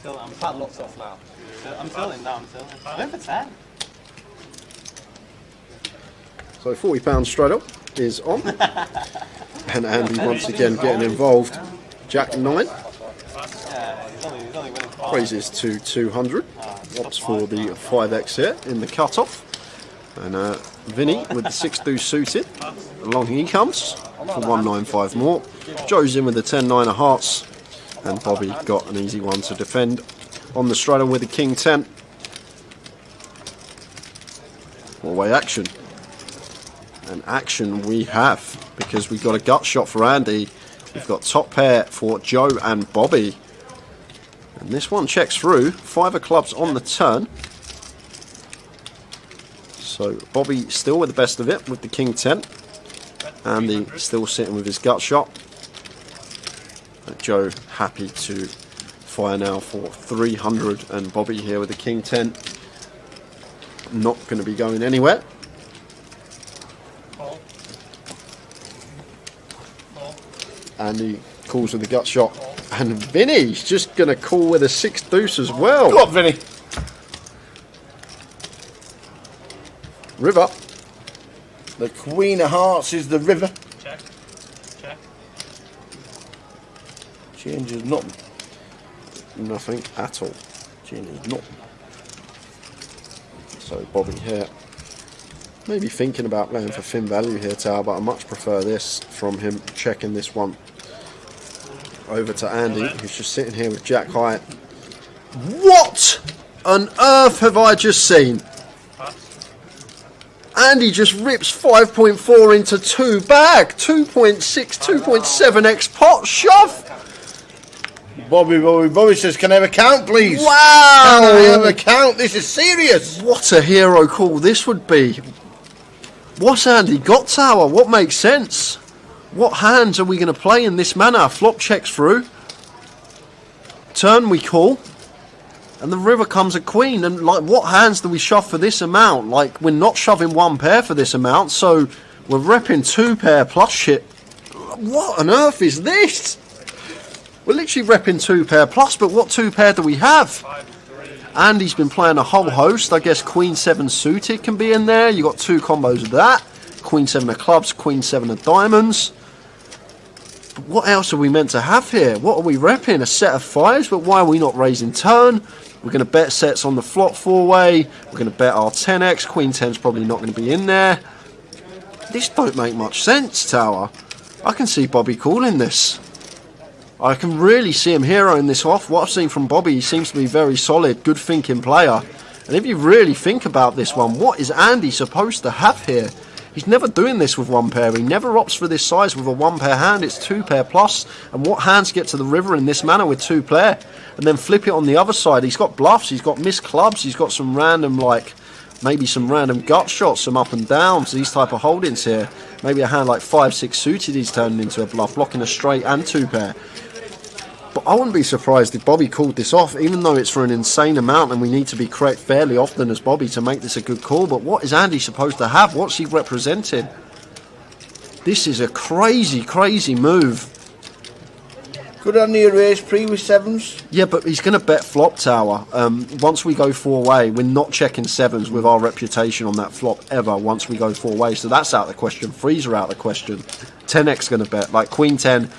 I'm padlocked off now. I'm tilling now, I'm in for 10. So £40 straight up is on. And Andy once again getting involved. Jack 9. He's only winning 5. Raises to 200. Opts for the 5x here in the cut-off. And Vinny with the 6 deuce suited. Along he comes for 195 more. Joe's in with the 10-9 of hearts. And Bobby got an easy one to defend on the straddle with the king 10. Four-way action. And action we have, because we've got a gut shot for Andy. We've got top pair for Joe and Bobby. And this one checks through. 5 of clubs on the turn. So Bobby still with the best of it with the king 10. Andy still sitting with his gut shot. Joe happy to fire now for 300, and Bobby here with the king 10. Not going to be going anywhere. Andy calls with the gut shot, and Vinny's just going to call with a 6 deuce as well. Go on, Vinny. River. The queen of hearts is the river. Check. Changes nothing. Nothing at all. Changes nothing. So Bobby here, maybe thinking about playing for thin value here, Tower, but I much prefer this from him, checking this one over to Andy, who's just sitting here with Jack high. What on earth have I just seen? Andy just rips 5.4 into 2 bag, 2.6, 2.7x pot shove. Bobby says, can I have a count, please? Wow! Can I have a count? This is serious. What a hero call this would be. What's Andy got, Tower? What makes sense? What hands are we going to play in this manner? Flop checks through. Turn we call. And the river comes a queen. And like, what hands do we shove for this amount? Like, we're not shoving 1 pair for this amount, so we're repping 2 pair plus shit. What on earth is this? We're literally repping 2 pair plus, but what 2 pair do we have? Andy's been playing a whole host. I guess Queen 7 suited can be in there. You got 2 combos of that. Queen 7 of clubs, Queen 7 of diamonds. But what else are we meant to have here? What are we repping? A set of 5s, but why are we not raising turn? We're going to bet sets on the flop 4-way. We're going to bet our 10x. Queen 10's probably not going to be in there. This don't make much sense, Tower. I can see Bobby calling this. I can really see him heroing this off. What I've seen from Bobby, he seems to be very solid, good thinking player. And if you really think about this one, what is Andy supposed to have here? He's never doing this with 1 pair. He never opts for this size with a 1 pair hand. It's 2 pair plus. And what hands get to the river in this manner with 2 pair? And then flip it on the other side. He's got bluffs. He's got missed clubs. He's got some random, like, maybe some random gut shots, some up and downs, these type of holdings here. Maybe a hand like 5-6 suited he's turning into a bluff, blocking a straight and 2 pair. But I wouldn't be surprised if Bobby called this off, even though it's for an insane amount and we need to be correct fairly often as Bobby to make this a good call. But what is Andy supposed to have? What's he representing? This is a crazy, crazy move. Could Andy erase pre with 7s? Yeah, but he's going to bet flop, Tower. Once we go 4-way, we're not checking 7s with our reputation on that flop ever once we go 4-way. So that's out of the question. 3s are out of the question. 10x going to bet. Like Queen 10...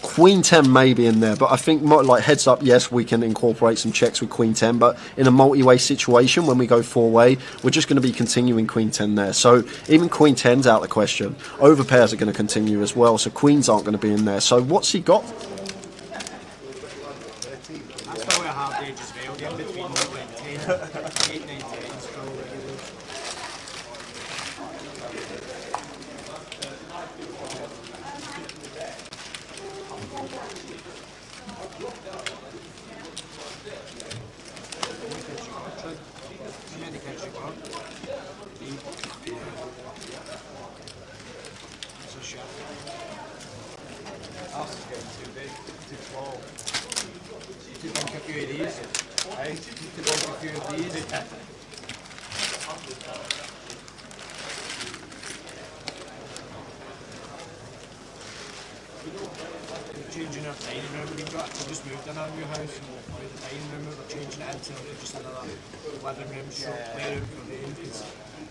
Queen 10 may be in there, but I think like heads up, yes, we can incorporate some checks with Queen 10, but in a multi-way situation, when we go 4-way, we're just going to be continuing Queen 10 there. So even Queen 10's out of the question. Overpairs are going to continue as well, so Queens aren't going to be in there. So what's he got? That's why we're half day just failed in between 8, 19. Changing our dining room. We just moved in our new house. With the dining room, we're changing it into just another living room, playroom for them. Because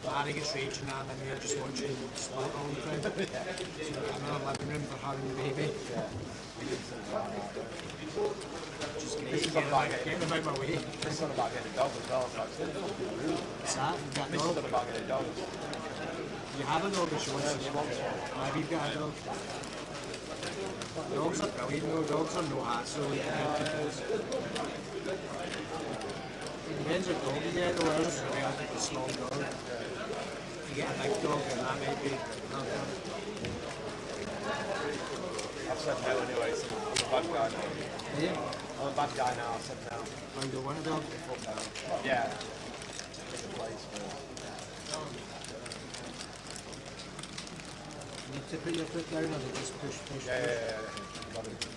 Larry gets raging and then we're just watching sport all the time. So another living room for her and the baby. Just great. Get them out my way. This is about getting a dog as well. What's that? You've got a dog? This is about getting a dog. You have a dog or she wants a dog? We've got a dog. Dogs are brilliant though, dogs are no hassle. Depends what dog you get though, ours is a relatively small dog. If you get a big dog then that might be not good. I've said no anyway, so I'm a bad guy now. Yeah? I'm a bad guy now, I've said no. Oh, you don't want a dog? Yeah. It's a place for You need to put your foot down or they just push. yeah. Got it.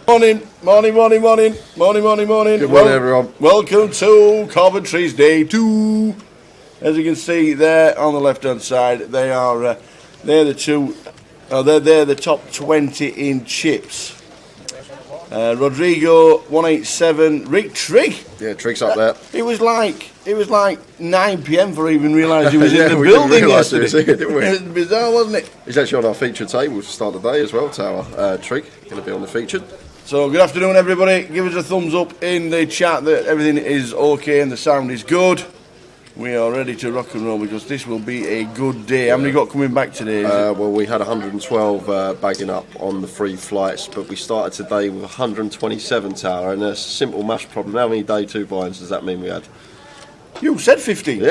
Morning. Good morning, everyone. Welcome to Coventry's Day 2. As you can see there on the left-hand side, they're the top 20 in chips. Rodrigo 187, Rick Trigg. Yeah, Trig's up there. It was like 9 PM before I even realised he was Yeah, in the we didn't building realise he was yesterday. here, didn't we? It was bizarre, wasn't it? He's actually on our featured table to start the day as well, Tower. Trig, going to be on the featured. So good afternoon, everybody. Give us a thumbs up in the chat that everything is okay and the sound is good. We are ready to rock and roll because this will be a good day. How many got coming back today? Well, we had 112 bagging up on the free flights, but we started today with 127, Tower, and a simple maths problem. How many day 2 buy-ins does that mean we had? You said 15. You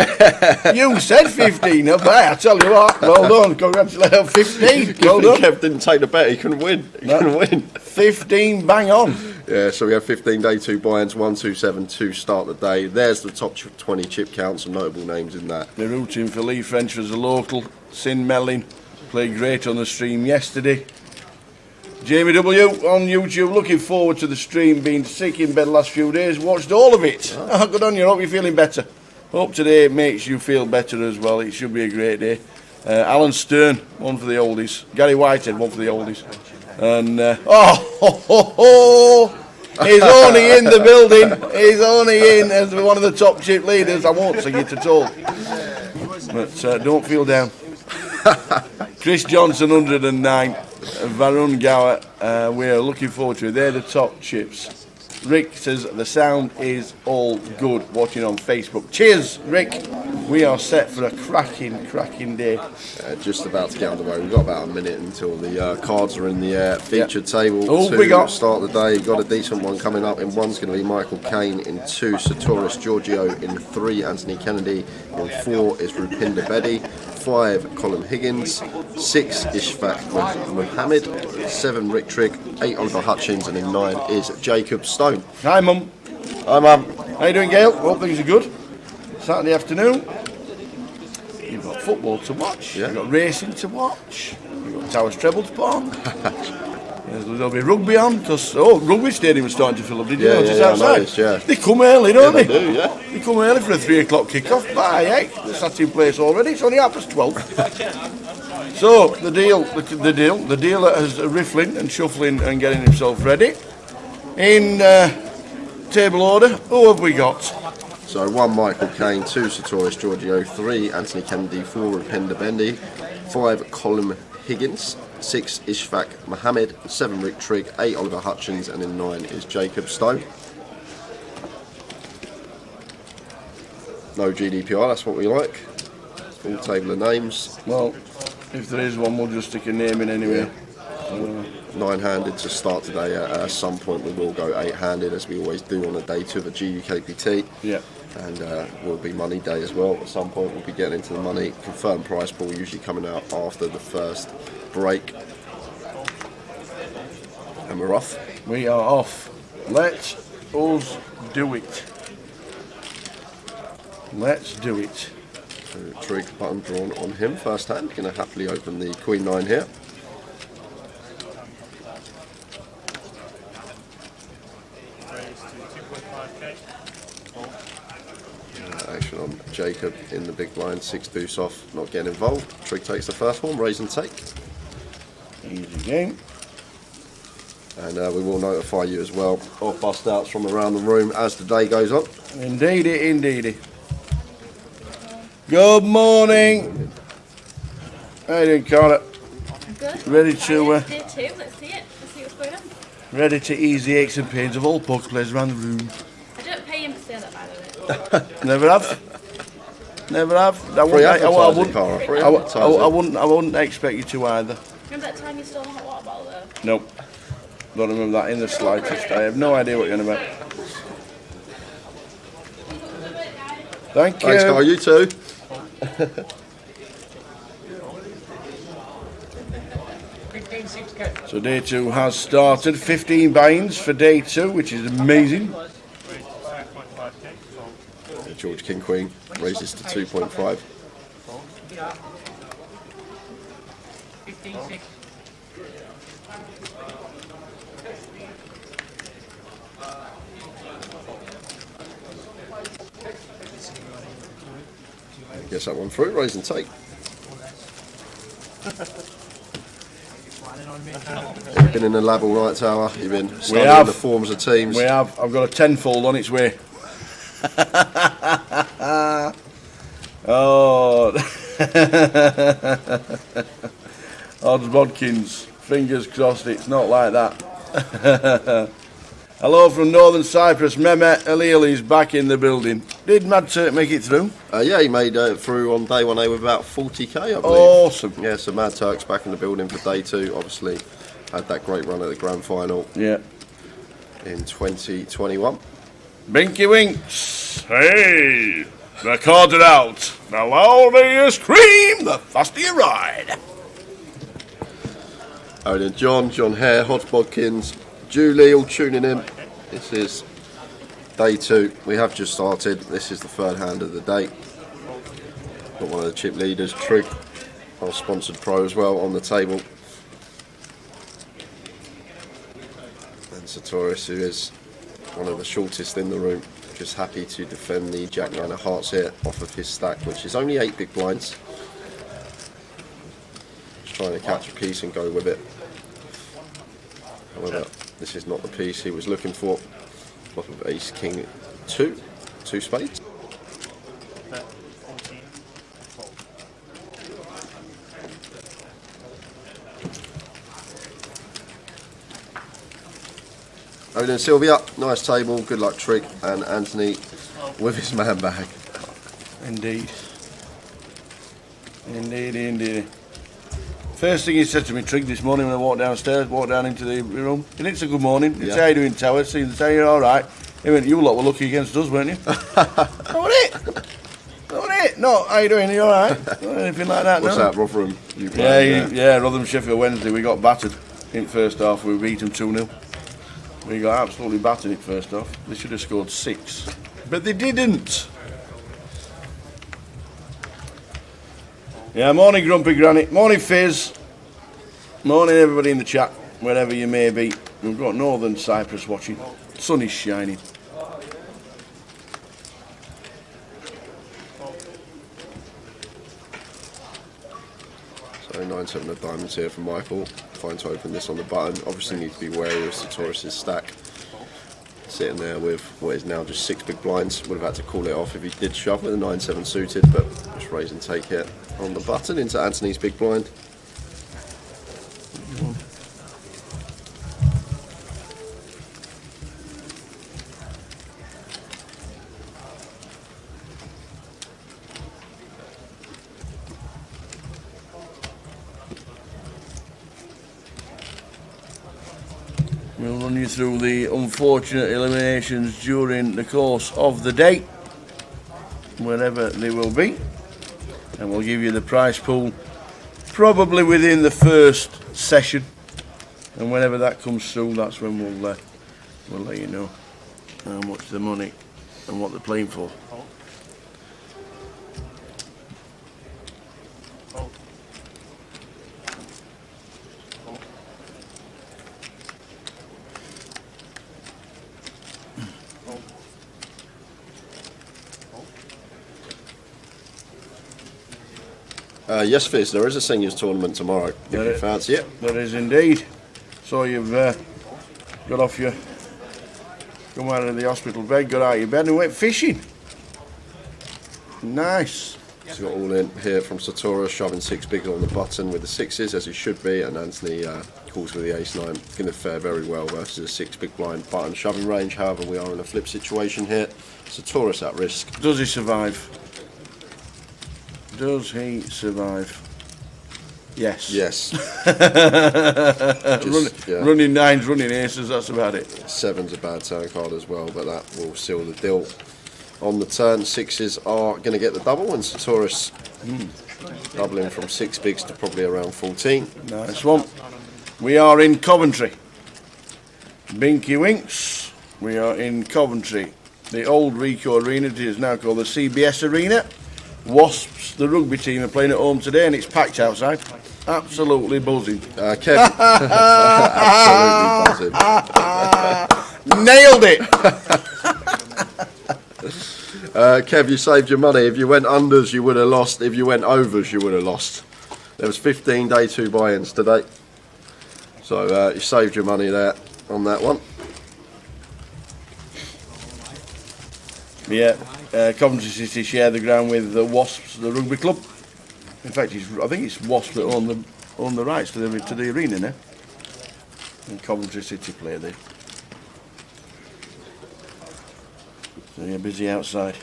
said 15. I tell you what, well done. Congratulations. 15. Well done. Kev didn't take the bet, he couldn't win. He couldn't win. 15, bang on. Yeah, so we have 15 day 2 buy-ins, 127 to start the day. There's the top 20 chip count, some notable names in that. They're rooting for Lee French as a local. Sin Melling played great on the stream yesterday. Jamie W on YouTube, looking forward to the stream. Been sick in bed the last few days, watched all of it. Oh, good on you, hope you're feeling better. Hope today makes you feel better as well. It should be a great day. Alan Stern, one for the oldies. Gary Whitehead, one for the oldies. And he's only in the building. He's only in as one of the top chip leaders. I won't sing it at all. But don't feel down. Chris Johnson, 109. Varun Gower, we are looking forward to it. They're the top chips. Rick says the sound is all good watching on Facebook. Cheers, Rick. We are set for a cracking day. Just about to get underway. We've got about a minute until the cards are in the featured table We got start the day. Got a decent one coming up. In one's going to be Michael Caine. In 2, Satoris Giorgio. In 3, Anthony Kennedy. In 4 is Rupinder Bedi. 5, Colin Higgins. 6, Ishfaq Mohammed. 7, Rick Trigg. 8, Oliver Hutchins. And in 9 is Jacob Stone. Hi, Mum. Hi, Mum. How you doing, Gail? Hope things are good. Saturday afternoon. You've got football to watch. Yeah. You've got racing to watch. You've got Towers Treble to put on. There'll be rugby on because rugby stadium was starting to fill up. Did you notice outside? I noticed, yeah. They come early, don't they? They do, yeah. They come early for a 3 o'clock kickoff. By heck, that's in place already. It's only 12:30. So the dealer is riffling and shuffling and getting himself ready. In table order, who have we got? So 1, Michael Caine. 2, Satoris Giorgio. 3, Anthony Kennedy. 4, Rupinder Bedi. 5, Colin Higgins. 6, Ishfaq Mohammed. 7, Rick Trigg. 8, Oliver Hutchins. And in 9 is Jacob Stone. No GDPR, that's what we like. Full table of names. Well, if there is one, we'll just stick a name in anyway. 9-handed to start today. At some point we will go 8-handed, as we always do on a day 2 of a GUKPT. Yeah. And will be money day as well. At some point we'll be getting into the money. Confirmed price pool usually coming out after the first break. And we're off. We are off. Let us do it. Let's do it. So, Trig button drawn on him first hand. Going to happily open the Queen 9 here. Action on Jacob in the big blind, 6 deuce off, not getting involved. Trig takes the first one, raise and take. Easy game. And we will notify you as well of bust outs from around the room as the day goes on. Indeedy, indeedy. Good morning. How you doing, Carla? Good. Ready to Day 2, let's see it. Let's see what's going on. ready to ease the aches and pains of all poker players around the room. I don't pay him to say that, by the way. Never have. Never have. I Free wouldn't, advertising, Cara. Free I advertising. wouldn't expect you to either. Remember that time you stole my hot water bottle though? Nope. Don't remember that in the slightest. I have no idea what you're on about. Thank you. Thanks, Cara. You too. So day 2 has started. 15 binds for day 2, which is amazing. George King Queen raises to 2.5. Guess that one through, raise and take. You've been in the lab all night, Tower. You've been studying the forms of teams. We have. I've got a tenfold on its way. Oh. Odds Bodkins. Fingers crossed it's not like that. Hello from Northern Cyprus. Mehmet Alil is back in the building. Did Mad Turk make it through? Yeah, he made it through on day 1A with about 40k, I believe. Awesome. Yeah, so Mad Turk's back in the building for day 2. Obviously, had that great run at the grand final Yeah. in 2021. Binky Winks. Hey, the cards are out. The louder you scream, the faster you ride. Oh, then John Hare, Hodge Bodkins, Julie all tuning in. This is day 2. We have just started. This is the 3rd hand of the day. Got one of the chip leaders, Trig, our sponsored pro as well, on the table. And Sartorius, who is one of the shortest in the room, just happy to defend the Jack 9 of hearts here off of his stack, which is only 8 big blinds. Just trying to catch a piece and go with it. However, this is not the piece he was looking for. Off of Ace King 2 spades. Oh, then Sylvia, nice table, good luck Trig, and Anthony with his man bag. Indeed. Indeed, indeed. First thing he said to me, Trig, this morning when I walked down into the room, he didn't say good morning. He said, how you doing, Tower? So you say, you're all right. He went, you lot were lucky against us, weren't you? That was it. That was it. No, how you doing? Are you all right? Anything like that, What's no? that, Rotherham? You played, Yeah, Rotherham Sheffield Wednesday, we got battered in first half. We beat them 2-0. We got absolutely battered in first half. They should have scored 6. But they didn't. Yeah, morning Grumpy Granny, morning Fizz, morning everybody in the chat, wherever you may be. We've got Northern Cyprus watching, sun is shining. So 9-7 of diamonds here from Michael, trying to open this on the button. Obviously need to be wary of Sartorius' stack. Sitting there with what is now just 6 big blinds. Would have had to call it off if he did shove with a 9-7 suited, but just raise and take it on the button into Anthony's big blind. We'll run you through the unfortunate eliminations during the course of the day, wherever they will be, and we'll give you the prize pool probably within the first session, and whenever that comes through, that's when we'll let you know how much the money and what they're playing for. Yes, Fizz, there is a seniors tournament tomorrow, if you fancy it. There is indeed. So you've got off your... Come out of the hospital bed, got out of your bed and went fishing. Nice. So got all in here from Satora, shoving 6 bigs on the button with the 6s, as he should be, and Anthony calls with the ace-9. Going to fare very well versus a 6 big blind button shoving range. However, we are in a flip situation here. Satorus at risk. Does he survive? Does he survive? Yes. Yes. Running 9s, running aces, that's about it. 7's a bad turn card as well, but that will seal the deal. On the turn, 6s are going to get the double, and Satorus doubling from 6 bigs to probably around 14. Nice one. We are in Coventry. Binky Winks. We are in Coventry. The old Rico Arena, it is now called the CBS Arena. Wasps, the rugby team, are playing at home today, and it's packed outside. Absolutely buzzing. Kev. Absolutely buzzing. Nailed it. Kev, you saved your money. If you went unders, you would have lost. If you went overs, you would have lost. There was 15 day 2 buy-ins today. So you saved your money there on that one. Yeah, Coventry City share the ground with the Wasps, the rugby club. In fact, I think it's Wasps that own the rights to the arena now. And Coventry City play there. So you're busy outside.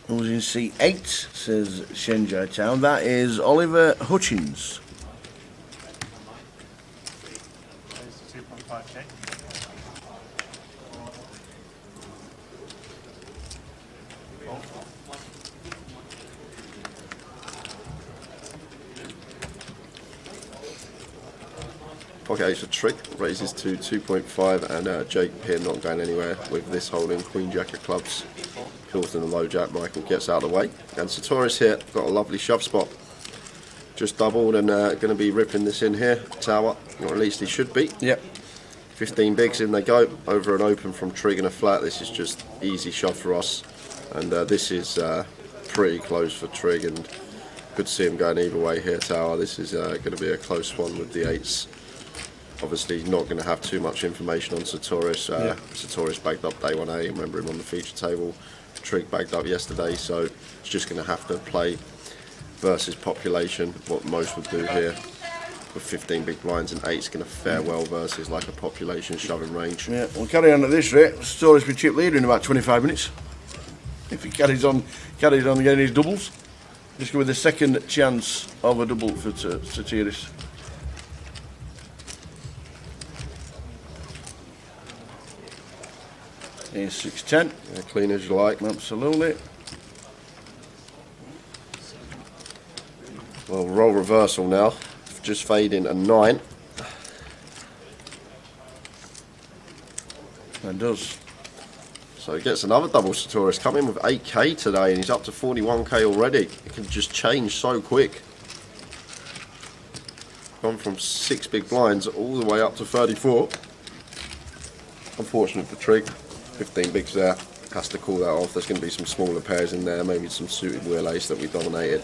Who's in C8, says Shenjai Town. That is Oliver Hutchins. There's 2.5k. Pocket ace of trick raises to 2.5, and Jake Peer not going anywhere with this holding. Queen Jack of clubs. Kills in the low jack. Michael gets out of the way, and Satorus here got a lovely shove spot. Just doubled and going to be ripping this in here. Tower, or at least he should be. Yep. 15 bigs in they go. Over and open from trig and a flat. This is just easy shove for us, and this is pretty close for trig, and could see him going either way here. Tower. This is going to be a close one with the 8s. Obviously not going to have too much information on Satorus. Satorus bagged up day 1A. Remember him on the feature table. Trig bagged up yesterday, so it's just going to have to play versus population, what most would do here. With 15 big blinds and 8's going to fare well versus like a population shoving range. Yeah, we'll carry on at this rate. Satorus be chip leader in about 25 minutes. If he carries on getting his doubles. Just go with the second chance of a double for Satorus. Here's 610. Yeah, clean as you like. Absolutely. Well, roll reversal now. Just fading a 9. That does. So he gets another double Satorus. Come in with 8k today, and he's up to 41k already. It can just change so quick. Gone from 6 big blinds all the way up to 34. Unfortunate for trig. 15 bigs there, has to call that off. There's going to be some smaller pairs in there, maybe some suited wheel ace that we dominated.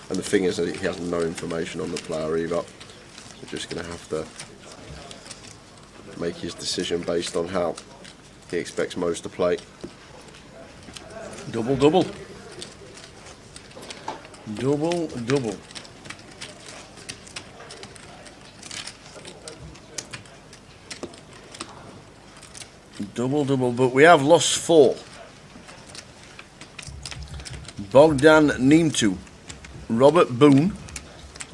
And the thing is that he has no information on the player either. So just going to have to make his decision based on how he expects most to play. Double, double. Double, double. Double, double, but we have lost 4. Bogdan Nimtu, Robert Boone,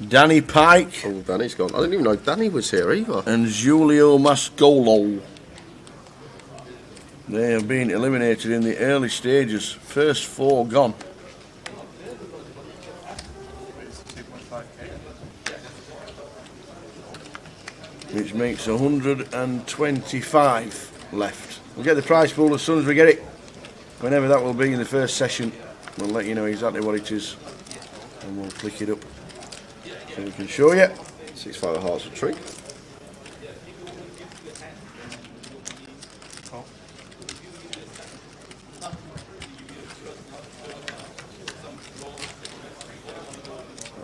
Danny Pike. Oh, Danny's gone. I didn't even know Danny was here either. And Giulio Mascolo. They have been eliminated in the early stages. First 4 gone. Which makes 125. left. We'll get the prize pool as soon as we get it. Whenever that will be in the first session, we'll let you know exactly what it is, and we'll click it up so we can show you. 6-5 of hearts for Trig.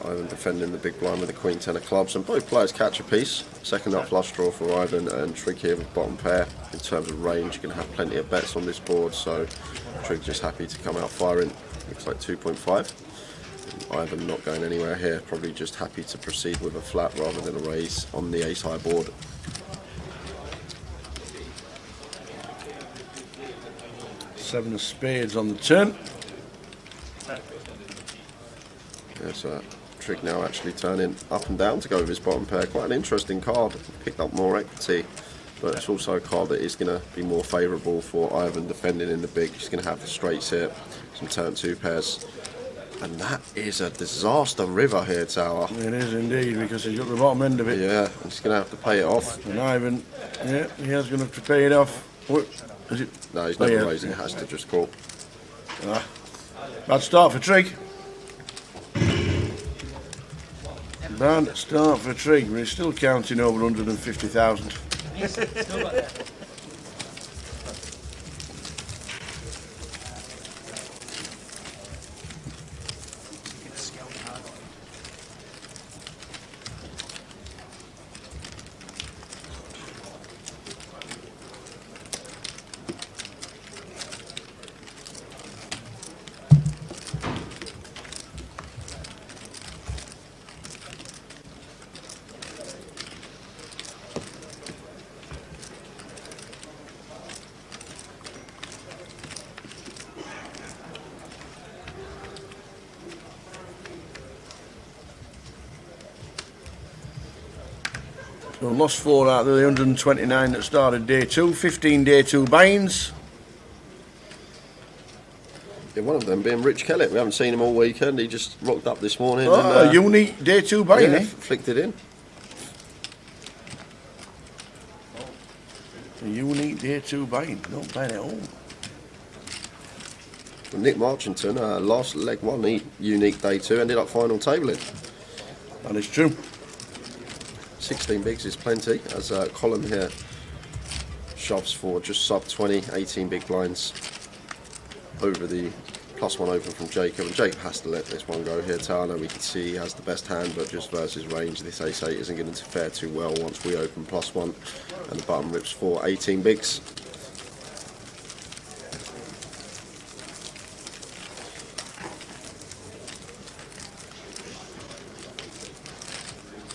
Ivan defending the big blind with the Queen 10 of clubs, and both players catch a piece. Second up flush draw for Ivan, and Trig here with bottom pair. In terms of range, you can have plenty of bets on this board, so Trig just happy to come out firing. Looks like 2.5. Ivan not going anywhere here, probably just happy to proceed with a flat rather than a raise on the ace high board. Seven of spades on the turn. Yes, Trig now actually turning up and down to go with his bottom pair. Quite an interesting card. Picked up more equity, but it's also a card that is going to be more favourable for Ivan defending in the big. He's going to have the straights here, some turn 2 pairs. And that is a disaster river here, Tower. It is indeed, because he's got the bottom end of it. Yeah, he's going to have to pay it off. And Ivan, yeah, he is going to have to pay it off. What, is it? No, he's never raising, it has to just call. Bad start for Trig. Bad start for Trig, but he's still counting over 150,000. So lost 4 out of the 129 that started day 2, 15 day 2 buy-ins. Yeah, one of them being Rich Kellett. We haven't seen him all weekend. He just rocked up this morning. Oh, and, a unique day 2 buy-in, yeah, eh? flicked it in. A unique day 2 buy-in, not bad at all. Well, Nick Marchington, last leg 1, he unique day 2, ended up final tabling. That is true. 16 bigs is plenty, as Colin here shoves for just sub 20, 18 big blinds over the +1 open from Jacob, and Jacob has to let this one go here. Tana, we can see he has the best hand, but just versus range, this ace-8 isn't going to fare too well once we open +1, and the button rips for 18 bigs.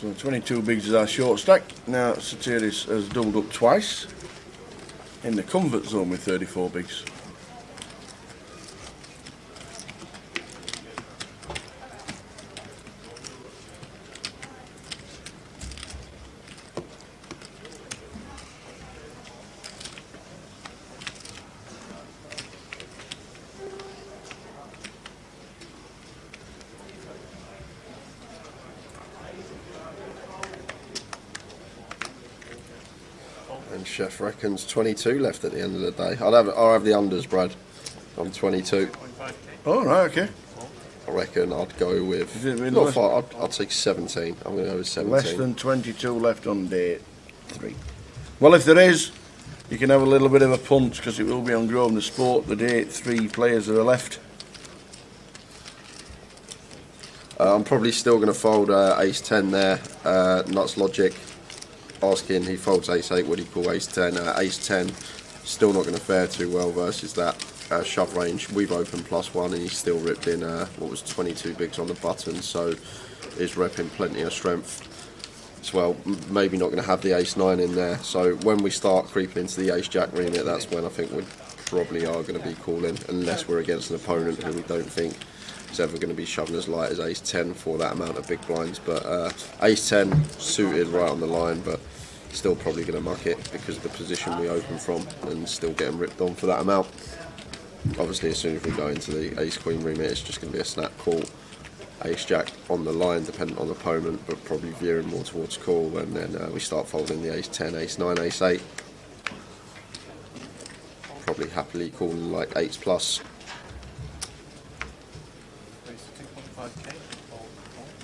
So 22 bigs is our short stack. Now Satiris has doubled up twice in the comfort zone with 34 bigs. And Chef reckons 22 left at the end of the day. I'll have the unders, Brad. I'm 22. Oh, right, okay. I reckon I'd go with. Is it really Not less- far. I'd take 17. I'm going to go with 17. Less than 22 left on day 3. Well, if there is, you can have a little bit of a punt because it will be on Grosvenor Sport, the day 3 players that are left. I'm probably still going to fold ace-10 there. Nuts Logic asking, he folds ace-8, what do you call ace-10? Ace-10, still not going to fare too well versus that shove range. We've opened +1 and he's still ripped in, what was 22 bigs on the button, so is repping plenty of strength as well. Maybe not going to have the ace-9 in there, so when we start creeping into the ace-jack remit, that's when I think we probably are going to be calling, unless we're against an opponent who we don't think is ever going to be shoving as light as ace-10 for that amount of big blinds. But ace-10 suited right on the line, but still probably going to muck it because of the position we open from and still getting ripped on for that amount. Obviously, as soon as we go into the ace-queen remit, it's just going to be a snap call. Ace-jack on the line, dependent on opponent, but probably veering more towards call, and then we start folding the ace-10, ace-9, ace-8. probably happily call like 8s plus.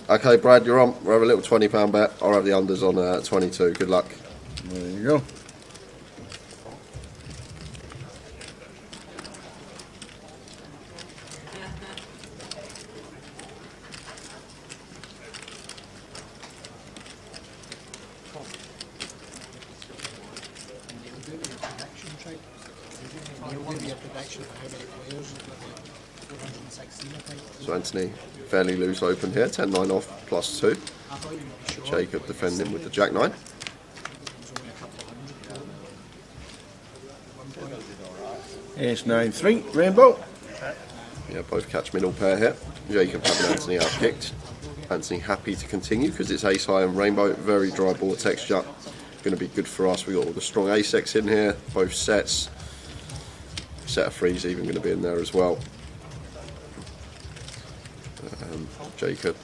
Okay, Brad, you're on. We'll have a little £20 bet. I'll have the unders on 22. Good luck. There you go. So Anthony, fairly loose open here. 10-9 off, +2. Jacob defending with the Jack-9. Ace-9-3, Rainbow. Yeah, both catch middle pair here. Jacob having Anthony out-kicked. Anthony happy to continue because it's ace high and rainbow. Very dry board texture. Going to be good for us. We got all the strong ace-X in here. Both sets. Set of threes even going to be in there as well. Jacob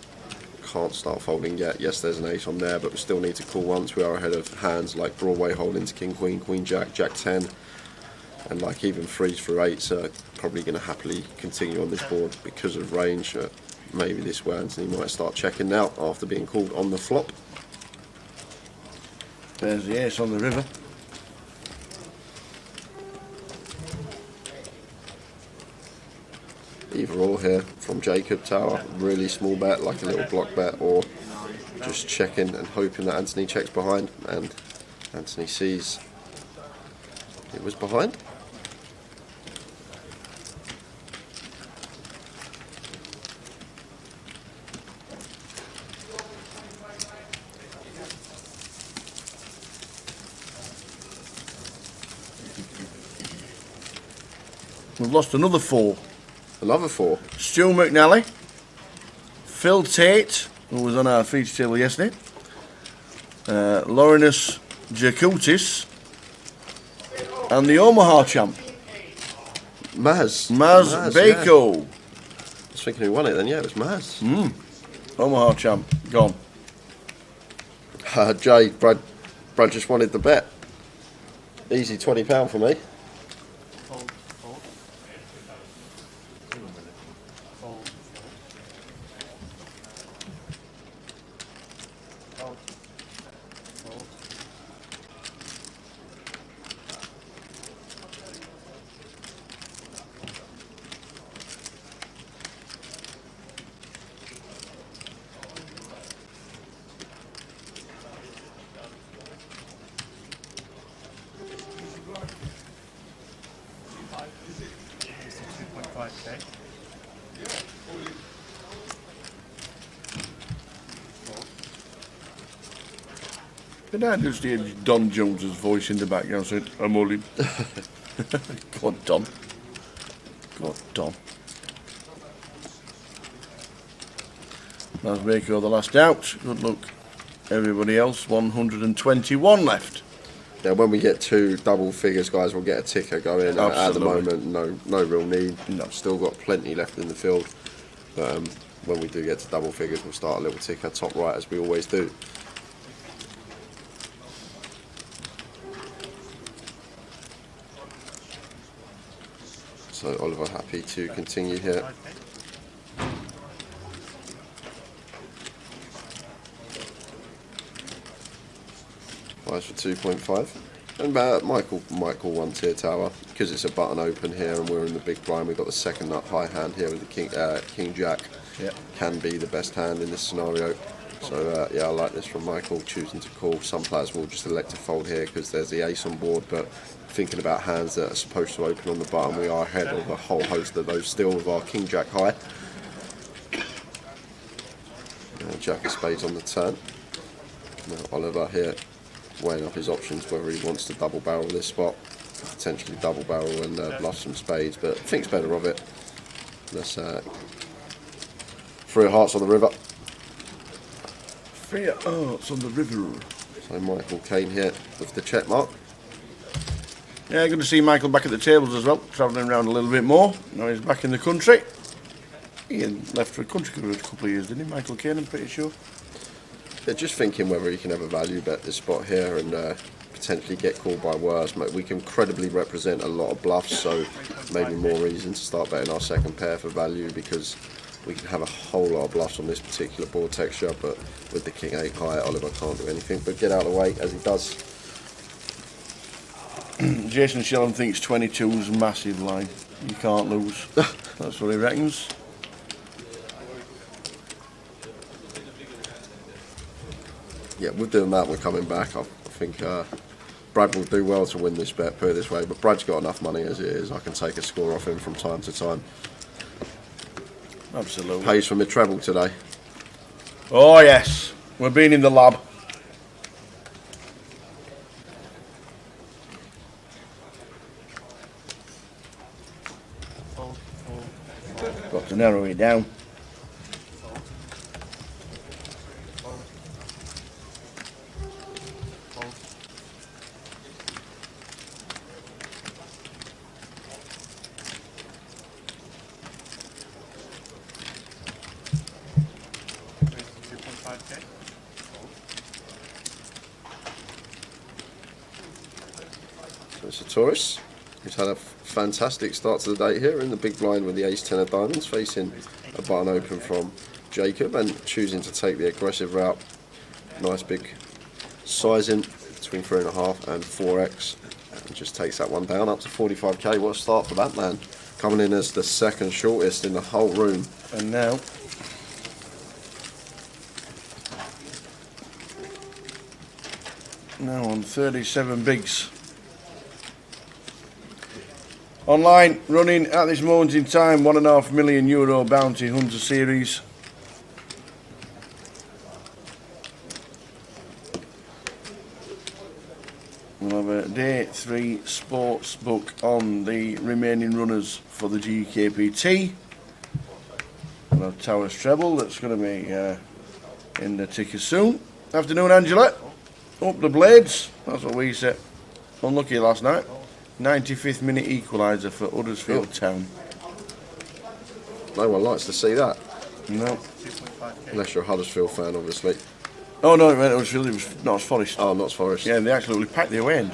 can't start folding yet. Yes, there's an ace on there, but we still need to call once. We are ahead of hands like Broadway hold into King Queen, Queen Jack, Jack 10, and like even threes through eights are probably going to happily continue on this board because of range. Maybe this way Anthony might start checking now after being called on the flop. There's the ace on the river. Either or here from Jacob Tower, really small bet like a little block bet, or just checking and hoping that Anthony checks behind, and Anthony sees it was behind. We've lost another 4. Another 4. Stu McNally, Phil Tate, who was on our feature table yesterday, Laurinus Jakutis, and the Omaha champ, Maz Bako. Yeah. I was thinking who won it then. Yeah, it was Maz. Omaha champ, gone. Jay, Brad just wanted the bet. Easy £20 for me. Did I just hear Don Jones's voice in the background saying, I'm all in? Go on, Don. Go on, Don. That's Bako the last out. Good luck, everybody else. 121 left. Yeah, when we get 2 double figures, guys, we'll get a ticker going. At the moment, no real need. No. Still got plenty left in the field. But when we do get to double figures, we'll start a little ticker top right, as we always do. So Oliver happy to continue here. Fives for 2.5. And Michael won tier tower because it's a button open here and we're in the big blind. We've got the second nut high hand here with the King Jack. Yep. Can be the best hand in this scenario. So yeah, I like this from Michael, choosing to call. Some players will just elect to fold here because there's the ace on board, but thinking about hands that are supposed to open on the button, we are ahead of a whole host of those still with our King Jack high. Jack of spades on the turn. Now Oliver here weighing up his options, whether he wants to double barrel this spot, potentially double barrel and bluff some spades, but thinks better of it. Let's 3 of hearts on the river. 3 of hearts on the river. So Michael Kane here with the check mark. Yeah, good to see Michael back at the tables as well, travelling around a little bit more. Now he's back in the country. He left for a country for a couple of years, didn't he, Michael Kane, I'm pretty sure. Yeah, just thinking whether he can have a value bet this spot here and potentially get called by worse. We can credibly represent a lot of bluffs, so maybe more reason to start betting our second pair for value, because we can have a whole lot of bluffs on this particular board texture, but with the king 8 high, Oliver can't do anything but get out of the way, as he does. Jason Shellham thinks 22 is a massive line. You can't lose. That's what he reckons. Yeah, with the amount we're coming back, I think Brad will do well to win this bet, put it this way, but Brad's got enough money as it is. I can take a score off him from time to time. Absolutely. Pays for mid-treble today. Oh yes, we've been in the lab. Got to narrow it down. So it's a Taurus. He's had a fantastic start to the date here in the big blind with the ace-10 of diamonds, facing a button open from Jacob and choosing to take the aggressive route. Nice big sizing between 3.5 and 4x, and just takes that one down up to 45k. What a start for that man, coming in as the second shortest in the whole room. And now on 37 bigs. Online, running at this moment in time, €1.5 million bounty hunter series. We'll have a day 3 sports book on the remaining runners for the GUKPT. We'll have Towers treble, that's going to be in the ticker soon. Afternoon, Angela. Up the blades, that's what we said. Unlucky last night. 95th minute equaliser for Huddersfield Town. No one likes to see that. No. Unless you're a Huddersfield fan, obviously. Oh no, it was Notts Forest. Oh, Notts Forest. Yeah, they absolutely packed the away end.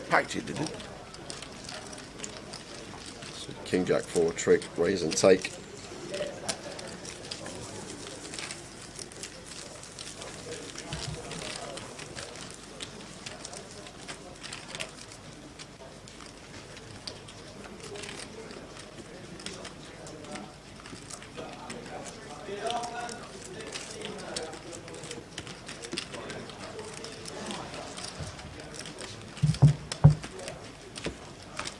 Packed it, did it? So King Jack 4 trick, raise and take.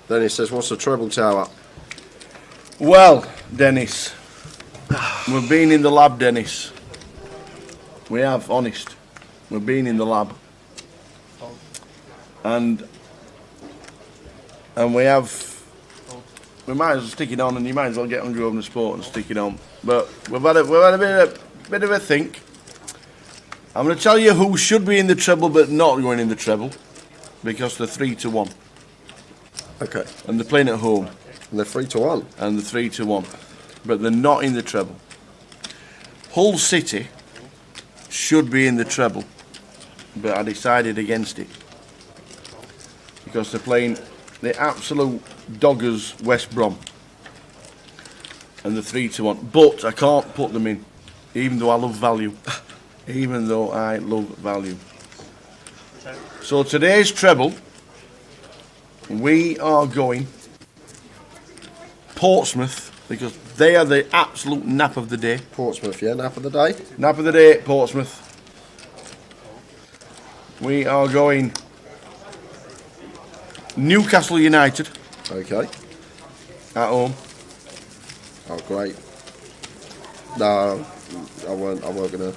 Then he says, what's the treble tower? Well, Dennis, we've been in the lab, Dennis. We have, honest. We've been in the lab. And we have, we might as well stick it on, and you might as well get 100 over the sport and stick it on. But we've had a bit of a think. I'm going to tell you who should be in the treble but not going in the treble, because they're 3-1. Okay. And they're playing at home. And they're 3-1. And they're 3-1. But they're not in the treble. Hull City should be in the treble, but I decided against it. Because they're playing the absolute doggers West Brom. And they're 3-1. But I can't put them in, even though I love value. Even though I love value. So today's treble, we are going Portsmouth, because they are the absolute nap of the day. Portsmouth, yeah, nap of the day. Nap of the day, Portsmouth. We are going Newcastle United. Okay. At home. Oh, great. No, I weren't gonna.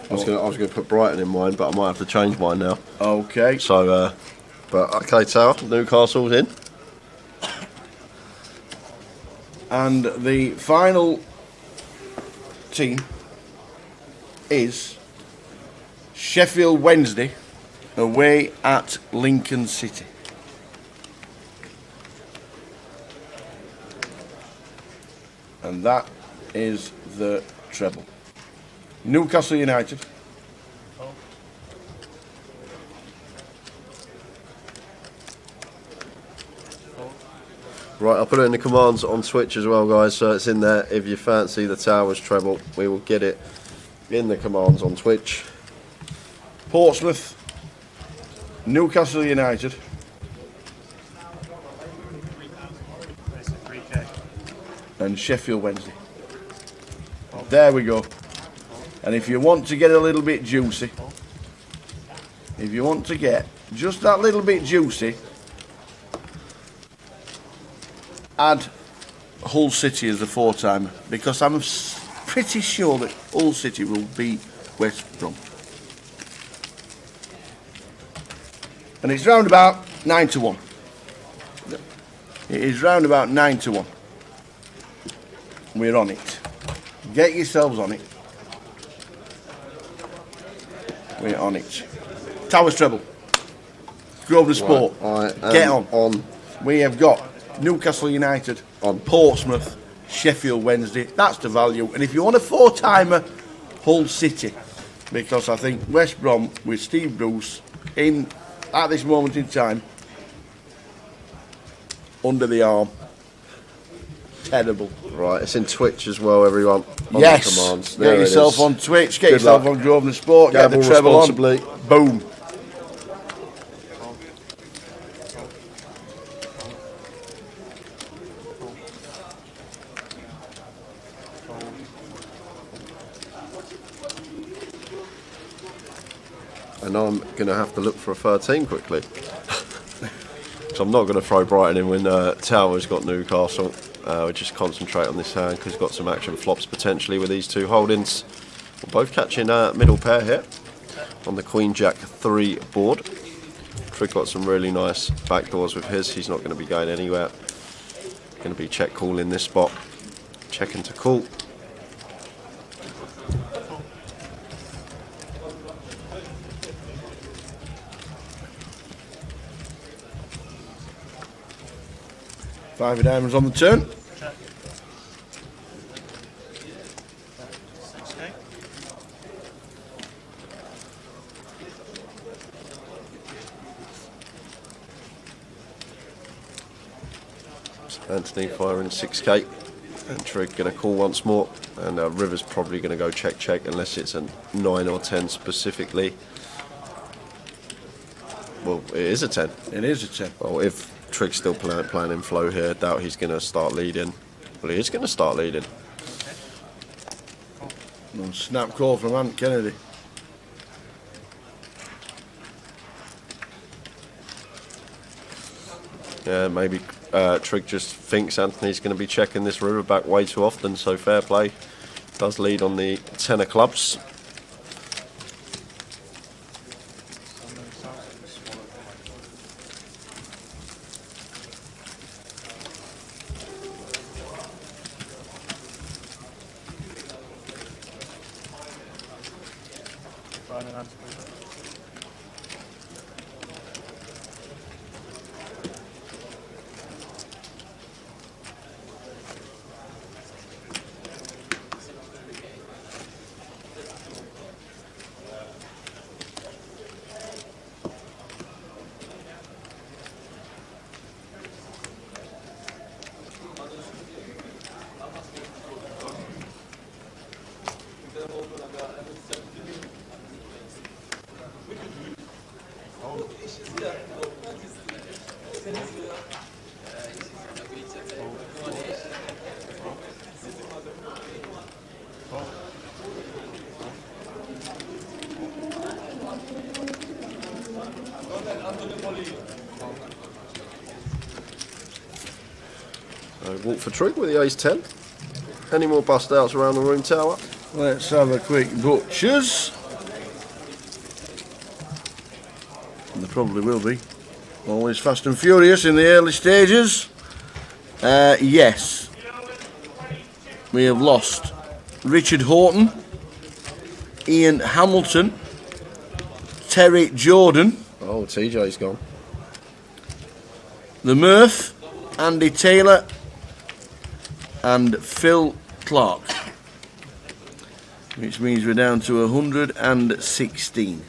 I was gonna put Brighton in mine, but I might have to change mine now. Okay. So, but okay, Tower, Newcastle's in. And the final team is Sheffield Wednesday away at Lincoln City. And that is the treble. Newcastle United Right, I'll put it in the commands on Twitch as well, guys, so it's in there. If you fancy the Towers treble, we will get it in the commands on Twitch. Portsmouth, Newcastle United, and Sheffield Wednesday. There we go. And if you want to get a little bit juicy, if you want to get just that little bit juicy, add Hull City as a 4-timer, because I'm pretty sure that Hull City will beat West Brom. And it's round about 9-1. It is round about 9-1. We're on it. Get yourselves on it. We're on it. Towers treble. Grosvenor Sport. Get on. We have got Newcastle United on Portsmouth, Sheffield Wednesday. That's the value. And if you want a 4-timer, Hull City, because I think West Brom with Steve Bruce in at this moment in time under the arm. Terrible. Right, it's in Twitch as well, everyone. Yes. The commands. Get yourself on Twitch. Get yourself on Grosvenor Sport. Get the treble on. Boom. And I'm going to have to look for a 13 quickly. So I'm not going to throw Brighton in when Towers got Newcastle. We'll just concentrate on this hand because we've got some action flops potentially with these two holdings. We're both catching middle pair here on the Queen Jack 3 board. Trig got some really nice backdoors with his. He's not going to be going anywhere. Going to be check call in this spot. Checking to call. Five of diamonds on the turn. Anthony firing 6k. And Trig going to call once more. And River's probably going to go check unless it's a 9 or 10 specifically. Well, it is a 10. It is a 10. Well, if Trig's still playing in flow here, doubt he's going to start leading. Well, he is going to start leading. And snap call from Ant Kennedy. Yeah, maybe Trig just thinks Anthony's going to be checking this river back way too often, so fair play. Does lead on the 10 of clubs. Walk for Trig with the ace-10. Any more bust outs around the room, Tower? Let's have a quick butchers. And there probably will be. Always fast and furious in the early stages. Yes. We have lost Richard Horton, Ian Hamilton, Terry Jordan. Oh, TJ's gone. The Murph, Andy Taylor, and Phil Clark, which means we're down to 116.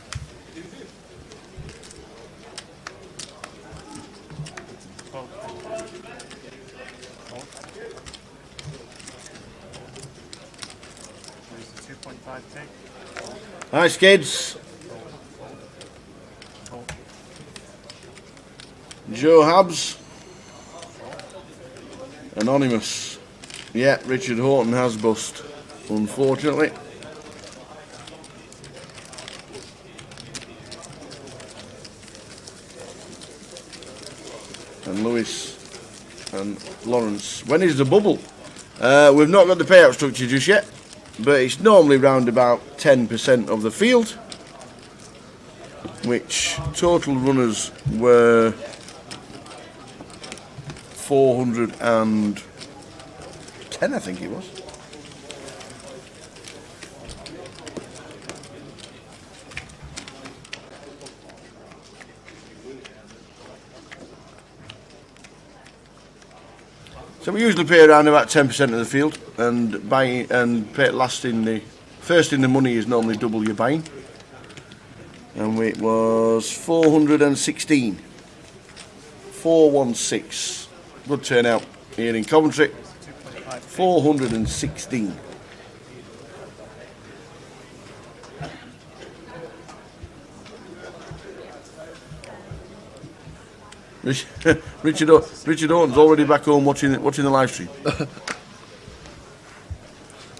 Hi, Skids. Joe Habs. Anonymous. Yeah, Richard Horton has bust, unfortunately. And Lewis and Lawrence. When is the bubble? We've not got the payout structure just yet, but it's normally round about 10% of the field, which total runners were 410, I think it was. So we usually pay around about 10% of the field, and buying and pay last in the first in the money is normally double your buying. And it was 416, 416. Good turnout here in Coventry. 416. Richard Orton's already back home watching the live stream.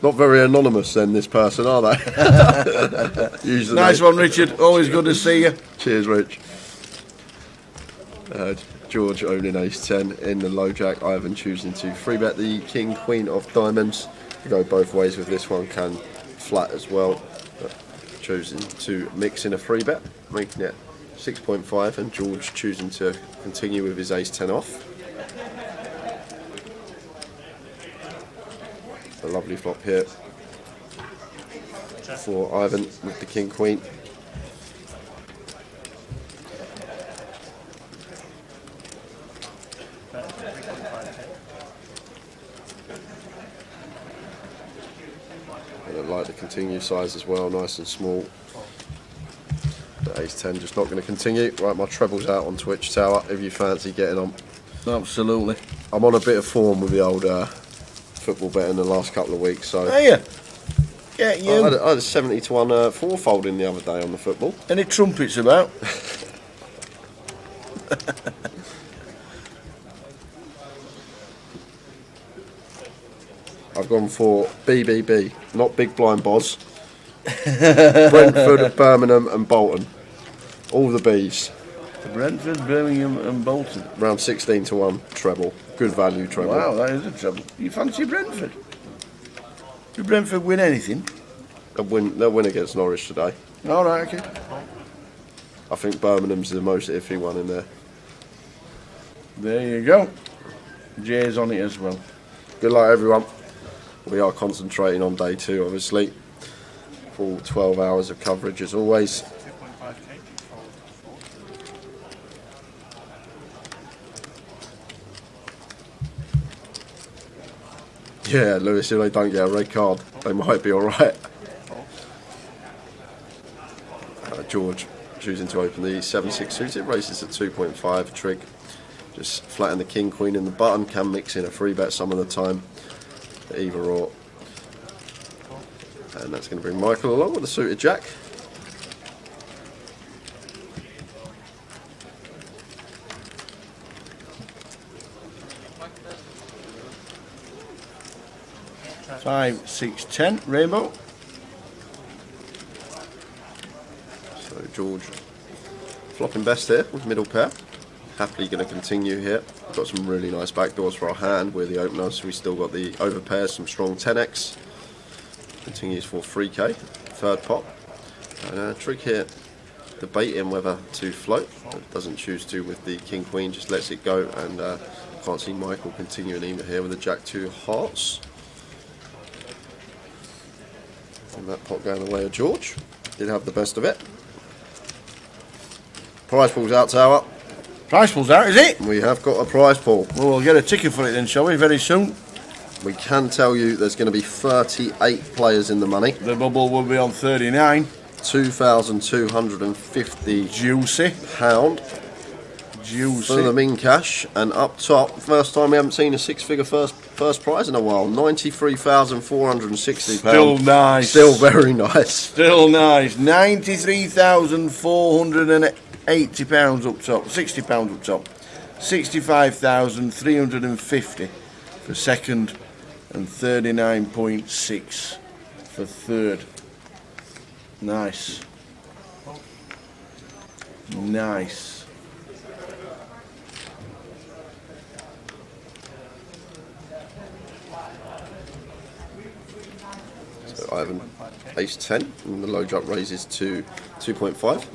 Not very anonymous then, this person, are they? Usually nice one, Richard. Always good to see you. Cheers, Rich. George owning ace 10 in the low jack. Ivan choosing to free bet the king queen of diamonds. You go both ways with this one, can flat as well. But choosing to mix in a free bet, making it 6.5, and George choosing to continue with his ace 10 off. A lovely flop here for Ivan with the king queen. And I like the continue size as well, nice and small. The ace 10 just not going to continue. Right, my treble's out on Twitch Tower if you fancy getting on. Absolutely. I'm on a bit of form with the old football betting the last couple of weeks, so. Are you? Yeah, you. I had a 70 to 1 four-folding the other day on the football. Any trumpets about? I've gone for BBB, not Big Blind Boz. Brentford, Birmingham and Bolton. All the Bs. Brentford, Birmingham and Bolton. Round 16 to 1 treble. Good value treble. Wow, that is a treble. You fancy Brentford? Did Brentford win anything? They'll win against Norwich today. All right, okay. I think Birmingham's the most iffy one in there. There you go. Jay's on it as well. Good luck, everyone. We are concentrating on day 2, obviously. Full 12 hours of coverage as always. Yeah, Lewis, if they don't get a red card, they might be alright. George choosing to open the 7-6 suited, races at 2.5 trig. Just flatten the king, queen in the button, can mix in a free bet some of the time. Either or. And that's going to bring Michael along with the suited jack. Five, 6, 10, rainbow. So George flopping best here with middle pair. Happily going to continue here. Got some really nice backdoors for our hand. We're the opener, so we still got the over pairs, some strong 10x. Continues for 3k, third pot. And trick here, debating whether to float. Doesn't choose to with the king queen, just lets it go. And can't see Michael continuing either here with the jack 2 hearts. And that pot going the way of George. Did have the best of it. Prize pool's out, Tower. Price pool's out, is it? We have got a prize pool. Well, we'll get a ticket for it then, shall we, very soon? We can tell you there's going to be 38 players in the money. The bubble will be on 39. £2,250 Juicy. Juicy. For the min cash. And up top, first time we haven't seen a 6-figure first first prize in a while. 93,460 pounds. Still nice. Still very nice. Still nice. 93,480 pounds up top. 60 pounds up top. 65,350 for second, and 39.6 for third. Nice. Nice. So Ivan, ace 10, and the low jack raises to 2.5.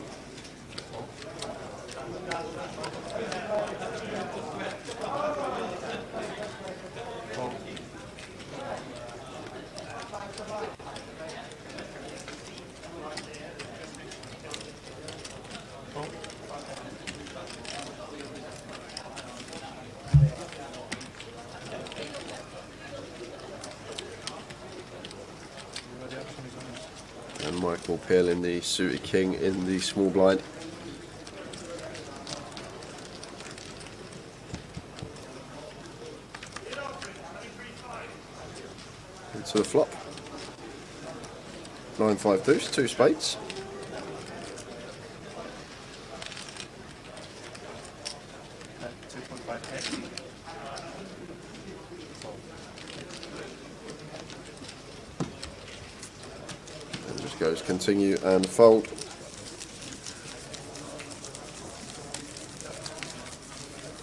And Michael peeling the suited king in the small blind. Into the flop. 9-5 deuce, 2 spades. Goes continue and fold.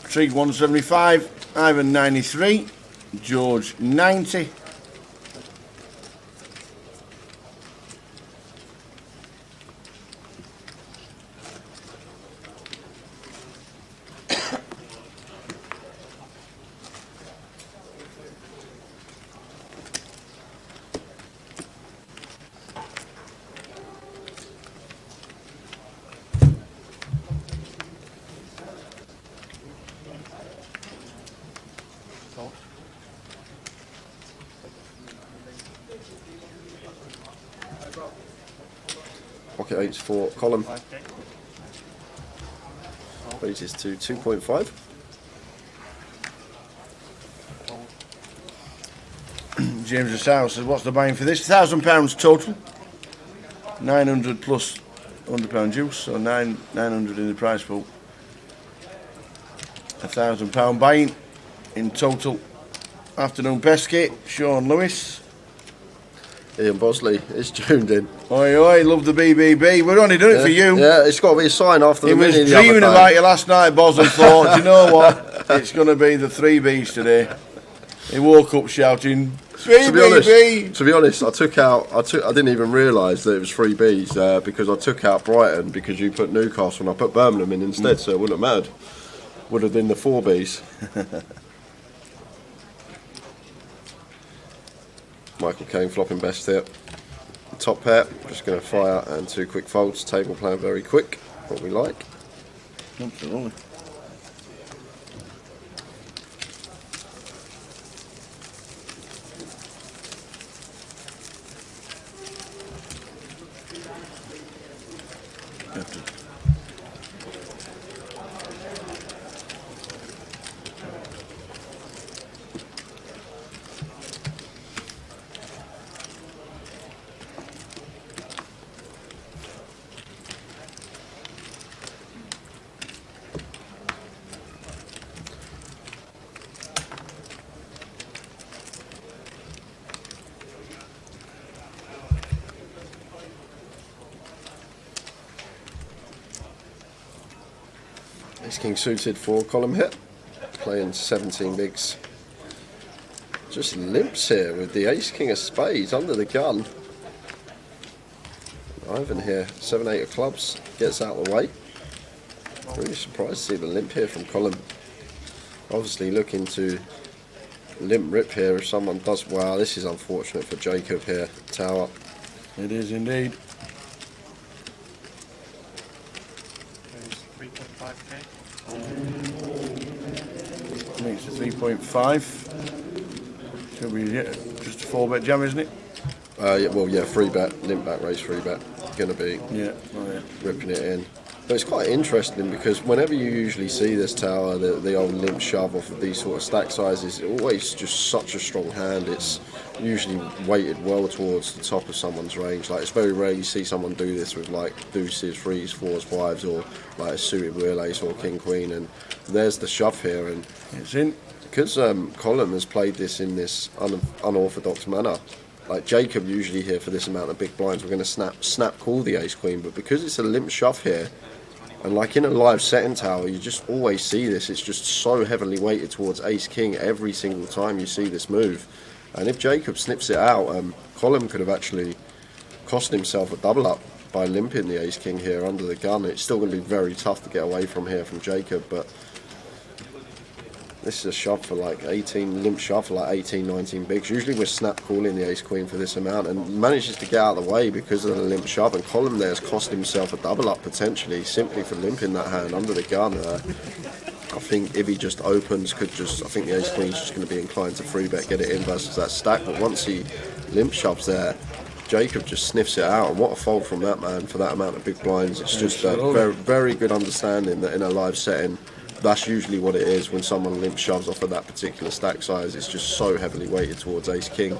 Trig 175, Ivan 93, George 90. Pocket eights for Colin. Raises to 2.5. James Asau says, what's the buying for this? £1,000 total. 900 plus £100 juice, so 900 in the prize pool. £1,000 buying in total. Afternoon pesky, Sean Lewis. Ian Bosley is tuned in. Oi, oi, love the BBB. We're only doing it for you. Yeah, it's got to be a sign after the He was mini dreaming about you last night, Boz, and thought, do you know what? It's going to be the 3Bs today. He woke up shouting, 3BB! To be honest, I didn't even realise that it was 3Bs because I took out Brighton because you put Newcastle and I put Birmingham in instead, so it wouldn't have mattered. Would have been the 4Bs. Michael Caine flopping best here. Top pair, just going to fire and 2 quick folds. Table plan very quick, what we like. Absolutely. Ace King suited for Colin hit, playing 17 bigs. Just limps here with the Ace King of spades under the gun. Ivan here, 7-8 of clubs, gets out of the way. Really surprised to see the limp here from Colin. Obviously looking to limp rip here if someone does. Wow, this is unfortunate for Jacob here, tower. It is indeed. Makes it 3.5. Should be just a 4-bet jam, isn't it? Yeah, well, yeah, 3-bet, limp back raise, 3-bet. going to be Yeah. ripping it in. But it's quite interesting because whenever you usually see this tower, the old limp shove off of these sort of stack sizes, it's always just such a strong hand. It's usually weighted well towards the top of someone's range. Like, it's very rare you see someone do this with like deuces, threes, fours, fives, or like a suited wheel ace or king queen. And there's the shove here, and It's in. because Colin has played this in this unorthodox manner. Like Jacob usually here for this amount of big blinds, we're going to snap call the ace queen, but because it's a limp shove here, and like in a live setting tower, you just always see this. It's just so heavily weighted towards ace king every single time you see this move. And if Jacob snips it out, Colin could have actually cost himself a double up by limping the ace king here under the gun. It's still going to be very tough to get away from here from Jacob, but this is a shove for like 18, limp shove for like 18, 19 bigs. Usually we're snap calling the ace queen for this amount, and manages to get out of the way because of the limp shove. And Colin there has cost himself a double up potentially simply for limping that hand under the gun. I think if he just opens, I think the ace queen's just going to be inclined to free bet, get it in versus that stack. But once he limp shoves there, Jacob just sniffs it out, and what a fold from that man for that amount of big blinds. It's just a very, very good understanding that in a live setting, that's usually what it is when someone limp shoves off of that particular stack size. It's just so heavily weighted towards ace king,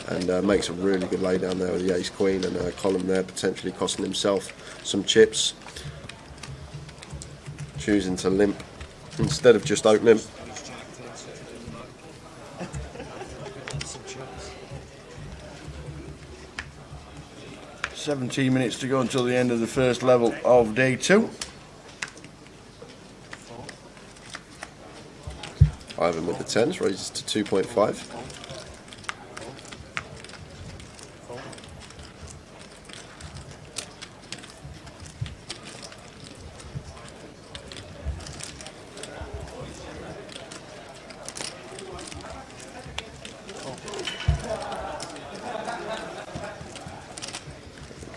and makes a really good lay down there with the ace queen, and Colin there potentially costing himself some chips, choosing to limp instead of just opening. 17 minutes to go until the end of the first level of day 2. Ivan with the 10s raises to 2.5.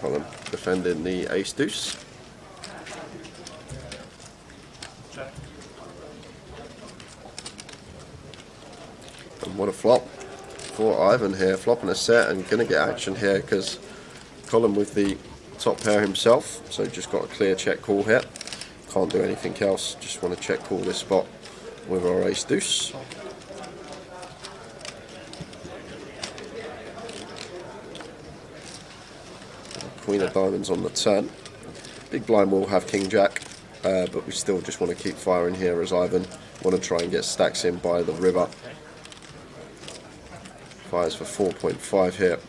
Colin defending the ace deuce. And what a flop for Ivan here, flopping a set and going to get action here because Colin with the top pair himself, so just got a clear check call here. Can't do anything else, just want to check call this spot with our ace deuce. Queen of diamonds on the turn. Big blind will have king jack, but we still just want to keep firing here as Ivan want to try and get stacks in by the river. Fires for 4.5 here,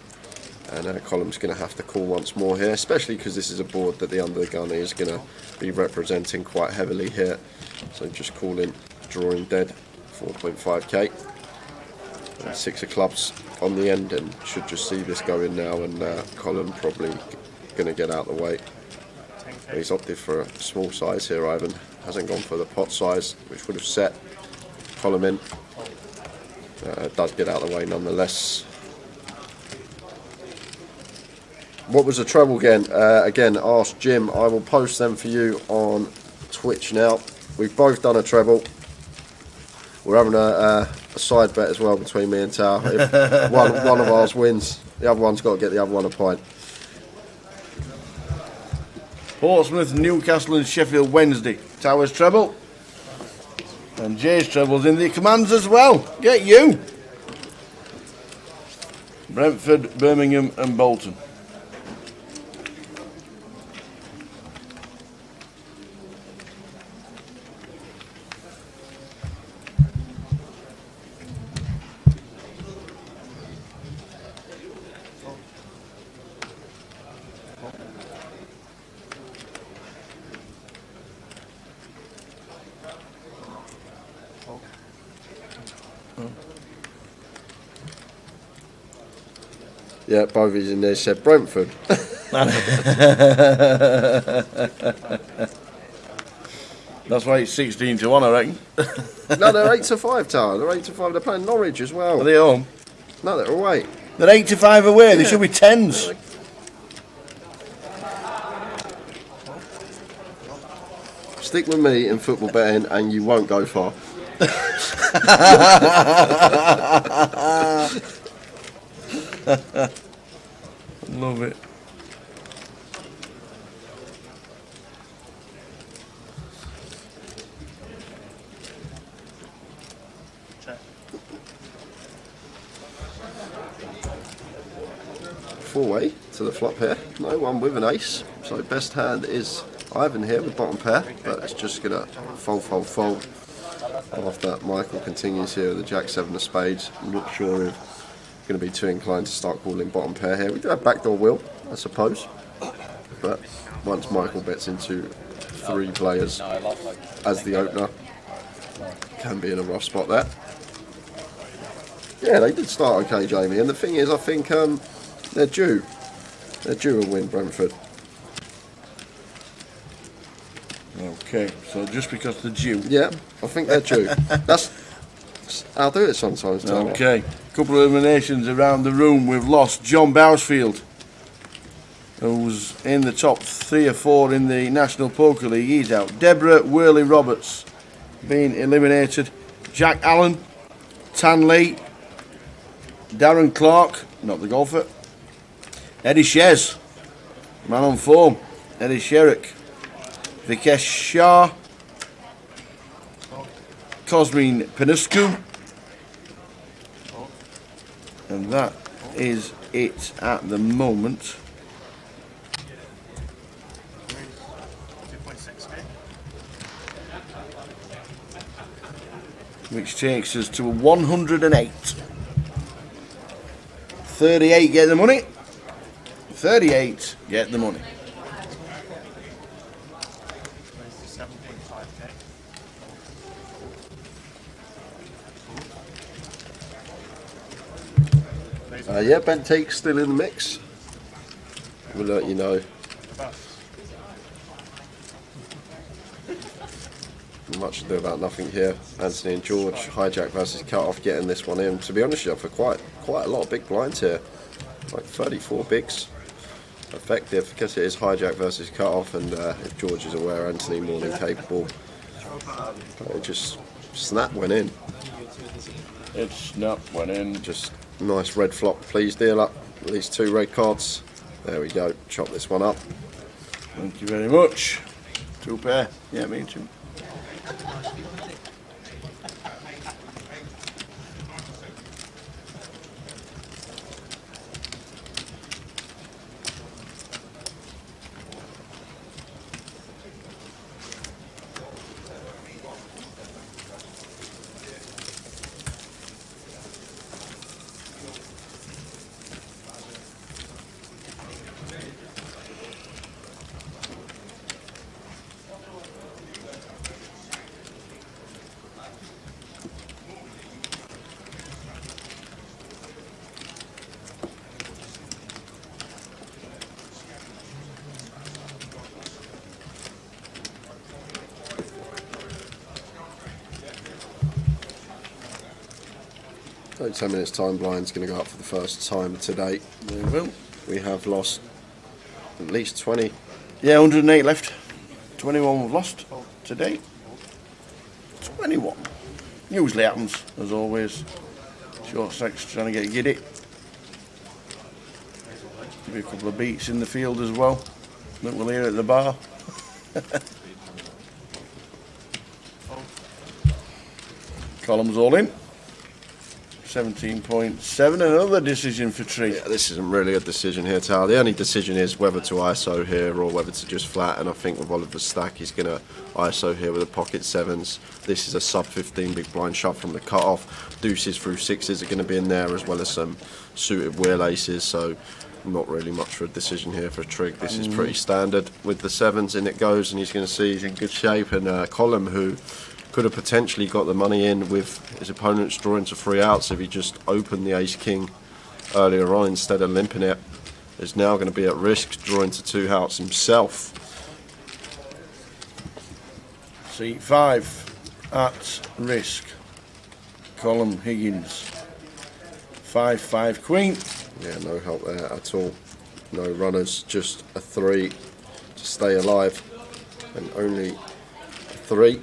and Colin's going to have to call once more here, especially because this is a board that the under the gun is going to be representing quite heavily here. So just calling, drawing dead, 4.5k. And 6 of clubs on the end, and should just see this go in now, and Colin probably going to get out of the way. He's opted for a small size here, Ivan. Hasn't gone for the pot size, which would have set Colin in. Does get out of the way nonetheless. What was the treble again? Again, ask Jim. I will post them for you on Twitch now. We've both done a treble. We're having a side bet as well between me and Tao. If one of ours wins, the other one's got to get the other one a pint. Portsmouth, Newcastle and Sheffield Wednesday. Towers treble. And Jay's treble's in the commands as well. Get you. Brentford, Birmingham and Bolton. Yeah, both is in there said Brentford. That's why it's 16 to 1, I reckon. No, they're 8 to 5, Tao. They're 8 to 5. They're playing Norwich as well. Are they home? No, they're away. They're 8 to 5 away. They should be 10s. Stick with me in football betting and you won't go far. Love it. four-way to the flop here. No one with an ace. So best hand is Ivan here with bottom pair, but it's just going to fold, fold, fold. After Michael continues here with the Jack-7 of spades. I'm not sure if I'm going to be too inclined to start calling bottom pair here. We do have backdoor will, I suppose. But once Michael bets into 3 players as the opener, can be in a rough spot there. Yeah, they did start okay, Jamie. And the thing is, I think they're due. They're due a win, Brentford. Okay, so just because they're due. Yeah, I think they're due. I'll do it sometimes, Tom. Okay, couple of eliminations around the room. We've lost John Bowersfield, who's in the top 3 or 4 in the National Poker League. He's out. Deborah Worley-Roberts being eliminated. Jack Allen, Tan Lee, Darren Clark, not the golfer, Eddie Shez, man on form, Eddie Sherrick, Vikesh Shah, Cosmin Penuscu, and that is it at the moment. Which takes us to 108. 38 get the money. 38 get the money. Yeah, Benteke's still in the mix. We'll let you know. Much ado about nothing here. Anthony and George, hijack versus cut off, getting this one in. To be honest with you, for quite a lot of big blinds here, like 34 bigs effective, because it is hijack versus cut off, and if George is aware, Anthony more than capable. It just snap went in. It snap went in. Just nice red flop, please dealer. At least 2 red cards. There we go. Chop this one up. Thank you very much. 2 pair. Yeah, me too. So 10 minutes time, blind's going to go up for the first time today. We will. We have lost at least 20. Yeah, 108 left. 21 we've lost today. 21. Usually happens, as always. Short stacks trying to get giddy. Maybe a couple of beats in the field as well that we'll hear at the bar. Columns all in. 17.7, another decision for Tree. Yeah, this isn't really a decision here, Tal. The only decision is whether to ISO here or whether to just flat, and I think with Oliver's stack he's going to ISO here with the pocket 7s. This is a sub 15 big blind shot from the cut-off. Deuces through 6s are going to be in there, as well as some suited wheel aces, so not really much for a decision here for a Trig. This is pretty standard. With the 7s in it goes, and he's going to see he's in good shape, and Column, who could have potentially got the money in with his opponents drawing to 3 outs if he just opened the ace-king earlier on instead of limping it, is now going to be at risk drawing to 2 outs himself. Seat 5 at risk. Column Higgins. 5-5 queen. Yeah, no help there at all. No runners, just a 3 to stay alive, and only a 3.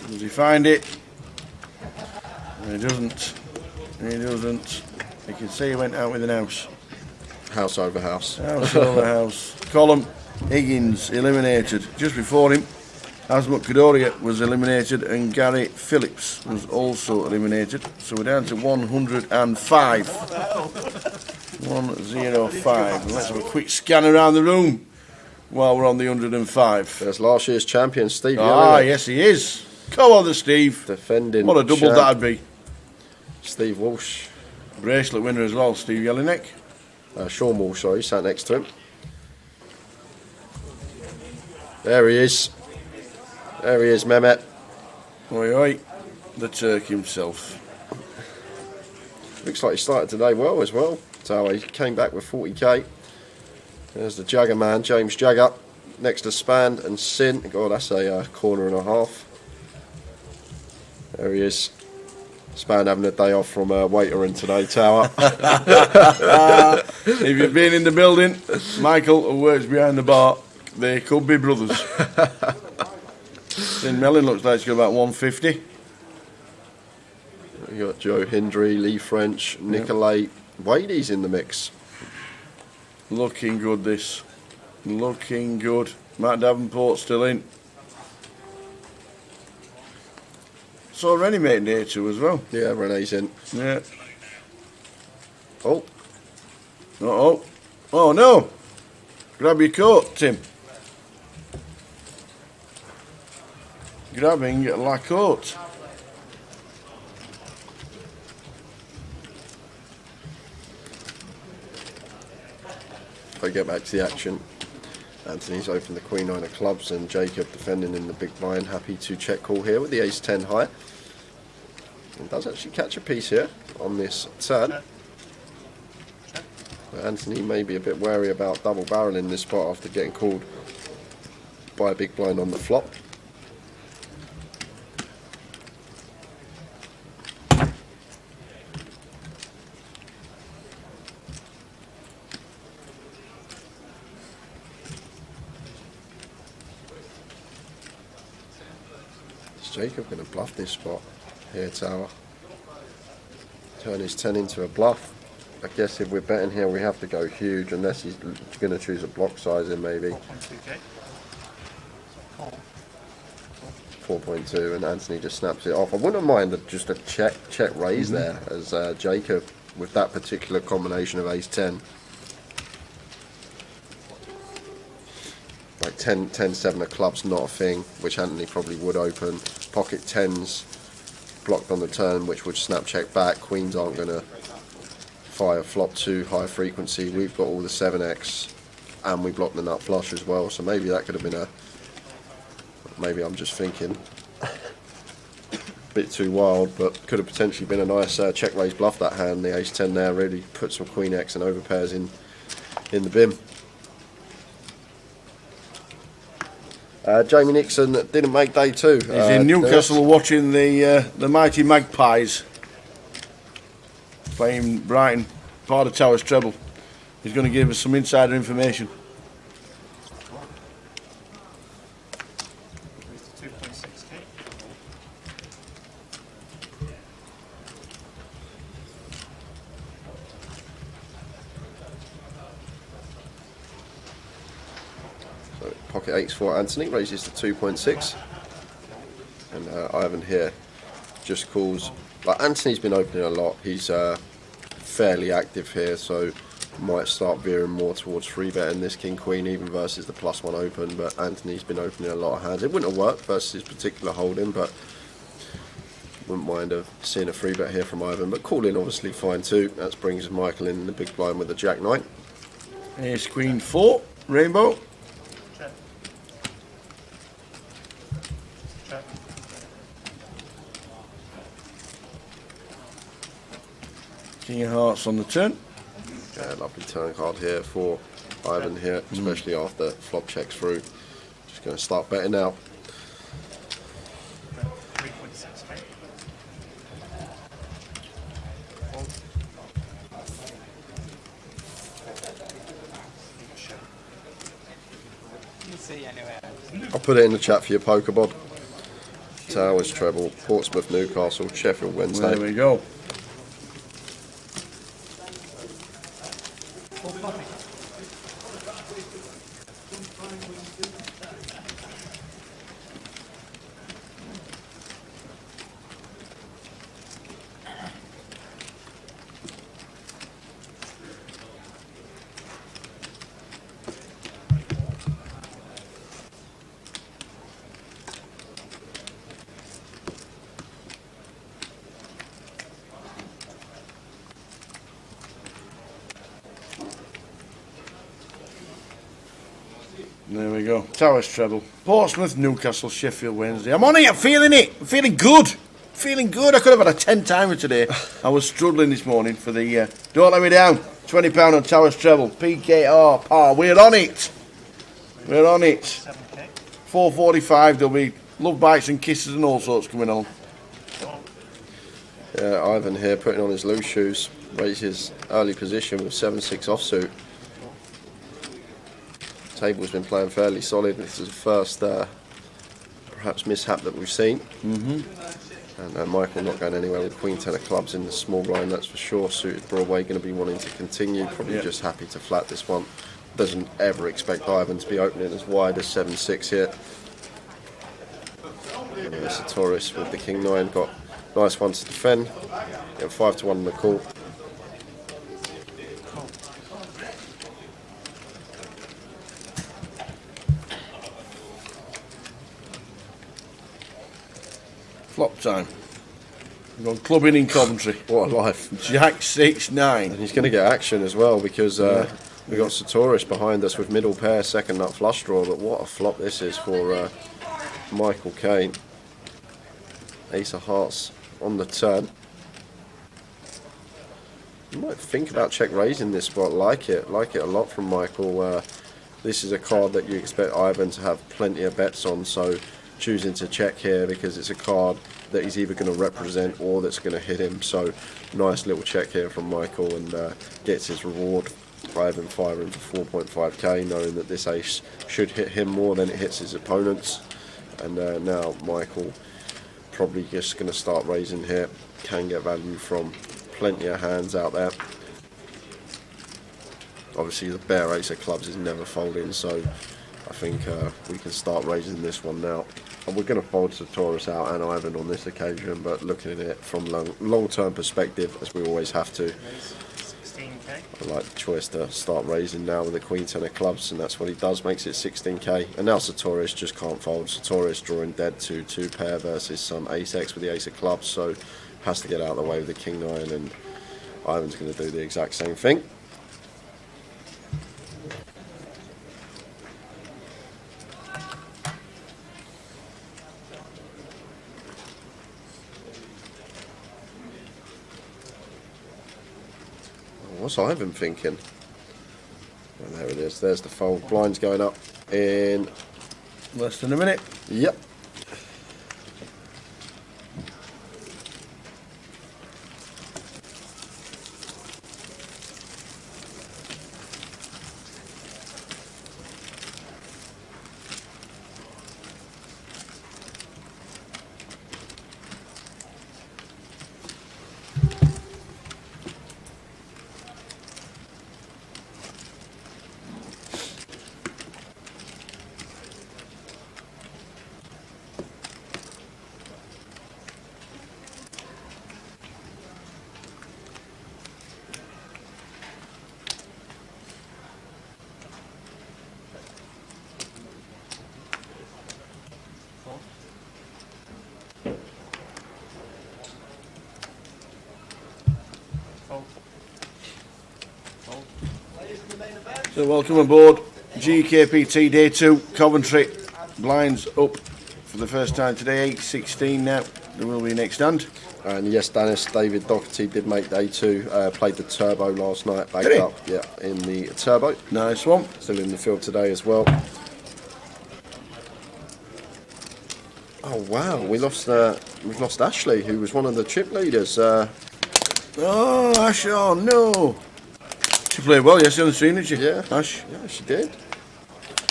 Does he find it? He doesn't. He doesn't. You can see he went out with an house. House over house. House over house. Column Higgins eliminated. Just before him, Asmut Kadoria was eliminated, and Gary Phillips was also eliminated. So we're down to 105. 105. Let's have a quick scan around the room while we're on the 105. There's last year's champion, Steve. Ah, Jelinek, yes, he is. Come on, the Steve. defending. What a double champ, that'd be. Steve Walsh. Bracelet winner as well, Steve Jelinek. Sean Walsh, sorry, sat next to him. There he is. There he is, Mehmet. Oi, oi. The Turk himself. Looks like he started today well as well. So he came back with 40k. There's the Jagger man, James Jagger. Next to Spand and Sin. God, that's a corner and a half. There he is. Spand having a day off from waitering today, Tower. If you've been in the building, Michael, who works behind the bar, they could be brothers. Sin Mellon looks like he's got about 150. You got Joe Hindry, Lee French, Nicolay. Wadey's in the mix. Looking good, this. Looking good. Matt Davenport still in. So Rennie made an A2 as well. Yeah, Renee's in. Yeah. Oh, Uh-oh. Oh, no. Grab your coat, Tim. Grabbing la coat. if I get back to the action, Anthony's opened the Queen 9 of clubs and Jacob defending in the big blind. Happy to check call here with the Ace 10 high. And does actually catch a piece here on this turn. But Anthony may be a bit wary about double barreling this spot after getting called by a big blind on the flop. Is Jacob going to bluff this spot here, Tower? Turn his 10 into a bluff. I guess if we're betting here we have to go huge unless he's going to choose a block sizing maybe. 4.2 and Anthony just snaps it off. I wouldn't mind just a check raise there as Jacob with that particular combination of ace 10. Like 10-7 of clubs not a thing, which Anthony probably would open. Pocket 10s blocked on the turn, which would snap check back. Queens aren't going to fire flop 2 high frequency. We've got all the 7x and we blocked the nut flush as well, so maybe that could have been a, maybe I'm just thinking a bit too wild, but could have potentially been a nice check raise bluff that hand. The ace 10 there really put some queen x and overpairs in the bin. Jamie Nixon didn't make day 2. He's in Newcastle watching the mighty Magpies playing Brighton, part of Towers treble. He's going to give us some insider information. Pocket 8s for Anthony, raises to 2.6. And Ivan here just calls. Like Anthony's been opening a lot. He's fairly active here, so might start veering more towards free betting this king queen even versus the +1 open. But Anthony's been opening a lot of hands. It wouldn't have worked versus his particular holding, but wouldn't mind seeing a free bet here from Ivan. But calling obviously fine too. That brings Michael in the big blind with the jack 9. Ace queen 4, rainbow. King of hearts on the turn. Yeah, lovely turn card here for Ivan here, especially after flop checks through. Just going to start betting now. I'll put it in the chat for your poker, Bob. Towers treble, Portsmouth, Newcastle, Sheffield Wednesday. There we go. There we go. Towers treble. Portsmouth, Newcastle, Sheffield Wednesday. I'm on it. I'm feeling it. I'm feeling good. Feeling good. I could have had a 10-timer today. I was struggling this morning for the don't let me down. £20 on Towers treble. PKR par. We're on it. We're on it. 4:45. There'll be love bites and kisses and all sorts coming on. Yeah, Ivan here putting on his loose shoes. Rates his early position with 7-6 offsuit. Table's been playing fairly solid. This is the first perhaps mishap that we've seen. And Michael not going anywhere with Queen 10 of clubs in the small blind, that's for sure. Suited Broadway going to be wanting to continue. Probably just happy to flat this one. Doesn't ever expect Ivan to be opening as wide as 7-6 here. Sartoris with the King 9 got nice ones to defend. Got 5-1 on the call. Flop time. We've gone clubbing in Coventry. What a life. Jack 6-9. And he's going to get action as well because we've got Sartoris behind us with middle pair, second nut flush draw. But what a flop this is for Michael Kane. Ace of hearts on the turn. You might think about check raising this spot. Like it a lot from Michael. This is a card that you expect Ivan to have plenty of bets on, so choosing to check here because it's a card that he's either going to represent or that's going to hit him. So nice little check here from Michael, and gets his reward. Ivan firing for 4.5k, knowing that this ace should hit him more than it hits his opponents. And now Michael probably just going to start raising here. Can get value from plenty of hands out there. Obviously the bare ace of clubs is never folding, so I think we can start raising this one now. And we're going to fold Sartoris out and Ivan on this occasion, but looking at it from long-term perspective, as we always have to. 16k. I like the choice to start raising now with the Queen 10 of clubs, and that's what he does, makes it 16k. And now Sartoris just can't fold. Sartoris drawing dead to 2 pair versus some ace-x with the ace of clubs, so has to get out of the way with the King 9, and Ivan's going to do the exact same thing. What's Ivan thinking? Oh, there it is. There's the fold. Blinds going up in Less than a minute. Yep. So welcome aboard GUKPT Day 2, Coventry. Blinds up for the first time today, 8-16 now. There will be a next hand. And yes, Dennis, David Doherty did make Day 2, played the Turbo last night, backed Did he? up in the Turbo. Nice one. Still in the field today as well. Oh wow, we've lost Ashley, who was one of the chip leaders. Oh, Ash, oh no. She played well yesterday on the screen, didn't she? Yeah, Ash. yeah, she did.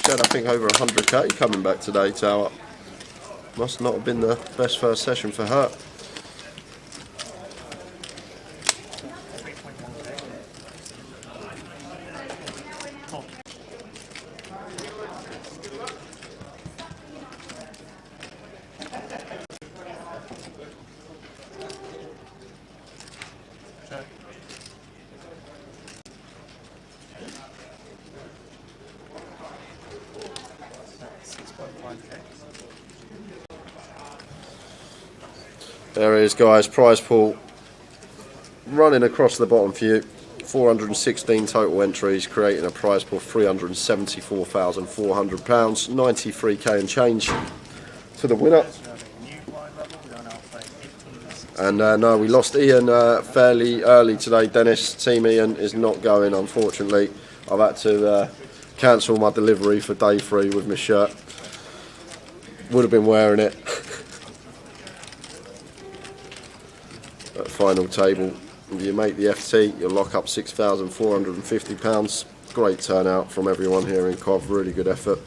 She had, I think, over 100k coming back today, Tower. Must not have been the best first session for her. There it is, guys. Prize pool running across the bottom for you. 416 total entries, creating a prize pool of £374,400, 93k and change to the winner. And no, we lost Ian fairly early today. Dennis, Team Ian is not going, unfortunately. I've had to cancel my delivery for day 3 with my shirt. Would have been wearing it. At final table, if you make the FT, you'll lock up £6,450. Great turnout from everyone here in Cov, really good effort.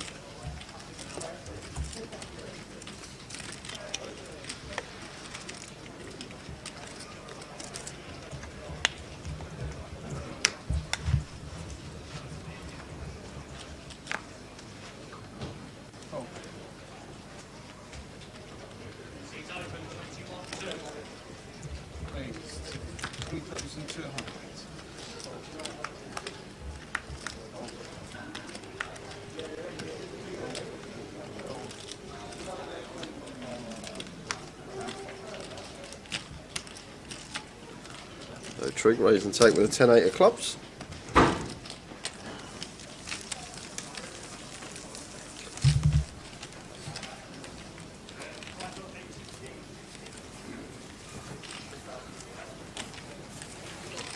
So Trig raise and take with a 10-8 of clubs.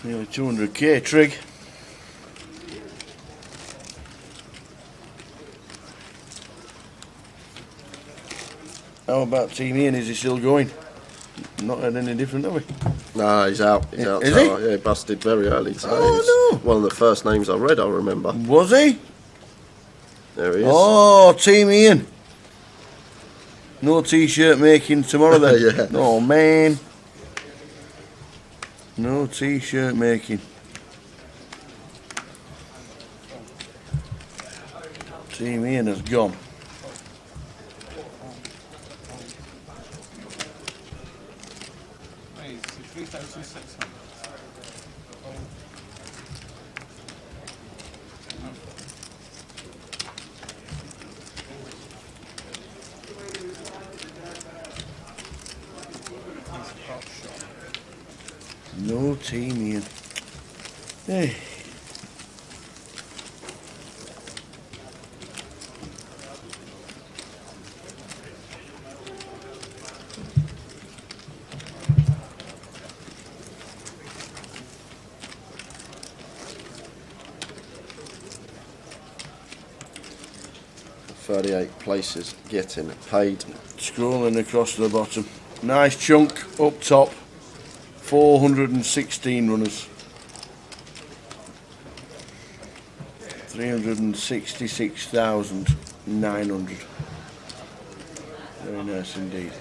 Nearly 200k, Trig. How about Team Ian? Is he still going? Not had any different, have we? No, he's out. He's out. Is he? Yeah, he busted very early today. Oh, no. One of the first names I read, I remember. Was he? There he is. Oh, Team Ian. No t-shirt making tomorrow then? Yeah. Oh, man. No t-shirt making. Team Ian has gone. No Team Ian. Hey. .38 places getting paid. Scrolling across to the bottom. Nice chunk up top. 416 runners. 366,900. Very nice indeed.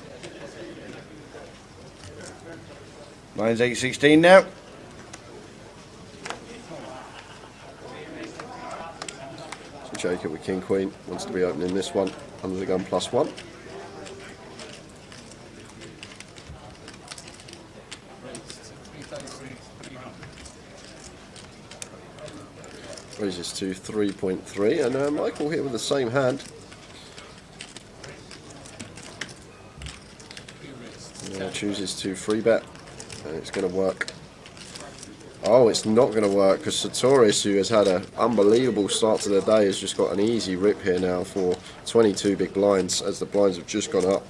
Line's 816 now. So Jacob with King Queen wants to be opening this one under the gun +1. Raises to 3.3, and Michael here with the same hand. Chooses to free bet, and it's going to work. Oh, it's not going to work because Sartorius, who has had an unbelievable start to the day, has just got an easy rip here now for 22 big blinds as the blinds have just gone up.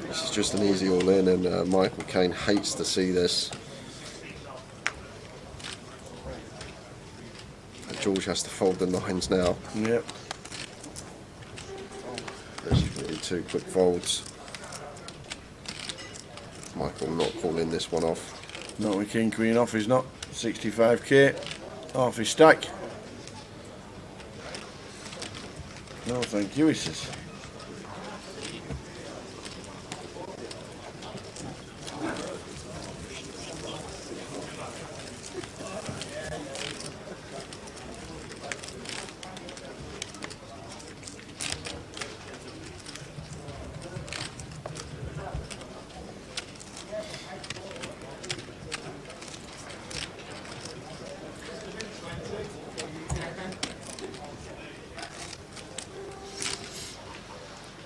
This is just an easy all-in, and Michael Caine hates to see this. George has to fold the nines now. Yep. There's really 2 quick folds. Michael not calling this one off. Not with King Queen off, he's not. 65k. Half his stack. No, thank you, he says.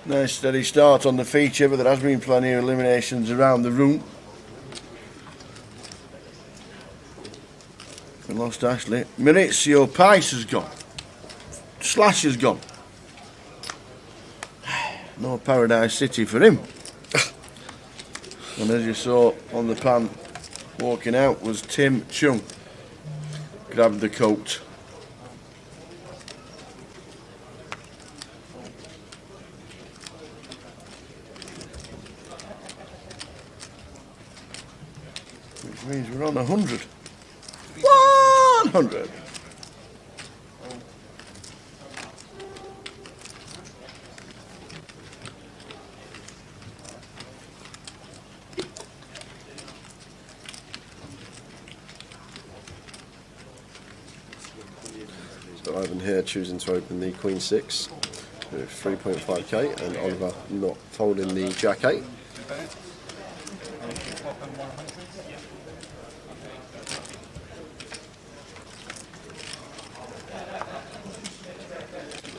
Nice steady start on the feature, but there has been plenty of eliminations around the room. lost Ashley. Maurizio Pice has gone. Slash has gone. No Paradise City for him. And as you saw on the pan walking out was Tim Chung. Grabbed the coat. Which means we're on 100. 100. So Ivan here choosing to open the Queen 6 with 3.5k, and Oliver not folding the Jack 8.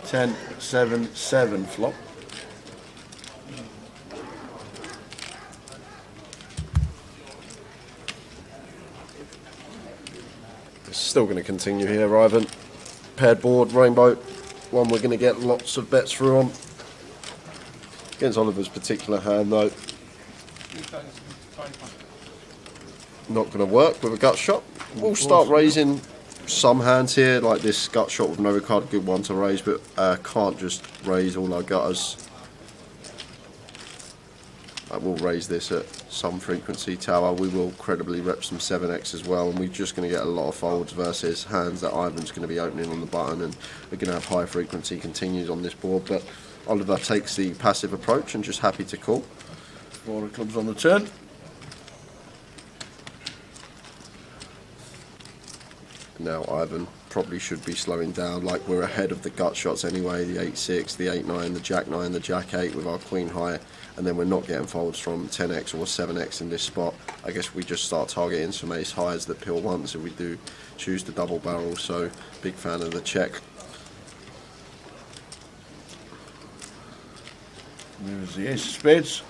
Ten, 7, 7 flop. It's still going to continue here, Ivan. Paired board, rainbow. One we're going to get lots of bets through on. Against Oliver's particular hand, though. Not going to work with a gut shot. We'll start raising some hands here, like this gut shot with no card, good one to raise, but can't just raise all our gutters. I will raise this at some frequency tower. We will credibly rep some 7x as well, and we're just going to get a lot of folds versus hands that Ivan's going to be opening on the button, and we're going to have high frequency continues on this board. But Oliver takes the passive approach and just happy to call. 4 of clubs on the turn. Now Ivan probably should be slowing down, like we're ahead of the gut shots anyway, the 8-6, the 8-9, the Jack 9, the Jack 8 with our Queen high, and then we're not getting folds from 10x or 7x in this spot. I guess we just start targeting some ace highs that pill once if we do choose to double barrel, so big fan of the check. There's the ace of spades.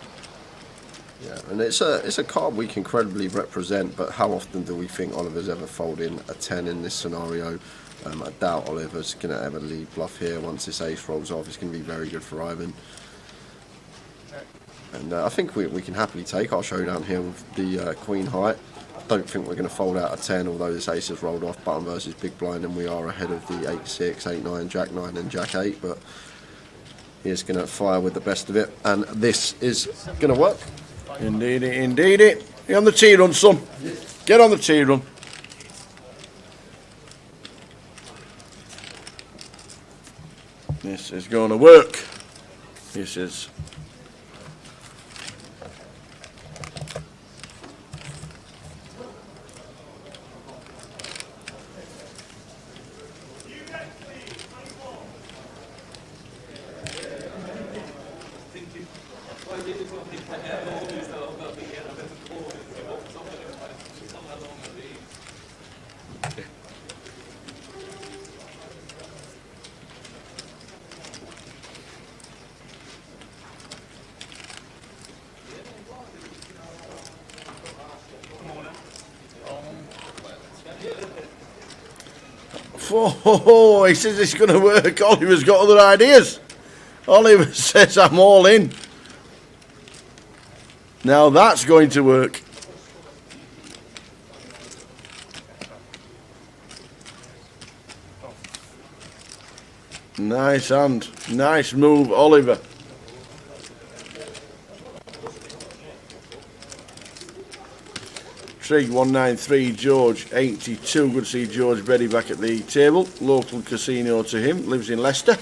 Yeah, and it's a card we can credibly represent, but how often do we think Oliver's ever folding a 10 in this scenario? I doubt Oliver's going to ever lead bluff here. Once this ace rolls off, it's going to be very good for Ivan. And I think we can happily take our showdown here with the Queen high. I don't think we're going to fold out a 10, although this ace has rolled off button versus big blind, and we are ahead of the 8-6, 8-9, Jack 9 and Jack 8, but he's going to fire with the best of it, and this is going to work. Indeed it, indeed it. Get on the tee run, son. Get on the tee run. This is going to work. This is. Oh, he says it's going to work. Oliver's got other ideas. Oliver says I'm all in. Now that's going to work. Nice hand. Nice move, Oliver. Trig 193, George 82. Good to see George Beddy back at the table. Local casino to him. Lives in Leicester.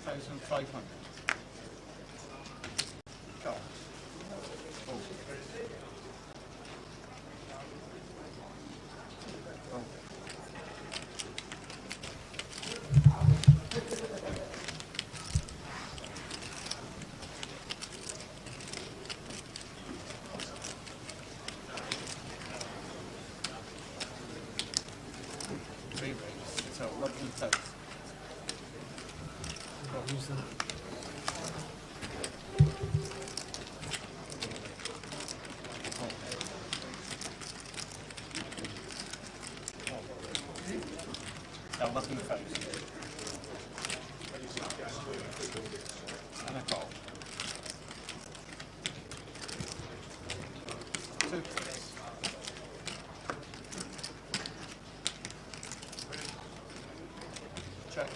3,500. Go. Oh. Three races, so 11,000. Now 11,000. And a call. Two. Check.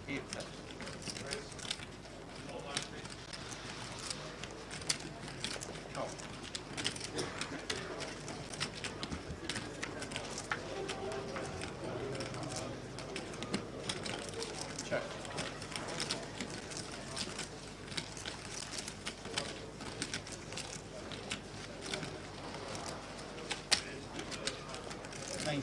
Eight. Call. Check. $19,000.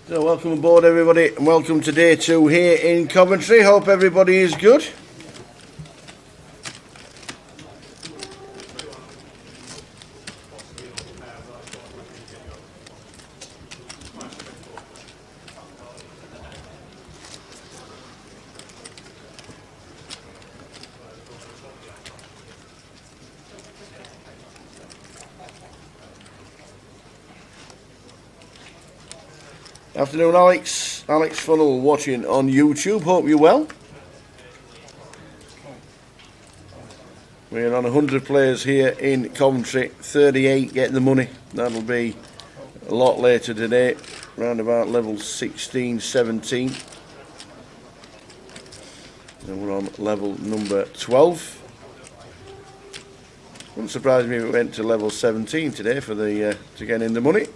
So welcome aboard everybody and welcome to day 2 here in Coventry. Hope everybody is good. Afternoon, Alex. Alex Funnel watching on YouTube. Hope you're well. We're on 100 players here in Coventry. 38 getting the money. That'll be a lot later today. Round about level 16, 17. And we're on level number 12. Wouldn't surprise me if it went to level 17 today for the to get in the money.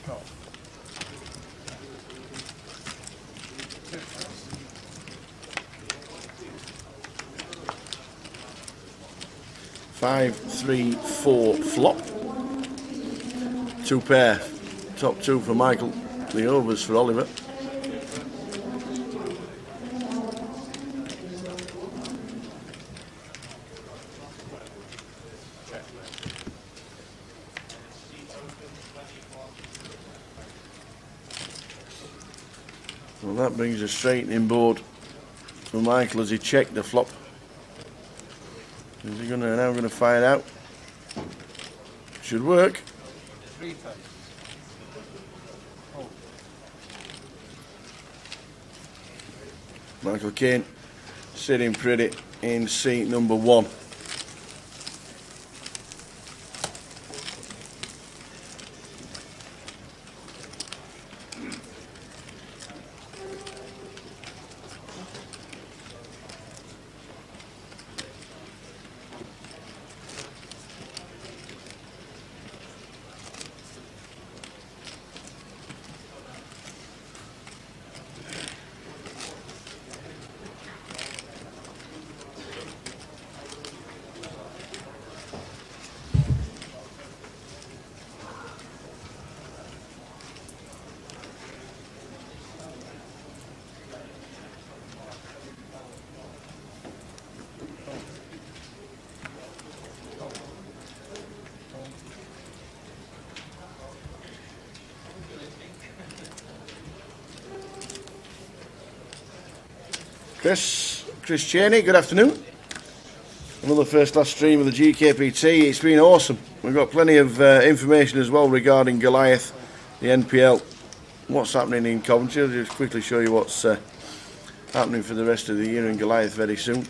Go. 5, 3, 4 flop. 2 pair. Top 2 for Michael. The overs for Oliver. Well, that brings a straightening board for Michael as he checked the flop. Is he now going to find out? Should work. 3,000. Oh. Michael Kane sitting pretty in seat number 1. Chris Cheney, good afternoon. Another first class stream of the GUKPT. It's been awesome. We've got plenty of information as well regarding Goliath, the NPL, what's happening in Coventry. I'll just quickly show you what's happening for the rest of the year in Goliath very soon.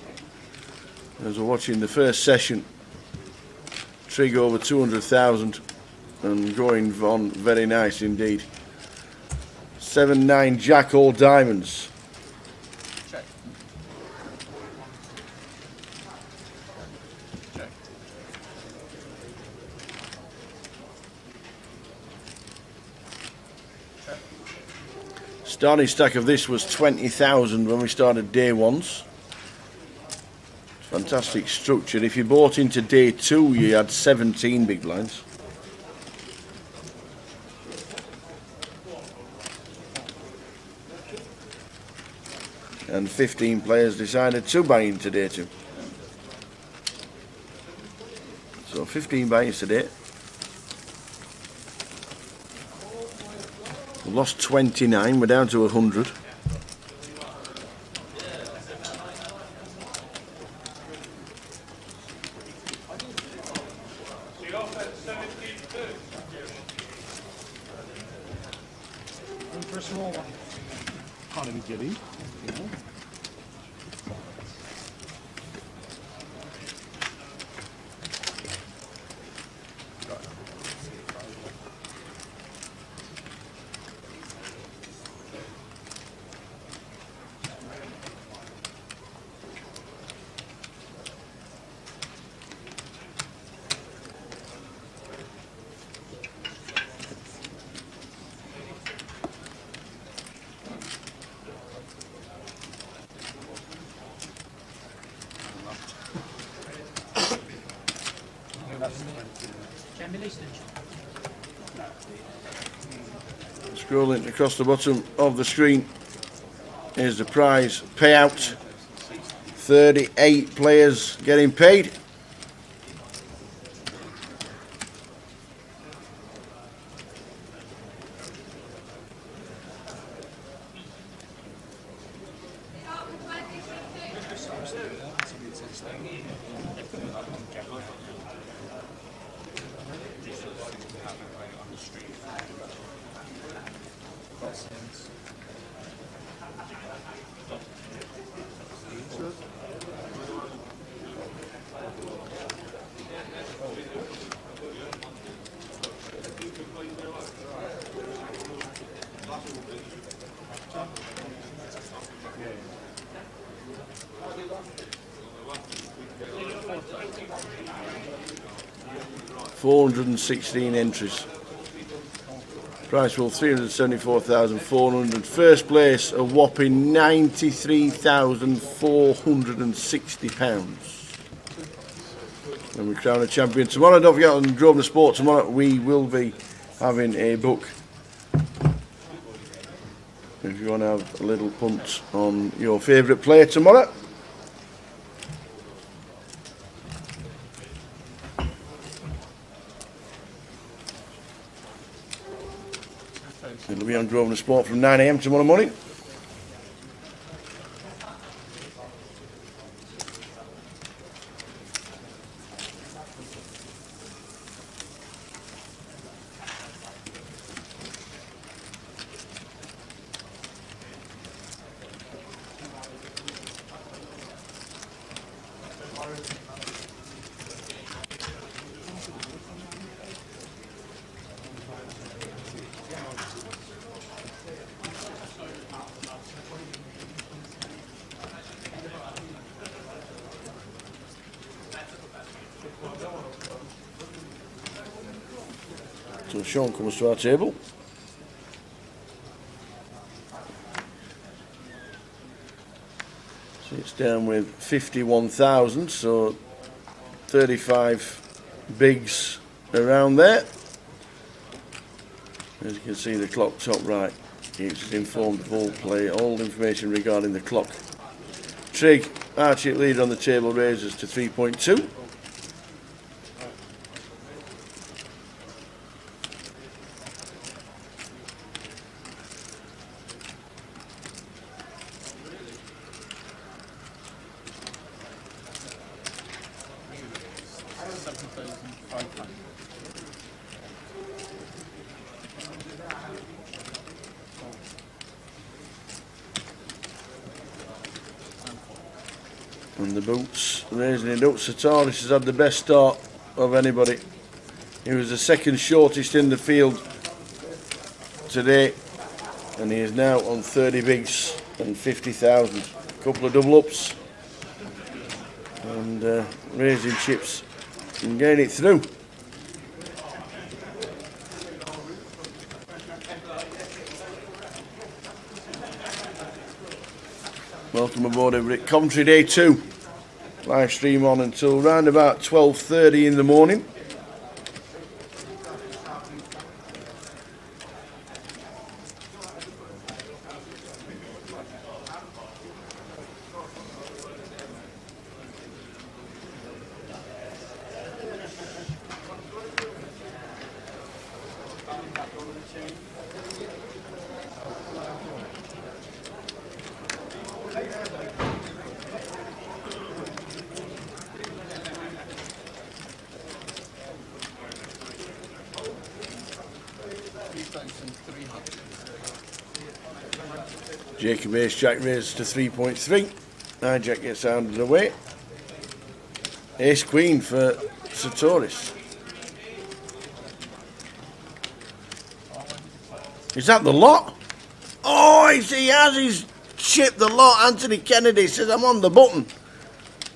As we're watching the first session, trig over 200,000 and going on very nice indeed. 7-9 Jack all diamonds. Check. Check. Check. Starting stack of this was 20,000 when we started day ones. Fantastic structure. If you bought into day 2, you had 17 big blinds. And 15 players decided to buy into day 2. So 15 buys today. We lost 29, we're down to 100. Can't even get in. Scrolling across the bottom of the screen is the prize payout. 38 players getting paid. $416 entries. Price pool $374,400. First place a whopping £93,460. And we crown a champion tomorrow. Don't forget on Grosvenor Sport tomorrow we will be having a book. If you want to have a little punt on your favourite player tomorrow. It'll be on Grosvenor Sport from 9 AM tomorrow morning. So Sean comes to our table. So it's down with 51,000, so 35 bigs around there. As you can see, the clock top right keeps us informed of all play, all information regarding the clock. Trig, our chip leader on the table, raises to 3.2. And the boots raising it up. Sartoris has had the best start of anybody. He was the second shortest in the field today, and he is now on 30 bigs and 50,000. A couple of double ups and raising chips and getting it through. Welcome aboard everybody. Coventry Day 2. Live stream on until round about 12:30 in the morning. Jacob Ace Jack raises to 3.3. Hijack gets out of the way. Ace Queen for Sartoris. Is that the lot? Oh, he has his chip the lot. Anthony Kennedy says, I'm on the button.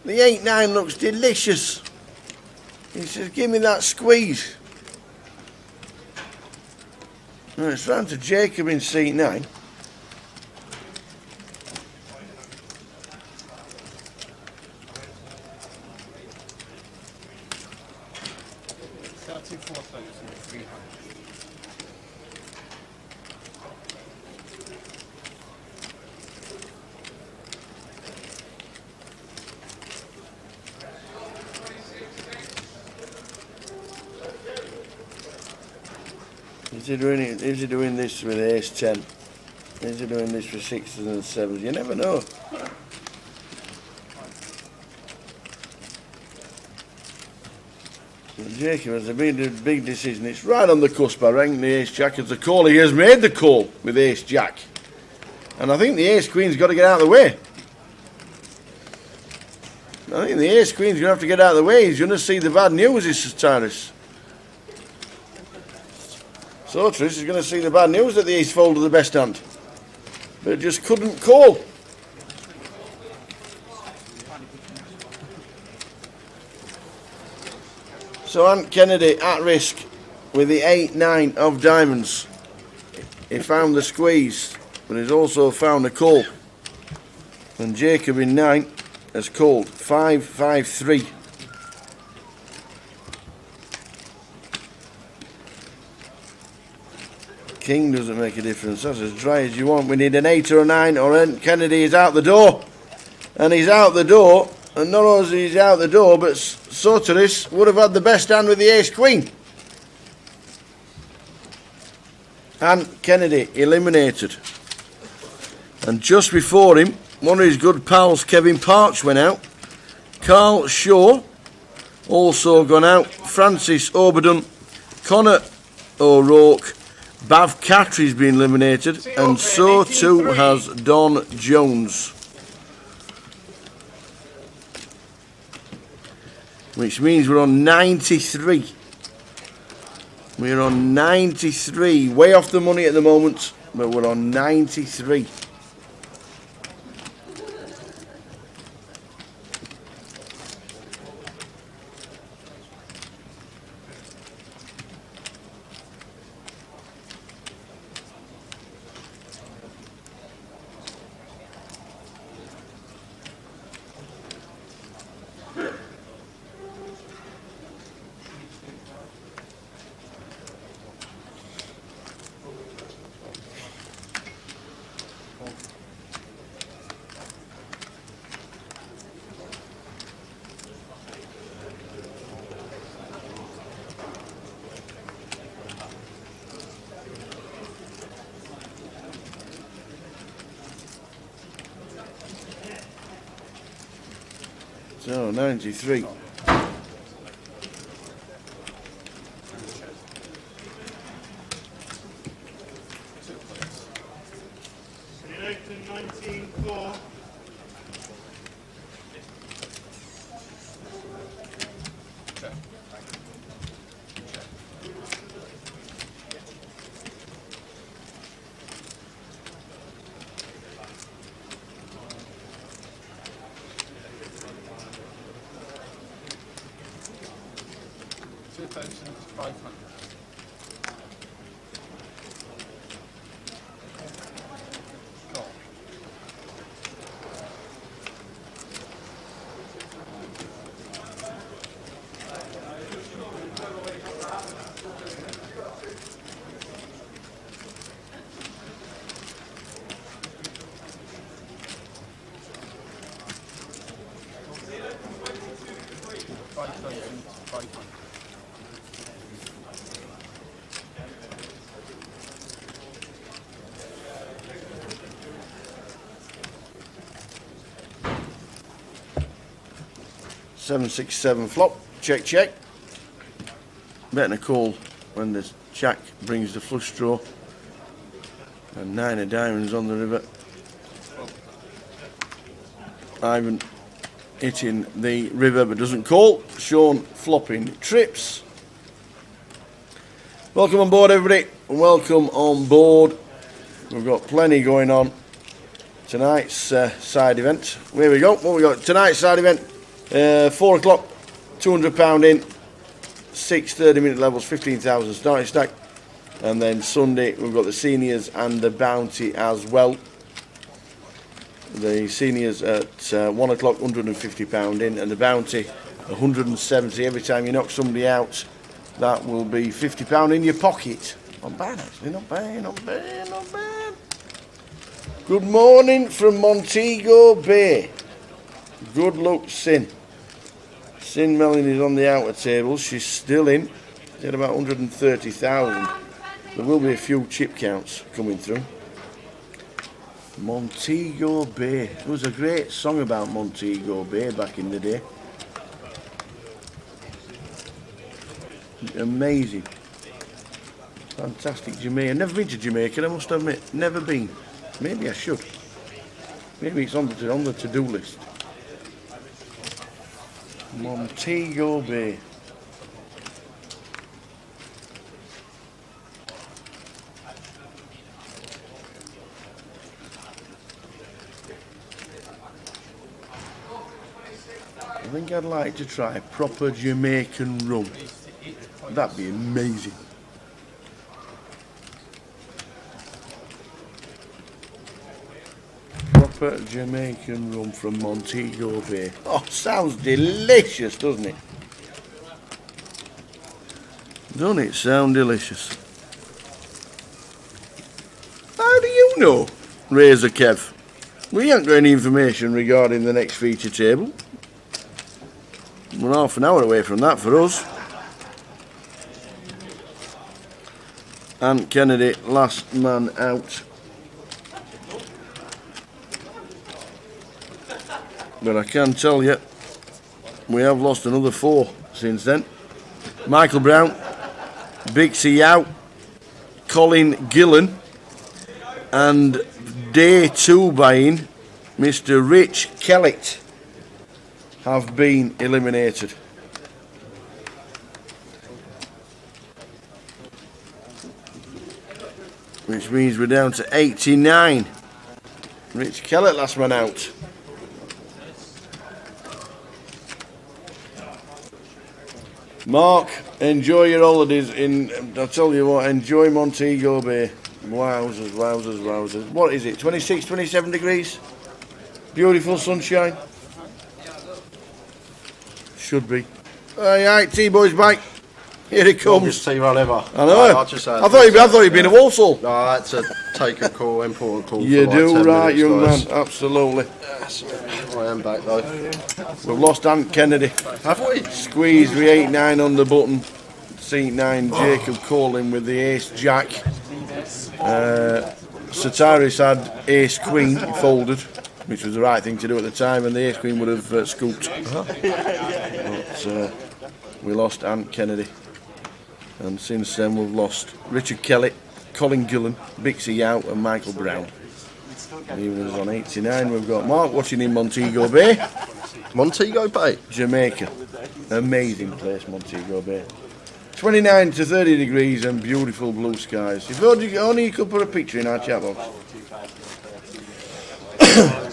The 8-9 looks delicious. He says, give me that squeeze. Well, it's round to Jacob in seat 9. Is he doing this with ace 10? Is he doing this for 6s and 7s? You never know. But Jacob has made a big decision. It's right on the cusp. I reckon the ace jack is the call. He has made the call with ace jack. And I think the ace queen's got to get out of the way. I think the ace queen's going to have to get out of the way. He's going to see the bad news, is Sartoris. Sartoris is going to see the bad news that the ace folded the best hand, but just couldn't call. So Ant Kennedy at risk with the 8-9 of diamonds. He found the squeeze, but he's also found a call. And Jacob in 9 has called 5-5-3. King doesn't make a difference. That's as dry as you want. We need an 8 or a 9, or Kennedy is out the door. And he's out the door. And not only is he out the door, but Sartoris would have had the best hand with the ace queen. And Kennedy eliminated. And just before him, one of his good pals, Kevin Parch, went out. Carl Shaw also gone out. Francis Oberdon, Connor O'Rourke, Bav Cattry's been eliminated, and so too has Don Jones. Which means we're on 93. We're on 93. Way off the money at the moment, but we're on 93. So 93. Seven, 6, 7 flop. Check, check. Betting a call when the jack brings the flush draw. And 9 of diamonds on the river. Ivan hitting the river but doesn't call. Sean flopping trips. Welcome on board, everybody. Welcome on board. We've got plenty going on. Tonight's side event. Here we go. What we got? Tonight's side event. 4 o'clock, £200 in, 6 30-minute levels, 15,000 starting stack. And then Sunday we've got the seniors and the bounty as well. The seniors at 1 o'clock, £150 in, and the bounty 170. Every time you knock somebody out, that will be £50 in your pocket. Not bad actually, not bad, not bad, not bad. Good morning from Montego Bay. Good luck, Sin. Sin Melanie is on the outer table. She's still in. She's at about 130,000. There will be a few chip counts coming through. Montego Bay. There was a great song about Montego Bay back in the day. Amazing. Fantastic Jamaica. Never been to Jamaica, I must admit. Never been. Maybe I should. Maybe it's on the to-do list. Montego Bay. I think I'd like to try proper Jamaican rum. That'd be amazing. Proper Jamaican rum from Montego Bay. Oh, sounds delicious, doesn't it? Doesn't it sound delicious? How do you know, Razor Kev? We haven't got any information regarding the next feature table. We're half an hour away from that for us. And Kennedy, last man out. But I can tell you, we have lost another 4 since then. Michael Brown, Bixie out, Colin Gillen, and day 2 buying Mr. Rich Kellett have been eliminated. Which means we're down to 89. Rich Kellett, last man out. Mark, enjoy your holidays in, I'll tell you what, enjoy Montego Bay. Wowzers, wowzers, wowzers. What is it, 26, 27 degrees? Beautiful sunshine. Should be. Alright, T-Boy's back. Here it comes. T-Run ever. I know. I thought you'd been a Walsall. No, I had to take a call, important call. You for do like 10 right, minutes, young guys. man. Absolutely. I am back though. We've lost Ant Kennedy. Have we? Squeezed with 8-9 on the button. Seat 9, Jacob Colin with the ace jack. Sataris had ace queen folded, which was the right thing to do at the time, and the ace queen would have scooped. But we lost Ant Kennedy. And since then we've lost Richard Kelly, Colin Gillen, Bixie out, and Michael Brown. Even us on 89, we've got Mark watching in Montego Bay. Montego Bay? Jamaica. Amazing place, Montego Bay. 29 to 30 degrees and beautiful blue skies. If only you could put a picture in our chat box.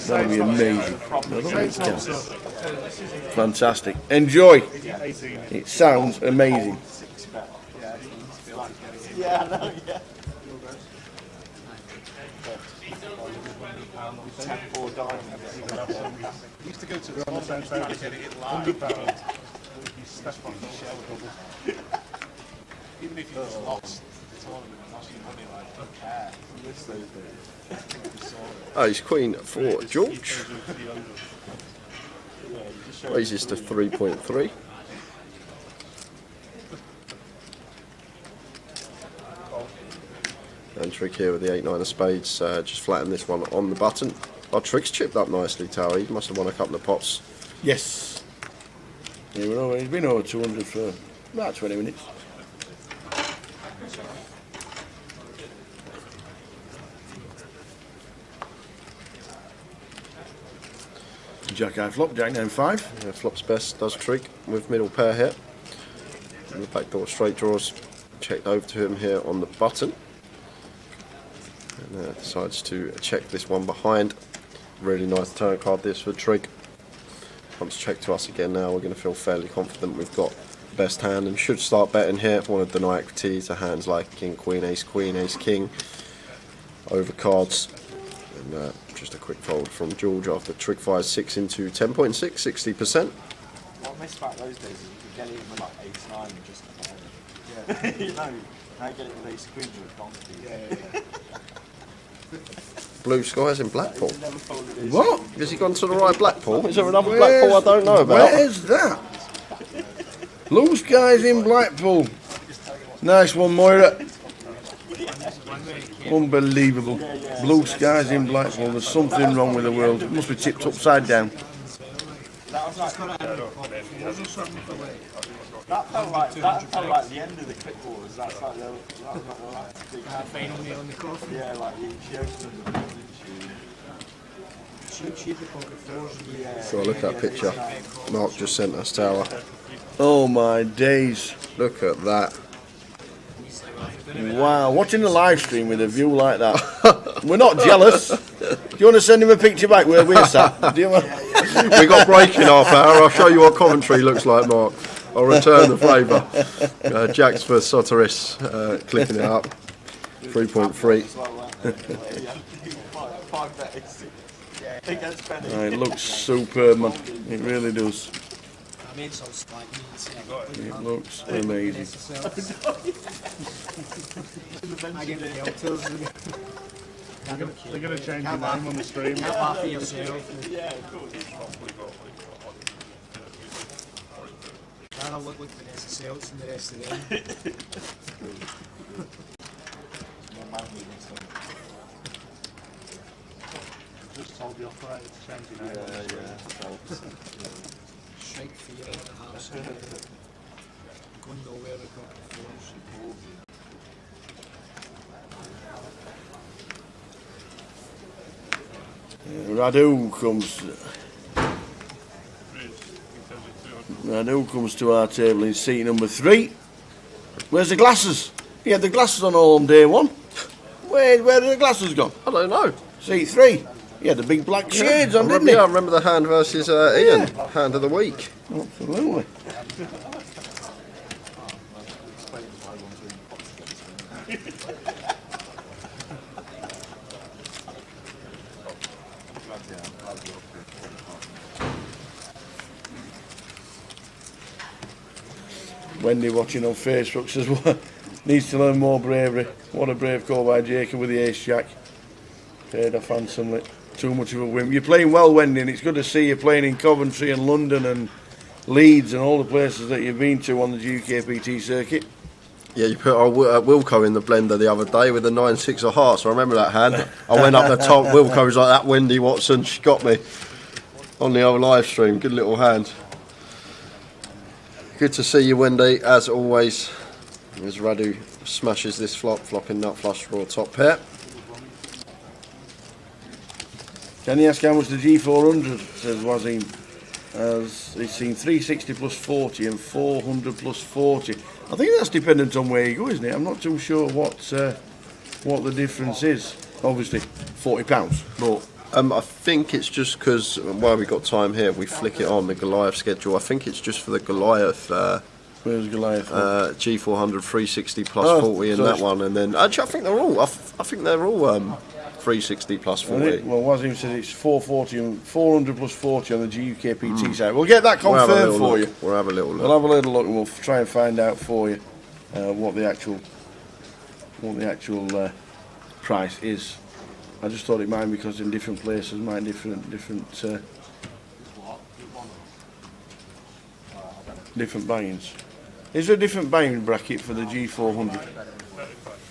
That would be amazing. Fantastic. Enjoy. It sounds amazing. Yeah, I know, yeah. 10-4 diamond. Used to go to the same time to get it £100. You step on the shell double. Even if you just lost the tournament and lost your money, like, I don't care. Oh, he's queen for George. Raises to 3.3. And Trick here with the 8-9 of spades, just flatten this one on the button. Oh, Trick's chipped up nicely, Tower. He must have won a couple of pots. Yes. Yeah, he's been over 200 for about 20 minutes. Jack high flop, Jack 9-5. Yeah, flops best, does Trick with middle pair here. And the backdoor straight draws checked over to him here on the button. And decides to check this one behind. Really nice turn card this for Trig. Comes check to us again now. We're going to feel fairly confident we've got the best hand and should start betting here. Want to deny equity to hands like King, Queen, Ace, King. Over cards. And just a quick fold from George after Trig fires 6 into 10.6, 60%. What I miss about those days is you could get it with like ace 9 and just yeah. You know, now you get it with ace queen with donkey. Blue skies in Blackpool. What? Has he gone to the right Blackpool? Is there another Blackpool I don't know about? Where's that? Blue skies in Blackpool. Nice one, Moira. Unbelievable. Blue skies in Blackpool. There's something wrong with the world. It must be tipped upside down. That felt like the end of the click wars. That's like the big Final nail in the coffin. yeah, like she opened the door, didn't She had the pocket fours. Yeah. So look at that picture. Mark just sent us, Tower. Oh my days. Look at that. Wow, watching the live stream with a view like that. We're not jealous. Do you want to send him a picture back where we're sat? Do you want? We got break in half hour. I'll show you what Coventry looks like, Mark. I'll return the favour. Jack's for Soteris, clicking it up. 3.3. It looks superb, man. It really does. I made some slight means. It looks amazing. I give it the alters. They're going to change your name on the stream. Can't laugh at yourself. Yeah, of course. Trying to look like Vanessa Seltz and the rest of them. Just told the operator to change your name. Strike fear in the house. Going nowhere with pocket fours. Radu comes to our table in seat number 3. Where's the glasses? He had the glasses on all on day 1. Where are the glasses gone? I don't know. Seat 3. He had the big black shades on, didn't he? Yeah, I remember the hand versus Ian. Hand of the week. Absolutely. Wendy watching on Facebook says, well, needs to learn more bravery. What a brave call by Jacob with the ace jack. Paid off handsomely. Too much of a win. You're playing well, Wendy, and it's good to see you playing in Coventry and London and Leeds and all the places that you've been to on the GUKPT circuit. Yeah, you put Wilco in the blender the other day with the 9-6 of hearts. I remember that hand. I went up the top. Wilco was like that. Wendy Watson, she got me on the other live stream. Good little hand. Good to see you, Wendy, as always. As Radu smashes this flop, flopping nut flush draw top pair. Can you ask how much the G400, says Wazim, as he's seen 360 plus 40 and 400 plus 40. I think that's dependent on where you go, isn't it? I'm not too sure what the difference is. Obviously, £40. But I think it's just because while we got time here, we flick it on the Goliath schedule. I think it's just for the Goliath Where's Goliath? G400 360 plus 40 in that one, and then actually I think they're all. I think they're all 360 plus 40. Well, Wazim said it's 440 and 400 plus 40 on the GUKPT side. We'll get that confirmed for you. We'll have a little look. We'll have a little look and we'll try and find out for you what the actual price is. I just thought it might, because in different places might different buy-ins. Is there a different buy-in bracket for the G400?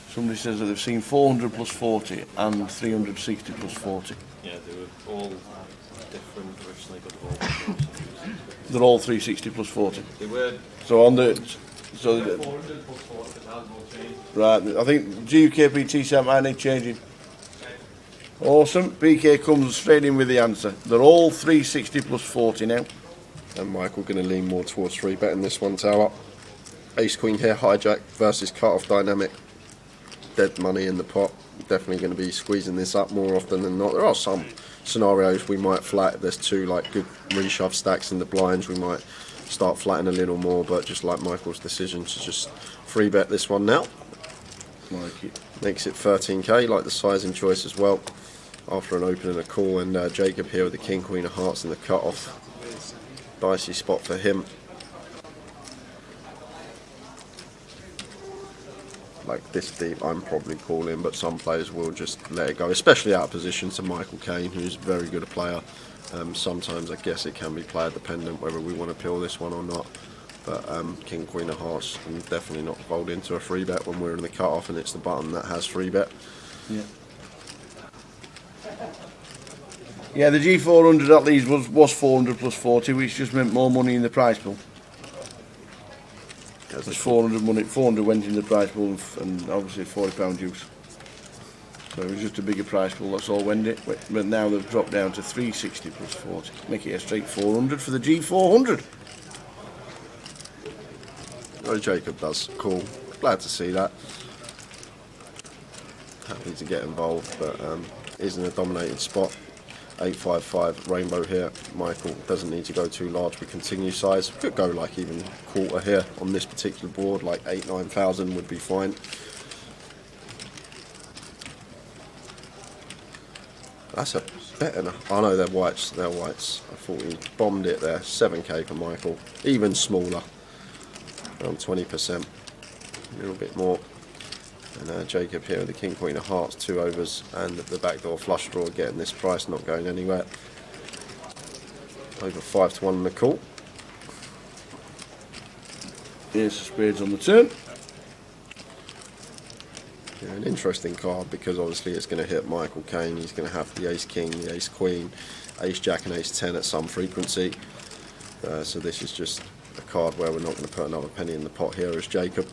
Somebody says that they've seen 400 plus 40 and 360 plus 40. Yeah, they were all different originally, but they're all 360 plus 40. They were. So on the 400 plus 40, but that will change. Right, I think GUKPT set might need changing. Awesome. PK comes straight in with the answer. They're all 360 plus 40 now. And Michael going to lean more towards 3-betting this one, Tower. Ace Queen here, hijack versus cut-off dynamic. Dead money in the pot. Definitely going to be squeezing this up more often than not. There are some scenarios we might flat. If there's two like good reshove stacks in the blinds, we might start flatting a little more. But just like Michael's decision to just 3-bet this one now. Like it. Makes it 13k, like the sizing choice as well. After an open and a call, and Jacob here with the King Queen of Hearts and the cut-off. Dicey spot for him. Like this deep, I'm probably calling, but some players will just let it go, especially out of position to Michael Caine, who's very good a player. Sometimes I guess it can be player dependent whether we want to peel this one or not. But King Queen of Hearts can definitely not fold into a 3-bet when we're in the cut-off and it's the button that has 3-bet. Yeah. Yeah, the G400 at least was 400 plus 40, which just meant more money in the prize pool. There's 400 went in the prize pool, and obviously £40 juice. So it was just a bigger prize pool, that's all went it. But now they've dropped down to 360 plus 40. Make it a straight 400 for the G400. Oh, Jacob does. Cool. Glad to see that. Happy to get involved, but is in a dominated spot. 855 rainbow here. Michael doesn't need to go too large with continue size. Could go like even quarter here on this particular board, like 8,000-9,000 would be fine. That's a bet enough. Oh no, they're whites. They're whites. I thought he bombed it there. 7k for Michael. Even smaller. Around 20%. A little bit more. And Jacob here with the King Queen of Hearts, 2 overs, and the backdoor flush draw, getting this price, not going anywhere. Over 5-1 on the call. Here's the spades on the turn. Yeah, an interesting card, because obviously it's going to hit Michael Caine. He's going to have the Ace King, the Ace Queen, Ace Jack and Ace 10 at some frequency. So this is just a card where we're not going to put another penny in the pot here as Jacob.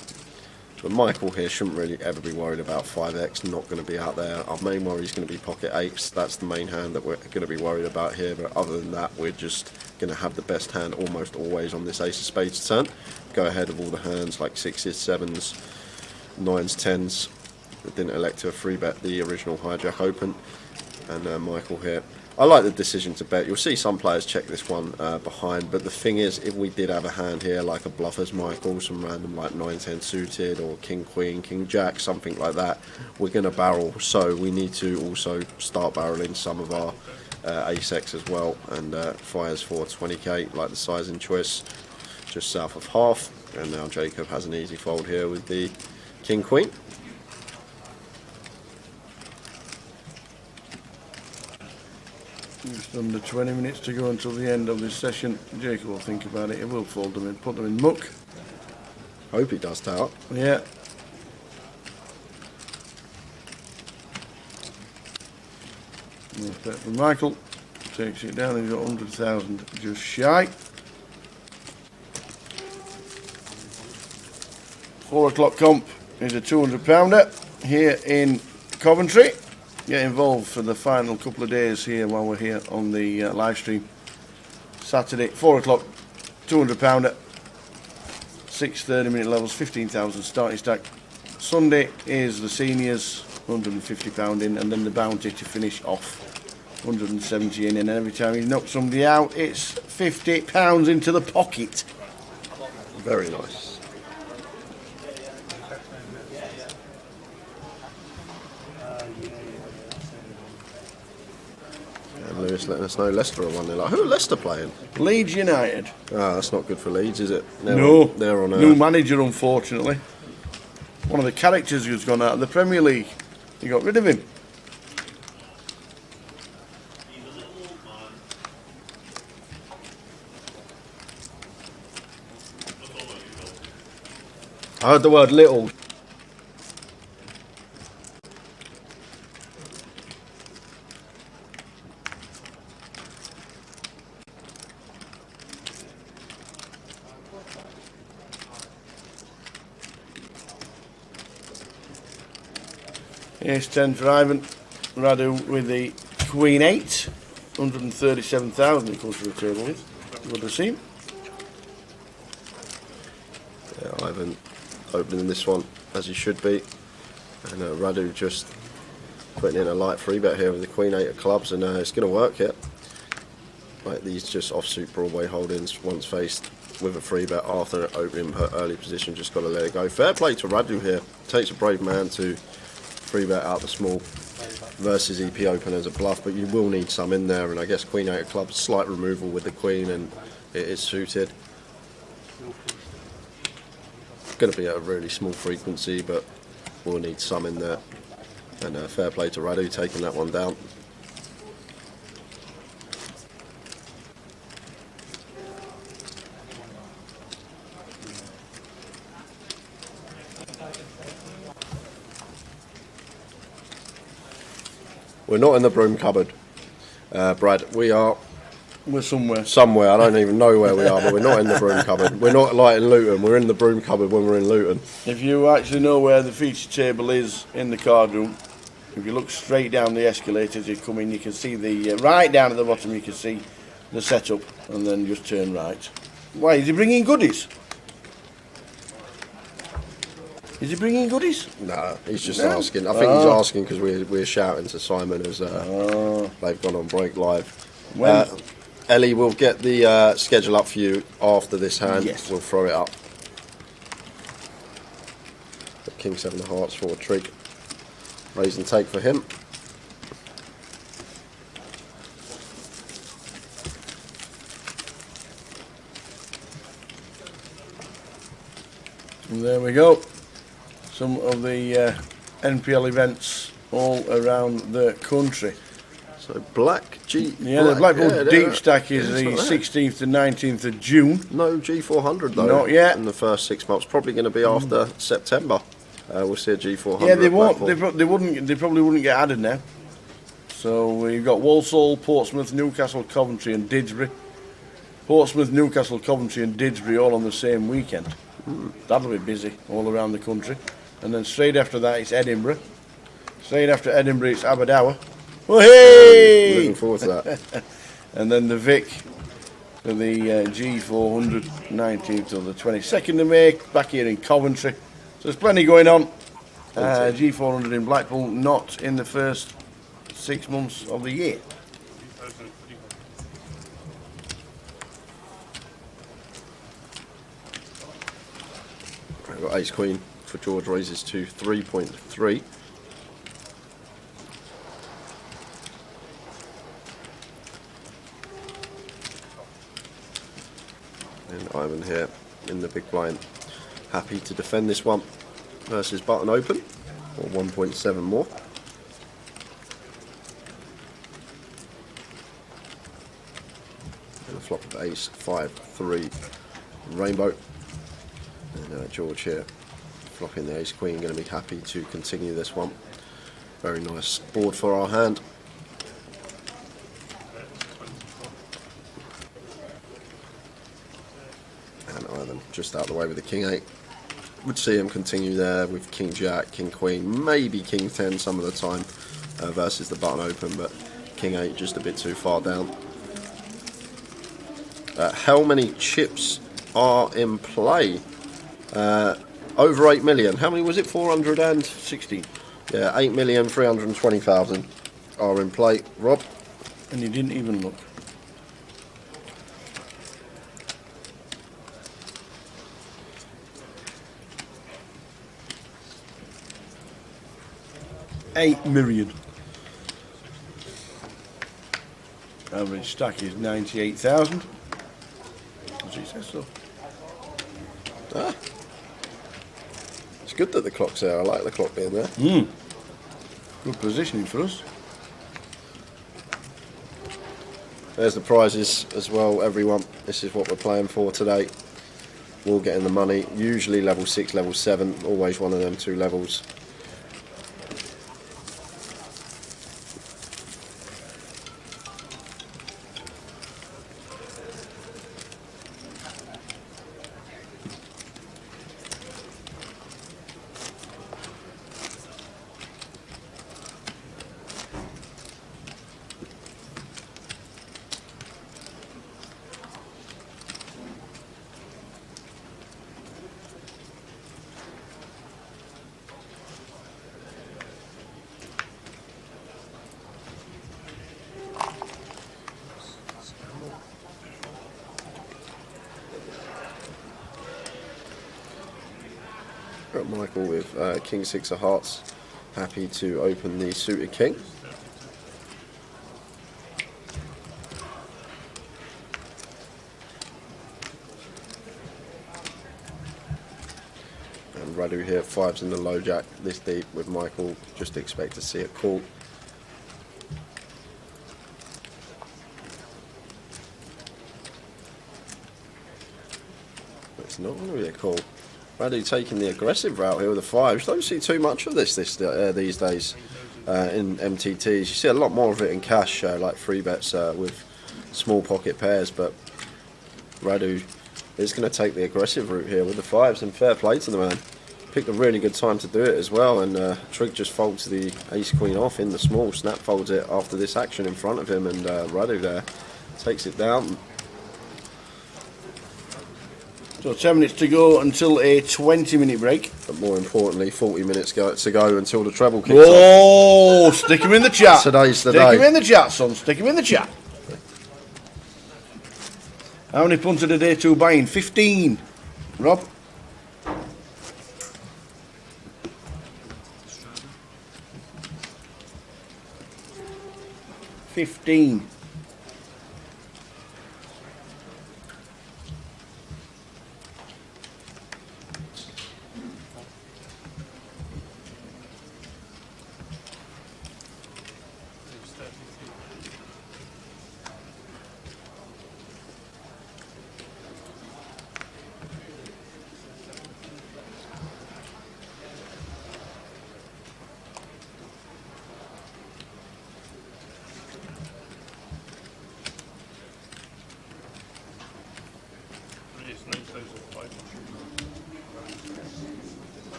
But Michael here shouldn't really ever be worried about 5x, not going to be out there. Our main worry is going to be pocket 8s. That's the main hand that we're going to be worried about here. But other than that, we're just going to have the best hand almost always on this Ace of Spades turn. Go ahead of all the hands like 6s, 7s, 9s, 10s. But didn't elect to 3-bet the original hijack open. And Michael here. I like the decision to bet. You'll see some players check this one behind, but the thing is, if we did have a hand here like a bluffers Michael, some random like 9-10 suited, or King Queen, King Jack, something like that, we're going to barrel. So we need to also start barreling some of our Ace X as well, and fires for 20k, like the sizing choice, just south of half. And now Jacob has an easy fold here with the King Queen. Just under 20 minutes to go until the end of this session. Jacob will think about it. He will fold them in, put them in muck. Hope he does, Tower. Yeah. Nice bet from Michael. Takes it down. He's got 100,000 just shy. 4 o'clock comp is a £200 here in Coventry. Get involved for the final couple of days here while we're here on the live stream. Saturday, 4 o'clock, £200, 6 30-minute levels, 15,000 starting stack. Sunday is the seniors, £150 in, and then the bounty to finish off, 170 in, and every time you knock somebody out, it's £50 into the pocket. Very nice. just letting us know Leicester are 1-0 up. Who are Leicester playing? Leeds United. Ah, that's not good for Leeds, is it? They're on new manager, unfortunately. One of the characters who's gone out of the Premier League. You got rid of him. I heard the word little. Ace 10 for Ivan. Radu with the Queen 8. 137,000 he comes to the table with. Good to see him. Yeah, Ivan opening this one as he should be. And Radu just putting in a light free bet here with the Queen 8 of clubs, and it's going to work here. Like these just offsuit Broadway holdings once faced with a free bet after opening her early position, just got to let it go. Fair play to Radu here. Takes a brave man to free bet out the small versus EP open as a bluff, but you will need some in there, and I guess Queen 8 of clubs, slight removal with the Queen, and it is suited. Going to be at a really small frequency, but we'll need some in there. And fair play to Radu taking that one down. We're not in the broom cupboard, Brad. We're somewhere. Somewhere. I don't even know where we are, but we're not in the broom cupboard. We're not like in Luton. We're in the broom cupboard when we're in Luton. If you actually know where the feature table is in the card room, if you look straight down the escalators you come in, you can see the right down at the bottom. You can see the setup, and then just turn right. Why is he bringing goodies? Is he bringing goodies? No, he's just asking. I think he's asking because we're shouting to Simon as they've gone on break live. Ellie will get the schedule up for you after this hand. Yes. We'll throw it up. The King 7 of Hearts for a trig. Raise and take for him. And there we go. Some of the NPL events all around the country. So Black G. Yeah, the Blackpool Deep Stack is the 16th to 19th of June. No G400 though. Not yet. In the first 6 months, probably going to be after September. We'll see a G400. Yeah, they won't. They probably wouldn't get added now. So we've got Walsall, Portsmouth, Newcastle, Coventry, and Didsbury. Portsmouth, Newcastle, Coventry, and Didsbury all on the same weekend. That'll be busy all around the country. And then straight after that, it's Edinburgh. Straight after Edinburgh, it's Aberdour. Oh, hey! Looking forward to that. And then the Vic for the G400, 19th till the 22nd of May, back here in Coventry. So there's plenty going on. G400 in Blackpool, not in the first 6 months of the year. We've got Ace Queen for George, raises to 3.3. And Ivan here in the big blind, happy to defend this one versus button open, or 1.7 more. And a flop of Ace 5-3 rainbow. And George here flopping the Ace Queen, going to be happy to continue this one. Very nice board for our hand. And Ivan just out the way with the King 8. Would see him continue there with King Jack, King Queen, maybe King 10 some of the time versus the button open, but King 8 just a bit too far down. How many chips are in play? Over 8 million. How many was it? 460. Yeah, 8,320,000 are in play. Rob? And you didn't even look. $8 million. Average stack is 98,000. As he says so. Ah. It's good that the clock's there. I like the clock being there. Good positioning for us. There's the prizes as well, everyone. This is what we're playing for today. We're all getting the money. Usually level 6, level 7. Always one of them 2 levels. Got Michael with King 6 of Hearts, happy to open the suited king. And Radu here, 5s in the low jack, this deep with Michael, just expect to see it call. It's not going to be a call. Radu taking the aggressive route here with the 5s. Don't see too much of this these days in MTTs. You see a lot more of it in cash, like free bets with small pocket pairs. But Radu is going to take the aggressive route here with the 5s, and fair play to the man. Picked a really good time to do it as well, and Trig just folds the ace queen off in the small. Snap folds it after this action in front of him, and Radu there takes it down. So 10 minutes to go until a 20-minute break. But more importantly, 40 minutes to go until the treble kicks off. Oh, stick him in the chat. Today's the day. Stick him in the chat, son. Stick him in the chat. How many punts a day 2 buying? 15. Rob? $15.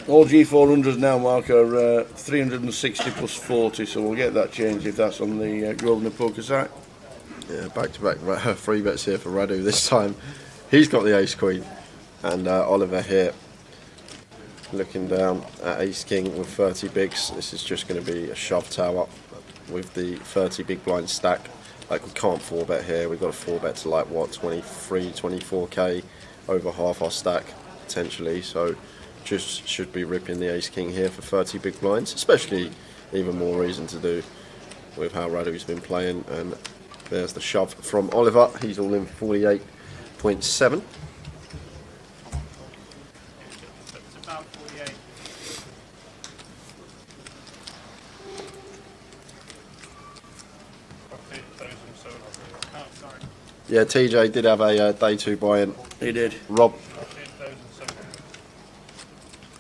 All G400s now, Mark, are 360 plus 40, so we'll get that changed if that's on the Grosvenor poker site. Yeah, back-to-back free bets here for Radu this time. He's got the ace queen, and Oliver here looking down at ace king with 30 bigs. This is just going to be a shove tower with the 30 big blind stack. Like, we can't 4-bet here. We've got to 4-bet to like what, 23, 24k, over half our stack potentially. So just should be ripping the ace king here for 30 big blinds, especially even more reason to do with how Radu's been playing. And there's the shove from Oliver. He's all in 48.7. It's about 48. Yeah, TJ did have a day 2 buy-in. He did. Rob.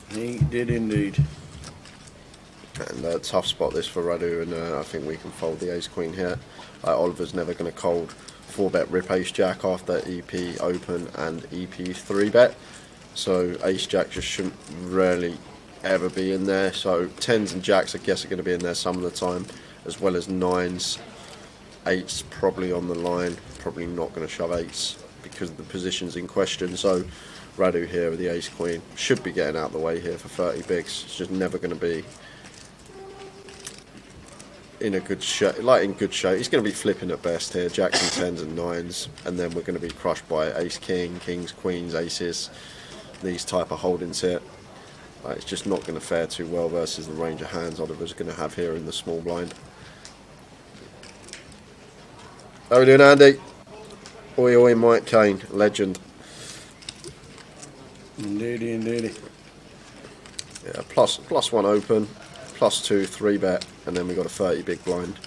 He did indeed. And tough spot this for Radu, and I think we can fold the ace queen here. Oliver's never going to cold 4-bet rip ace jack after EP open and EP 3-bet. So ace jack just shouldn't really ever be in there. So 10s and jacks I guess are going to be in there some of the time, as well as 9s. 8s probably on the line, probably not going to shove 8s because of the positions in question. So Radu here with the ace queen should be getting out of the way here for 30 bigs. It's just never going to be in a good shape, like in good shape. He's going to be flipping at best here, jacks and 10s and 9s, and then we're going to be crushed by ace king, kings, queens, aces, these type of holdings here. It's just not going to fare too well versus the range of hands Oliver's going to have here in the small blind. How are we doing, Andy? Oi, oi, Mike Kane, legend. Indeedy, indeedy. Yeah, plus one open, +2 3-bet, and then we got a 30 big blind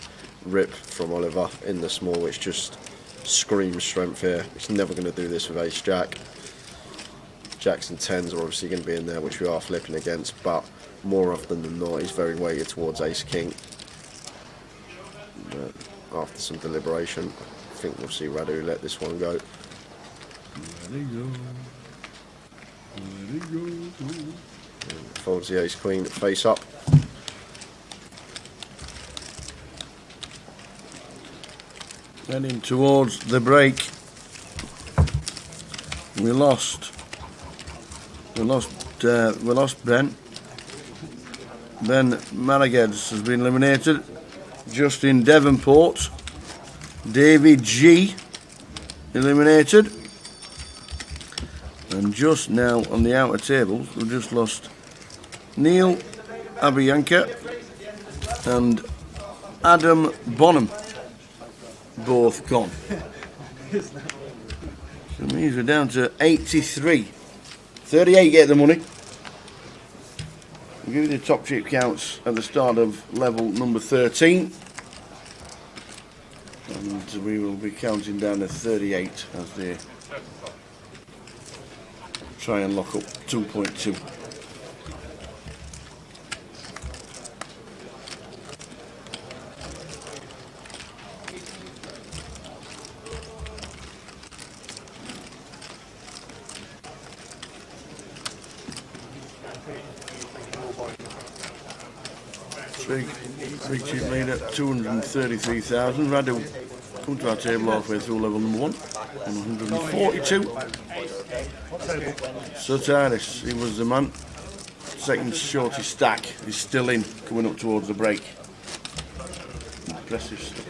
rip from Oliver in the small, which just screams strength here. He's never going to do this with ace jack. Jacks and 10s are obviously going to be in there, which we are flipping against, but more often than not, he's very weighted towards ace king. But after some deliberation, I think we'll see Radu let this one go. Let it go. Let it go. Folds the ace queen face up. Heading towards the break. We lost Ben. Ben Marageds has been eliminated. Justin Devonport. David G eliminated. And just now on the outer tables, we've just lost Neil Abiyanka and Adam Bonham. Both gone. So it means we're down to 83. 38 get the money. We'll give you the top chip counts at the start of level number 13. And we will be counting down to 38 as they try and lock up 2.2. Big chip lead at 233,000. Radu come to our table halfway through level number 1 on 142. Sotaris, he was the man. Second shorty stack. He's still in, coming up towards the break. Impressive stuff.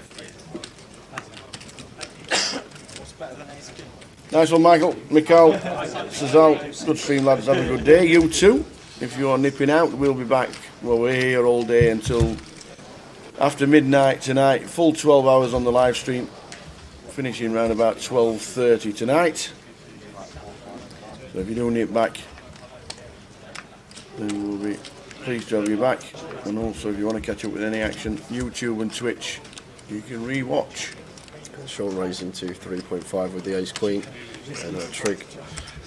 Nice one, Michael. Mikhail, Sazal, good stream, lads. Have a good day. You too. If you're nipping out, we'll be back. Well, we're here all day until after midnight tonight. Full 12 hours on the live stream. Finishing around about 12:30 tonight. So if you do nip back, then we'll be pleased to have you back. And also, if you want to catch up with any action, YouTube and Twitch, you can re-watch. Sean raising to 3.5 with the ace queen and a trig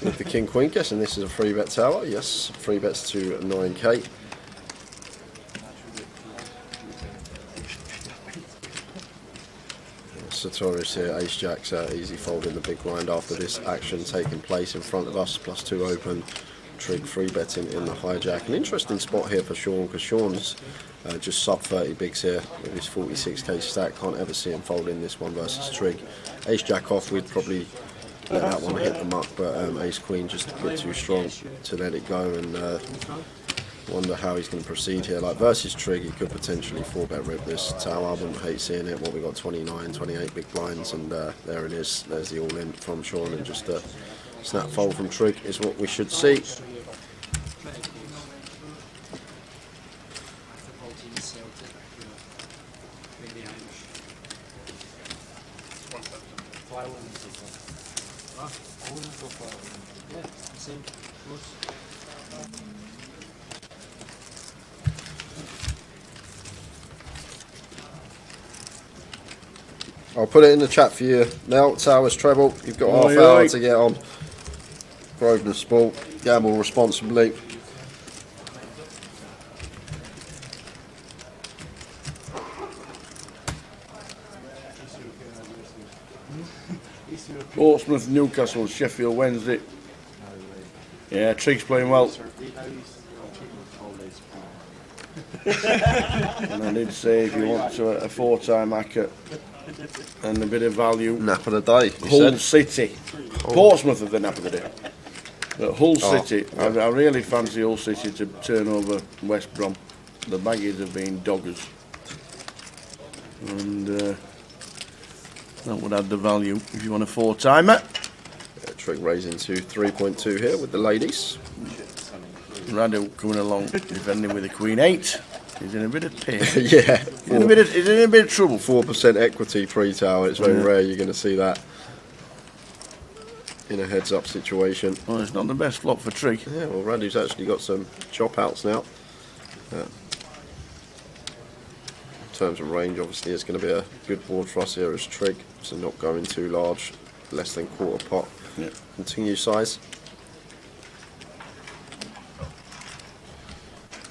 with the king queen. Guessing this is a 3-bet tower. Yes, 3 bets to 9k. Sartorius here, ace jacks, easy fold in the big blind after this action taking place in front of us. +2 open, trig 3-betting in the hijack. An interesting spot here for Sean, because Sean's just sub 30 bigs here with his 46k stack. Can't ever see him fold in this one versus trig. Ace jack off, we'd probably let that one hit the muck, but ace queen just a bit too strong to let it go, and wonder how he's going to proceed here. Like versus trig, he could potentially 4-bet rip this tower. I wouldn't hate seeing it. What, we got 29, 28 big blinds, and there it is. There's the all-in from Sean, and just a snap fold from trig is what we should see. I'll put it in the chat for you now. Towers treble. You've got half hour to get on. Grosvenor Sport. Gamble responsibly. Portsmouth, Newcastle, Sheffield Wednesday. Yeah, Trig's playing well. And I did say if you want to a 4-time hacker and a bit of value, nap of the day. Hull City. Portsmouth are the nap of the day. But Hull City, I really fancy Hull City to turn over West Brom. The Baggies have been doggers. And that would add the value if you want a 4-timer. Trig raising to 3.2 here with the ladies. Radu coming along, defending with a Queen 8. He's in a bit of pain. Yeah, He's in a bit of trouble. 4% equity pre-tower. It's very rare you're going to see that in a heads-up situation. Well, it's not the best flop for Trig. Yeah, well, Radu's actually got some chop outs now. In terms of range, obviously, it's going to be a good board for us here as Trig, so not going too large, less than quarter pot. Yeah. Continue size.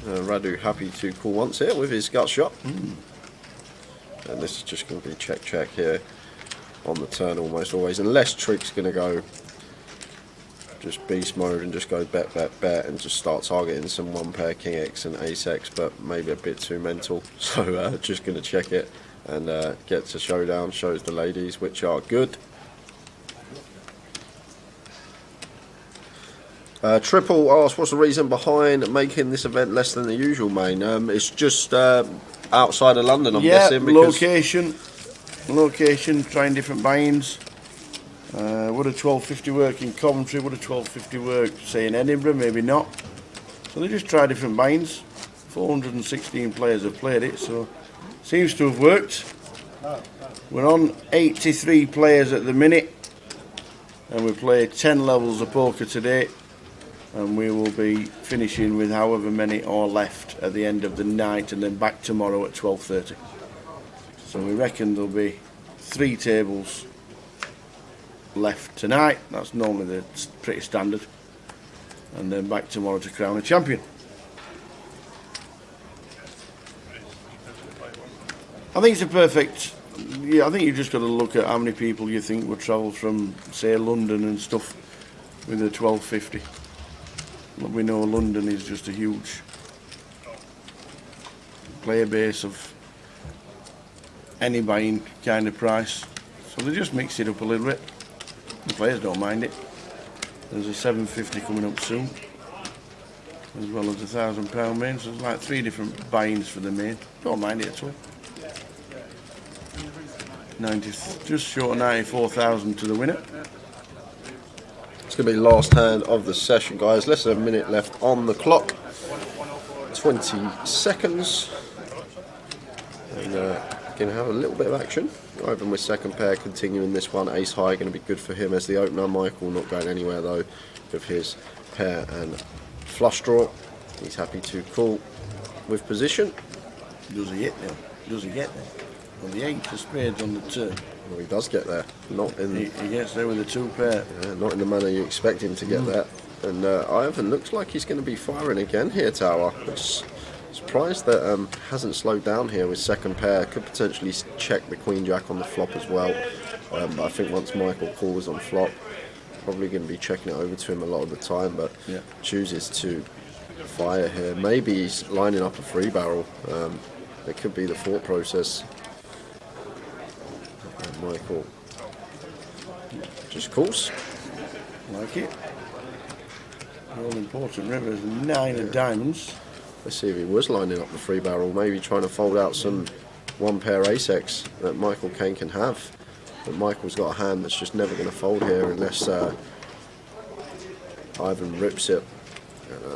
Radu happy to call once here with his gut shot. And this is just going to be check here on the turn almost always, unless Trig's going to go just beast mode and just go bet and just start targeting some one pair King X and Ace X, but maybe a bit too mental. So just going to check it and get to showdown, shows the ladies, which are good. Triple asks, what's the reason behind making this event less than the usual main? It's just outside of London, I'm guessing. Because location, trying different buy-ins. Would a 1250 work in Coventry? Would a 1250 work, say, in Edinburgh? Maybe not. So they just try different buy-ins. 416 players have played it, so seems to have worked. We're on 83 players at the minute, and we play 10 levels of poker today. And we will be finishing with however many are left at the end of the night, and then back tomorrow at 12:30. So we reckon there'll be 3 tables left tonight. That's normally pretty standard. And then back tomorrow to crown a champion. I think it's a perfect... Yeah, I think you've just got to look at how many people you think would travel from, say, London and stuff with a 1250. We know London is just a huge player base of any buying kind of price, so they just mix it up a little bit. The players don't mind it. There's a 750 coming up soon, as well as a £1,000 main, so there's like 3 different buy-ins for the main. Don't mind it at all. 90, just short of 94,000 to the winner. it's going to be last hand of the session, guys. Less than a minute left on the clock. 20 seconds. And going to have a little bit of action. Ivan with second pair, continuing this one. Ace high, going to be good for him as the opener. Michael not going anywhere though with his pair and flush draw. He's happy to call with position. Does he get there? Does he get there? Well, the 8 of spades on the turn. Well, he does get there. Not in. He gets there with a 2 pair. Yeah, not in the manner you expect him to get there. And Ivan looks like he's going to be firing again here, Tower. Surprised that hasn't slowed down here with second pair. Could potentially check the Queen Jack on the flop as well. But I think once Michael calls on flop, probably going to be checking it over to him a lot of the time. But chooses to fire here. Maybe he's lining up a 3-barrel. It could be the thought process. And Michael just calls. Like it. All important rivers, 9 of diamonds. Let's see if he was lining up the 3-barrel, maybe trying to fold out some 1-pair ace-x that Michael Kane can have. But Michael's got a hand that's just never going to fold here unless Ivan rips it.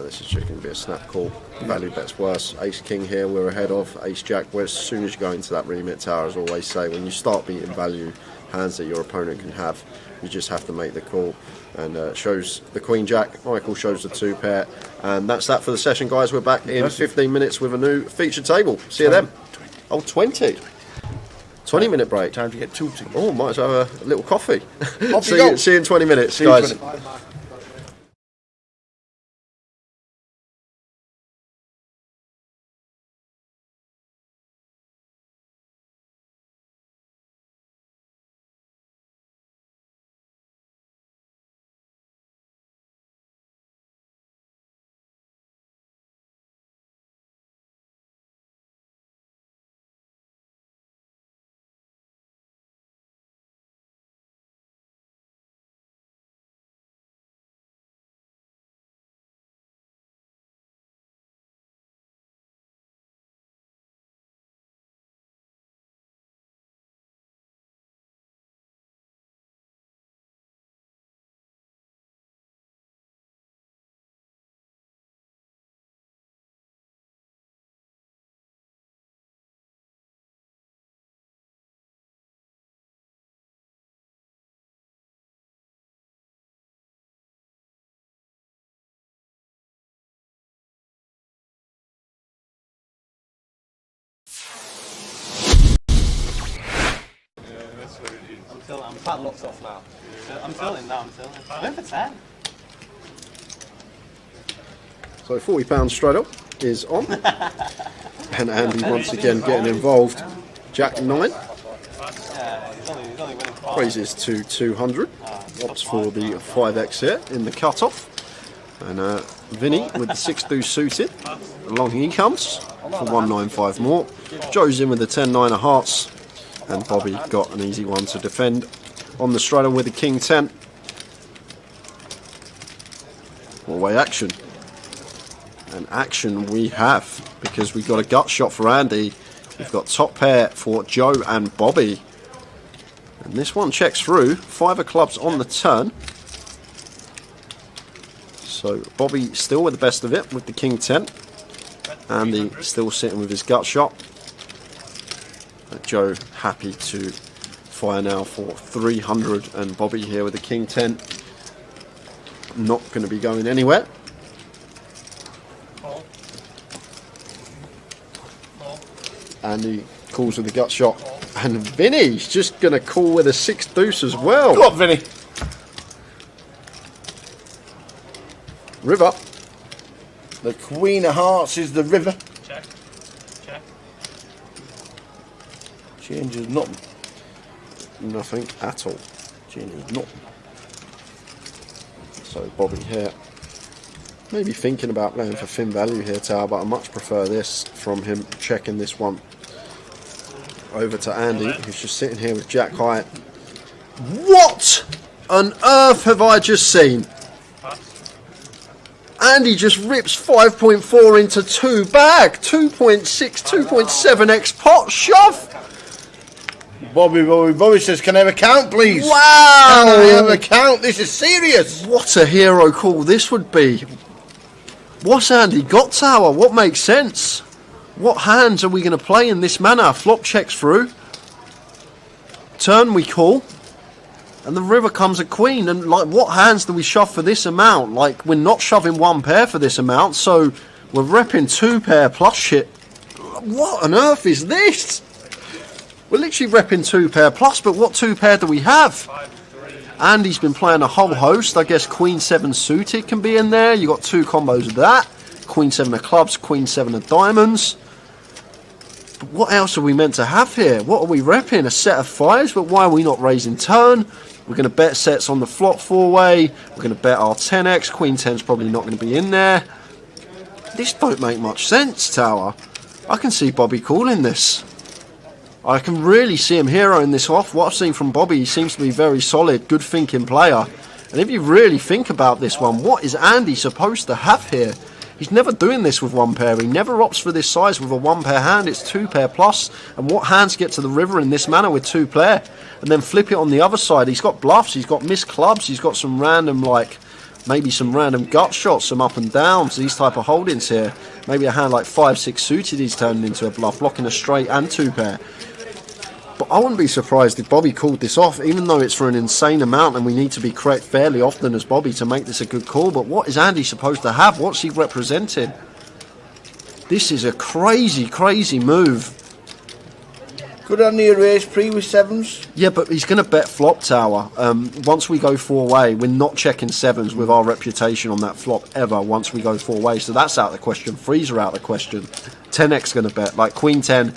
This is just going to be a snap call. Value bet's worse. Ace-king here we're ahead of. Ace-jack, where as soon as you go into that remit tower, as I always say, when you start beating value hands that your opponent can have, you just have to make the call. And shows the Queen Jack. Michael shows the 2-pair. And that's that for the session, guys. We're back in 15 minutes with a new featured table. See you then. Oh, 20. 20-minute break. Time to get tooty. Oh, might as well have a little coffee. Off you go. See you in 20 minutes, See you in guys. 20. I'm quite locked off now. I'm tilting now, I'm going for 10. So £40 straight up is on. And Andy once again getting involved. Jack 9. Yeah, he's only winning 5. Raises to 200. Opts for the 5x here in the cut-off. And Vinny with the 6 suited. Along he comes for 195 more. Joe's in with the 10-9 of hearts. And Bobby got an easy one to defend on the straighter with the king 10. Four-way action. And action we have, because we've got a gut shot for Andy. We've got top pair for Joe and Bobby. And this one checks through. 5 of clubs on the turn. So Bobby still with the best of it with the king 10. Andy still sitting with his gut shot. Joe happy to fire now for 300, and Bobby here with the king 10 not going to be going anywhere. Andy calls with the gut shot, and Vinny's just going to call with a 6 deuce as well. Go on, Vinny. River. The queen of hearts is the river. Check. Check. Changes nothing. Nothing at all. Changes nothing. So Bobby here, maybe thinking about playing for thin value here, Tower, but I much prefer this from him, checking this one over to Andy, who's just sitting here with Jack high. What on earth have I just seen? Andy just rips 5.4 into 2 bag, 2.6, 2.7x pot shove. Bobby says, can I have a count, please? Wow! Can I have a count? This is serious. What a hero call this would be. What's Andy got, Tower? What makes sense? What hands are we going to play in this manner? Flop checks through. Turn we call. And the river comes a queen. And like, what hands do we shove for this amount? Like, we're not shoving 1 pair for this amount. So we're repping 2 pair plus shit. What on earth is this? We're literally repping 2 pair plus, but what 2 pair do we have? Andy's been playing a whole host. I guess Queen 7 suited can be in there. You got 2 combos of that. Queen 7 of clubs, Queen 7 of diamonds. But what else are we meant to have here? What are we repping? A set of 5s, but why are we not raising turn? We're going to bet sets on the flop 4-way. We're going to bet our 10x. Queen 10's probably not going to be in there. This don't make much sense, Tower. I can see Bobby calling this. I can really see him heroing this off. What I've seen from Bobby, he seems to be very solid, good thinking player. And if you really think about this one, what is Andy supposed to have here? He's never doing this with 1 pair. He never opts for this size with a 1 pair hand. It's 2 pair plus. And what hands get to the river in this manner with 2 pair? And then flip it on the other side. He's got bluffs. He's got missed clubs. He's got some random, like, maybe some random gut shots, some up and downs, these type of holdings here. Maybe a hand like 5-6 suited he's turning into a bluff, blocking a straight and 2 pair. But I wouldn't be surprised if Bobby called this off, even though it's for an insane amount and we need to be correct fairly often as Bobby to make this a good call. But what is Andy supposed to have? What's he representing? This is a crazy, crazy move. Could Andy erase pre with 7s? Yeah, but he's going to bet flop, Tower. Once we go 4-way, we're not checking 7s with our reputation on that flop ever once we go 4-way. So that's out of the question. 3s are out of the question. 10x going to bet. Like Queen 10...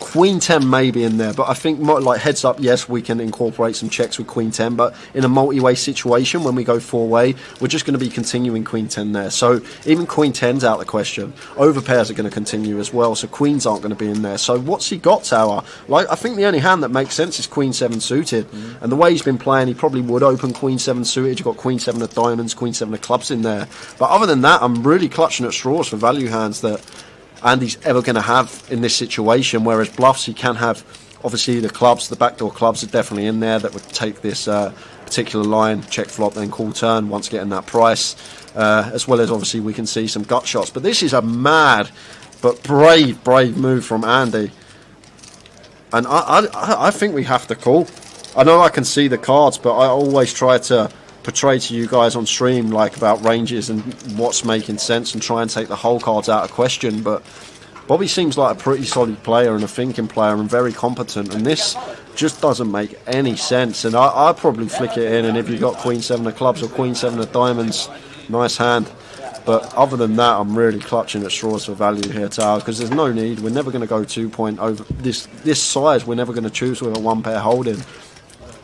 Queen 10 may be in there, but I think like heads up, yes, we can incorporate some checks with Queen 10, but in a multi-way situation when we go 4-way, we're just going to be continuing Queen 10 there. So even Queen 10's out of the question. Overpairs are going to continue as well, so Queens aren't going to be in there. So what's he got, Tower? Like, I think the only hand that makes sense is Queen 7 suited, and the way he's been playing, he probably would open Queen 7 suited. You've got Queen 7 of diamonds, Queen 7 of clubs in there. But other than that, I'm really clutching at straws for value hands that Andy's ever going to have in this situation, whereas bluffs he can have. Obviously the clubs, the backdoor clubs are definitely in there that would take this particular line, check flop, then call turn once getting that price, as well as obviously we can see some gut shots. But this is a mad but brave move from Andy, and I think we have to call. I know I can see the cards, but I always try to portray to you guys on stream like about ranges and what's making sense and try and take the whole cards out of question, but Bobby seems like a pretty solid player and a thinking player and very competent, and this just doesn't make any sense. And I'd probably flick it in, and if you've got Queen 7 of clubs or Queen 7 of diamonds, nice hand. But other than that, I'm really clutching at straws for value here, Tower, because there's no need. We're never going to go 2 point over this size. We're never going to choose with a 1 pair holding.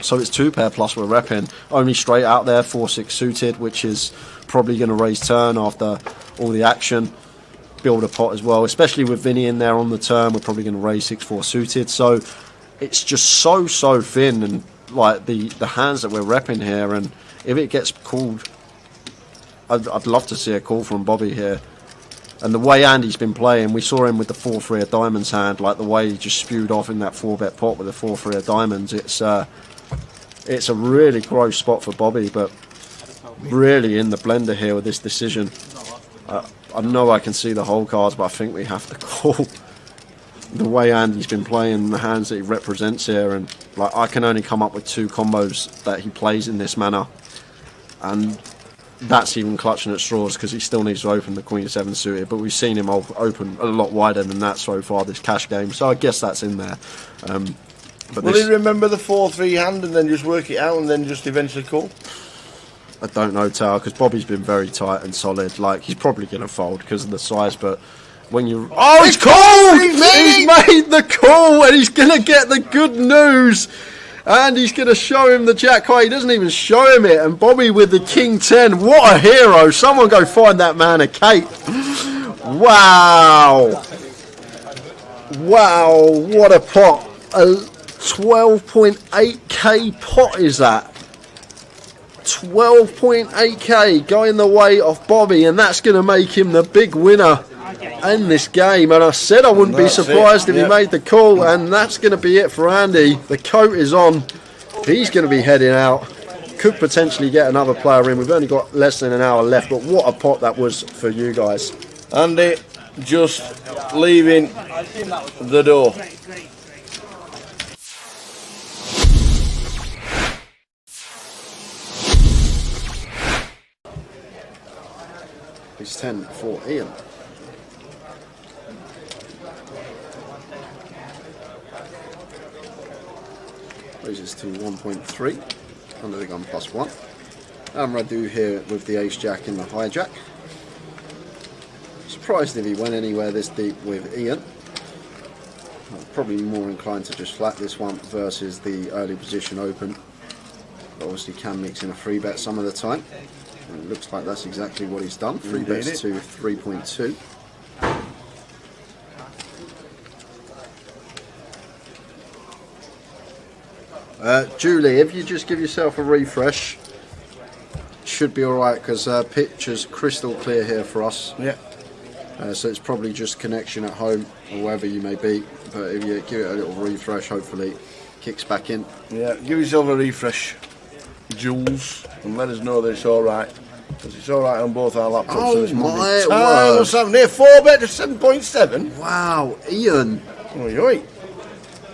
So it's 2 pair plus we're repping. Only straight out there, 4-6 suited, which is probably going to raise turn after all the action. Build a pot as well, especially with Vinny in there on the turn. We're probably going to raise 6-4 suited. So it's just so thin, and like the hands that we're repping here. And if it gets called, I'd love to see a call from Bobby here. And the way Andy's been playing, we saw him with the 4-3 of diamonds hand, like the way he just spewed off in that 4-bet pot with the 4-3 of diamonds. It's a really gross spot for Bobby, but really in the blender here with this decision. I know I can see the whole cards, but I think we have to call. The way Andy's been playing, the hands that he represents here, and like I can only come up with 2 combos that he plays in this manner, and that's even clutching at straws because he still needs to open the Queen 7 suited, but we've seen him open a lot wider than that so far this cash game, so I guess that's in there. But will he remember the 4-3 hand and then just work it out and then just eventually call? I don't know, Tower, because Bobby's been very tight and solid. Like, he's probably going to fold because of the size, but when you... Oh, he's called! He's made the call, and he's going to get the good news. And he's going to show him the jack high. He doesn't even show him it. And Bobby with the king 10. What a hero. Someone go find that man a cape. Wow. Wow, what a pot. A 12.8k pot is that. 12.8k going the way of Bobby, and that's going to make him the big winner in this game. And I said I wouldn't be surprised if he made the call, and that's going to be it for Andy. The coat is on. He's going to be heading out. Could potentially get another player in. We've only got less than an hour left, but what a pot that was for you guys. Andy just leaving the door. It's 10 for Ian. Raises to 1.3 under the gun +1. And Radu here with the ace jack in the hijack. Surprised if he went anywhere this deep with Ian. I'm probably more inclined to just flat this one versus the early position open. But obviously can mix in a 3-bet some of the time. And it looks like that's exactly what he's done. 3 bets to 3.2. Julie, if you just give yourself a refresh, should be alright because picture's crystal clear here for us. Yeah. So it's probably just connection at home or wherever you may be. But if you give it a little refresh, hopefully it kicks back in. Yeah, give yourself a refresh, Jules, and let us know that it's alright. Because it's alright on both our laptops. Oh, so it's my word. word. 4-bet to 7.7. Wow, Ian. Oi, oi.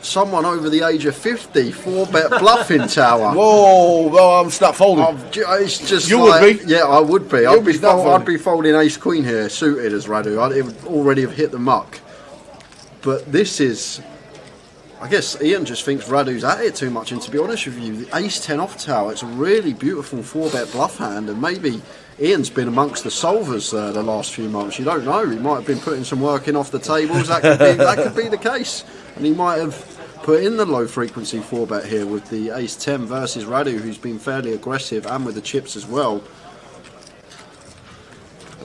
Someone over the age of 50, 4-bet bluffing Tower. Whoa, well, I'm start folding. It's just You like, would be. Yeah, I would be. You'd be start I'd be folding ace queen here, suited as Radu. It would already have hit the muck. But this is... I guess Ian just thinks Radu's at it too much, and to be honest with you, the ace 10 off Tower, it's a really beautiful 4-bet bluff hand, and maybe Ian's been amongst the solvers the last few months. You don't know. He might have been putting some work in off the tables. That could be the case, and he might have put in the low frequency 4-bet here with the ace 10 versus Radu, who's been fairly aggressive, and with the chips as well.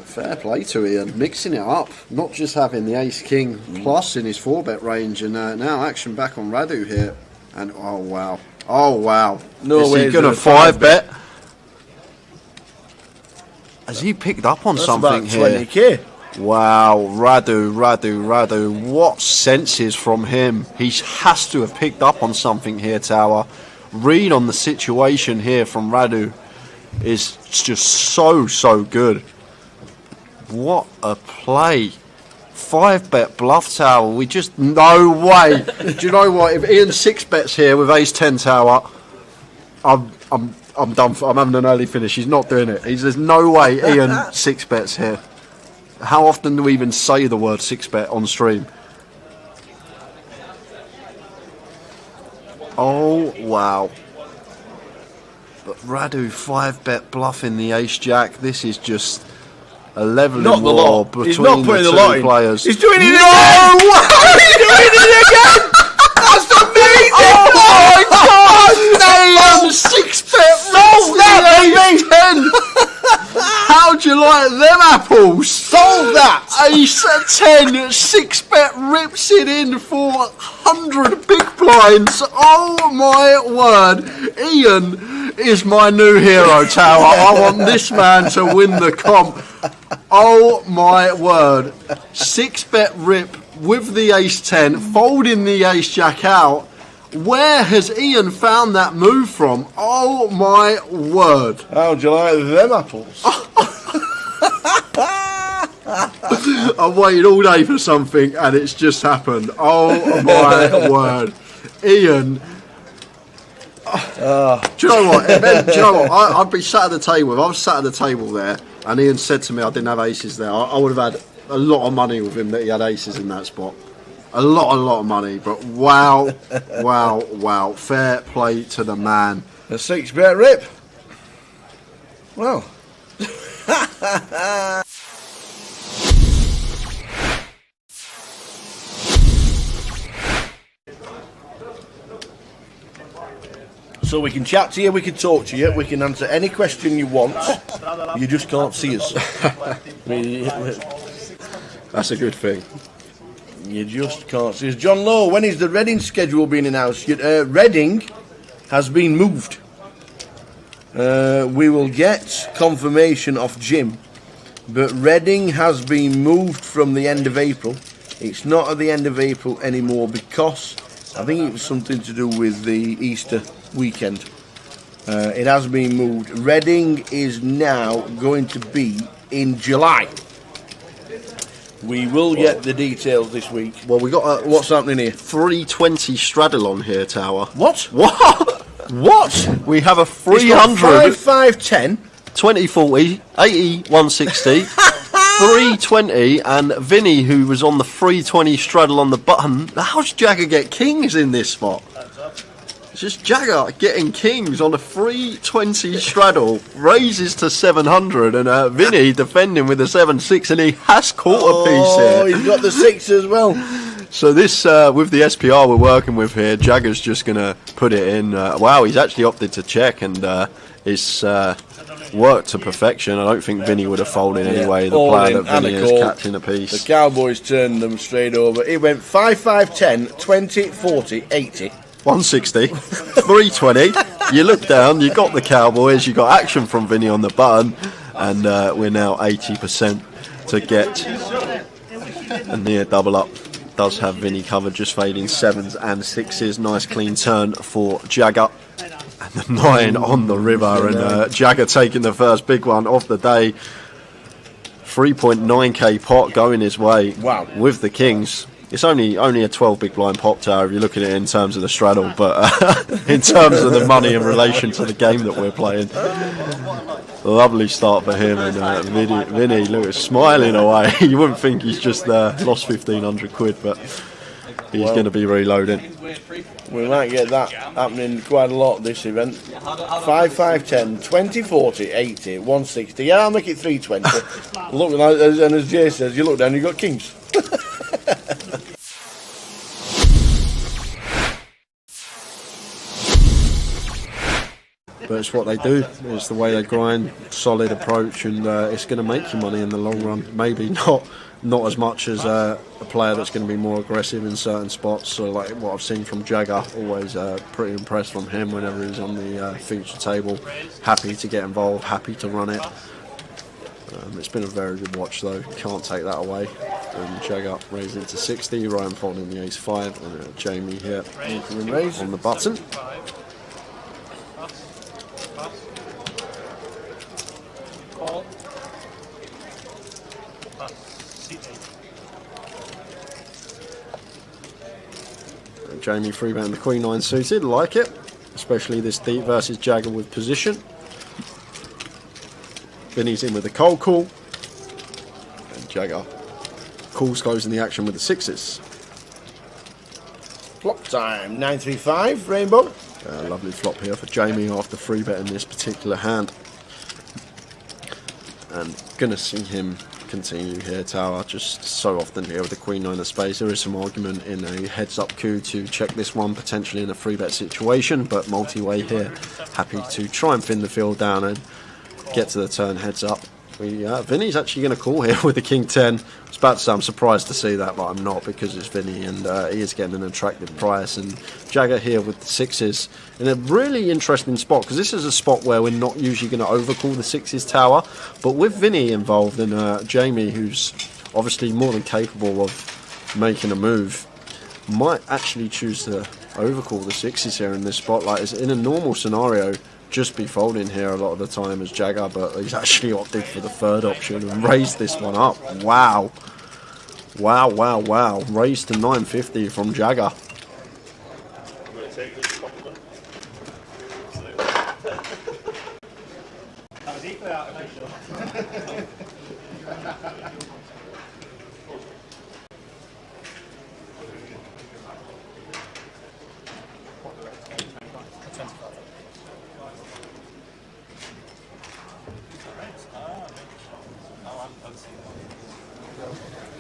Fair play to Ian, mixing it up, not just having the ace-king plus in his 4-bet range, and now action back on Radu here, and oh wow, No way. Is he going to 5-bet? Has he picked up on something about here? 20k. Wow, Radu, what senses from him. He has to have picked up on something here, Tower. Read on the situation here from Radu is just so good. What a play. 5-bet bluff Tower. We just... No way. Do you know what? If Ian 6-bets here with ace 10 Tower, I'm done. I'm having an early finish. He's not doing it. There's no way Ian 6-bets here. How often do we even say the word 6-bet on stream? Oh, wow. But Radu 5-bet bluffing the ace-jack. This is just a leveling Not the war lot. between He's not putting the the lot two in. players. He's doing it again! He's doing it again! That's amazing! Oh my God! Damn! 6-bet roll that, baby! How'd you like them apples? Solve that! Ace 10, 6-bet rips it in for 100 big blinds. Oh my word. Ian is my new hero, Tower. I want this man to win the comp. Oh my word. 6-bet rip with the ace 10, folding the ace jack out. Where has Ian found that move from? Oh my word. How'd you like them apples? I've waited all day for something and it's just happened. Oh my word. Ian. Do you know what? Do you know what? I'd be sat at the table. If I was sat at the table there and Ian said to me I didn't have aces there, I would have had a lot of money with him that he had aces in that spot. A lot of money. But wow, wow. Fair play to the man. A 6-bet rip. Well. So we can chat to you, we can talk to you, we can answer any question you want. You just can't see us. That's a good thing. You just can't see us. John Lowe, when is the Reading schedule being announced? Reading has been moved. We will get confirmation of Jim, but Reading has been moved from the end of April. It's not at the end of April anymore because I think it was something to do with the Easter weekend. It has been moved. Reading is now going to be in July. We will get the details this week. Well, we got a, What's happening here? 320 straddle on here, Tower. What? What? We have a It's got 300, 5-5-10. 2040, 80, 160, 320, and Vinny, who was on the 320 straddle on the button. How's Jagger get kings in this spot? It's just Jagger getting kings on a 320 straddle, raises to 700, and Vinny defending with a 7-6, and he has caught a piece Oh, here. he's got the 6 as well. So this, with the SPR we're working with here, Jagger's just going to put it in. Wow, he's actually opted to check, and it's worked to perfection. I don't think Vinny would have folded anyway. The all player in that Vinny and a is call. catching a The piece. Cowboys turned them straight over. It went 5-5-10, 20, 40, 80. 160, 320. You look down, you got the Cowboys, you got action from Vinny on the button, and we're now 80% to get a near double up. Does have Vinny covered, just fading 7s and 6s. Nice clean turn for Jagger. And the 9 on the river, and Jagger taking the first big one of the day. 3.9k pot going his way. Wow. With the kings. It's only a 12 big blind pop tower if you look at it in terms of the straddle, but in terms of the money in relation to the game that we're playing. Lovely start for him, and Vinny, look, smiling away. You wouldn't think he's just lost 1,500 quid, but he's going to be reloading. We might get that happening quite a lot this event. 5-5-10, 20, 40, 80, 160. Yeah, I'll make it 320. Look, and as Jay says, you look down, you've got kings. But it's what they do. It's the way they grind. Solid approach, and it's going to make you money in the long run. Maybe not as much as a player that's going to be more aggressive in certain spots. So like what I've seen from Jagger, always pretty impressed from him whenever he's on the feature table. Happy to get involved, happy to run it. It's been a very good watch though. Can't take that away. And Jagger raising to 60. Ryan folding the ace-5, and Jamie here on the button. Jamie freebound the Queen 9 suited, like it, especially this deep versus Jagger with position. Vinny's in with the cold call, and Jagger. Calls closing the action with the 6s. Flop time, 935, Rainbow. Lovely flop here for Jamie after 3-betting this particular hand. And going to see him continue here, Tower, just so often here with the Queen 9 of spades. There is some argument in a heads-up coup to check this one, potentially in a 3-bet situation, but multi-way here, happy to try and thin the field down and get to the turn heads up. Vinny's actually going to call here with the King 10. I was about to say I'm surprised to see that, but I'm not, because it's Vinny and he is getting an attractive price. And Jagger here with the 6s in a really interesting spot, because this is a spot where we're not usually going to overcall the 6s, Tower, but with Vinny involved and Jamie, who's obviously more than capable of making a move, might actually choose to overcall the 6s here in this spot. Like, in a normal scenario, just be folding here a lot of the time as Jagger, but he's actually opted for the 3rd option and raised this one up. Wow. Wow, wow, wow. Raised to 950 from Jagger. That was equally artificial.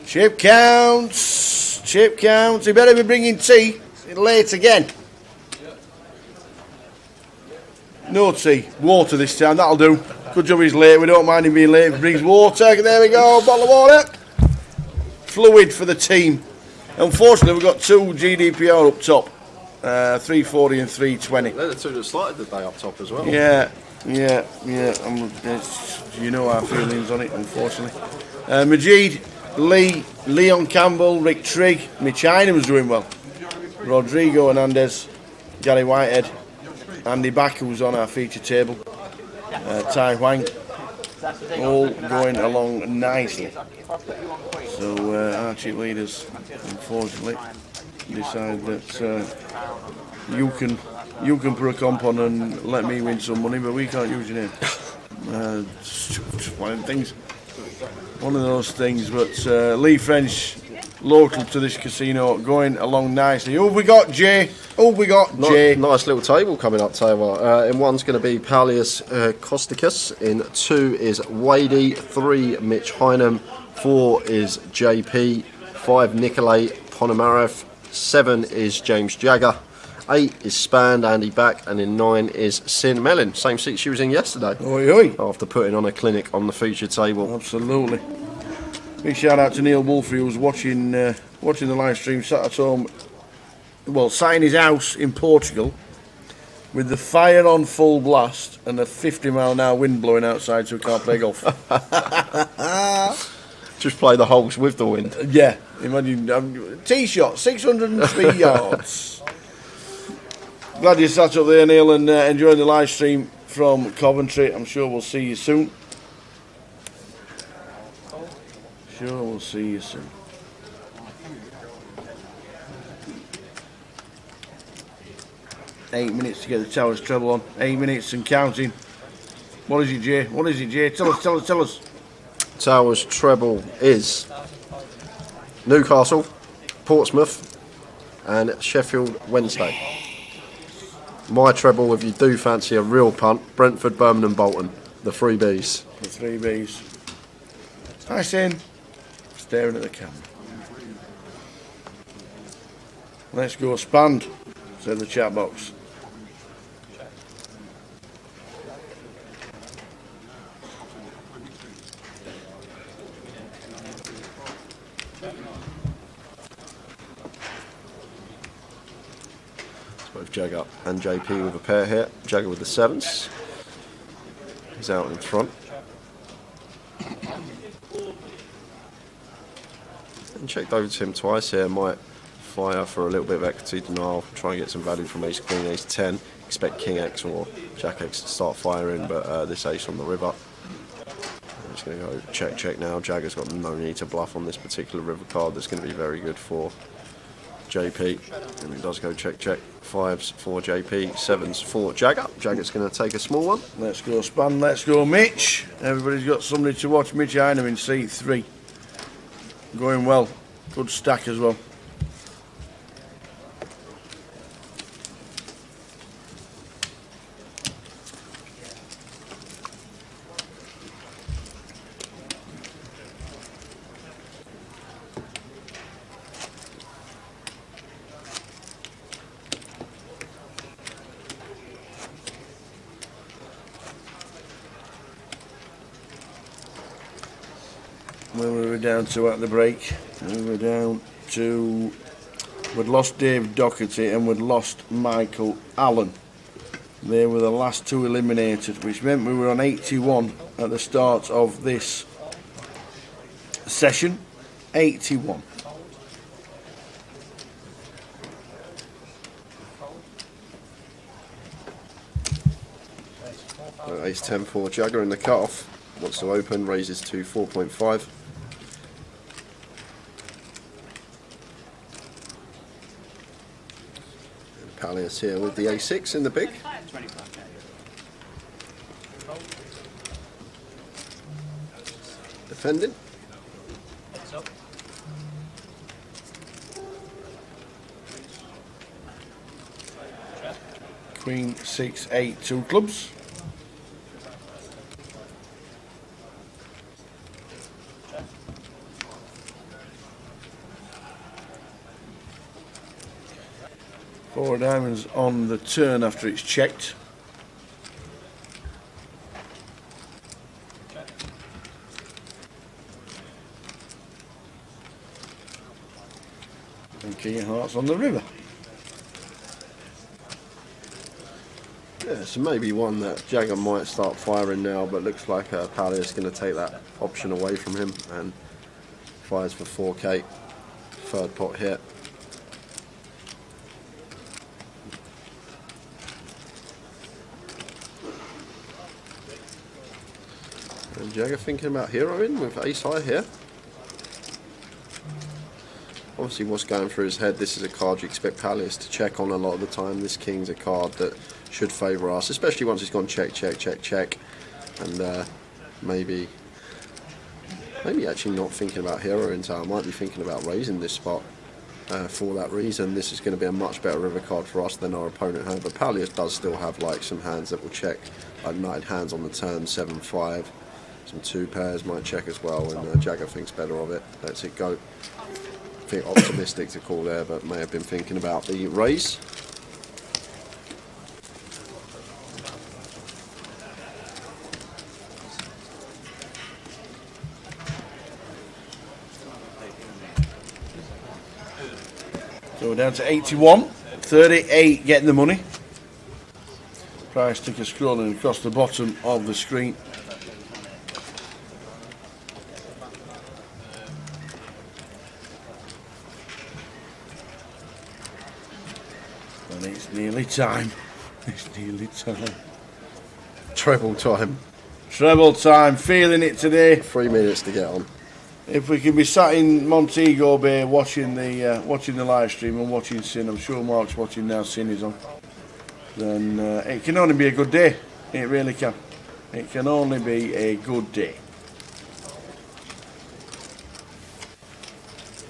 Chip counts. Chip counts. He better be bringing tea. Late again. No tea. Water this time. That'll do. Good job he's late. We don't mind him being late. If he brings water. There we go. Bottle of water. Fluid for the team. Unfortunately, we've got 2 GDPR up top. 340 and 320. They're the 2 that started the day up top as well. Yeah. You know our feelings on it, unfortunately. Majid, Lee, Leon Campbell, Rick Trigg, Mitch Heinem's doing well. Rodrigo Hernandez, Gary Whitehead, Andy Back, who's on our feature table, Tai Huang, all going along nicely. So our chief leaders, unfortunately, decide that you can put a comp on and let me win some money, but we can't use your name. One of those things, but Lee French, local to this casino, going along nicely. Who have we got, Jay? Who have we got, Jay? Nice little table coming up, Taylor. In one's going to be Paulius Kostakis. In 2 is Wadey. 3, Mitch Heinem. 4 is JP. 5, Nikolay Ponomarev. 7 is James Jagger. 8 is Spand, Andy Back, and in 9 is Sin Mellin. Same seat she was in yesterday. Oi, oi. After putting on a clinic on the feature table. Absolutely. Big shout out to Neil Wolfrey, who was watching the live stream, sat at home, well, sat in his house in Portugal with the fire on full blast and a 50-mile-an-hour wind blowing outside, so he can't play golf. Just play the holes with the wind. Yeah, imagine. Tee shot, 603 yards. Glad you sat up there, Neil, and enjoying the live stream from Coventry. I'm sure we'll see you soon. Sure, we'll see you soon. Eight minutes to get the Towers treble on. 8 minutes and counting. What is it, Jay? What is it, Jay? Tell us. Towers treble is Newcastle, Portsmouth, and Sheffield Wednesday. My treble, if you do fancy a real punt, Brentford, Birmingham, Bolton. The 3 Bs. The 3 Bs. Hi, Sin. Staring at the camera. Let's go Spand, said the chat box. Both Jagger and JP with a pair here. Jagger with the 7s. He's out in front. And checked over to him twice here. Might fire for a little bit of equity denial. Try and get some value from ace queen, ace 10. Expect king x or jack x to start firing, but this ace on the river. I'm just going to go check now. Jagger's got no need to bluff on this particular river card. That's going to be very good for JP, and he does go check. 5s for JP, 7s for Jagger. Jagger's going to take a small one. Let's go Span, let's go Mitch. Everybody's got somebody to watch. Mitch Heinem in seat 3. Going well. Good stack as well. Where were we down to at the break? We were down to... We'd lost Dave Doherty and we'd lost Michael Allen. They were the last two eliminated, which meant we were on 81 at the start of this session. 81. Ace 10 for Jagger in the cut-off. Wants to open, raises to 4.5. Pallius here with the A6 in the big. Defending. Queen 6 8 2 clubs. Four diamonds on the turn after it's checked. And king of hearts on the river. Yeah, so maybe one that Jagger might start firing now, but looks like Pallius is going to take that option away from him and fires for 4k. Third pot hit. And Jagger thinking about heroing with ace high here. Obviously what's going through his head, this is a card you expect Pallius to check on a lot of the time. This king's a card that should favour us, especially once he's gone check, check, check, check. And maybe actually not thinking about heroing time, might be thinking about raising this spot. For that reason, this is going to be a much better river card for us than our opponent had. But Pallius does still have like some hands that will check, like knighted hands on the turn, 7-5. Some two pairs might check as well, and Jagger thinks better of it. Lets it go. I think optimistic to call there, but may have been thinking about the raise. So we're down to 81, 38 getting the money. Price ticker scrolling across the bottom of the screen. And it's nearly time. It's nearly time. Treble time. Treble time, feeling it today. 3 minutes to get on. If we can be sat in Montego Bay watching the live stream and watching Sin, I'm sure Mark's watching now, Sin is on, then it can only be a good day. It really can. It can only be a good day.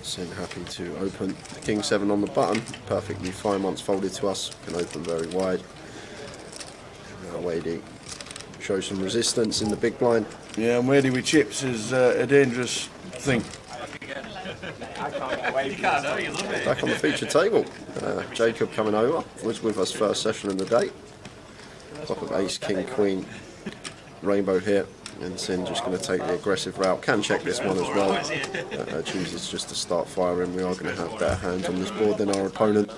Sin happy to open the King 7 on the button. Perfectly fine once folded to us. Can open very wide. Now Wadey shows some resistance in the big blind. Yeah, and Wadey with chips is a dangerous thing. Back on the feature table. Jacob coming over. Was with us first session of the day. Top of ace, king, queen. Rainbow here. And Sin just going to take the aggressive route. Can check this one as well. Chooses just to start firing. We are going to have better hands on this board than our opponent.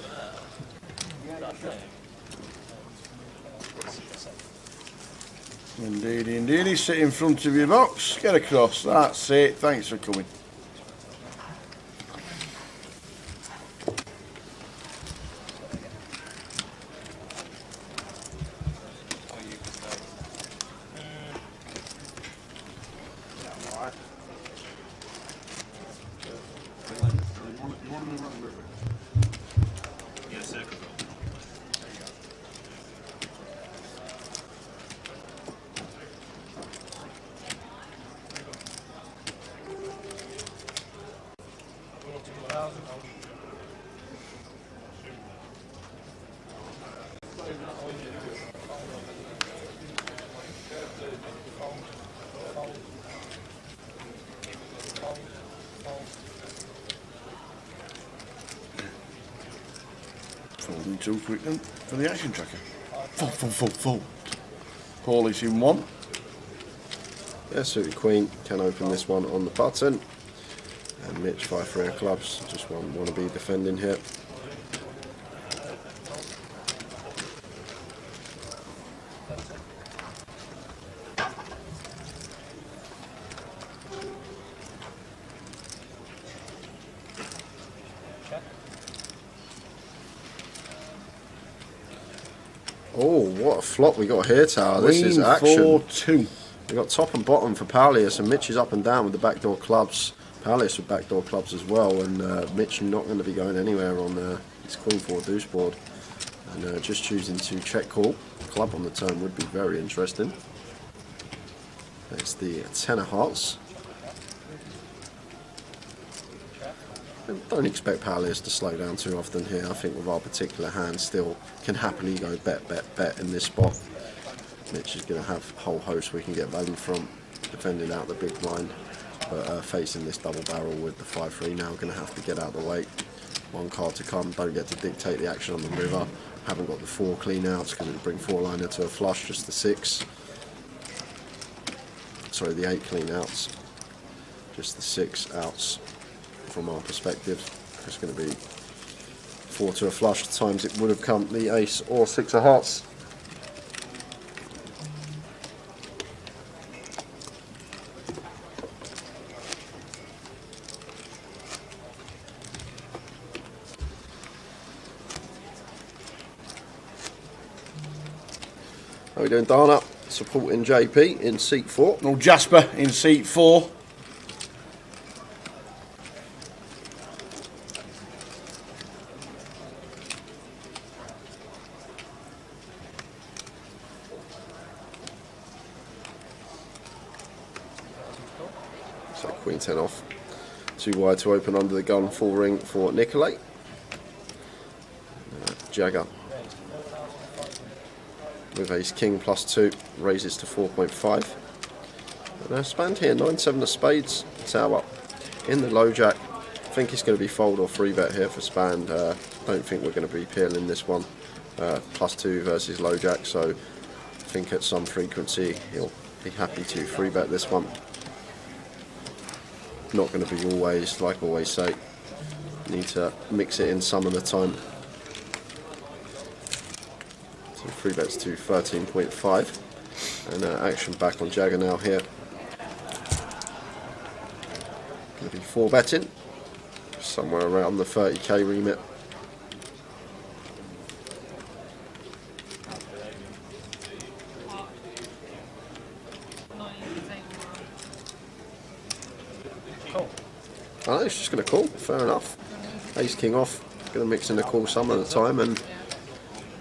Indeed, indeed. He's sitting in front of your box. Get across. That's it. Thanks for coming. Folding too quick then for the action tracker. Fold. Paulish in one. Yeah, suited queen can open this one on the button. And Mitch 5-3 of clubs, just want to be defending here. Oh, what a flop we got here, Tower. This is action. 4-2. We got top and bottom for Paulius, and Mitch is up and down with the backdoor clubs. Paulius with backdoor clubs as well, and Mitch not going to be going anywhere on his queen 4 deuce board. And just choosing to check call. Club on the turn would be very interesting. That's the 10 of hearts. Don't expect Paulius to slow down too often here. I think with our particular hand still can happily go bet in this spot. Mitch is going to have a whole host we can get value from, defending out the big blind, but facing this double barrel with the 5-3 now, going to have to get out of the way. One card to come, don't get to dictate the action on the river. Haven't got the 4 clean outs because it would bring 4-liner to a flush, just the 6. Sorry, the 8 clean outs, just the 6 outs. From our perspective, it's going to be 4 to a flush. At times it would have come the ace or 6 of hearts. How are we doing, Dana? Supporting JP in seat 4. No, Jasper in seat 4. So queen 10 off. 2 wide to open under the gun, 4 ring for Nicolay. Jagger with ace king +2 raises to 4.5. And spanned here, 9-7 of spades, Tower in the low jack. I think it's going to be fold or 3-bet here for Spanned. Don't think we're going to be peeling this one. +2 versus low jack, so I think at some frequency he'll be happy to 3-bet this one. Not going to be always, like I always say, need to mix it in some of the time. So 3 bets to 13.5, and action back on Jagger now here. Going to be 4 betting, somewhere around the 30k remit. I know, it's just going to call, fair enough. Ace king off, going to mix in a call some of the time, and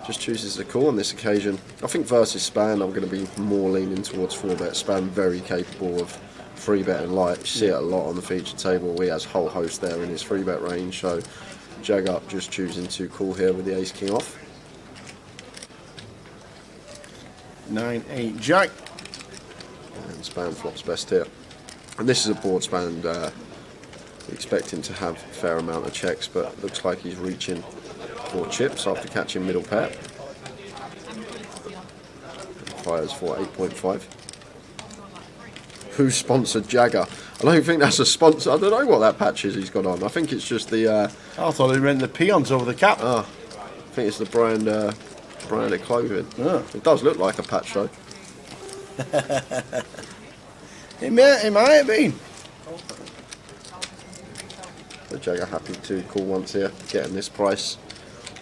just chooses to call on this occasion. I think versus Span, I'm going to be more leaning towards 4-bet. Span very capable of 3-bet and light. You see it a lot on the feature table. He has a whole host there in his 3-bet range, so Jag up just choosing to call here with the ace king off. 9-8 jack. And Span flops best here. And this is a board Span. Expecting to have a fair amount of checks, but looks like he's reaching for chips after catching middle pair. Fires for 8.5. Who sponsored Jagger? I don't think that's a sponsor. I don't know what that patch is he's got on. I think it's just the... I thought he meant the peons over the cap. I think it's the branded clothing. Yeah. It does look like a patch though. It might have been. So Jagger happy to call once here, getting this price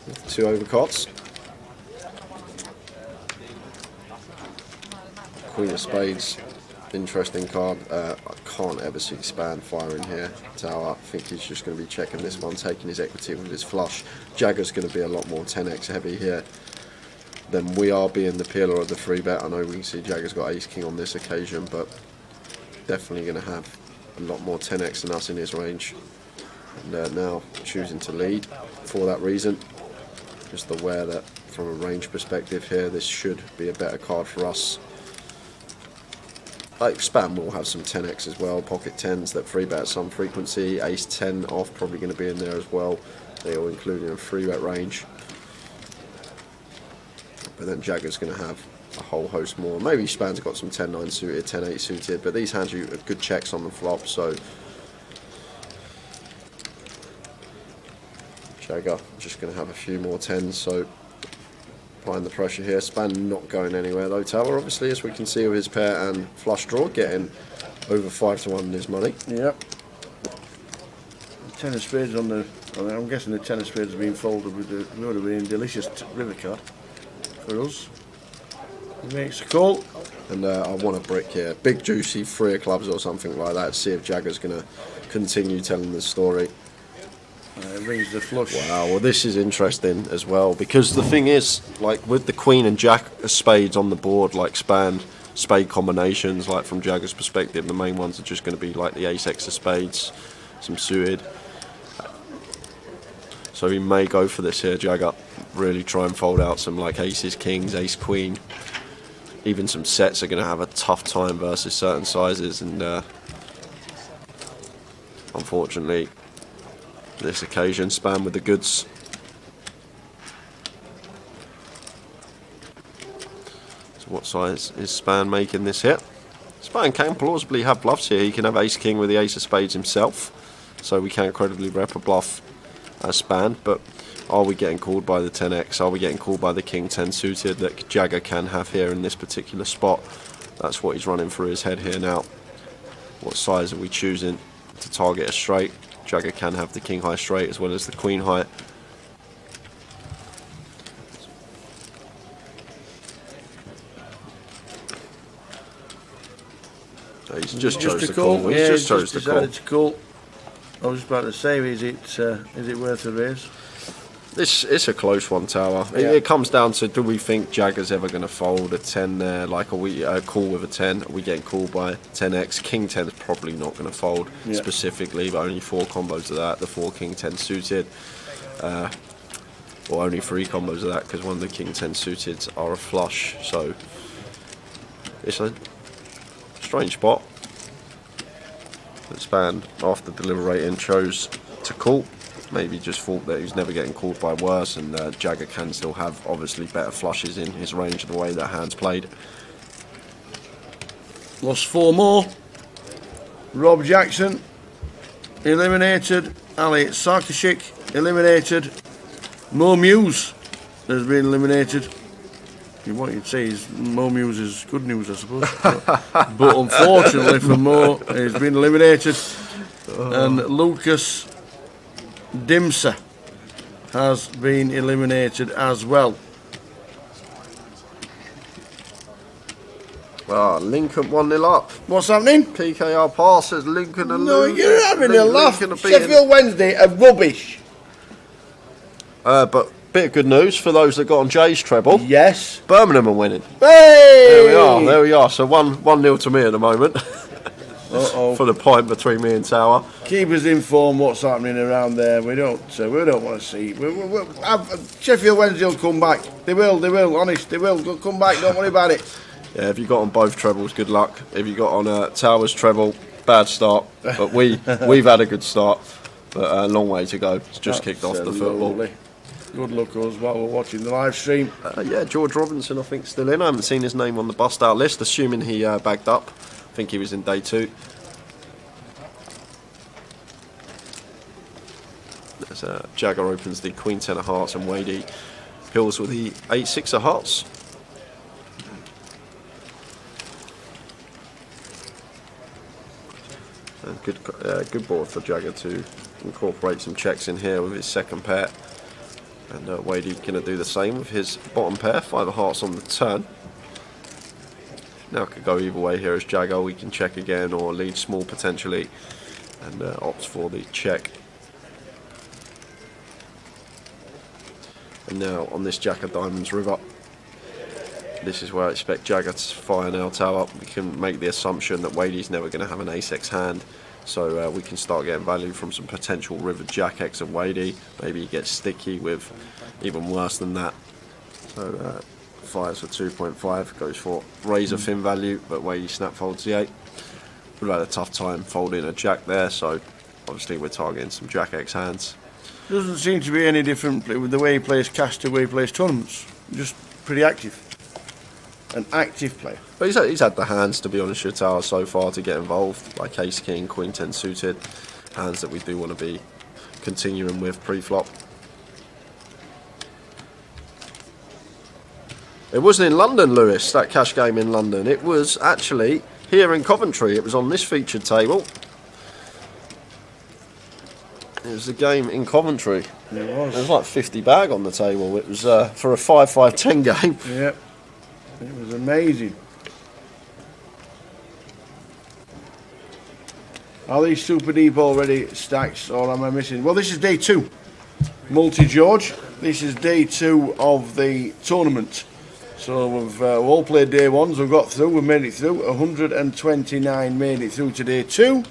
with 2 overcots. Queen of Spades, interesting card. I can't ever see Span firing here. Tower, I think he's just going to be checking this one, taking his equity with his flush. Jagger's going to be a lot more 10x heavy here than we are, being the peeler of the 3-bet. I know we can see Jagger's got ace king on this occasion, but definitely going to have a lot more 10x than us in his range. And now choosing to lead for that reason. Just aware that from a range perspective here, this should be a better card for us. Like Spam will have some 10x as well, pocket 10s that 3-bet at some frequency, ace 10 off probably going to be in there as well. They all included in a 3-bet range. But then Jagger's going to have a whole host more. Maybe Span's got some 10-9 suited, 10-8 suited, but these hands you good checks on the flop, so Jagger just going to have a few more 10s, so applying the pressure here. Span not going anywhere though. Tower, obviously, as we can see with his pair and flush draw, getting over 5-1 in his money. Yep. 10 of spades on the. I'm guessing the 10 of spades has been folded with the. Would have been a delicious river card for us. He makes a call. And I want a brick here. Big juicy 3 of clubs or something like that. See if Jagger's going to continue telling the story. Rings the flush. Wow, well this is interesting as well, because the thing is, like with the Queen and Jack of spades on the board, like spade combinations, like from Jagger's perspective, the main ones are just going to be like the Ace-X of spades, some suited. So he may go for this here, Jagger. Really try and fold out some like aces, kings, ace, queen. Even some sets are going to have a tough time versus certain sizes, and unfortunately, this occasion, Span with the goods. So what size is Span making this hit? Span can plausibly have bluffs here. He can have ace king with the ace of spades himself, so we can credibly rep a bluff as Span. But are we getting called by the 10x? Are we getting called by the king 10 suited that Jagger can have here in this particular spot? That's what he's running through his head here now. What size are we choosing to target a straight? Jagger can have the king high straight as well as the queen high. So he's just chose to call. He's just chose to call. I was about to say, is it worth a raise? It's a close one, Tower. Yeah. It comes down to, do we think Jagger's ever going to fold a 10 there? Like, are we call with a 10? Are we getting called by 10x? King 10 is probably not going to fold specifically, but only 4 combos of that. The 4 king 10 suited. Or only 3 combos of that, because one of the king 10 suited are a flush. So it's a strange spot. But Span, after deliberating, chose to call. Maybe just thought that he was never getting called by worse, and Jagger can still have obviously better flushes in his range of the way that hand's played. Lost 4 more. Rob Jackson eliminated. Ali Sarkisic eliminated. Mo Muse has been eliminated. What you'd say is Mo Muse is good news, I suppose. But unfortunately for Mo, he's been eliminated. And Lucas Dimsa has been eliminated as well. Lincoln 1-0 up. What's happening? PKR passes Lincoln and No, lose. you're having a laugh. Lincoln Sheffield Wednesday are rubbish. But bit of good news for those that got on Jay's treble. Yes. Birmingham are winning. Hey! There we are. So 1-0 to me at the moment. For the point between me and Tower. Keep us informed what's happening around there. We don't want to see. Sheffield Wednesday will come back. They will. Honest, they will. They'll come back. Don't worry about it. Yeah, if you got on both trebles, good luck. If you got on Tower's treble, bad start. But we've had a good start. But a long way to go. It's just kicked off the football. Lovely. Good luck us while we're watching the live stream. Yeah, George Robinson, I think, still in. I haven't seen his name on the bust out list, assuming he bagged up. I think he was in day 2. As Jagger opens the Queen 10 of hearts and Wadey pills with the 8-6 of hearts. And good board for Jagger to incorporate some checks in here with his second pair. And Wadey going to do the same with his bottom pair, 5 of hearts on the turn. Now it could go either way here as Jagger. We can check again or lead small potentially, and opts for the check. And now on this Jack of Diamonds river, this is where I expect Jagger to fire now, Tower. We can make the assumption that Wadey's never going to have an ace-x hand, so we can start getting value from some potential river jack-x of Wadey. Maybe he gets sticky with even worse than that. So fires for 2.5, goes for razor thin value, but Wadey snap folds the 8. We've had a tough time folding a jack there, so obviously we're targeting some jack-x hands. Doesn't seem to be any different with the way he plays cash to the way he plays tournaments. Just pretty active. An active player. But he's had the hands, to be honest, Tower so far to get involved, like Ace King, Queen 10 suited, hands that we do want to be continuing with pre-flop. It wasn't in London, Lewis, that cash game in London. It was actually here in Coventry. It was on this featured table. It was a game in Coventry. It was. There was like 50 bag on the table. It was for a 5-5-10 game. Yep. It was amazing. Are these super deep already stacks, or am I missing? Well, this is day 2. Multi-George. This is day 2 of the tournament. So we've all played day 1s. We've got through. We've made it through. 129 made it through to day 2.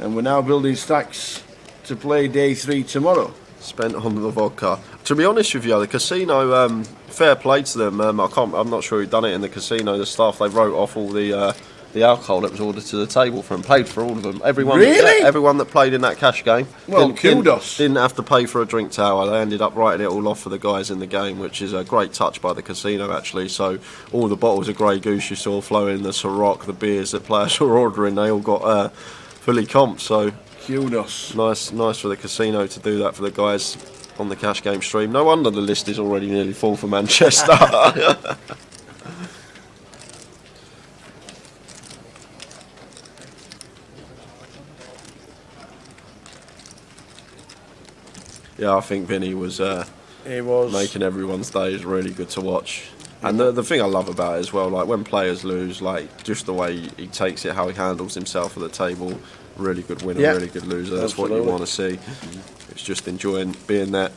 And we're now building stacks to play day 3 tomorrow. Spent on the vodka. To be honest with you, the casino, fair play to them. I'm not sure who done it in the casino. The staff, they wrote off all the alcohol that was ordered to the table for and paid for all of them. Everyone, really? Everyone that played in that cash game. Well, kudos. Didn't have to pay for a drink tower. They ended up writing it all off for the guys in the game, which is a great touch by the casino actually. So all the bottles of Grey Goose you saw flowing, the Ciroc, the beers that players were ordering, they all got fully comped. So kudos. Nice for the casino to do that for the guys on the cash game stream. No wonder the list is already nearly full for Manchester. Yeah, I think Vinny was making everyone's days really good to watch. And the thing I love about it as well, like when players lose, like just the way he takes it, how he handles himself at the table, really good winner, really good loser. That's absolutely what you want to see. It's just enjoying being there.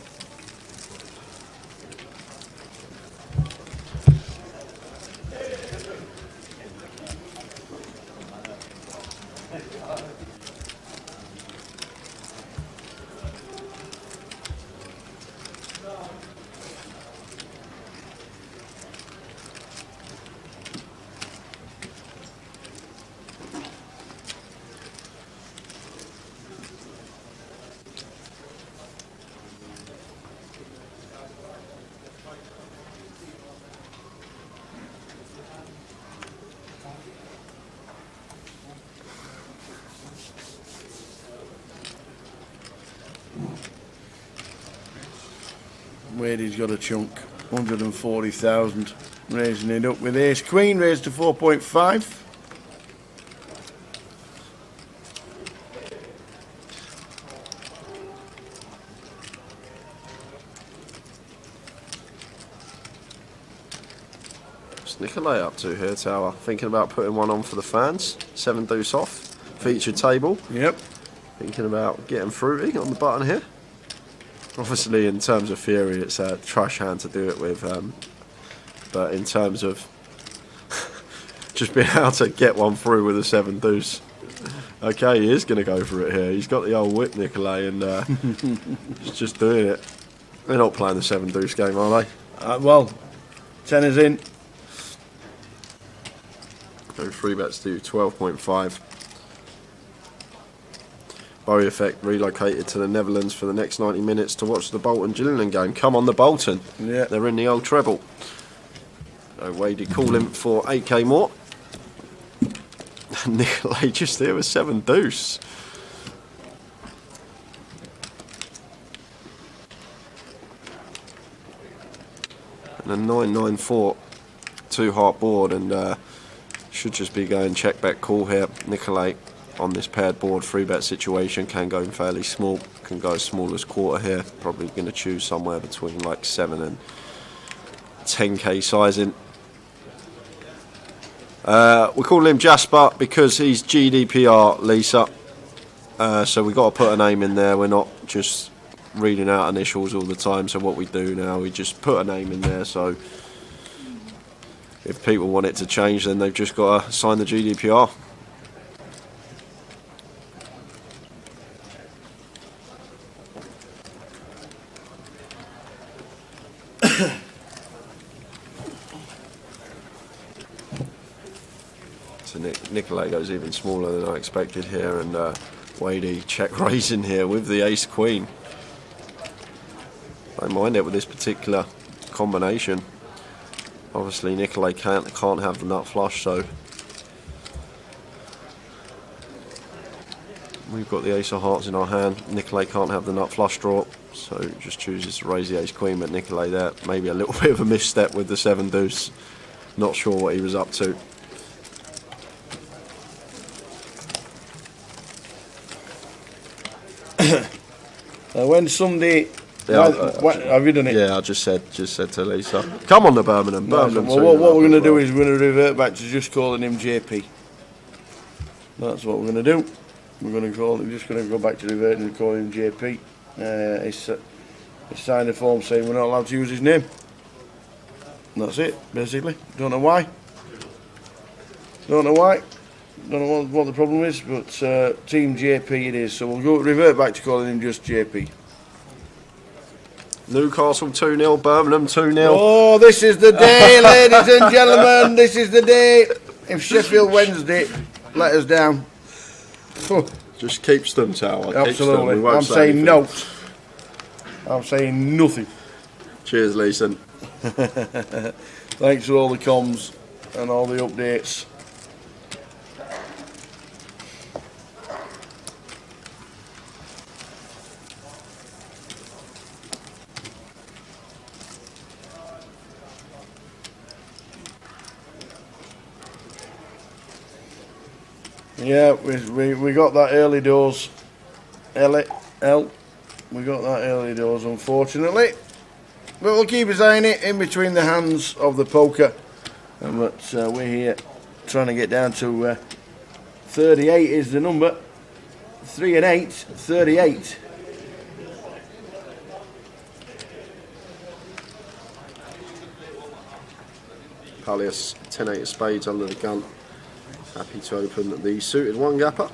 Wade's got a chunk, 140,000, raising it up with Ace Queen, raised to 4.5. What's Nicolay up to here, Tower? Thinking about putting one on for the fans. 7 deuce off, featured table. Yep. Thinking about getting fruity on the button here. Obviously, in terms of theory, it's a trash hand to do it with, but in terms of just being able to get one through with a 7 deuce, okay, he is going to go for it here. He's got the old whip, Nicolay, and he's just doing it. They're not playing the 7 deuce game, are they? Well, 10 is in. So 3 bets to 12.5. Bowie Effect relocated to the Netherlands for the next 90 minutes to watch the Bolton-Gillingham game. Come on, the Bolton. Yeah. They're in the old treble. So Wadey calling for 8k more. Nicolay just there with 7 deuce. And a 994 2-heart board, and should just be going check bet call here. Nicolay on this paired board 3-bet situation can go fairly small, can go as small as quarter here. Probably going to choose somewhere between like 7 and 10k sizing. We call him Jasper because he's GDPR, Lisa. So we've got to put a name in there. We're not just reading out initials all the time. So what we do now, we just put a name in there. So if people want it to change, then they've just got to sign the GDPR. So Nicolay goes even smaller than I expected here, and Wadey check raising here with the ace queen. Don't mind it with this particular combination. Obviously Nicolay can't have the nut flush, so we've got the ace of hearts in our hand. Nicolay can't have the nut flush draw, so just chooses to raise the ace queen, but Nicolay there, maybe a little bit of a misstep with the 7 deuce. Not sure what he was up to. When somebody... Yeah, have you done it? Yeah, I just said to Lisa, come on the Birmingham. Birmingham. Well, what we're going to do is we're going to revert back to just calling him JP. That's what we're going to do. We're going to call him, just going to go back to reverting and call him JP. He's signed a form saying we're not allowed to use his name. And that's it, basically. Don't know why. Don't know what the problem is, but Team JP it is. So we'll revert back to calling him just JP. Newcastle 2-0, Birmingham 2-0. Oh, this is the day, ladies and gentlemen. This is the day. If Sheffield Wednesday let us down. Just keeps them, Tower. Absolutely. I'm saying no. I'm saying nothing. Cheers, Leeson. Thanks for all the comms and all the updates. Yeah, we got that early doors. We got that early doors, unfortunately. But we'll keep his eye on it in between the hands of the poker. But we're here trying to get down to 38 is the number. 3 and 8, 38. Pallias, 10-8 of spades under the gun. Happy to open the suited one gapper.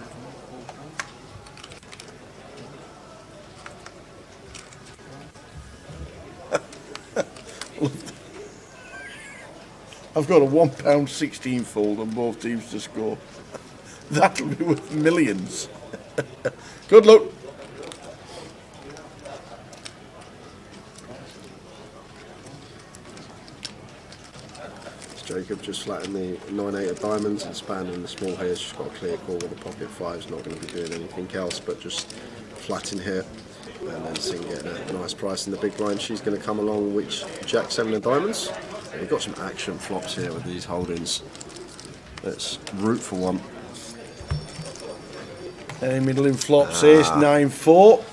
I've got a £1.16 fold on both teams to score. That'll be worth millions. Good luck. Jacob just flattened the 9-8 of diamonds and expanding the small here. She's got a clear call with a pocket 5. Not going to be doing anything else, but just flatting here. And then Singh getting a nice price in the big blind. She's going to come along with Jack 7 of diamonds. We've got some action flops here with these holdings. Let's root for one. Any middling flops, ace 9-4.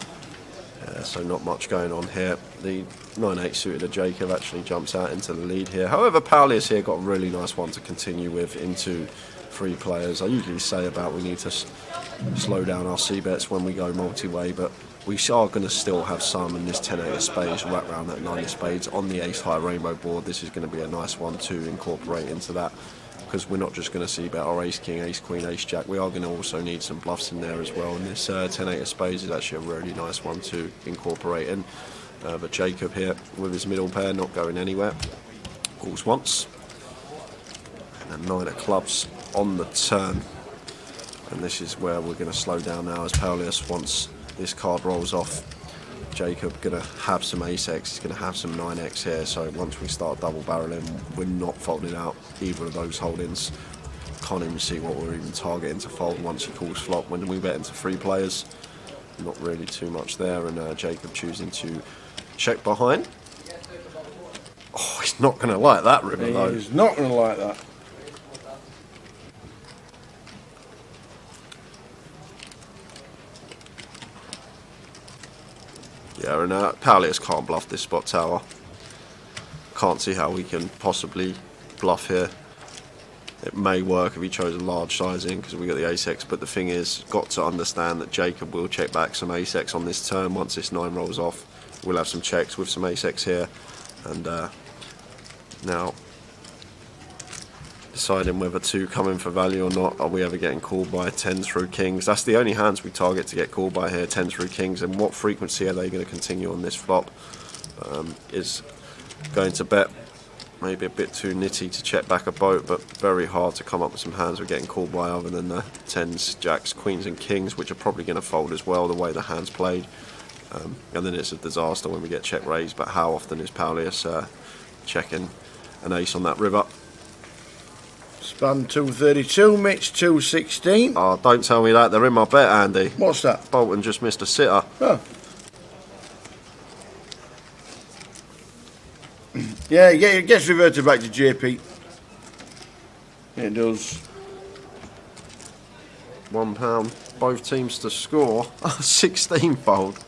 Yeah, so not much going on here. The 9-8 suited of Jacob actually jumps out into the lead here. However, Paulius here got a really nice one to continue with into 3 players. I usually say about we need to slow down our C-bets when we go multi-way, but we are going to still have some in this 10-8 of spades, right around that 9 of spades on the ace-high rainbow board. This is going to be a nice one to incorporate into that, because we're not just going to see bet our ace-king, ace-queen, ace-jack. We are going to also need some bluffs in there as well, and this 10-8 of spades is actually a really nice one to incorporate in. But Jacob here with his middle pair not going anywhere. Calls once. And then 9 of clubs on the turn. And this is where we're going to slow down now as Paulius, once this card rolls off, Jacob going to have some ace-x, he's going to have some 9x here. So once we start double barreling, we're not folding out either of those holdings. Can't even see what we're even targeting to fold once he calls flop. When we bet into 3 players, not really too much there. And Jacob choosing to check behind. Oh, he's not going to like that river though. He's not going to like that. Yeah, and Paulius can't bluff this spot tower. Can't see how we can possibly bluff here. It may work if he chose a large sizing because we got the ace-x, but the thing is, got to understand that Jacob will check back some ace-x on this turn. Once this 9 rolls off, we'll have some checks with some ace-x here, and now deciding whether to come in for value or not. Are we ever getting called by 10 through kings? That's the only hands we target to get called by here, 10 through kings. And what frequency are they going to continue on this flop? Is going to bet maybe a bit too nitty to check back a boat, but very hard to come up with some hands we're getting called by other than the 10s, jacks, queens and kings, which are probably going to fold as well the way the hand's played. And then it's a disaster when we get check raised. But how often is Paulius checking an ace on that river. Span 232, Mitch 216. Oh, don't tell me that. They're in my bet, Andy. What's that? Bolton just missed a sitter. Oh. Yeah, it gets reverted back to JP. It does. £1. Both teams to score. 16-fold.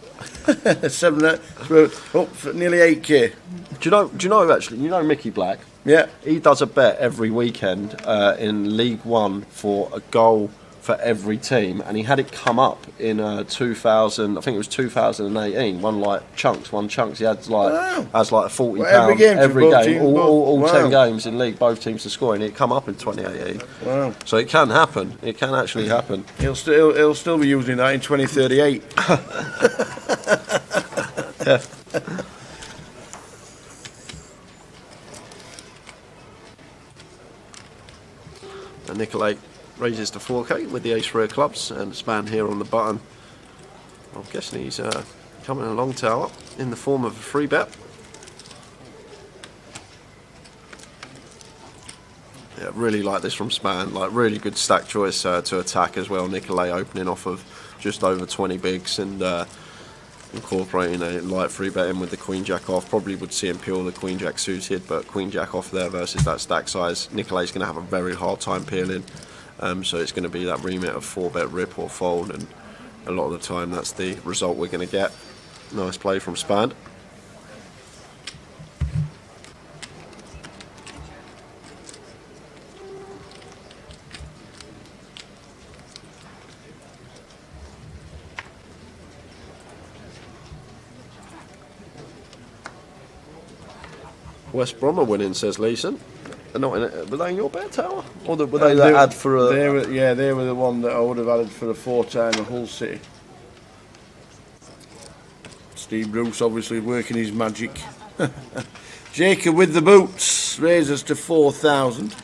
7, we're up for nearly 8k. Do you know actually? You know Mickey Black. Yeah. He does a bet every weekend in League One for a goal for every team, and he had it come up in 2000. I think it was 2018. One chunks. He had like a £40 every game, all 10 games in league, both teams to score, and it come up in 2018. Wow! So it can happen. It can actually happen. He'll still be using that in 2038. Yeah. And Nicolay raises to 4k with the ace-3 of clubs and Span here on the button. I'm guessing he's coming along tower in the form of a free bet. Yeah, really like this from Span. Like really good stack choice to attack as well. Nicolay opening off of just over 20 bigs and incorporating a light free bet in with the Queen Jack off. Probably would see him peel the Queen Jack suited, but Queen Jack off there versus that stack size. Nicolay's going to have a very hard time peeling. So it's going to be that remit of 4-bet rip or fold, and a lot of the time that's the result we're going to get. Nice play from Span. West Brom are winning, says Leeson. They're not in it. Were they in your bet, Tower? Or were they that ad for a... They were the one that I would have added for a 4-timer Hull City. Steve Bruce obviously working his magic. Jacob with the boots raises to 4,000.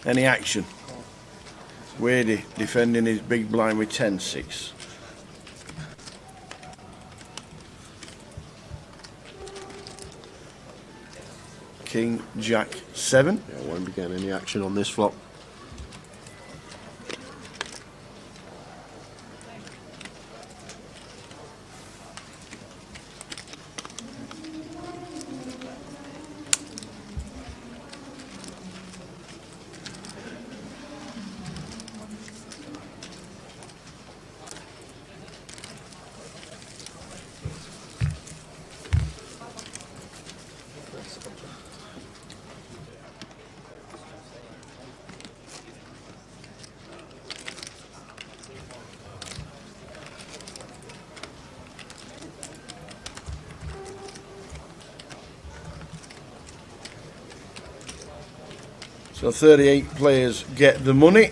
Any action? Wadey defending his big blind with 10-6. King Jack 7. Yeah, won't be getting any action on this flop. So 38 players get the money.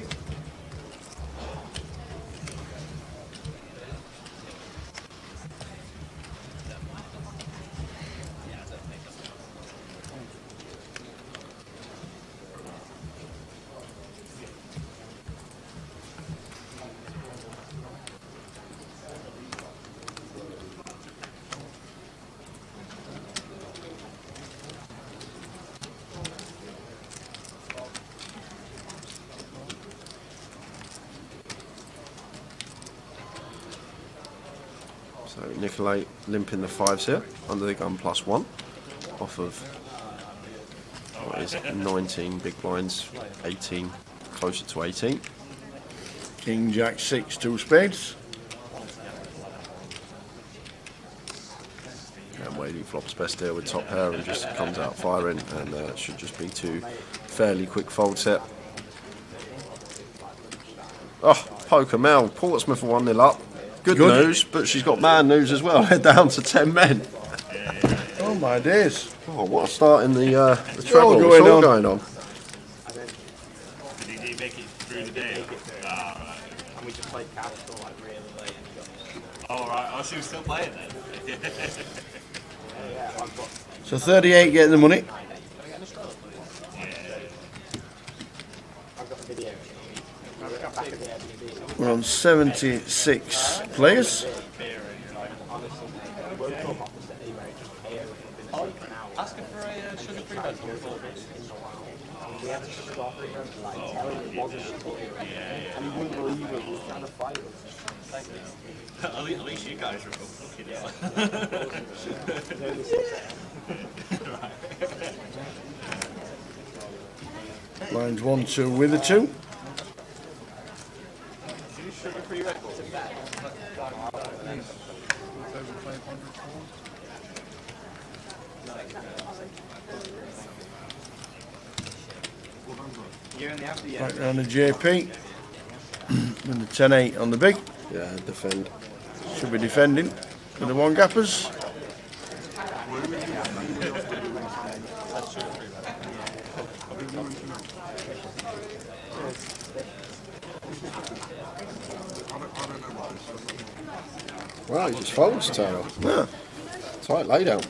So Nicolay limping the 5s here, under the gun +1, off of what is 19 big blinds, 18, closer to 18. King Jack 6, 2 spades. And Wadey flops best here with top pair and just comes out firing, and should just be 2 fairly quick fold set. Oh, poker Mel, Portsmouth are 1-0 up. Good news, but she's got bad news as well. They're down to 10 men. Oh my days. Oh, what a start in the treble. It's all going on. Did he make it through the day? And we just played cash till like really late. Oh, right. Oh, she was still playing then? So 38 get the money. We're on 76 players. We had to stop him, like tell him it wasn't shooting. And he wouldn't believe it, he was trying to fight us. At least you guys are both looking Lines 1, 2 with a 2. Back round to JP. With the 10-8 on the big. Yeah, defend. Should be defending with the one gappers. Wow, he just folds Tara. Yeah. Tight lay down.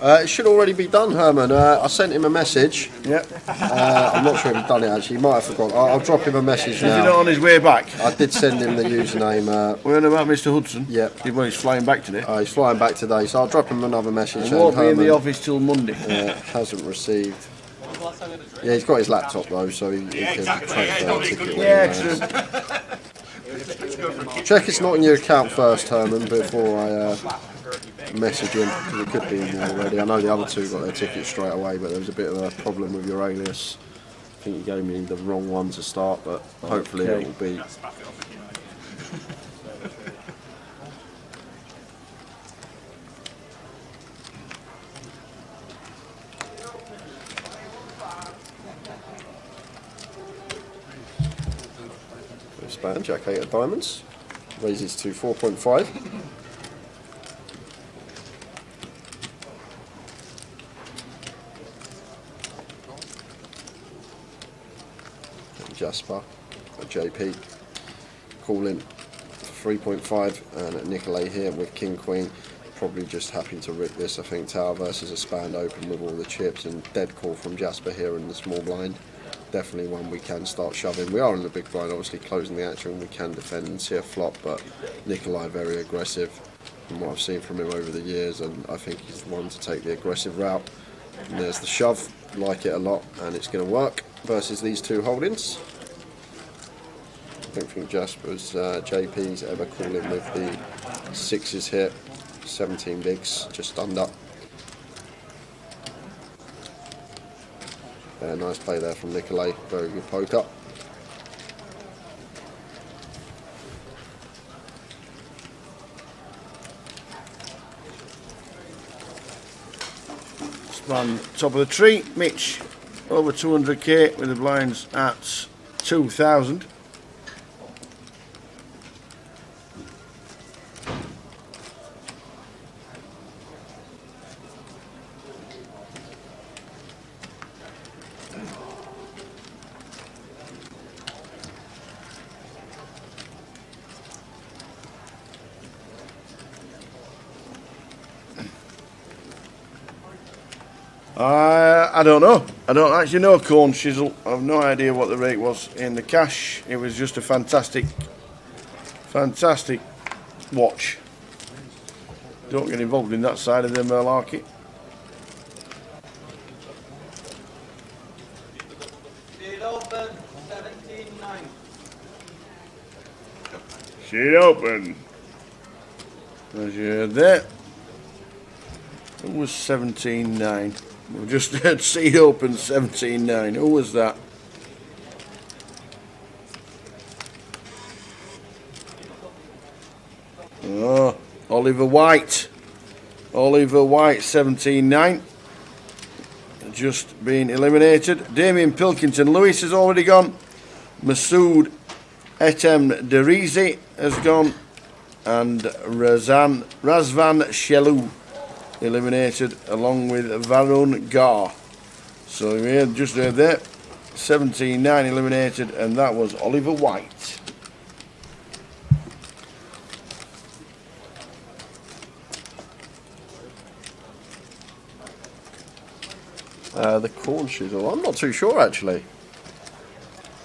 It should already be done, Herman. I sent him a message. Yeah. I'm not sure if he's done it actually. He might have forgotten. I'll drop him a message Is he now. not on his way back? I did send him the username. Where about Mr. Hudson? Yeah. Well, he's flying back today. He's flying back today, so I'll drop him another message. He won't be in the Herman, office till Monday. hasn't received. Yeah, he's got his laptop though, so he can transfer a ticket. Yeah, true. Check it's not in your account first, Herman, before I message him, because it could be in there already. I know the other two got their tickets straight away, but there was a bit of a problem with your alias. I think you gave me the wrong one to start, but hopefully it will be. Span, Jack 8 of diamonds, raises to 4.5. Jasper, JP, calling for 3.5, and Nicolay here with King Queen. Probably just happy to rip this. I think Tower versus a spanned open with all the chips, and dead call from Jasper here in the small blind. Definitely one we can start shoving. We are in the big blind, obviously closing the action. We can defend and see a flop, but Nicolay very aggressive from what I've seen from him over the years, and I think he's the one to take the aggressive route. And there's the shove, like it a lot, and it's going to work versus these two holdings. I don't think Jasper's JP's ever calling with the sixes here. 17 bigs, just under. Nice play there from Nicolay, very good poker. Span top of the tree. Mitch over 200k with the blinds at 2,000. I don't know. I don't actually know Corn Shizzle. I have no idea what the rate was in the cash. It was just a fantastic watch. Don't get involved in that side of the malarkey. Sheet open, 17.9. Sheet open. As you heard there. It was 17.9. We just heard seat open 17.9. Who was that? Oh, Oliver White. Oliver White 17.9. Just been eliminated. Damien Pilkington Lewis has already gone. Masood Etem Derizi has gone. And Razvan Shelou eliminated, along with Varun Gar. So we had just heard there, 17.9 eliminated, and that was Oliver White. The corn shizzle, I'm not too sure actually.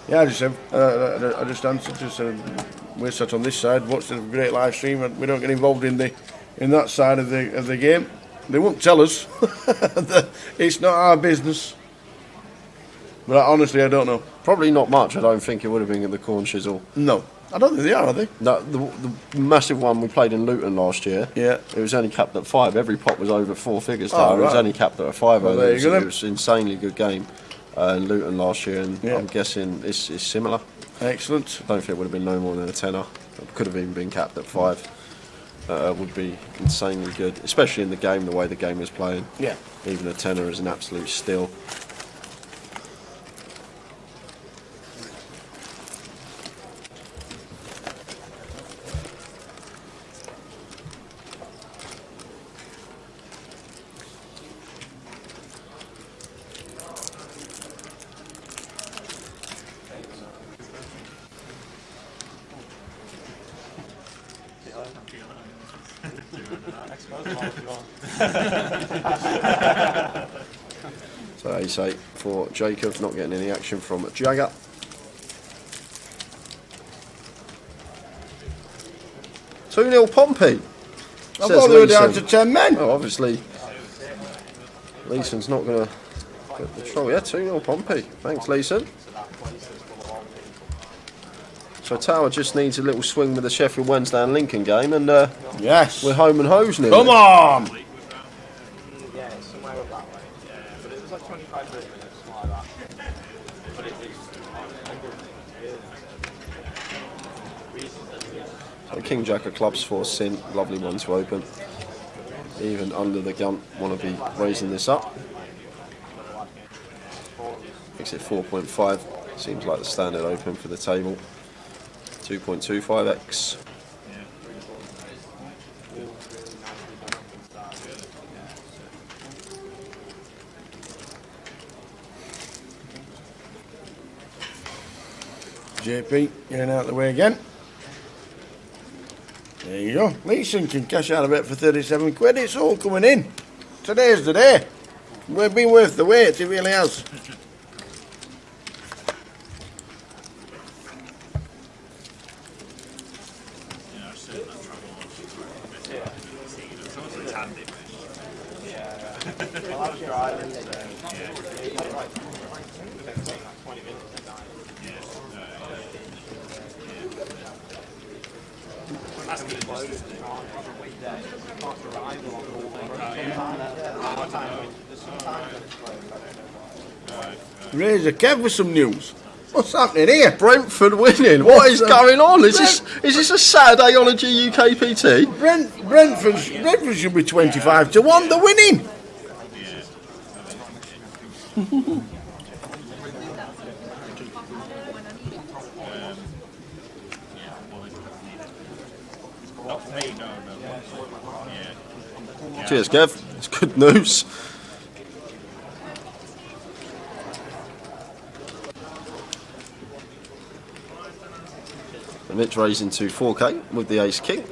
Yeah, I just answered. Just we're sat on this side, watch the great live stream, and we don't get involved in the in that side of the game. They won't tell us. It's not our business. But honestly, I don't know. Probably not much. I don't think it would have been at the corn chisel. No, I don't think they are they? No, the massive one we played in Luton last year. Yeah. It was only capped at 5. Every pot was over 4 figures. Oh, It was right. only capped at a 5. Well, there you go then. It was an insanely good game in Luton last year, and Yeah. I'm guessing it's similar. Excellent. I don't think it would have been no more than a tenner. It could have even been capped at 5. Would be insanely good, especially in the game, the way the game is playing. Yeah. Even a tenner is an absolute steal. So ace-8 for Jacob, not getting any action from Jagger. Two 0 Pompey. I thought they were down to 10 men. Oh, obviously, Leeson's not going to get the troll. Yeah, 2-0 Pompey. Thanks, Leeson. So Tower just needs a little swing with the Sheffield Wednesday and Lincoln game, and Yes. we're home and hosing it. Come on. Yeah, it's somewhere up that way. But it was like 25, 30 minutes, something like that. But it was So King Jack of clubs for Sin, lovely one to open. Even under the gun, want to be raising this up. Makes it 4.5. Seems like the standard open for the table. 2.25x. JP getting out of the way again. There you go. Leeson can cash out a bit for 37 quid. It's all coming in. Today's the day. We've been worth the wait. It really has. Razor Kev with some news. What's happening here? Brentford winning. What is going on? Is this a Saturday on a GUKPT? Brentford should be 25 to 1. They're winning. Cheers, Kev. It's good news. Mitch raising to 4k with the ace king.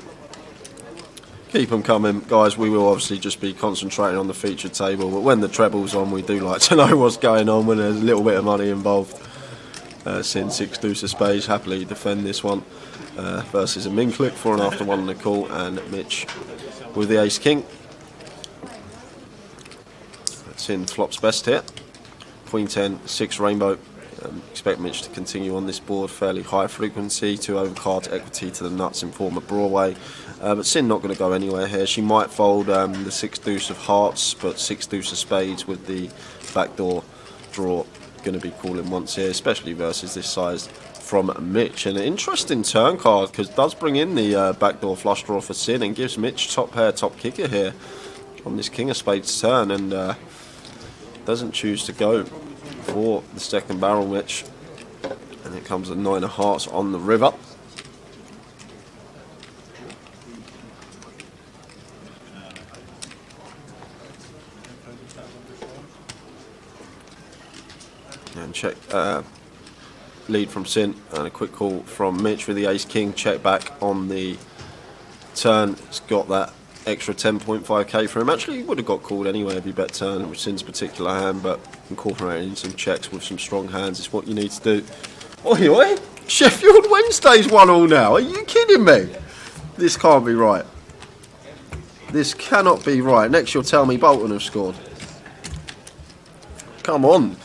Keep them coming, guys. We will obviously just be concentrating on the featured table, but when the treble's on, we do like to know what's going on when there's a little bit of money involved. Sin 6 deuce of spades, happily defend this one versus a min click, 4.5 to 1 on the call, and Mitch with the ace king. Sin flops best here. Queen 10, 6 rainbow. Expect Mitch to continue on this board, fairly high frequency, 2 overcard equity to the nuts in form of Broadway. But Sin not going to go anywhere here. She might fold the 6 deuce of hearts, but 6 deuce of spades with the backdoor draw going to be calling once here, especially versus this size from Mitch. And an interesting turn card, because it does bring in the backdoor flush draw for Sin and gives Mitch top pair, top kicker here on this king of spades turn, and doesn't choose to go for the second barrel, Mitch. And it comes a 9 of hearts on the river. And check lead from Sin, and a quick call from Mitch with the ace king. Check back on the turn. It's got that extra 10.5k for him. Actually, he would have got called anyway if he bet turn with Sin's particular hand, but incorporating some checks with some strong hands is what you need to do. Oi, oi! Sheffield Wednesday's 1-1 now. Are you kidding me? This can't be right. This cannot be right. Next you'll tell me Bolton have scored. Come on.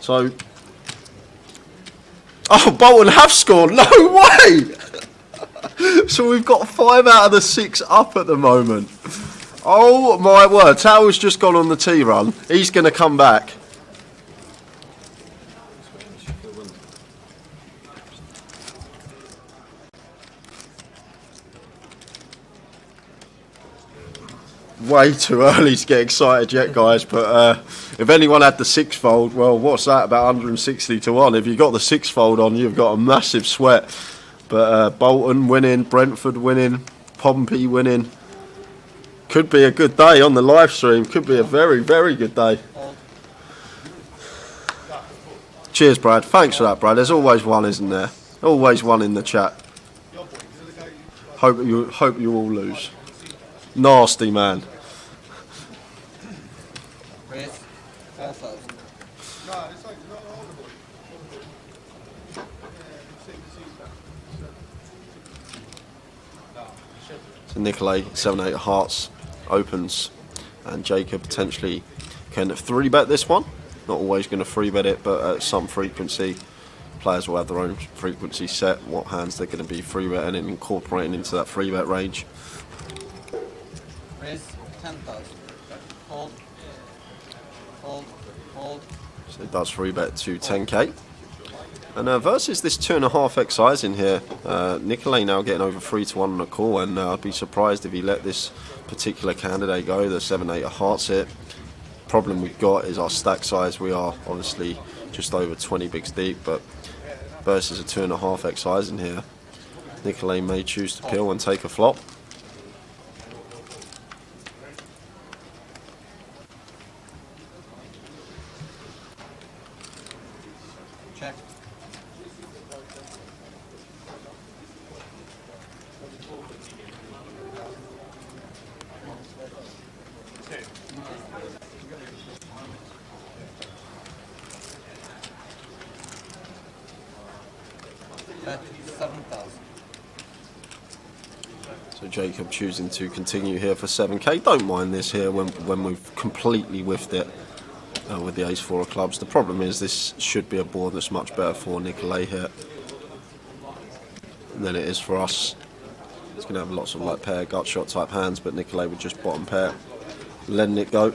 So... Oh, Bolton have scored. No way! So we've got 5 out of the 6 up at the moment. Oh my word. Tower's just gone on the tee run. He's going to come back. Way too early to get excited yet, guys, but if anyone had the 6-fold, well, what's that, about 160 to 1? If you got the 6-fold on, you've got a massive sweat. But Bolton winning, Brentford winning, Pompey winning. Could be a good day on the live stream. Could be a very, very good day. Cheers, Brad. Thanks for that, Brad. There's always one, isn't there? Always one in the chat. Hope you all lose. Nasty man. So Nicolay, 7-8 hearts opens, and Jacob potentially can 3-bet this one. Not always going to 3-bet it, but at some frequency, players will have their own frequency set, what hands they're going to be 3-betting and incorporating into that 3-bet range. Raise 10,000. Hold. Hold. Hold. So it does 3-bet to 10k. And versus this 2.5x size in here, Nicolay now getting over 3 to 1 on a call, and I'd be surprised if he let this particular candidate go, the 7-8 of hearts hit. Problem we've got is our stack size. We are obviously just over 20 bigs deep, but versus a 2.5x size in here, Nicolay may choose to peel and take a flop. Check. Bet 7,000. So Jacob choosing to continue here for 7k. Don't mind this here when we've completely whiffed it with the ace-4 of clubs. The problem is this should be a board that's much better for Nicolay here than it is for us. It's going to have lots of like pair gut shot type hands, but Nicolay would just bottom pair, letting it go.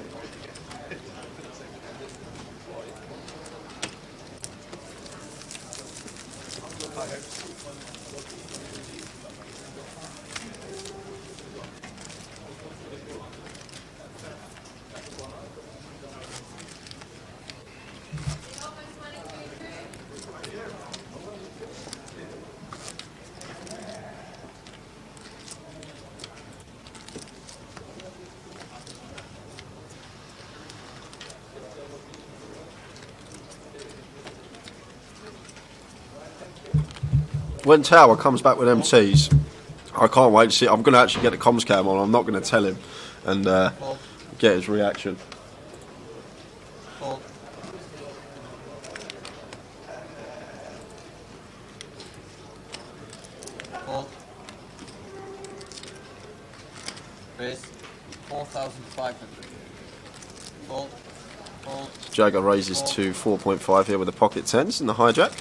When Tower comes back with MTs, I can't wait to see. I'm going to actually get the comms cam on. I'm not going to tell him and get his reaction. Hold. Hold. Raise 4,500. Hold. Hold. Jagger raises to 4.5 here with the pocket tens and the hijack.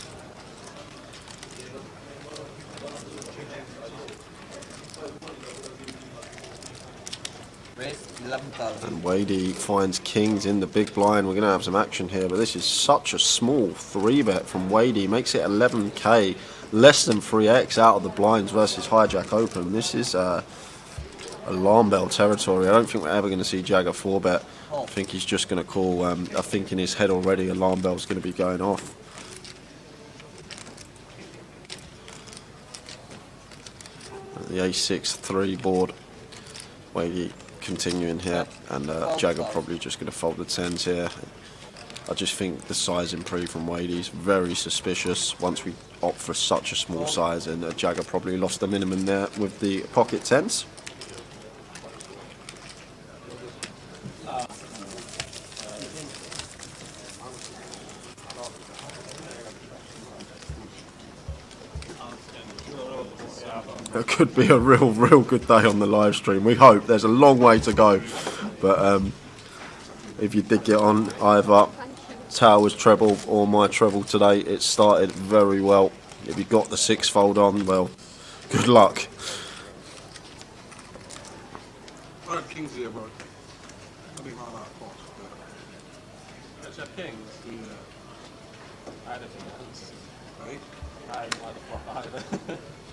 Raise 11,000. And Wadey finds kings in the big blind. We're going to have some action here, but this is such a small 3-bet from Wadey. Makes it 11k, less than 3x out of the blinds versus hijack open. This is alarm bell territory. I don't think we're ever going to see Jagger 4-bet. I think he's just going to call, I think in his head already, alarm bell's going to be going off. The A6-3 board. Wadey continuing here, and Jagger probably just going to fold the 10s here. I just think the size improved from Wadey's very suspicious once we opt for such a small size, and Jagger probably lost the minimum there with the pocket 10s. It could be a real good day on the live stream. We hope. There's a long way to go, but if you did get on either Tower's treble or my treble today, it started very well. If you got the 6-fold on, well, good luck. I had kings here, but I didn't like that pot. That's your kings. I had a thing else. Right? I didn't like the flop either.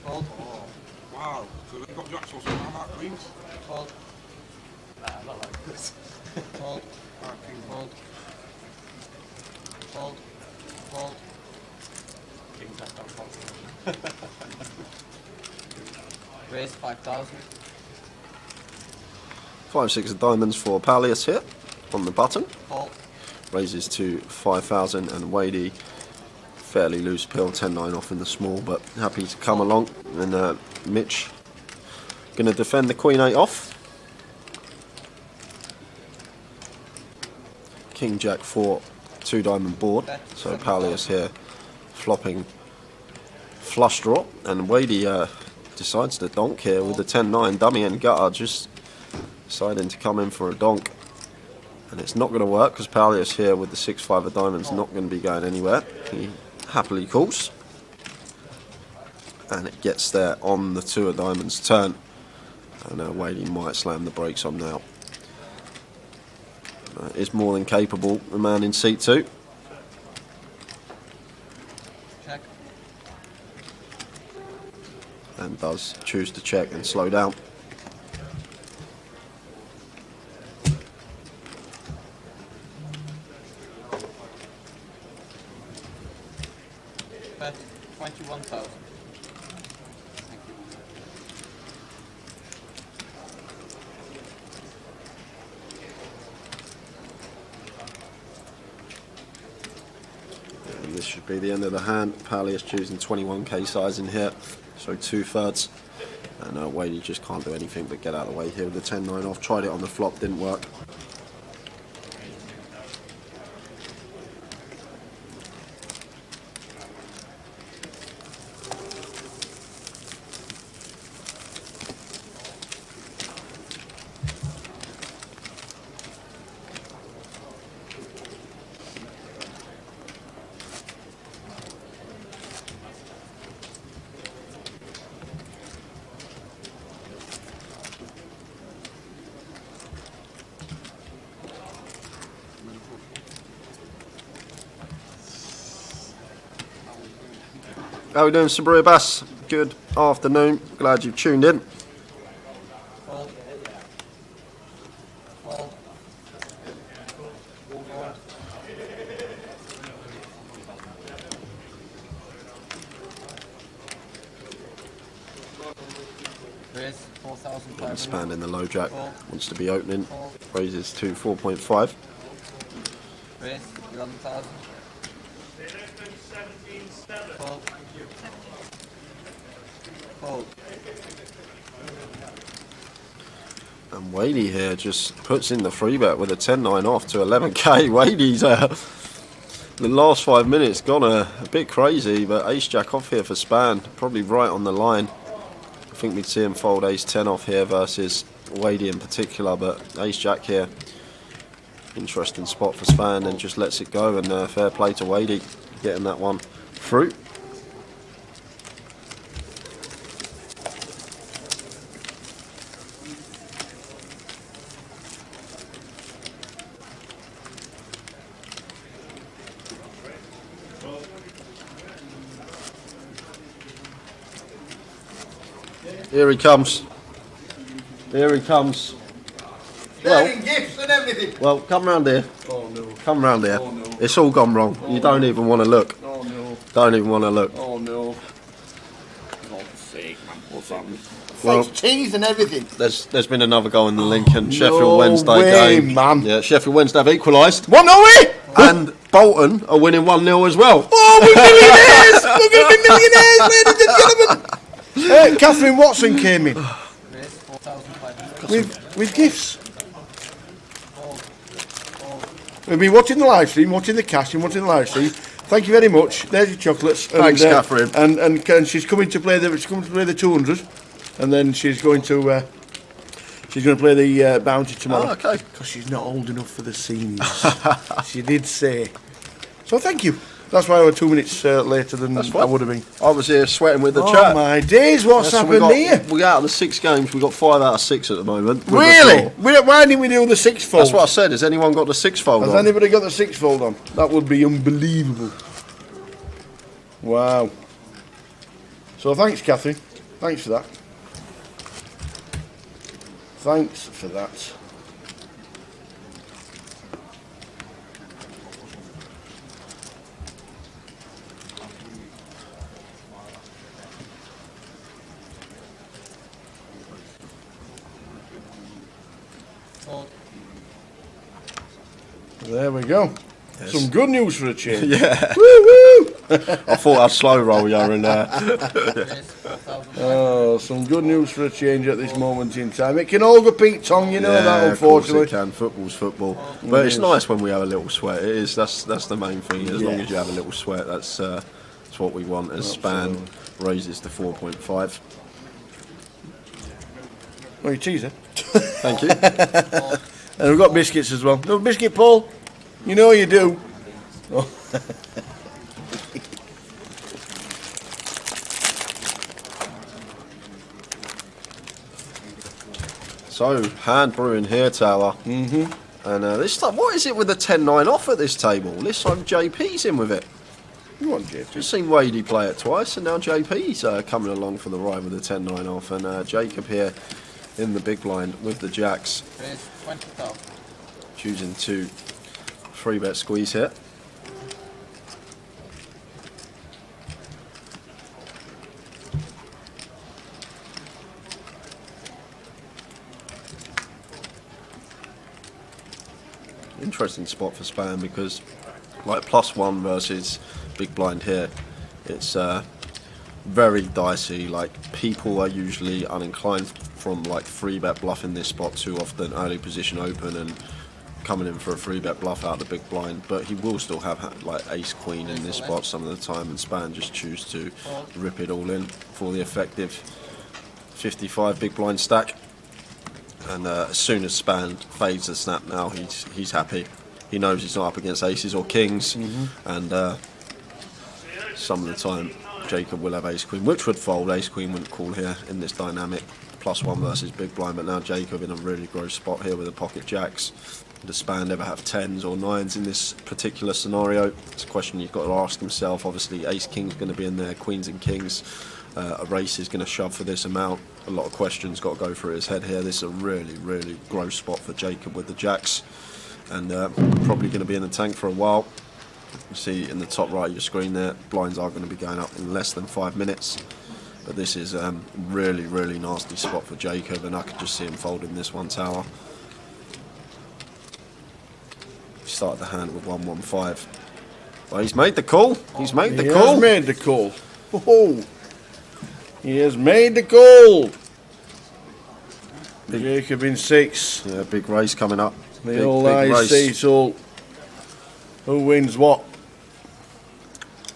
Fold. Oh, wow. So they've got jacks or something like that, queens? Fold. Nah, not like this. Fold. I had kings. Fold. Fold. Fold. Kings have done flop. Raise 5,000. 5-6 of diamonds for Pallius here on the button. Fold. Raises to 5,000, and Wadey fairly loose pill, 10-9 off in the small, but happy to come along. And Mitch going to defend the Queen 8 off. King Jack 4, 2-diamond board. So Pallius here flopping flush draw, and Wadey decides to donk here with the 10-9 dummy and gutter, just deciding to come in for a donk. And it's not going to work because Pallius here with the 6-5 of diamonds not going to be going anywhere. He happily calls. And it gets there on the 2 of diamonds turn. And Wadey might slam the brakes on now. Is more than capable, the man in seat 2. Check. And does choose to check and slow down. Bet 21,000. Thank you. And this should be the end of the hand. Pallius choosing 21k size in here, so 2/3. And Wadey just can't do anything but get out of the way here with the 10-9 off. Tried it on the flop, didn't work. How are we doing, Sabria Bass? Good afternoon. Glad you've tuned in. Fold. Fold. Fold. Raise 4,500. Expanding the low jack. Wants to be opening. Raises to 4.5. Raise 11,000. Fold. Fold. And Wadey here just puts in the free bet with a 10-9 off to 11k. Wadey's the last 5 minutes gone a bit crazy, but ace jack off here for Span, probably right on the line. I think we'd see him fold ace 10 off here versus Wadey in particular, but ace jack here, interesting spot for Span, and just lets it go. And fair play to Wadey getting that one through. Here he comes. Here he comes. Well, gifts and everything. Well, come round here. Oh no. Come round here. Oh, no. It's all gone wrong. You don't even want to look. Oh no. Don't even want to look. Oh no. God's sake, man. What's happened? Well, Fake cheese and everything. There's been another goal in the Lincoln Sheffield no Wednesday way, game. man. Yeah, Sheffield Wednesday have equalised. 1-0 way. And Bolton are winning 1-0 as well. Oh, we're millionaires! We're going to be millionaires, ladies and gentlemen. Catherine Watson came in Raise 4,500. with gifts. We've been watching the live stream, watching the cash and watching the live stream. Thank you very much. There's your chocolates. Thanks, Catherine. And she's coming to play the 200. and then she's going to play the bounty tomorrow. Oh, okay. Because she's not old enough for the seniors. She did say. So thank you. That's why I was 2 minutes later than I would have been. I was here sweating with the Oh chat. my days, what's happened here? We got out of the 6 games, we got 5 out of 6 at the moment. with Really? the draw. Why didn't we do the 6-fold? That's what I said. Has anyone got the 6-fold Has on? anybody got the 6-fold on? That would be unbelievable. Wow. So thanks, Catherine. Thanks for that. Thanks for that. Fold. There we go. Yes. Some good news for a change. Yeah. Woo woo! I thought I'd slow roll you in there. Raise 4,000. Oh, some good news for a change at this moment in time. It can all go Pete Tong, you know that, Of course unfortunately. it can. Football's football. But it's nice when we have a little sweat. It is. That's the main thing. As long as you have a little sweat, that's what we want. As Span raises to 4.5. Oh, you teaser. Thank you. And we've got biscuits as well. No biscuit, Paul? You know you do. Oh. So, hand brewing here, Tower. Mm-hmm. And this time, what is it with the 10-9 off at this table? This time JP's in with it. You want JP? Just seen Wadey play it twice, and now JP's coming along for the ride with the 10-9 off. And Jacob here in the big blind with the jacks, Raise 20,000. choosing to 3-bet squeeze here. Interesting spot for Span because, like +1 versus big blind here, it's very dicey. Like, people are usually uninclined from like 3-bet bluffing this spot too often, early position open and coming in for a 3-bet bluff out the big blind. But he will still have like ace queen in this spot some of the time, and Span just choose to rip it all in for the effective 55 big blind stack. And as soon as Span fades the snap now, he's happy. He knows he's not up against aces or kings, and some of the time Jacob will have ace queen, which would fold. Ace queen wouldn't call here in this dynamic. +1 versus big blind, but now Jacob in a really gross spot here with the pocket jacks. Does Span ever have 10s or 9s in this particular scenario? It's a question you've got to ask himself. Obviously, ace king's going to be in there, queens and kings. A race is going to shove for this amount. A lot of questions got to go through his head here. This is a really, really gross spot for Jacob with the jacks, and probably going to be in the tank for a while. You see in the top right of your screen there, blinds are going to be going up in less than 5 minutes. But this is really, really nasty spot for Jacob, and I could just see him folding this one tower. He started the hand with 1-1-5. Well, he's made the call. He's made the call. He has made the call. Oh. He has made the call. Jacob in 6. Yeah, big race coming up. The old ice Cecil. Who wins what?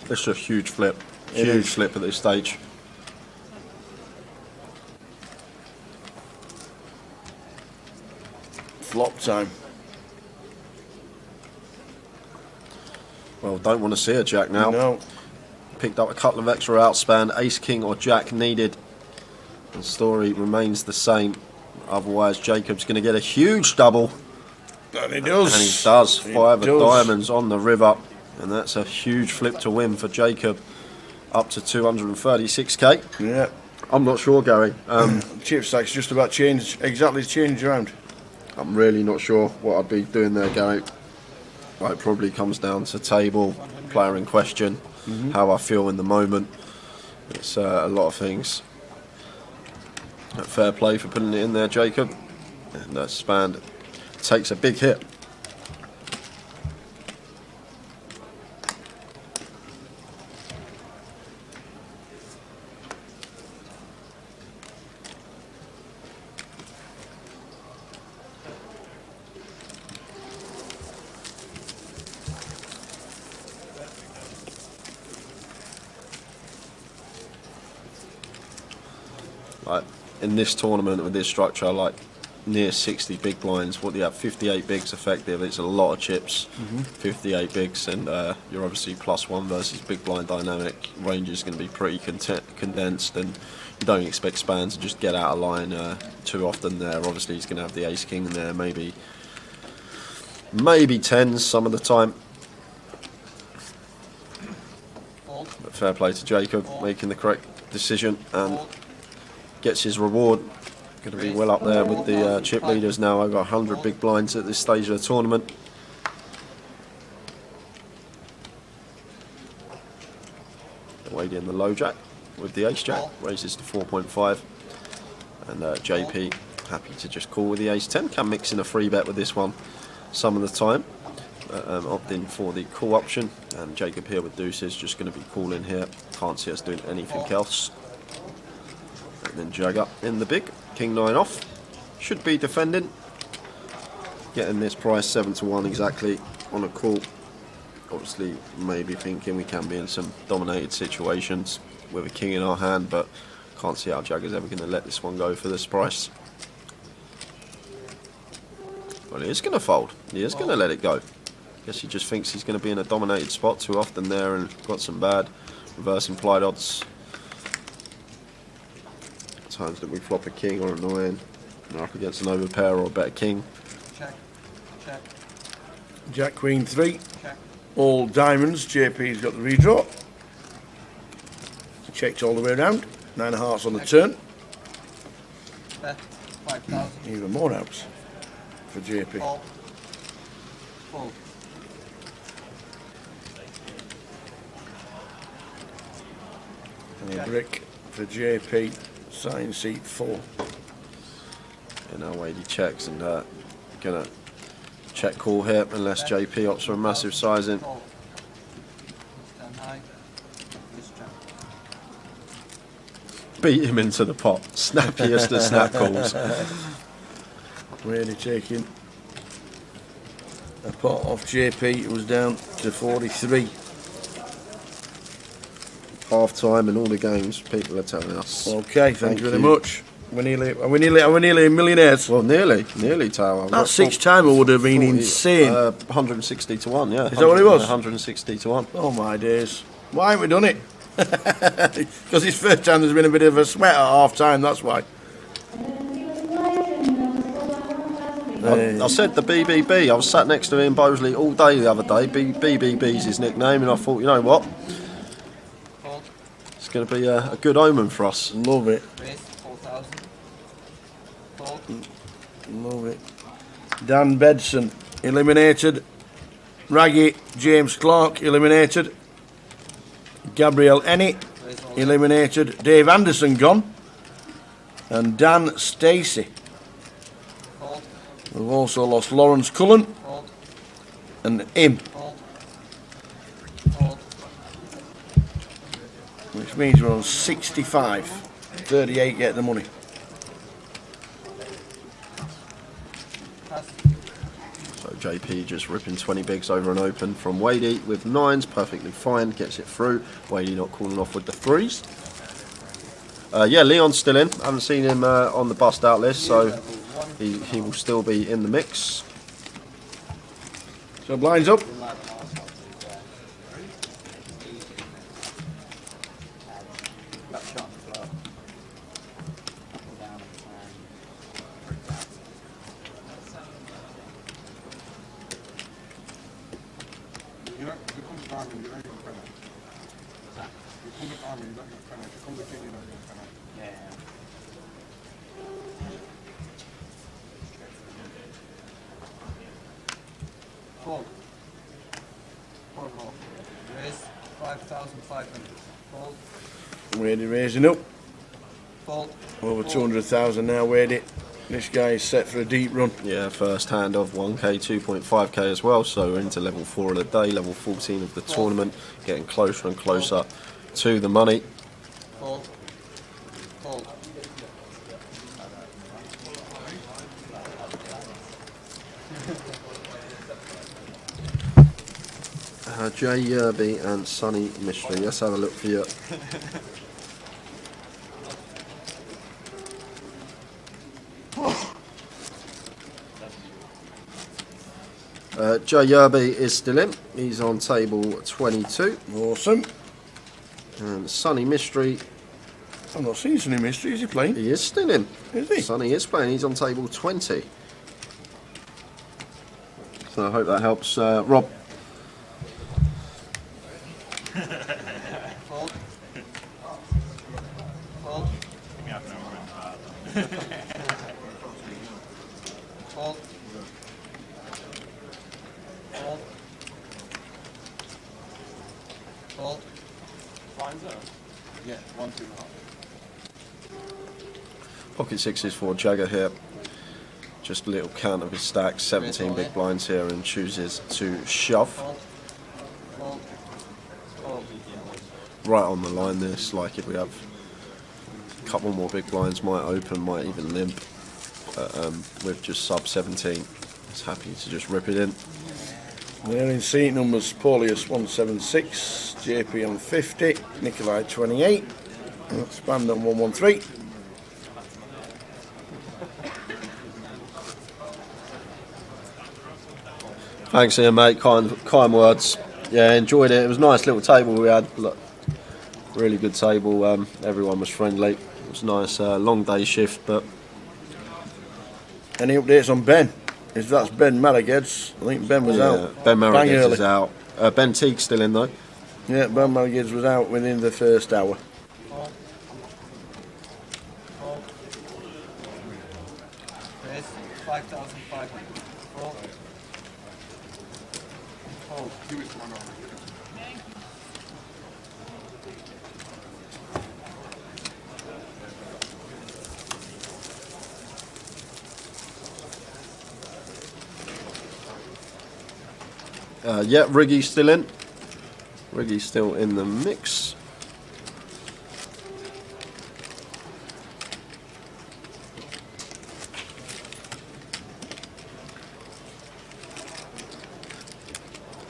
This is a huge flip. Huge flip at this stage. Flop time. Well, don't want to see a jack now. No. Picked up a couple of extra outspan. Ace, king or jack needed. The story remains the same. Otherwise, Jacob's going to get a huge double. And he does. And he does. He 5 does. of diamonds on the river. And that's a huge flip to win for Jacob. Up to 236k. Yeah. I'm not sure, Gary. Chip stack's just about changed around. I'm really not sure what I'd be doing there, Gary. It probably comes down to table, player in question, how I feel in the moment. It's a lot of things. Fair play for putting it in there, Jacob. And Span takes a big hit. Right, in this tournament with this structure, like near 60 big blinds. What do you have? 58 bigs effective. It's a lot of chips. 58 bigs, and you're obviously +1 versus big blind dynamic. Range is going to be pretty condensed, and you don't expect Span to just get out of line too often there. Obviously, he's going to have the ace king in there, maybe tens some of the time. But fair play to Jacob, making the correct decision and gets his reward. Going to be well up there with the chip leaders now. Over 100 big blinds at this stage of the tournament. Wade in the low jack with the ace jack, raises to 4.5, and JP happy to just call with the ace 10. Can mix in a free bet with this one some of the time. Opt in for the call option, and Jacob here with deuces just going to be calling here. Can't see us doing anything else. And then Jagger in the big, king 9 off, should be defending, getting this price 7-1 exactly on a call. Obviously maybe thinking we can be in some dominated situations with a king in our hand, but can't see how Jagger's ever going to let this one go for this price. Well, he is going to fold, he is going to let it go. Guess he just thinks he's going to be in a dominated spot too often there and got some bad reverse implied odds. Times that we flop a king or a 9 and are up against an overpair or a better king. Check. Check. Jack Queen 3. Check. All diamonds. JP's got the redraw. Checked all the way around. 9 of hearts on the turn. Bet. 5,000. Even more outs for JP. Fold. Fold. And a brick for JP. Sign seat 4. And now Wade checks and gonna check call here unless JP opts for a massive sizing. Fold. Stand high. This check. Beat him into the pot. Snappiest of snap calls. Really taking a pot off JP. It was down to 43. Half time in all the games, people are telling us. Okay, thank you very much. Are we nearly millionaires? Well, nearly Tower. That 6-timer would have been insane. 160 to 1, yeah. Is that what it was? 160 to 1. Oh my days. Why haven't we done it? Because it's first time there's been a bit of a sweat at half time, that's why. I said the BBB. I was sat next to Ian Bosley all day the other day. BBB's his nickname, and I thought, you know what? It's going to be a good omen for us. Love it. Raise 4,000. Fold. Love it. Dan Bedson eliminated. Raggy James Clark eliminated. Gabriel Ennie eliminated. Dave Anderson gone. And Dan Stacey. Fold. We've also lost Lawrence Cullen. Fold. And him. Fold. Fold. Which means we're on 65. 38 get the money. Pass. So JP just ripping 20 bigs over an open from Wadey with 9s, perfectly fine, gets it through. Wadey not calling off with the 3s. Yeah, Leon's still in. I haven't seen him on the bust out list, so he will still be in the mix. So blinds up. Fold. 4 more. Raise 5,500. Fold. Wadey raising up. Fold. Over 200,000 now, Wadey. This guy is set for a deep run. Yeah, first hand of 1k, 2.5k as well, so we're into level 4 of the day, level 14 of the tournament, getting closer and closer to the money. Fold. Fold. Jay Yerby and Sonny Mystery, let's have a look for you. Joe Yerby is still in. He's on table 22. Awesome. And Sonny Mystery, I've not seen Sonny Mystery. Is he playing? he is still in. Is he? Sonny is playing. He's on table 20. So I hope that helps, Rob. Fold. Fold. Fold. Fold. Fold. Lines up. Yeah, 1, 2.5. Pocket sixes for Jagger here. Just a little count of his stacks. 17 big blinds here and chooses to shove. Fold. Fold. Fold. Right on the line this, like if we have a couple more big blinds, might open, might even limp. But with just sub 17, it's happy to just rip it in. They're in seat numbers: Paulius 176, JP on 50, Nikolai 28, Spand on 113. Thanks Ian, mate, kind words. Yeah, enjoyed it. It was a nice little table we had. Look, really good table. Everyone was friendly. It was nice, long day shift, but Any updates on Ben? If that's Ben Marageds, I think Ben was out. Ben Bang Marageds early. is out. Ben Teague's still in though. Yeah, Ben Marageds was out within the first hour. Fold. Fold. Raise 5,500. Fold. Fold. Yeah, Riggy's still in. Riggy's still in the mix.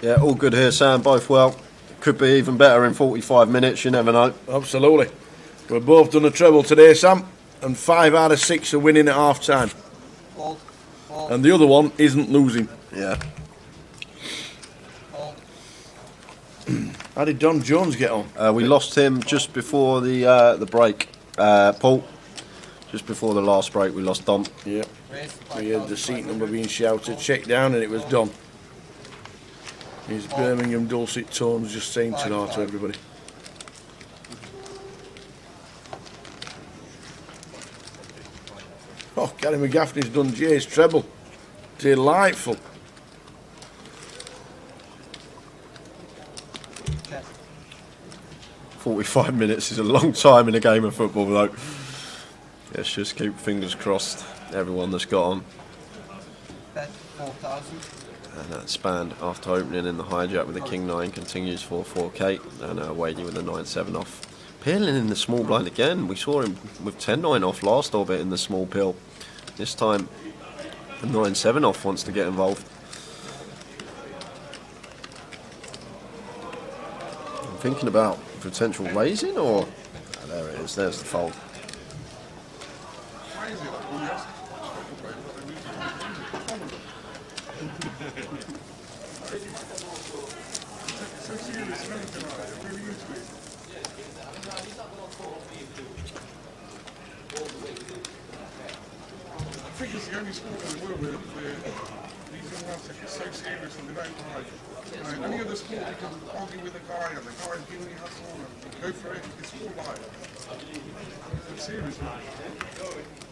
Yeah, all good here, Sam. Both well. Could be even better in 45 minutes. You never know. Absolutely. We've both done a treble today, Sam, and 5 out of 6 are winning at half time. Fold. Fold. And the other one isn't losing. Yeah. Fold. How did Don Jones get on? We lost him just before the break, Paul. Just before the last break, we lost Dom. Yeah. Raise We had the 5,500. seat number being shouted, checked down, and it was Don. His Birmingham dulcet tones just saying ta-ra to everybody. Oh, Gary McGaffney's done Jay's treble. Delightful. Check. 45 minutes is a long time in a game of football, though. Let's just keep fingers crossed. Everyone that's got on. Bet 4,000. And that Spand, after opening in the hijack with the King 9, continues for 4K. And Wadey with the 9-7 off. Peeling in the small blind again. We saw him with 10-9 off last orbit in the small pill. This time, the 9-7 off wants to get involved. I'm thinking about potential raising, or... Oh, there it is, there's the fold. I think it's the only sport in the world where these young lads take it so serious and they don't like. Any other sport you can argue with a guy and the guy's giving you a hustle and go for it, it's all like it's serious, man.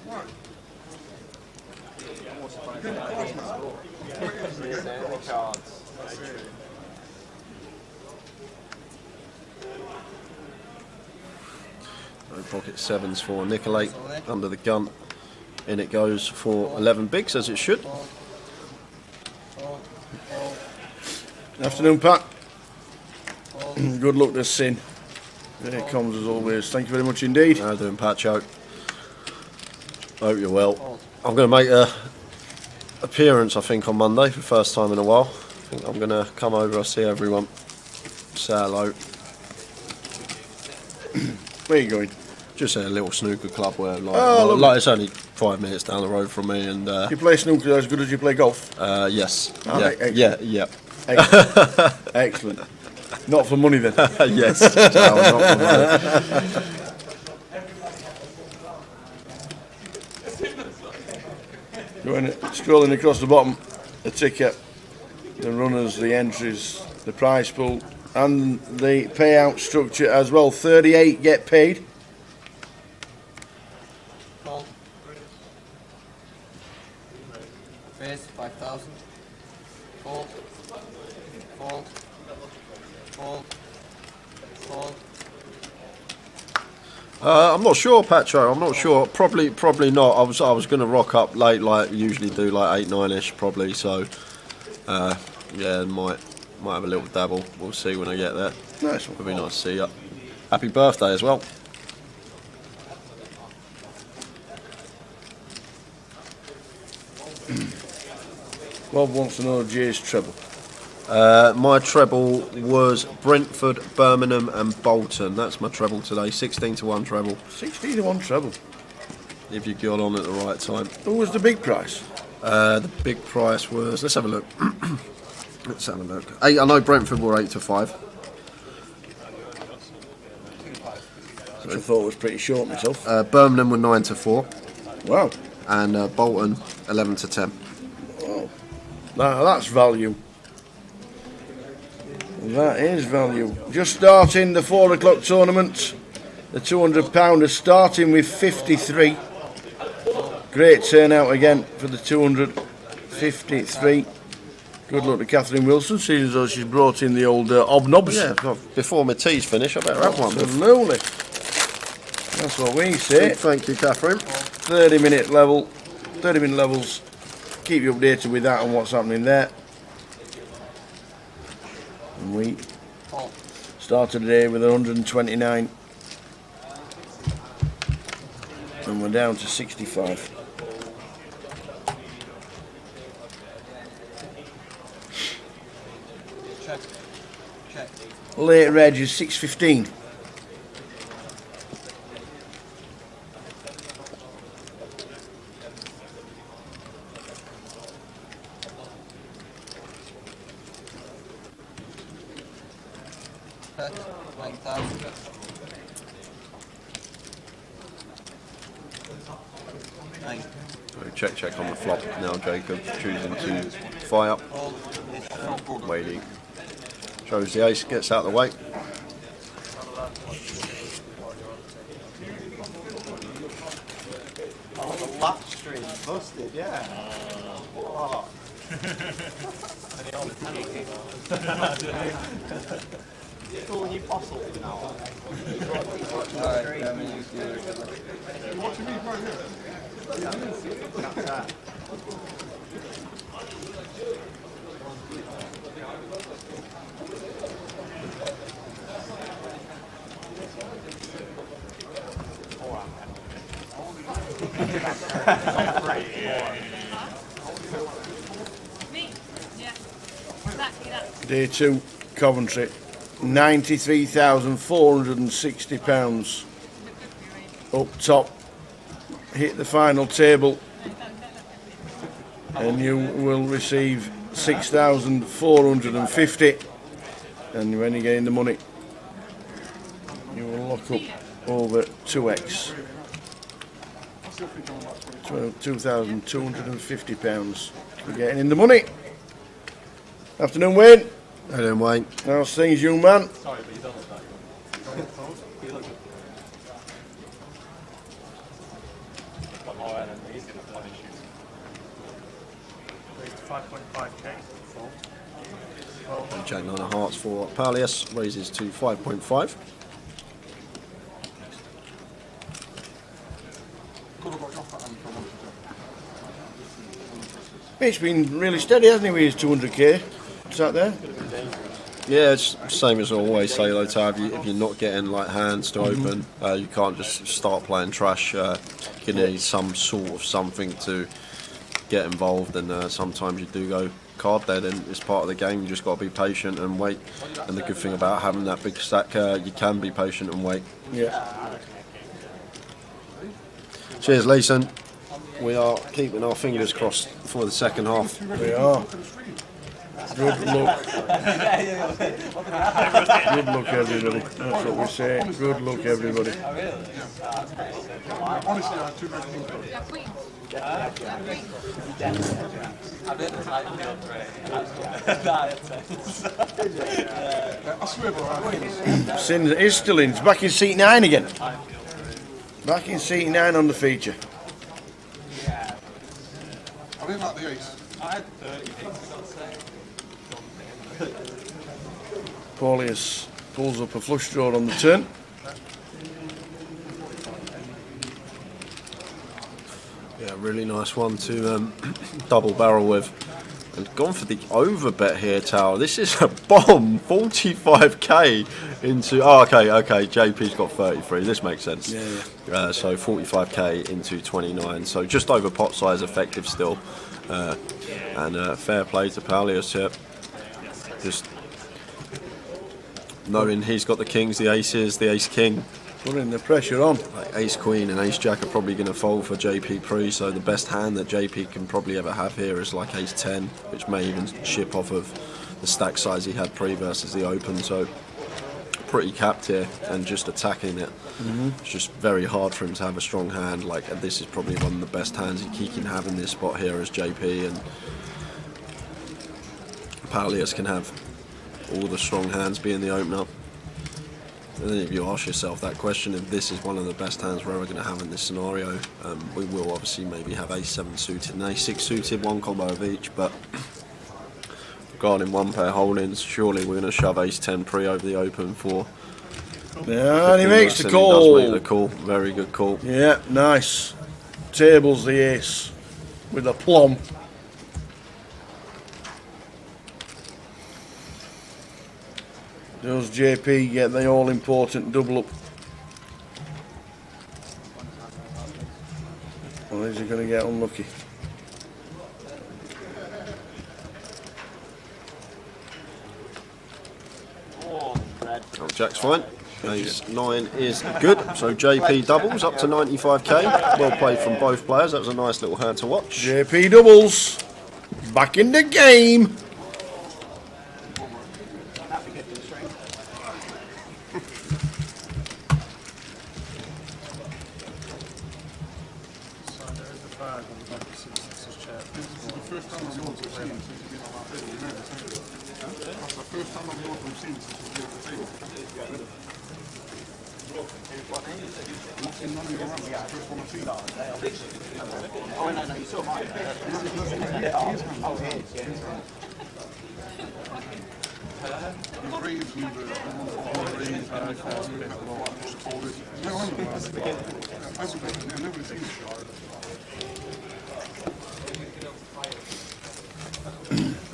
Right. Then cards, man. The point is the game of cards. That's it. No pocket sevens for Nicolate under the gun. In it goes for 11 bigs, as it should. Fold. Fold. Fold. Afternoon, Pat. Fold. Good luck to Sin. There it comes as always. Thank you very much indeed. How you doing, Patcho? Hope you're well. I'm going to make a appearance, I think, on Monday for the first time in a while. I think I'm going to come over, I'll see everyone. Say hello. Where are you going? Just a little snooker club where, like, Oh, lovely. it's only 5 minutes down the road from me, and You play snooker as good as you play golf? yes, Oh, yeah, excellent. yeah. Excellent. Excellent. Not for money then. Yes. No, not for money. Scrolling across the bottom, the ticket, the runners, the entries, the prize pool, and the payout structure as well. 38 get paid. Fold. Face 5,000. Fold. Fold. Fold. Fold. I'm not sure, Patro. I'm not sure. Probably not. I was going to rock up late, like usually do, like 8, 9ish, probably. So, yeah, might have a little dabble. We'll see when I get there. Nice one. It'll be nice to see you. Happy birthday as well. Bob wants to know Jay's treble. My treble was Brentford, Birmingham, and Bolton. That's my treble today. 16-1 treble. 16-1 treble. If you got on at the right time. Who was the big price? The big price was. Let's have a look. Let's have a look. I know Brentford were 8-5. Which I thought was pretty short myself. Birmingham were 9-4, Wow. and Bolton 11-10. Oh. Now that's value. That is value. Just starting the 4 o'clock tournament. The £200 is starting with 53. Great turnout again for the 253. Good luck to Catherine Wilson, seeing as though she's brought in the old obnobs. Yeah, before my tea's finish, I better have one. Absolutely. That's what we say. Thank you, Catherine. 30-minute levels. Keep you updated with that and what's happening there. And we started today with 129. And we're down to 65. Check. Check. Late reg is 6.15. Bet 9,000. Nine. Check on the flop. Now Jacob choosing to fire. Waiting. Shows the ace, gets out of the way. Oh, the back string busted, yeah. Oh. Calling you fossil now. Alright, let me use the other. What do you mean right here? That's that. Me? Yeah. Exactly that. Day 2, Coventry. £93,460. Up top. Hit the final table. And you will receive 6,450. And when you get in the money, you will lock up over 2x. £2,250 for getting in the money. Afternoon, Wayne. How you doing, Wayne? How's things, young man? Sorry, but you don't look like you. You look got more enemies in the money shoot. Raised to 5.5k. Jack 9 of hearts for Palias, raises to 5.5. It's been really steady, hasn't it, with his 200k? Is that there? Yeah, it's the same as I always say though, Tav, if you're not getting like hands to open, you can't just start playing trash. You need some sort of something to get involved, and sometimes you do go card dead, and it's part of the game. You just got to be patient and wait. And the good thing about having that big stack, you can be patient and wait. Yeah. Cheers, Leeson. We are keeping our fingers crossed for the second half. We are. Good luck. Good luck, everybody. That's what we say. Good luck, everybody. Honestly, I had too many things. Yeah, queen. I swear, bro. Sin is still in. It's back in seat 9 again. Back in seat 9 on the feature. I didn't like the ace. Paulius pulls up a flush draw on the turn. Yeah, really nice one to double barrel with. And gone for the over bet here, Tower. This is a bomb. 45k into... Oh, okay. JP's got 33. This makes sense. Yeah. So 45k into 29. So just over pot size effective still. And fair play to Paulius here. Just knowing he's got the kings, the aces, the ace king. Putting the pressure on. Like ace queen and ace jack are probably going to fold for JP pre, so the best hand that JP can probably ever have here is like ace 10, which may even chip off of the stack size he had pre versus the open. So pretty capped here and just attacking it. It's just very hard for him to have a strong hand. Like, and this is probably one of the best hands he can have in this spot here as JP, and Paulius can have all the strong hands being the opener. And then if you ask yourself that question, if this is one of the best hands we're ever going to have in this scenario, we will obviously maybe have ace 7 suited and ace 6 suited, one combo of each, but regarding one pair holdings, surely we're going to shove ace 10 pre over the open for... Yeah, and he makes the He call. does make the call. Very good call. Yeah, nice. Tables the ace with a plum. Does JP get the all-important double up? Or is he going to get unlucky? Oh, Jack's fine. Ace 9 is good. So JP doubles up to 95k. Well played from both players. That was a nice little hand to watch. JP doubles. Back in the game.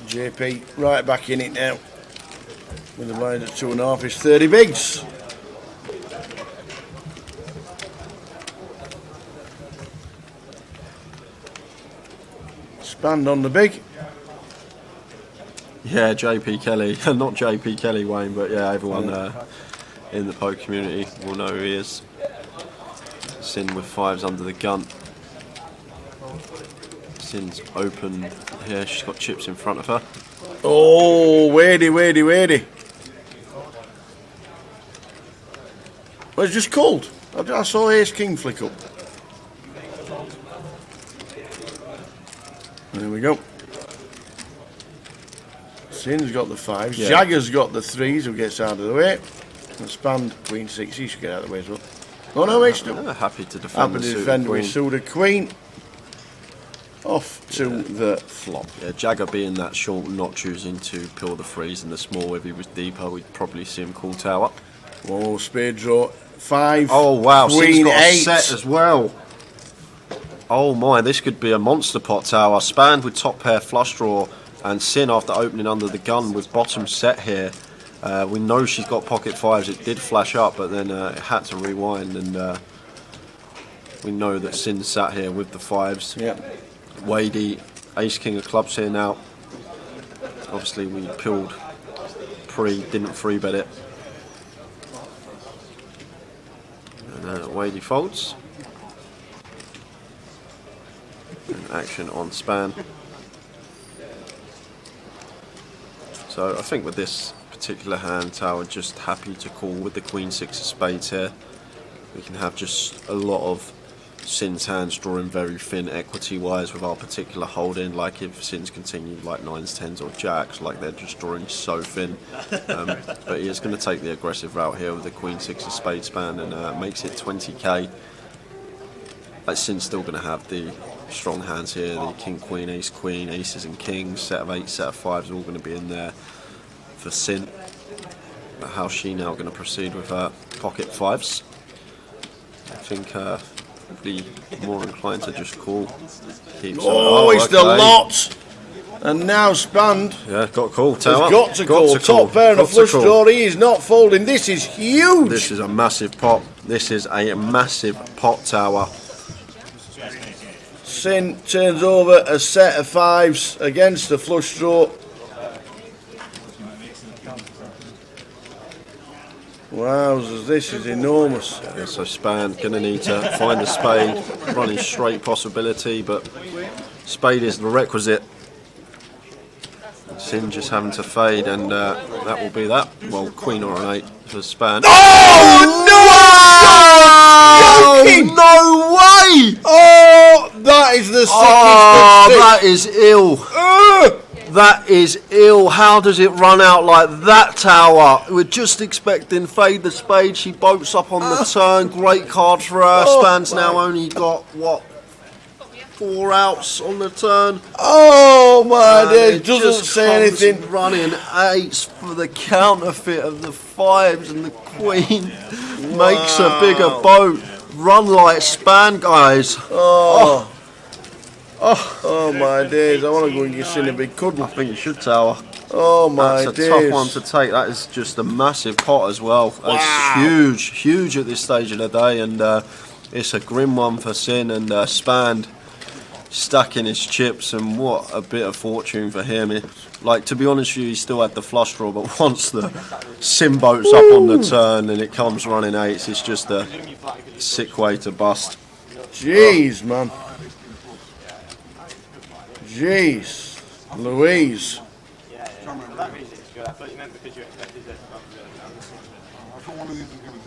JP right back in it now. With the blind at 2.5, it's 30 bigs. Spanned on the big. Yeah, JP Kelly. Not JP Kelly, Wayne, but yeah, everyone in the poker community will know who he is. Sin with 5s under the gun. Sin's open here. She's got chips in front of her. Oh, wadey. Well, it's just cold. I saw ace king flick up. There we go. Sin's got the 5s. Yeah. Jagger's got the 3s, who gets out of the way. And spanned queen 6. He should get out of the way as well. Oh no, he's still Happy to defend happy the to suited defend queen. with suited queen. Off to the flop. Yeah, Jagger being that short, not choosing to peel the 3s in the small. If he was deeper, we'd probably see him call tower. Whoa, spade draw. 5. Oh wow, Sin's queen got 8. a set as well. Oh my, this could be a monster pot tower. Spanned with top pair flush draw, and Sin after opening under the gun with bottom set here. We know she's got pocket 5s. It did flash up, but then it had to rewind, and we know that Sin sat here with the 5s. Yeah. Wadey, ace king of clubs here now. Obviously we peeled pre, didn't free bet it. And Wadey folds. action on span. So I think with this particular hand, Tower just happy to call with the Queen 6 of spades here. We can have just a lot of Sin's hands drawing very thin equity wise with our particular holding, like if Sin's continue like 9s, 10s or jacks, like they're just drawing so thin. But he is going to take the aggressive route here with the Queen 6 of spades span and makes it 20k. Like Sin's still going to have the strong hands here, the King, Queen, Ace, Queen, Aces and Kings, set of 8s, set of 5s all going to be in there for Sin. But how's she now going to proceed with her pocket 5s? I think probably more inclined to just call. It's the lot! And now Spanned. Yeah, got to call. Tower. Has got to call. Top pair and a flush draw. He is not folding. This is huge. This is a massive pot. This is a massive pot, Tower. Sin turns over a set of 5s against the flush draw. Wowzers, this is enormous. Yeah, so Span going to need to find the spade, running straight possibility, but spade is the requisite. Sin just having to fade, and that will be that. Well, Queen or an 8 for Span. Oh no! No way! Oh, that is the sickest that is ill. That is ill. How does it run out like that, Tower? We're just expecting fade the spade. She boats up on the turn. Great card for her. Span's now only got, what, 4 outs on the turn. Oh my dear, it doesn't just say anything. Running 8s for the counterfeit of the 5s, and the Queen makes a bigger boat. Run like Span, guys. Oh my days, I want to go and get Sin a big cuddle. I think you should, Tower. Oh my days. That's a tough one to take. That is just a massive pot as well. Wow. It's huge at this stage of the day, and it's a grim one for Sin, and Span stacking his chips, and what a bit of fortune for him. Like, to be honest with you, he still had the flush draw, but once the Sin boats up on the turn and it comes running 8s, it's just a sick way to bust. Jeez, man. Jeez. Louise.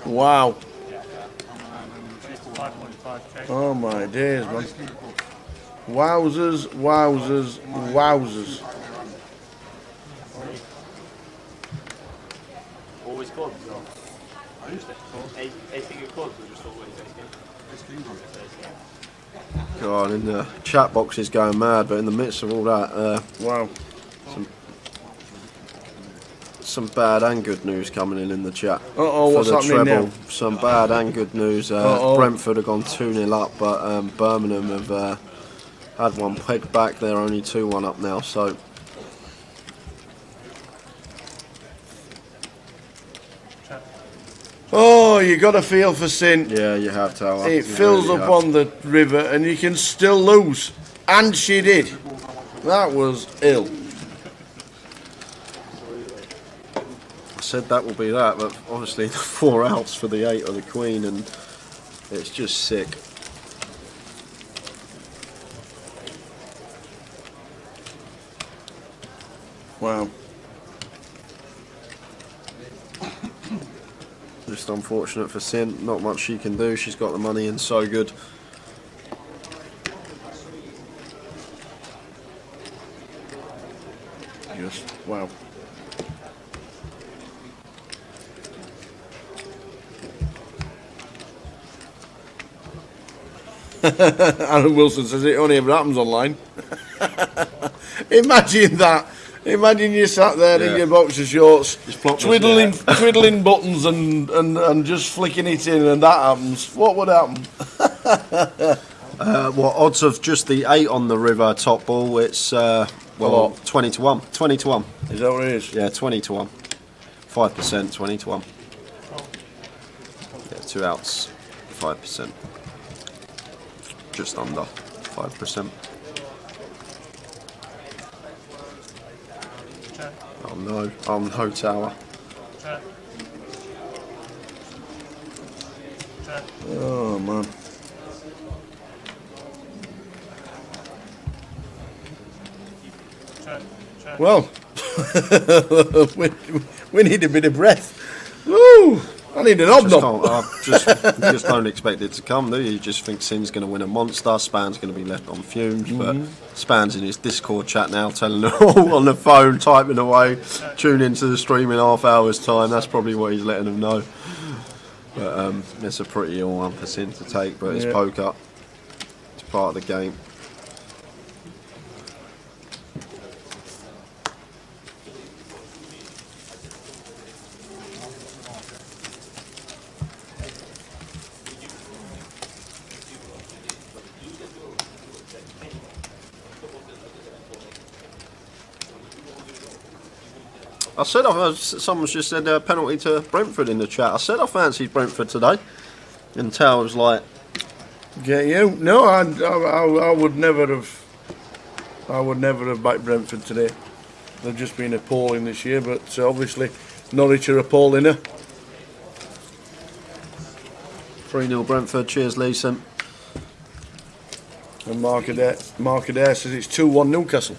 Wow. Oh my days, man. Wowzers, wowzers, wowzers. Always clubs, or? Ace king of clubs, or just always ace king? God, in the chat box is going mad, but in the midst of all that, wow. Some bad and good news coming in the chat. What's happening now? Some bad and good news. Brentford have gone 2-0 up, but Birmingham have had one pegged back. They're only 2-1 up now, so. Oh, you got a feel for Sin. Yeah, you have, Tower. It fills up on the river, and you can still lose. And she did. That was ill. I said that will be that, but obviously the 4 outs for the 8 of the Queen, and it's just sick. Wow. Just unfortunate for Sin. Not much she can do. She's got the money in so good. Just wow. Aaron Wilson says it only ever happens online. Imagine that. Imagine you sat there in your boxer shorts, twiddling buttons and just flicking it in, and that happens. What would happen? What odds of just the 8 on the river top ball? It's 20 to 1. 20 to 1. Is that what it is? Yeah, 20 to 1. 5%, 20 to 1. Yeah, 2 outs, 5%. Just under 5%. Oh no, Tower. Oh man. Well, we need a bit of breath. Woo! I need an hobnob. Just don't expect it to come, do you? You just think Sin's going to win a monster, Span's going to be left on fumes, but Span's in his Discord chat now, telling them all on the phone, typing away, tune into the stream in half hour's time. That's probably what he's letting them know. But it's a pretty ill one for Sin to take, but it's poker. It's part of the game. I said, someone's just said penalty to Brentford in the chat. I said I fancied Brentford today, and Tao was like, "Get you? No, I would never have. I would never have backed Brentford today. They've just been appalling this year, but obviously Norwich are appalling her." 3-0 Brentford. Cheers, Leeson. And Mark Adair says it's 2-1 Newcastle.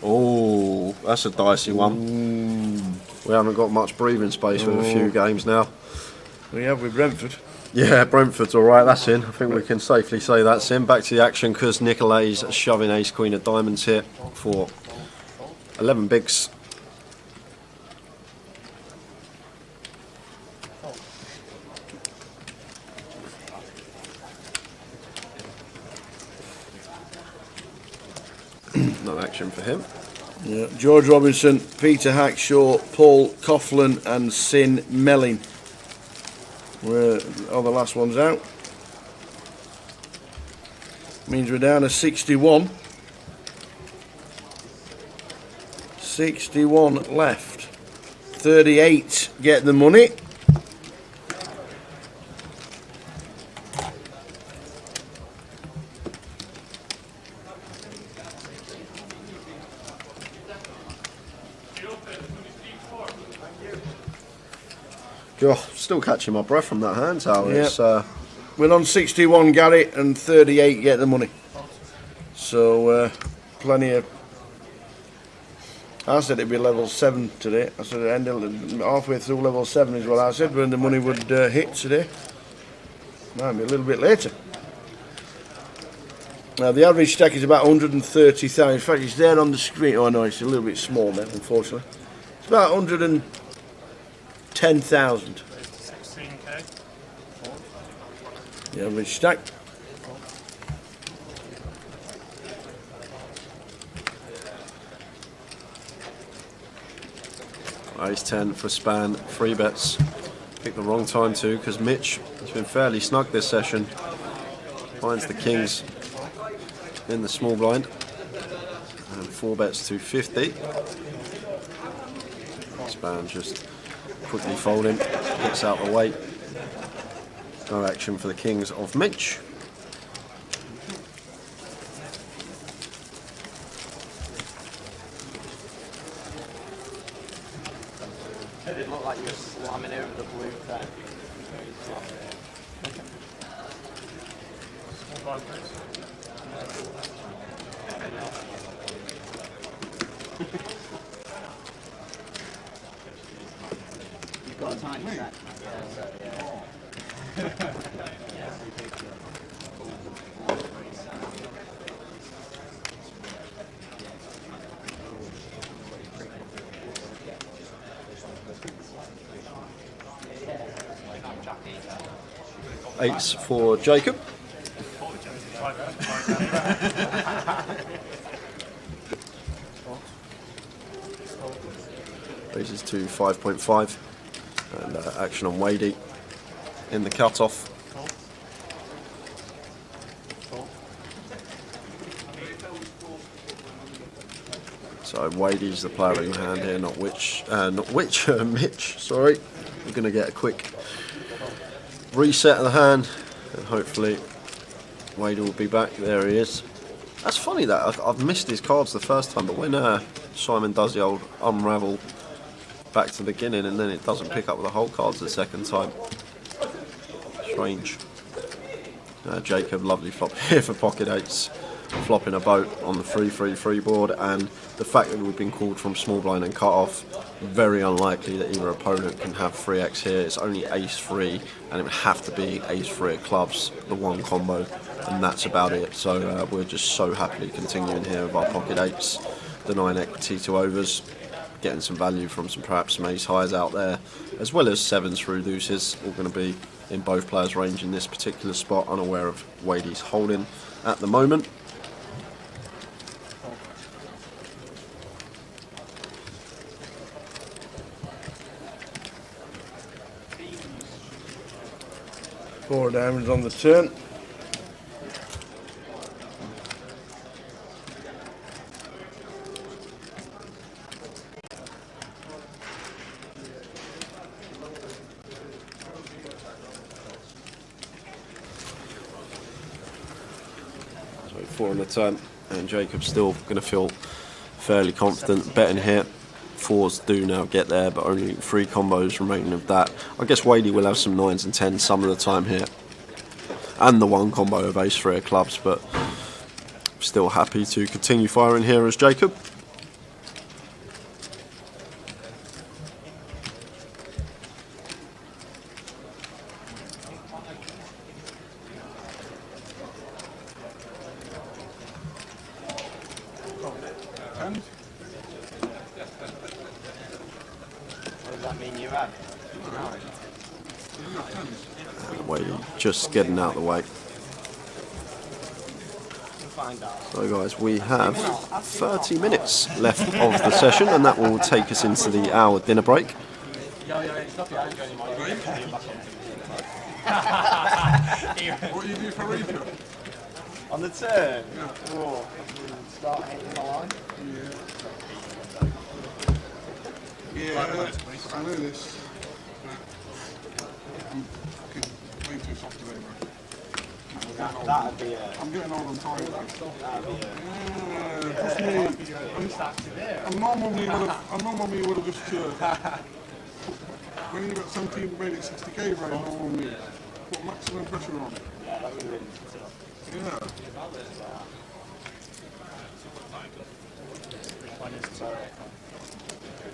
Oh, that's a dicey one. We haven't got much breathing space with a few games now. We have with Brentford. Yeah, Brentford's all right. That's in. I think we can safely say that's in. Back to the action because Nicolay's shoving ace queen of diamonds here for 11 bigs. No action for him. Yeah. George Robinson, Peter Hackshaw, Paul Coughlin and Sin Melling. Where are the last ones out? Means we're down to 61. 61 left. 38 get the money. God, still catching my breath from that hand tower. Yep. We're on 61, Gary, and 38 get the money. So, plenty of... I said it'd be level 7 today. I said it ended halfway through level 7 is what I said, when the money would hit today. Might be a little bit later. Now, the average stack is about 130,000. In fact, it's there on the screen. Oh, no, it's a little bit small then, unfortunately. It's about 110,000. 16k. The average stack. Ace 10 for Span, 3 bets. Picked the wrong time too because Mitch has been fairly snug this session. Finds the kings in the small blind. And 4 bets to 50. Span just quickly folding, gets out the way. No action for the kings of Mitch. It did look like you were slamming over the blue there. You've got a tiny stack. Eights for Jacob. Raises to 5.5 and action on Wadey in the cut-off. So Wadey's the player in hand here, not Mitch. Sorry, we're going to get a quick reset of the hand, and hopefully Wade will be back. There he is. That's funny that I've missed his cards the first time, but when Simon does the old unravel back to the beginning and then it doesn't pick up the whole cards the second time. Strange. Jacob, lovely flop here for pocket eights. flopping a boat on the 3-3-3 board, and the fact that we've been called from small blind and cut off, very unlikely that either opponent can have 3x here. It's only ace-3, and it would have to be ace-3 of clubs, the one combo, and that's about it. So we're just so happily continuing here with our pocket 8s, the 9 equity to overs, getting some value from perhaps some ace highs out there, as well as 7s through deuces, all going to be in both players' range in this particular spot, unaware of Wadey's holding at the moment. Four diamonds on the turn. So 4 on the turn, and Jacob's still going to feel fairly confident betting here. 4s do now get there, but only 3 combos remaining of that. I guess Wadey will have some 9s and 10s some of the time here, and the one combo of ace-3 of clubs, but still happy to continue firing here as Jacob. Just getting out of the way. So guys, we have 30 minutes left of the session, and that will take us into the hour dinner break. What do you do for radio? On the turn? Oh, start hitting the line? Yeah, I know this. I'm fucking way too soft today, bro. That'd be I'm getting old and tired. Trust me. I'm normally would have just when you got 17 made it 60k, right? Normally put maximum pressure on. Yeah.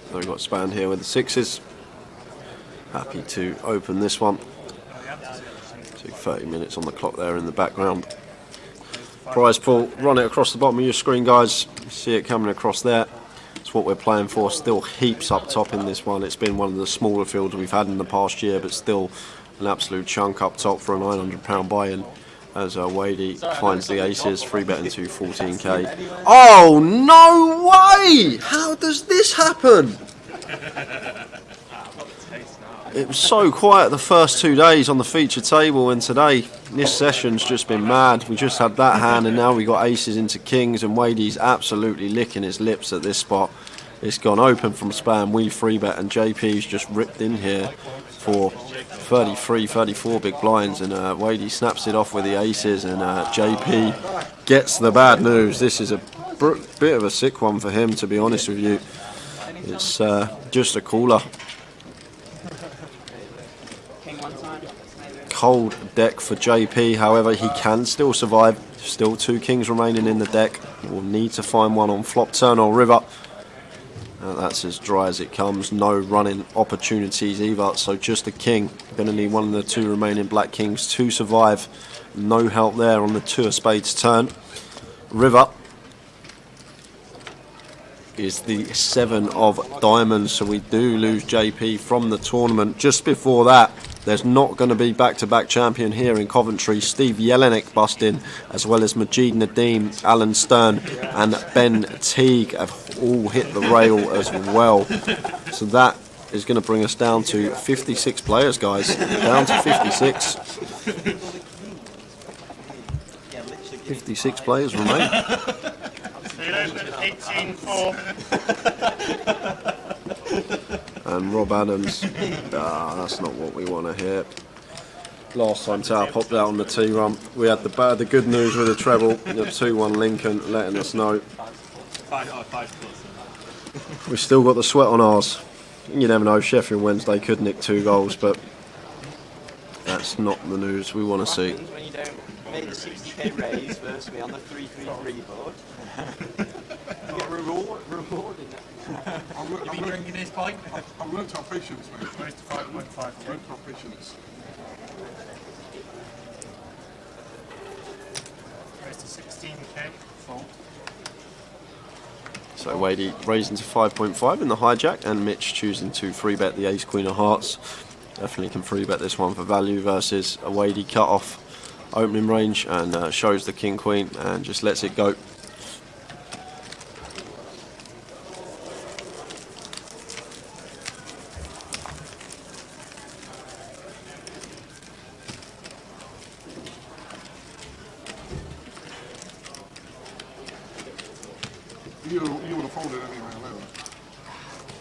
So we've got Span here with the 6s. Happy to open this one. So 30 minutes on the clock there in the background. Prize pool, run it across the bottom of your screen, guys. You see it coming across there. It's what we're playing for. Still heaps up top in this one. It's been one of the smaller fields we've had in the past year, but still an absolute chunk up top for a £900 buy-in. As Wadey finds the aces, 3-betting to 14k. Oh, no way! How does this happen? It was so quiet the first 2 days on the feature table, and today this session's just been mad. We just had that hand, and now we got aces into kings, and Wadey's absolutely licking his lips at this spot. It's gone open from spam, we 3-bet, and JP's just ripped in here for 33, 34 big blinds, and Wadey snaps it off with the aces, and JP gets the bad news. This is a bit of a sick one for him, to be honest with you. It's just a cooler. Cold deck for JP, however he can still survive. Still 2 kings remaining in the deck. We'll need to find one on flop, turn or river. That's as dry as it comes. No running opportunities either, so just a king. Going to need one of the 2 remaining black kings to survive. No help there on the 2 of spades turn. River is the 7 of diamonds, so we do lose JP from the tournament. Just before that, there's not going to be back-to-back champion here in Coventry. Steve Jelinek bust in, as well as Majid Nadeem, Alan Stern and Ben Teague have all hit the rail as well. So that is going to bring us down to 56 players, guys. Down to 56. 56 players remain. 18-4. And Rob Adams, that's not what we want to hear. Last time Tower popped out on the tee run, we had the good news with the treble, the 2-1 Lincoln letting us know. We still got the sweat on ours. You never know, Sheffield Wednesday could nick 2 goals, but that's not the news we want to see. When you don't make the 60k raise versus me on the 333 board. You get rewarded. You've been drinking his pint? I've learned to have patience, mate. Raised to 5.5. I've learned to have patience. Raised to 16k. Full. So Wadey raising to 5.5 in the hijack, and Mitch choosing to 3-bet the ace queen of hearts. Definitely can 3-bet this one for value versus a Wadey cut off opening range, and shows the king queen and just lets it go. You would have folded anyway, 11.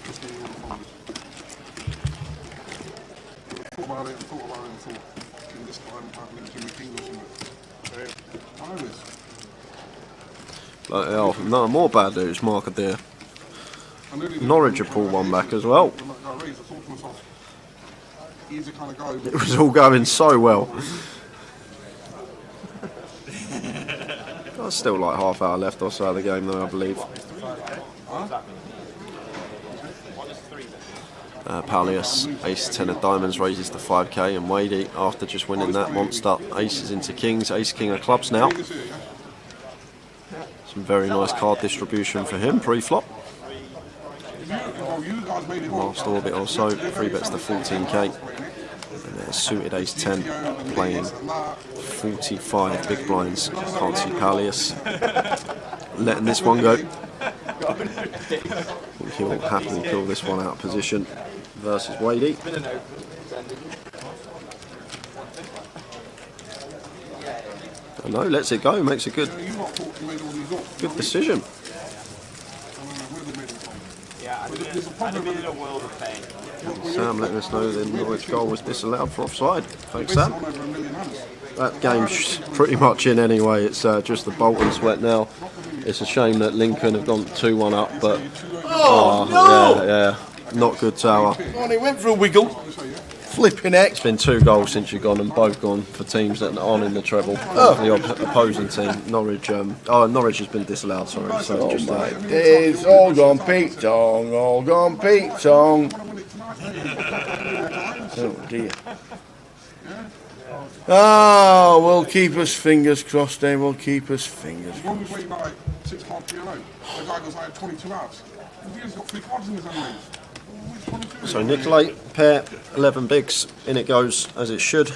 Just you would have folded. Thought about it and thought, can this time I link to my king or something? I know this. Oh, no more bad news, Mark Adair. Norwich have pulled one back as well. He's the kind of guy. It was all going so well. There's still like half hour left or so of the game though, I believe. Pallius, ace 10 of diamonds raises to 5k, and Wadey, after just winning that monster, aces into kings, ace king of clubs now. Some very nice card distribution for him pre-flop. Last orbit or so, 3-bets to 14k. And there's suited ace 10 playing 45 big blinds. Can't see Pallius letting this one go. I think he'll happily pull this one out of position versus Wadey. No, lets it go, makes a good decision. Sam letting us know the Norwich goal was disallowed for offside. Thanks, Sam. That game's pretty much in anyway. It's just the Bolton sweat now. It's a shame that Lincoln have gone 2-1 up, but yeah, not good tower. Oh, he went for a wiggle. Flipping heck. It's been 2 goals since you've gone, and both gone for teams that aren't in the treble. The opposing team, Norwich. Norwich has been disallowed. Sorry. So just It's all gone Pete Tong, all gone Pete Tong. Oh dear. Oh, we'll keep us fingers crossed, Dave. We'll keep us fingers crossed. One was waiting like 6 half PLO. The guy goes, I had 22 outs. He's got 3 cards in his hand. So Nicolay, pair, 11 bigs, in it goes as it should.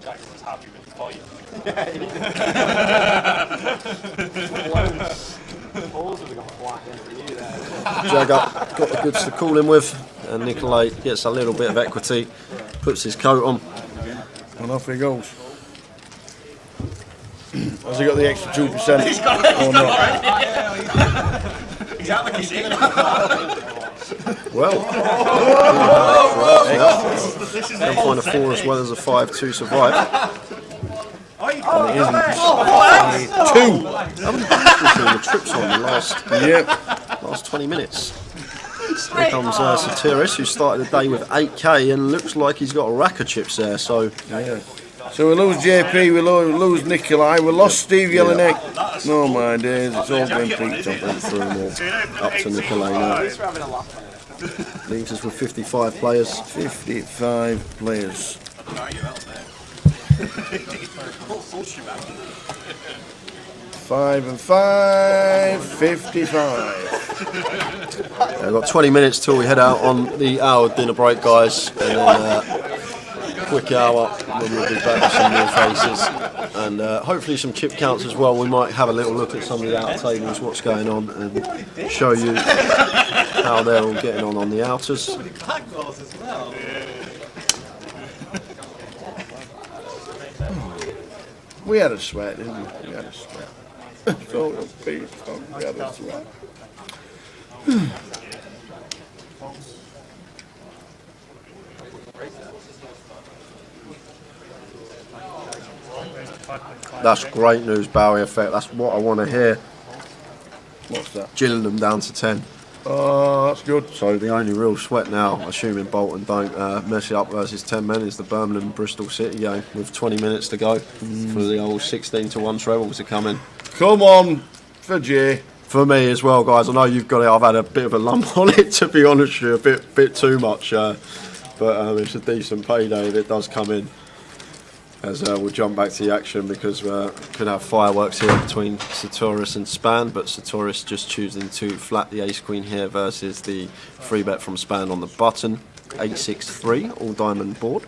Jack was happy with the fight. Jagger got the goods to call him with, and Nicolay gets a little bit of equity, puts his coat on, and off he goes. Has he got the extra 2% or not? Well, they'll find a 4 as well as a 5 to survive. And it isn't 2. Haven't been the trips on the last 20 minutes. Here comes Satiris, who started the day with 8k and looks like he's got a rack of chips there. So yeah. So we lose JP, we lose Nicolay, we lost Steve Jelinek. Oh my days, it's all been peaked up. Up to Nicolay now. Leaves us with 55 players. 55 players. 5 and 5, 55. Yeah, we've got 20 minutes till we head out on the hour dinner break, guys, and then quick hour, then we'll be back with some more faces, and hopefully some chip counts as well. We might have a little look at some of the outer tables, what's going on, and show you how they're all getting on the outers. We had a sweat, didn't we? We had a sweat. So we had a sweat. That's great news, Bowie effect. That's what I want to hear. What's that? Gillingham down to 10. Oh, that's good. So the only real sweat now, assuming Bolton don't mess it up versus 10 men, is the Birmingham-Bristol City game with 20 minutes to go for the old 16-1 treble to come in. Come on, for Jay. For me as well, guys. I know you've got it. I've had a bit of a lump on it, to be honest with you, a bit too much. But it's a decent payday if it does come in. As we'll jump back to the action because we could have fireworks here between Sartoris and Span, but Sartoris just choosing to flat the ace-queen here versus the free bet from Span on the button. 8-6-3, all diamond board.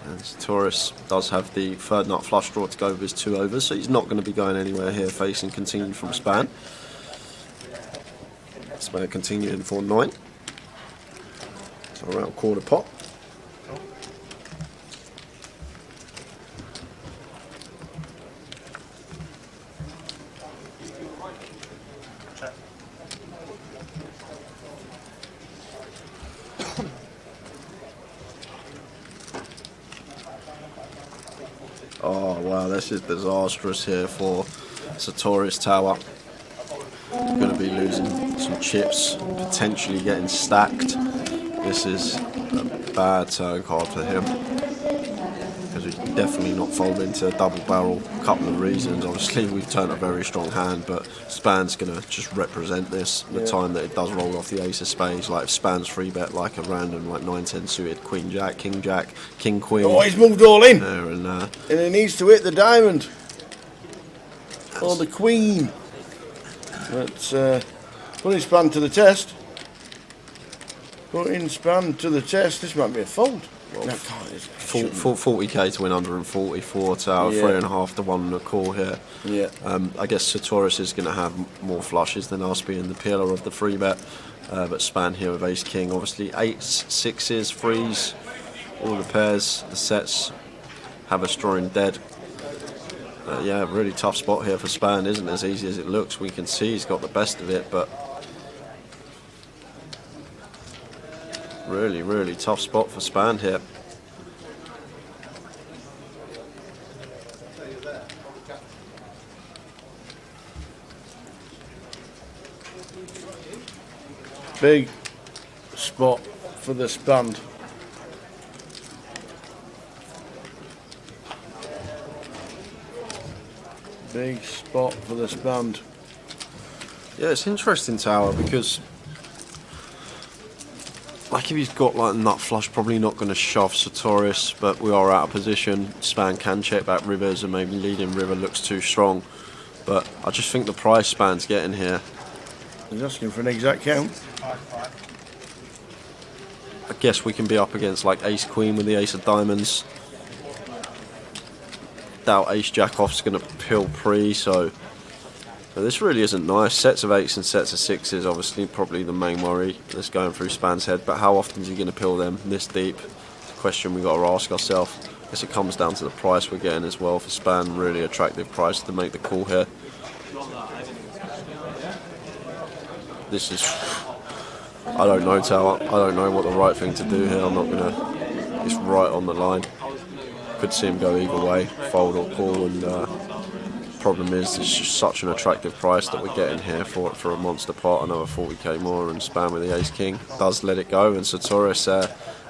And Sartoris does have the third nut flush draw to go with his 2 overs, so he's not going to be going anywhere here facing continued from Span. Span continuing for 9. So around quarter pot. Oh wow, this is disastrous here for Sartoris Tower. Going to be losing some chips, potentially getting stacked. This is a bad turn card for him because he's definitely not folding into a double barrel. A couple of reasons. Obviously, we've turned a very strong hand, but Span's going to just represent this the time that it does roll off the ace of spades. Like if Span's free bet like a random like 9-10 suited Queen Jack, King Queen. Oh, he's moved all in. There and he needs to hit the diamond or the queen. But putting Span to the test. Putting Span to the test. This might be a fold. Well, no, 40k to win 144 Tower, 3.5 to 1 and a call here. Yeah. I guess Sartoris is going to have more flushes than us being the peeler of the free bet. But Span here with ace king, obviously 8s, 6s, 3s, all the pairs, the sets have us drawing dead. Yeah, really tough spot here for Span. Isn't as easy as it looks. We can see he's got the best of it, but really tough spot for Span here. Big spot for the Span. Big spot for the Span. Yeah, it's interesting, Tower, because like if he's got like nut flush, probably not going to shove Sartoris, but we are out of position. Span can check back rivers and maybe leading river looks too strong. But I just think the price Span's getting here. He's asking for an exact count. I guess we can be up against like ace queen with the ace of diamonds. Doubt ace jack off's going to pill pre, so but this really isn't nice. Sets of 8s and sets of 6s obviously probably the main worry that's going through Span's head, but how often is he going to pill them this deep? It's a question we got to ask ourselves. I guess it comes down to the price we're getting as well for Span. Really attractive price to make the call here. This is, I don't know, Tower. I don't know what the right thing to do here. I'm not going to, it's right on the line. Could see him go either way, fold or call, and problem is it's just such an attractive price that we're getting here for a monster pot, another 40k more, and Span with the ace king does let it go, and Sartoris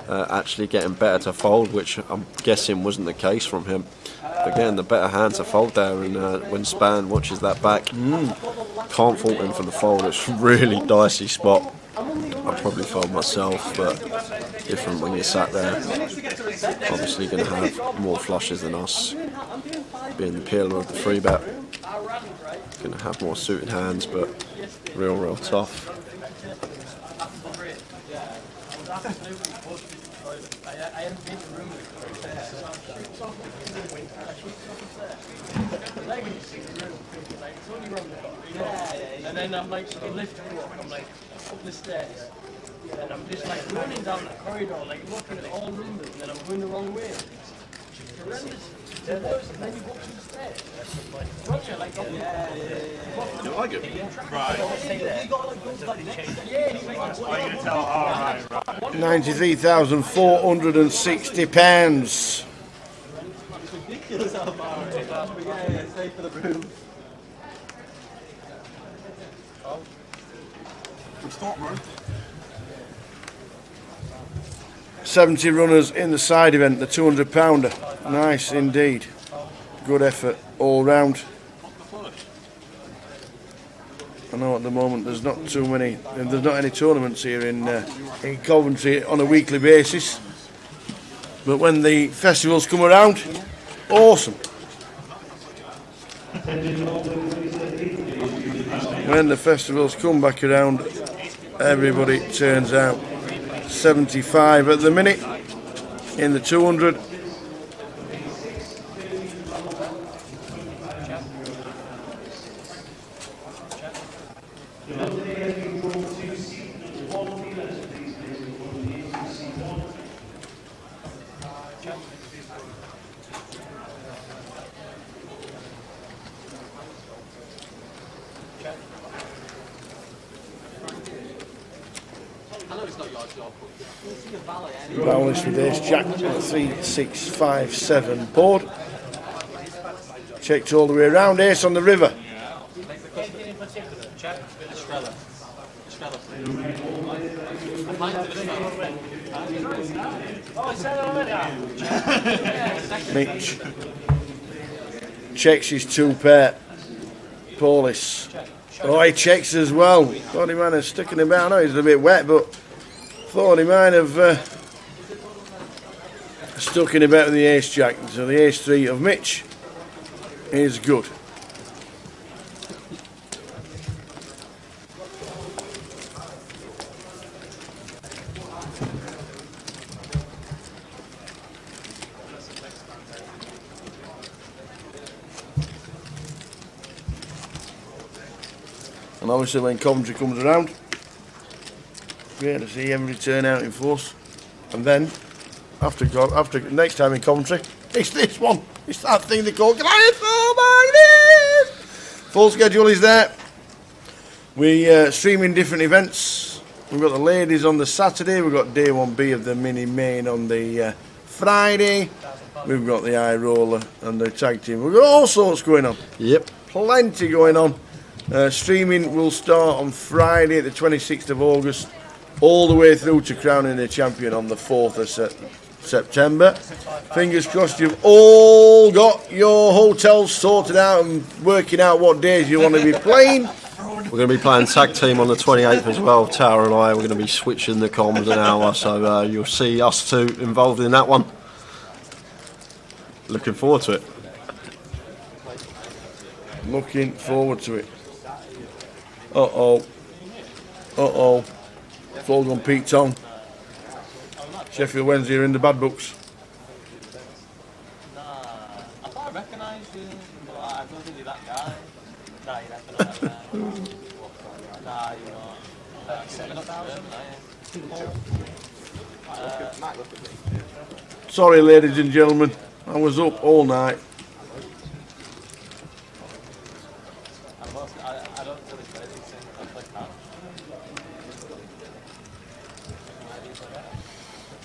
actually getting better to fold, which I'm guessing wasn't the case from him. Again, the better hand to fold there, and when Span watches that back, can't fault him for the fold. It's a really dicey spot. I'd probably fold myself, but different when you're sat there. Obviously going to have more flushes than us, being the peeler of the free bet. Going to have more suited hands, but real tough. And then I'm like, lifting up, I'm like, up the stairs. And I'm just like running down that corridor, like looking at all numbers, and then I'm going the wrong way. It's horrendous. And then you go up the stairs. Like, You like it? Right. Are you going to tell? Oh, right. £93,460. Ridiculous how far it is. But yeah, stay for the room. Stop, man. 70 runners in the side event, the 200 pounder. Nice indeed. Good effort all round. I know at the moment there's not too many, there's not any tournaments here in Coventry on a weekly basis. But when the festivals come around, awesome. When the festivals come back around, everybody turns out. 75 at the minute in the 200. Bowlers with ace jack on a 3, 6, 5, 7 board. Checked all the way around, ace on the river. Mitch checks his 2 pair. Paulis. Oh, he checks as well. Thought he might have sticking about. I know he's a bit wet, but thought he might have stuck in about with the ace jack. So the ace 3 of Mitch is good. And obviously when Coventry comes around, great to see everybody turn out in force. And then, after next time in Coventry, it's this one. It's that thing they call Goliath. Oh my goodness! Full schedule is there. We streaming different events. We've got the ladies on the Saturday. We've got day 1B of the mini main on the Friday. We've got the eye roller and the tag team. We've got all sorts going on. Yep. Plenty going on. Streaming will start on Friday, the 26th of August, all the way through to crowning the champion on the 4th of September. Fingers crossed you've all got your hotels sorted out and working out what days you want to be playing. We're going to be playing tag team on the 28th as well. Tower and I, we're going to be switching the comms an hour, so you'll see us two involved in that one. Looking forward to it. Looking forward to it. Uh-oh. Uh-oh. It's all gone Pete Tong. Sheffield Wednesday are in the bad books. Nah, I thought I recognised you, but I don't think you're that guy. Nah, you're definitely that guy. Nah, you're not. 7,000, Sorry, ladies and gentlemen. I was up all night. I don't really play these things. I play cards.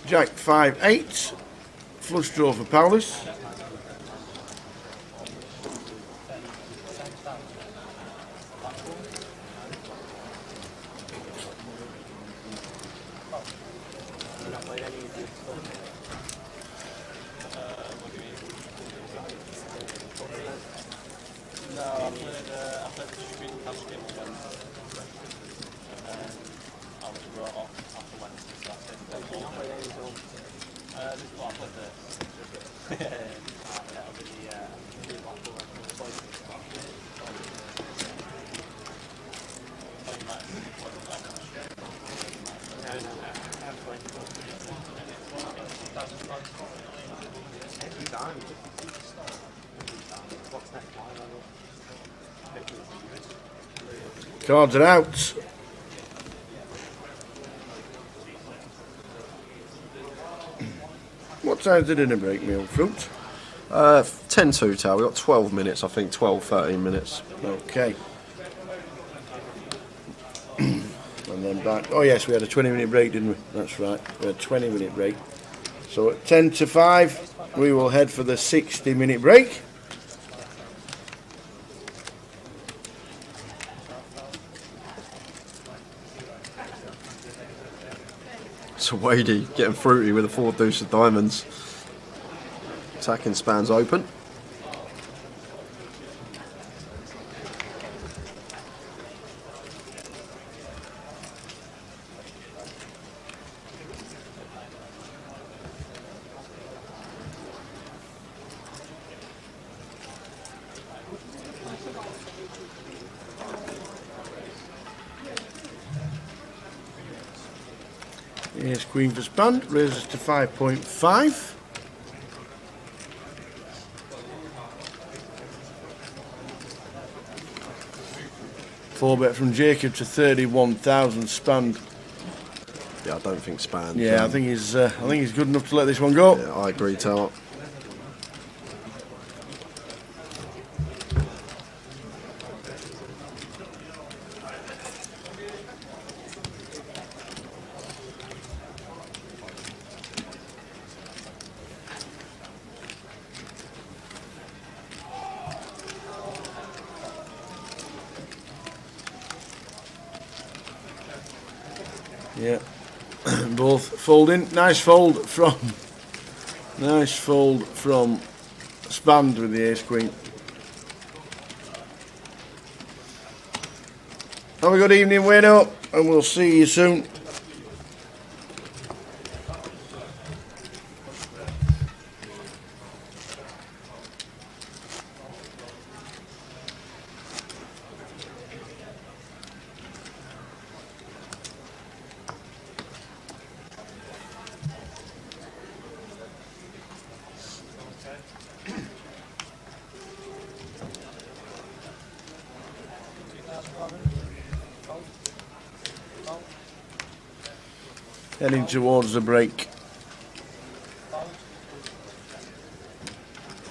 Jack 5-8. Flush draw for Paulus. Cards are out. What time's the dinner break, meal fruit? 10-2 Tower. We've got 12 minutes, I think, 12, 13 minutes. Okay. And then back. Oh yes, we had a 20-minute break, didn't we? That's right. We had a 20-minute break. So at 10-5, we will head for the 60-minute break. So Wadey getting fruity with a 4 deuce of diamonds. Attacking spans open. Here's Queen for span, raises to 5.5. Four bet from Jacob to 31,000 spanned. Yeah, I don't think span. Yeah, I think he's good enough to let this one go. Yeah, I agree, Tower. Yeah, both folding. Nice fold from Spanned with the ace queen. Have a good evening, Wayno, and we'll see you soon. Heading towards the break.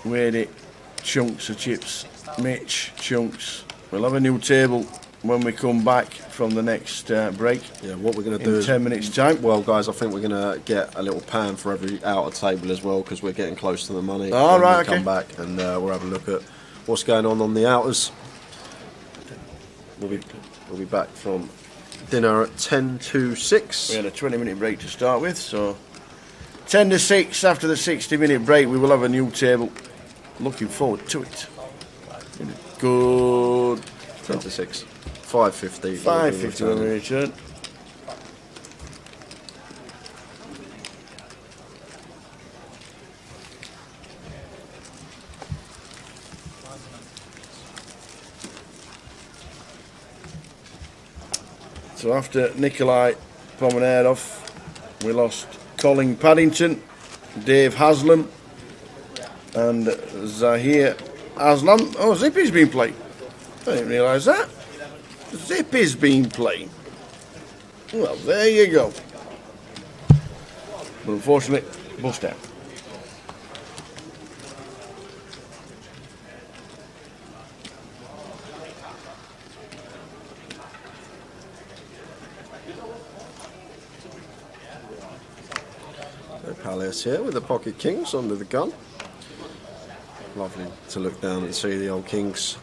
Wadey, chunks of chips. Mitch, chunks. We'll have a new table when we come back from the next break. Yeah, what we're going to do in is 10 minutes time. Well, guys, I think we're going to get a little pan for every outer table as well, because we're getting close to the money. All right, We'll okay. come back and we'll have a look at what's going on the outers. We'll be back from dinner at 10-6. We had a 20-minute break to start with, so 10-6 after the 60-minute break. We will have a new table. Looking forward to it. Good. 10-6. 5:50. 5:50 when we return. So after Nikolai Pomenarov, we lost Colin Paddington, Dave Haslam, and Zahir Aslam. Oh, Zippy's been playing. I didn't realise that. Zippy's been playing. Well, there you go. But unfortunately, bust out. Palace here with the pocket kings under the gun. Lovely to look down and see the old kings.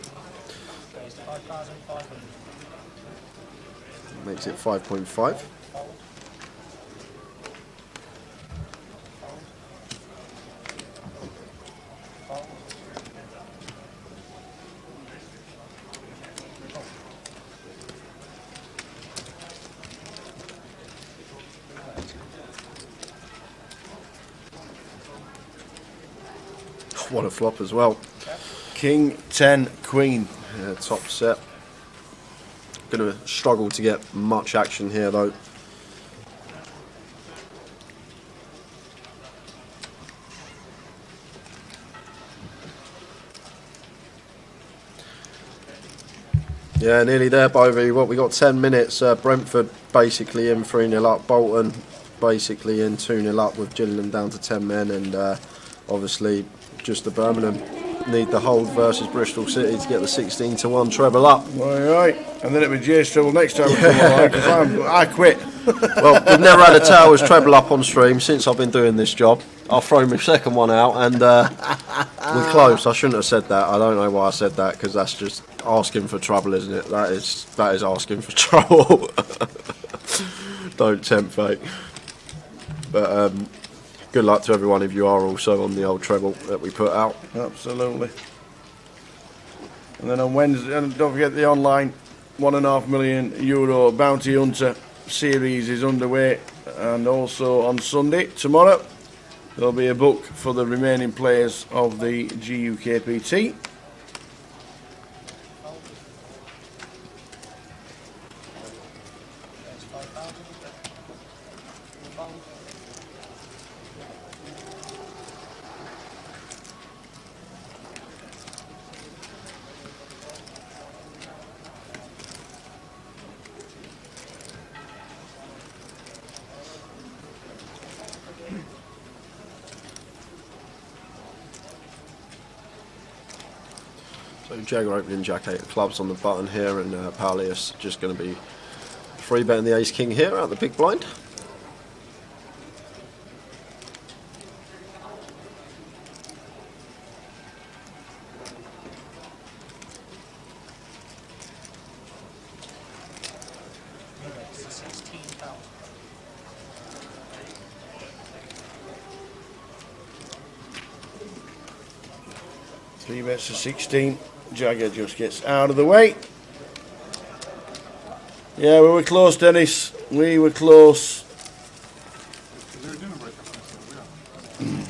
Makes it 5.5. What a flop as well. King, 10, Queen. Yeah, top set. Going to struggle to get much action here though. Yeah, nearly there, Bovey. What, we got 10 minutes. Brentford basically in 3-0 up. Bolton basically in 2-0 up with Gillingham down to 10 men, and obviously just the Birmingham need the hold versus Bristol City to get the 16-1 treble up. Right, and then it'll be Jay's treble next time we come along, because I quit. Well, we've never had a Towers treble up on stream since I've been doing this job. I'll throw my second one out, and we're close. I shouldn't have said that. I don't know why I said that, because that's just asking for trouble, isn't it? That is asking for trouble. Don't tempt fate. But good luck to everyone if you are also on the old treble that we put out. Absolutely. And then on Wednesday, and don't forget the online €1.5 million Bounty Hunter series is underway, and also on Sunday, tomorrow, there'll be a book for the remaining players of the GUKPT. So Jagger opening Jack 8 of clubs on the button here, and Paulius just going to be free betting the Ace King here out the big blind. Three bets to 16. Jagger just gets out of the way. Yeah, we were close, Dennis. We were close. Is there a dinner break after this?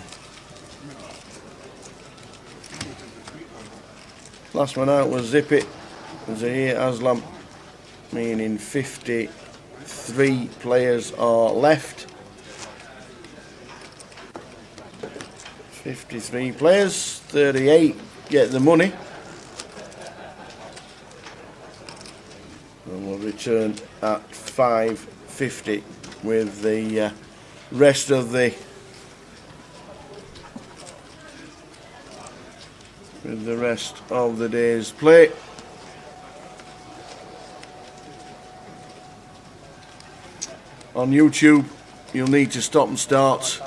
Last one out was Zip It. Zahir Aslam, meaning 53 players are left. 53 players, 38 get the money. And we'll return at 5:50 with the rest of the day's play. On YouTube, you'll need to stop and start,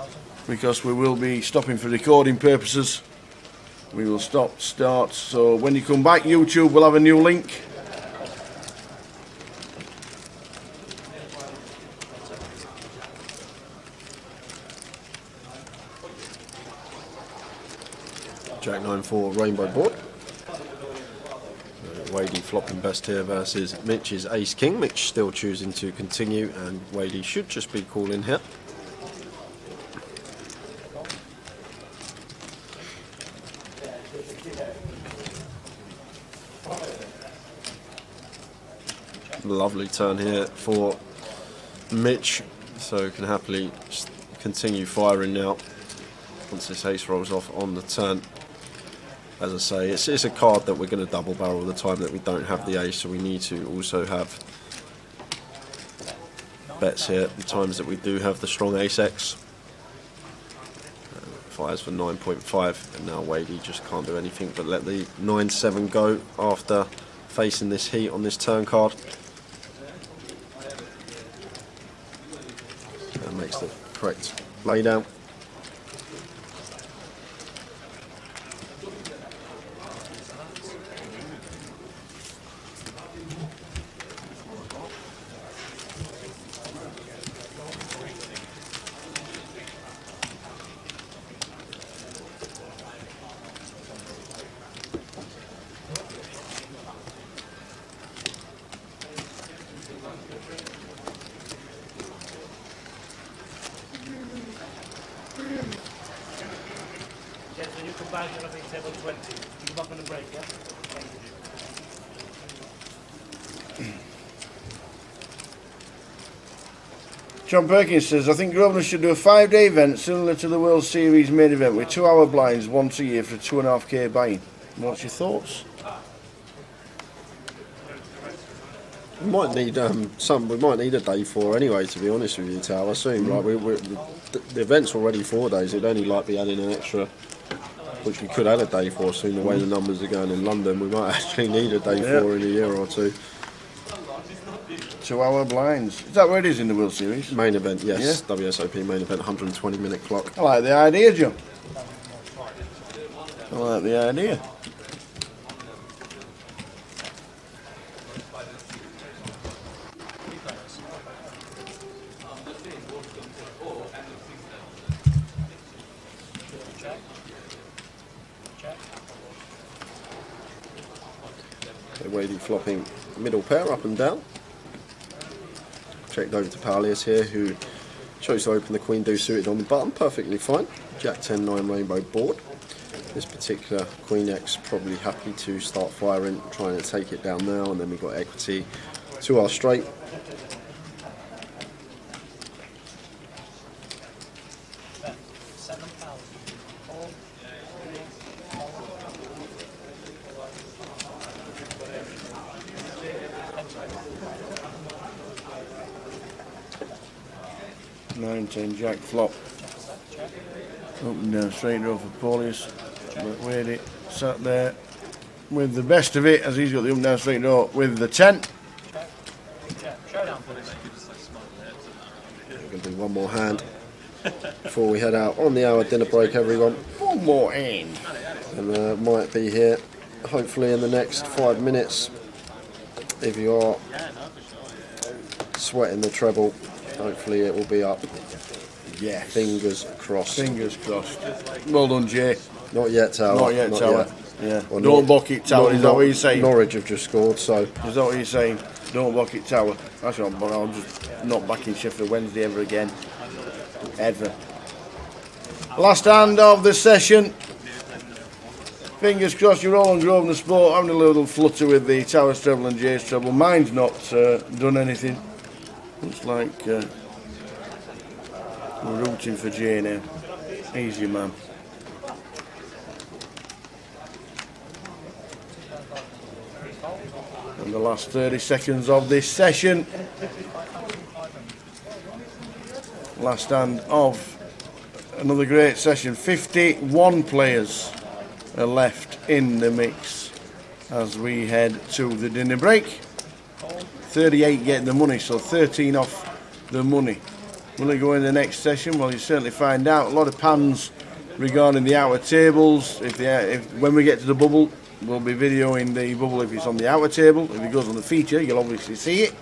because we will be stopping for recording purposes. We will start, so when you come back, YouTube will have a new link. Jack 9-4 rainbow board. Wadey flopping best here versus Mitch's Ace King. Mitch still choosing to continue, and Wadey should just be calling here. Lovely turn here for Mitch, so can happily continue firing now once this ace rolls off on the turn. As I say, it's a card that we're going to double barrel the time that we don't have the ace, so we need to also have bets here at the times that we do have the strong ace X. Fires for 9.5, and now Wadey just can't do anything but let the 9-7 go after facing this heat on this turn card. That makes the correct lay down. When you come back, you'll have table 20. You come back on the break, yeah? John Perkins says, I think Grosvenor should do a 5-day event similar to the World Series main event with 2-hour blinds once a year for 2.5k buy-in. What's your thoughts? We might need We might need a day for anyway. To be honest with you, Tal, I assume like the event's already 4 days. It'd only like be adding an extra which we could add a day for soon. The way the numbers are going in London, we might actually need a day for in a year or two. 2 hour blinds. Is that where it is in the World Series? Main event, yes. WSOP main event, 120-minute clock. I like the idea, John. I like the idea. Wadey flopping middle pair up and down. Checked over to Paulius here, who chose to open the queen deuce suited on the button, perfectly fine. Jack 10-9 rainbow board. This particular queen X probably happy to start firing, trying to take it down now, and then we've got equity to our straight. Jack flop. Up and down straight draw for Paulius. But Wadey sat there with the best of it as he's got the up and down straight draw with the 10. We're going to do one more hand before we head out on the hour dinner break, everyone. One more in. And might be here hopefully in the next 5 minutes. If you are sweating the treble, hopefully it will be up. Yeah. Fingers crossed. Fingers crossed. Well done, Jay. Not yet, Tower. Not yet, Tower. Yet. Yeah. Well, don't block it, Tower. Is that what you're saying? Norwich have just scored, so. Is that what you're saying? Don't block it, Tower. That's what I'm just not backing Sheffield Wednesday ever again. Ever. Last hand of the session. Fingers crossed, you're all on Grosvenor Sport, having a little flutter with the Tower's treble and Jay's treble. Mine's not done anything. Looks like we're rooting for Jay now. Easy, man. And the last 30 seconds of this session. Last hand of another great session. 51 players are left in the mix as we head to the dinner break. 38 getting the money, so 13 off the money. Will it go in the next session? Well, you certainly find out. A lot of pans regarding the outer tables. If when we get to the bubble, we'll be videoing the bubble if it's on the outer table. If it goes on the feature, you'll obviously see it.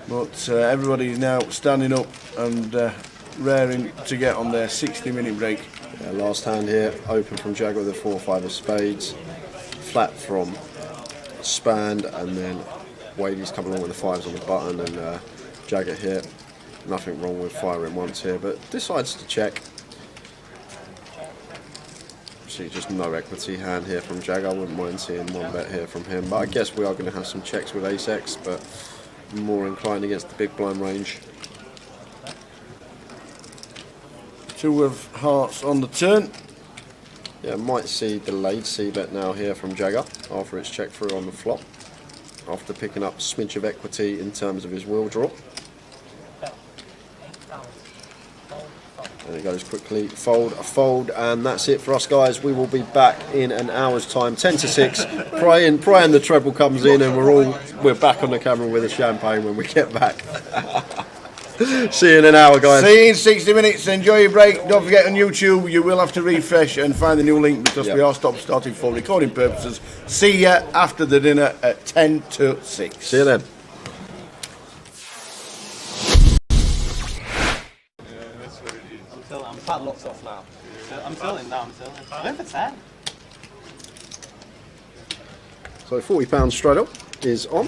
But everybody's now standing up and raring to get on their 60-minute break. Yeah, last hand here, open from Jagger with a 4-5 of spades, flat from Spand, and then Wadey's coming along with the 5s on the button, and Jagger here, nothing wrong with firing once here, but decides to check. See, just no equity hand here from Jagger. I wouldn't mind seeing one bet here from him, but I guess we are going to have some checks with Ace-X, but more inclined against the big blind range. 2 of hearts on the turn. Yeah, might see delayed c-bet now here from Jagger after it's checked through on the flop, after picking up a smidge of equity in terms of his wheel draw. And it goes quickly, fold, and that's it for us, guys. We will be back in an hour's time, 10 to 6. Praying the treble comes in, and we're back on the camera with a champagne when we get back. See you in an hour, guys. See you in 60 minutes. Enjoy your break. Don't forget on YouTube, you will have to refresh and find the new link because we are starting for recording purposes. See you after the dinner at 10 to 6. See you then. I'm padlocked off now. I'm tilting now, I'm in for 10. So £40 straight up is on.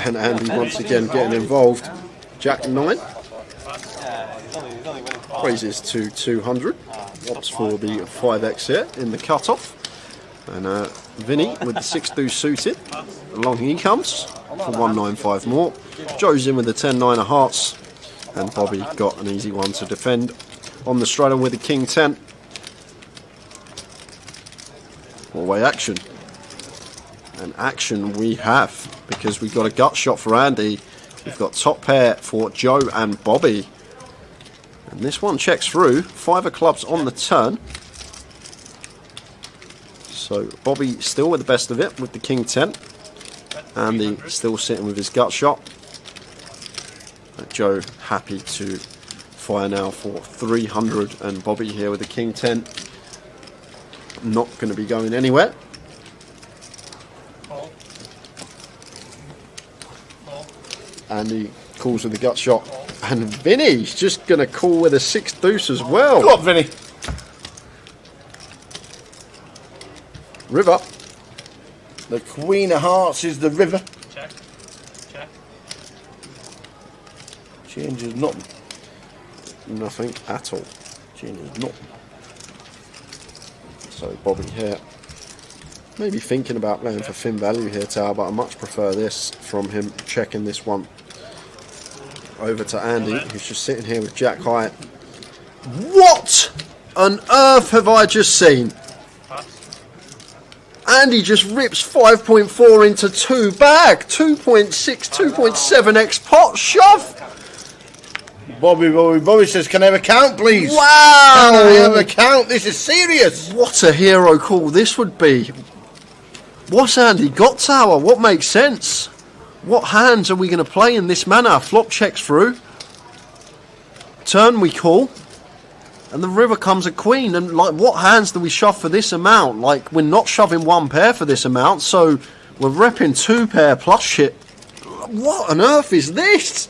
And Andy once again getting involved. Jack 9. Raises to 200. Opts for the 5x here in the cut-off. And Vinny with the 6 deuce suited. Along he comes for 195 more. Joe's in with the 10-9 of hearts. And Bobby got an easy one to defend on the straight on with the king 10. Four-way action. And action we have, because we've got a gut shot for Andy. We've got top pair for Joe and Bobby. And this one checks through. 5 of clubs on the turn. So Bobby still with the best of it with the king 10. Andy still sitting with his gut shot. Joe happy to fire now for 300, and Bobby here with the king 10. Not going to be going anywhere. Andy calls with the gut shot, and Vinny's just going to call with a 6 deuce as well. Go on, Vinny. River. The Queen of Hearts is the river. Check. Check. Changes nothing. Nothing at all. Changes nothing. So Bobby here, maybe thinking about playing for thin value here, Tower, but I much prefer this from him, checking this one over to Andy, who's just sitting here with Jack high. What on earth have I just seen? Andy just rips 5.4 into 2 bag, 2.6, 2.7x pot shove. Bobby says, can I have a count, please? Wow! Can I have a count? This is serious. What a hero call this would be. What's Andy got, Tower? What makes sense? What hands are we going to play in this manner? Flop checks through. Turn we call. And the river comes a queen. And like, what hands do we shove for this amount? Like, we're not shoving 1 pair for this amount, so we're repping 2 pair plus shit. What on earth is this?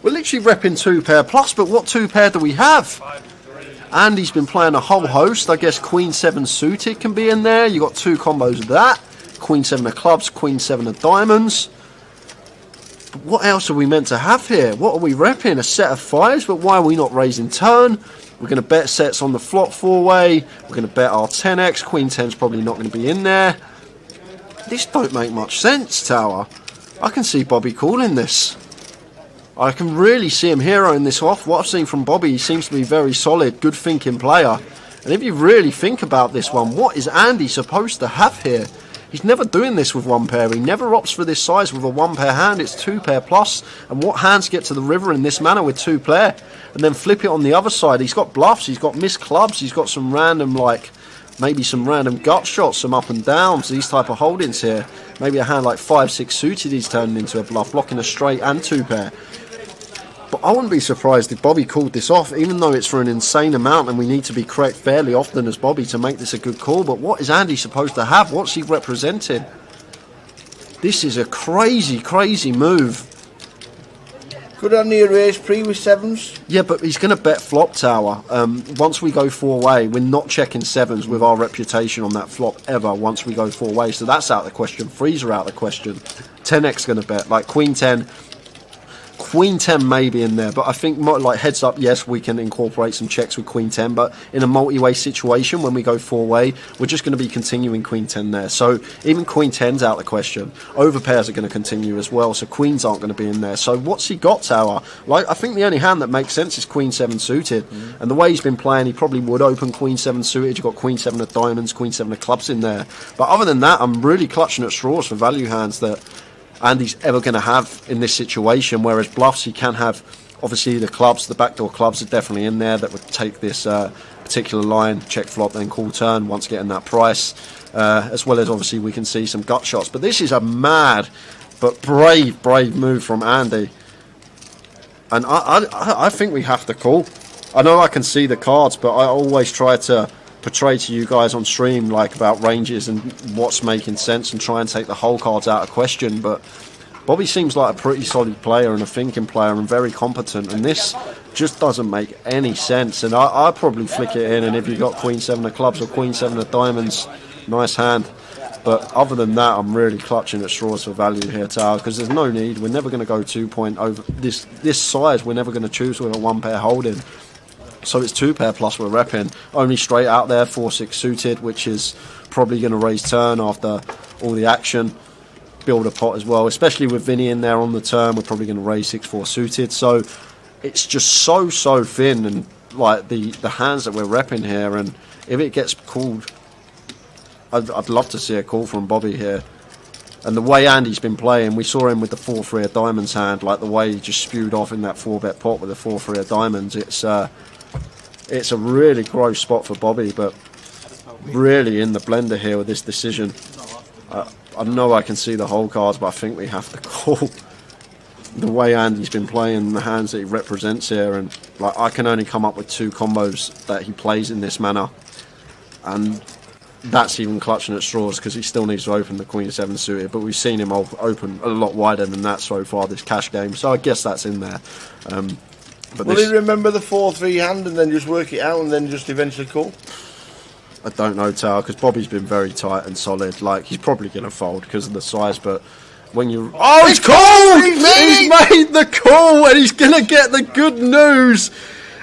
We're literally repping 2 pair plus, but what 2 pair do we have? Andy's been playing a whole host. I guess Queen 7 suited can be in there. You got 2 combos of that. Queen 7 of clubs, Queen 7 of diamonds. But what else are we meant to have here? What are we repping? A set of 5s, but why are we not raising turn? We're going to bet sets on the flop 4-way. We're going to bet our 10x. Queen 10's probably not going to be in there. This don't make much sense, Tower. I can see Bobby calling this. I can really see him heroing this off. What I've seen from Bobby, he seems to be very solid, good thinking player. And if you really think about this one, what is Andy supposed to have here? He's never doing this with 1 pair. He never opts for this size with a 1 pair hand. It's 2 pair plus. And what hands get to the river in this manner with 2 pair? And then flip it on the other side. He's got bluffs. He's got missed clubs. He's got some random, like, maybe some random gut shots, some up and downs, these type of holdings here. Maybe a hand like 5-6 suited he's turning into a bluff, blocking a straight and 2 pair. But I wouldn't be surprised if Bobby called this off, even though it's for an insane amount and we need to be correct fairly often as Bobby to make this a good call. But what is Andy supposed to have? What's he representing? This is a crazy, crazy move. Could Andy erase pre with 7s? Yeah, but he's going to bet flop, Tower. Once we go 4-way, we're not checking 7s with our reputation on that flop ever once we go 4-way. So that's out of the question. 3s are out of the question. 10x going to bet. Like Queen 10... Queen 10 may be in there, but I think like heads up, yes, we can incorporate some checks with Queen 10, but in a multi-way situation, when we go 4-way, we're just going to be continuing Queen 10 there. So even Queen 10's out of the question. Overpairs are going to continue as well, so Queens aren't going to be in there. So what's he got, Tower? Like, I think the only hand that makes sense is Queen 7 suited, and the way he's been playing, he probably would open Queen 7 suited. You've got Queen 7 of diamonds, Queen 7 of clubs in there. But other than that, I'm really clutching at straws for value hands that Andy's ever going to have in this situation, whereas bluffs he can have. Obviously the clubs, the backdoor clubs are definitely in there that would take this particular line, check flop, then call turn once getting that price, as well as obviously we can see some gut shots. But this is a mad but brave move from Andy, and I think we have to call. I know I can see the cards, but I always try to portray to you guys on stream like about ranges and what's making sense and try and take the whole cards out of question. But Bobby seems like a pretty solid player and a thinking player and very competent, and this just doesn't make any sense. And I probably flick it in, and if you've got Queen 7 of clubs or Queen 7 of diamonds, nice hand. But other than that, I'm really clutching at straws for value here, Tower, because there's no need. We're never going to go 2 point over this size. We're never going to choose with a 1 pair holding. So it's 2 pair plus we're repping. Only straight out there, 4-6 suited, which is probably going to raise turn after all the action. Build a pot as well, especially with Vinny in there on the turn. We're probably going to raise 6-4 suited. So it's just so thin, and like the hands that we're repping here. And if it gets called, I'd love to see a call from Bobby here. And the way Andy's been playing, we saw him with the 4-3 of diamonds hand, like the way he just spewed off in that 4-bet pot with the 4-3 of diamonds. It's a really gross spot for Bobby, but really in the blender here with this decision. I know I can see the whole cards, but I think we have to call the way Andy's been playing, the hands that he represents here, and like I can only come up with 2 combos that he plays in this manner, and that's even clutching at straws because he still needs to open the Queen 7 suited, but we've seen him open a lot wider than that so far this cash game, so I guess that's in there. But will he remember the 4-3 hand and then just work it out and then just eventually call? I don't know, Tower, because Bobby's been very tight and solid. Like, he's probably going to fold because of the size, but when you... Oh, he's called! He's made the call, and he's going to get the good news.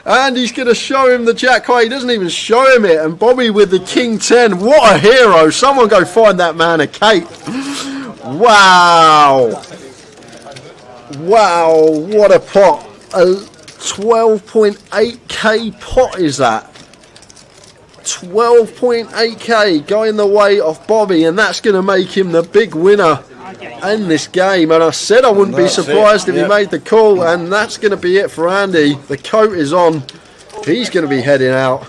And he's going to show him the jack high. He doesn't even show him it. And Bobby with the King 10. What a hero. Someone go find that man a cape. Wow. Wow, what a pot. A 12.8k pot is that. 12.8k going the way of Bobby, and that's going to make him the big winner in this game. And I said I wouldn't be surprised if he made the call, and that's going to be it for Andy. The coat is on. He's going to be heading out.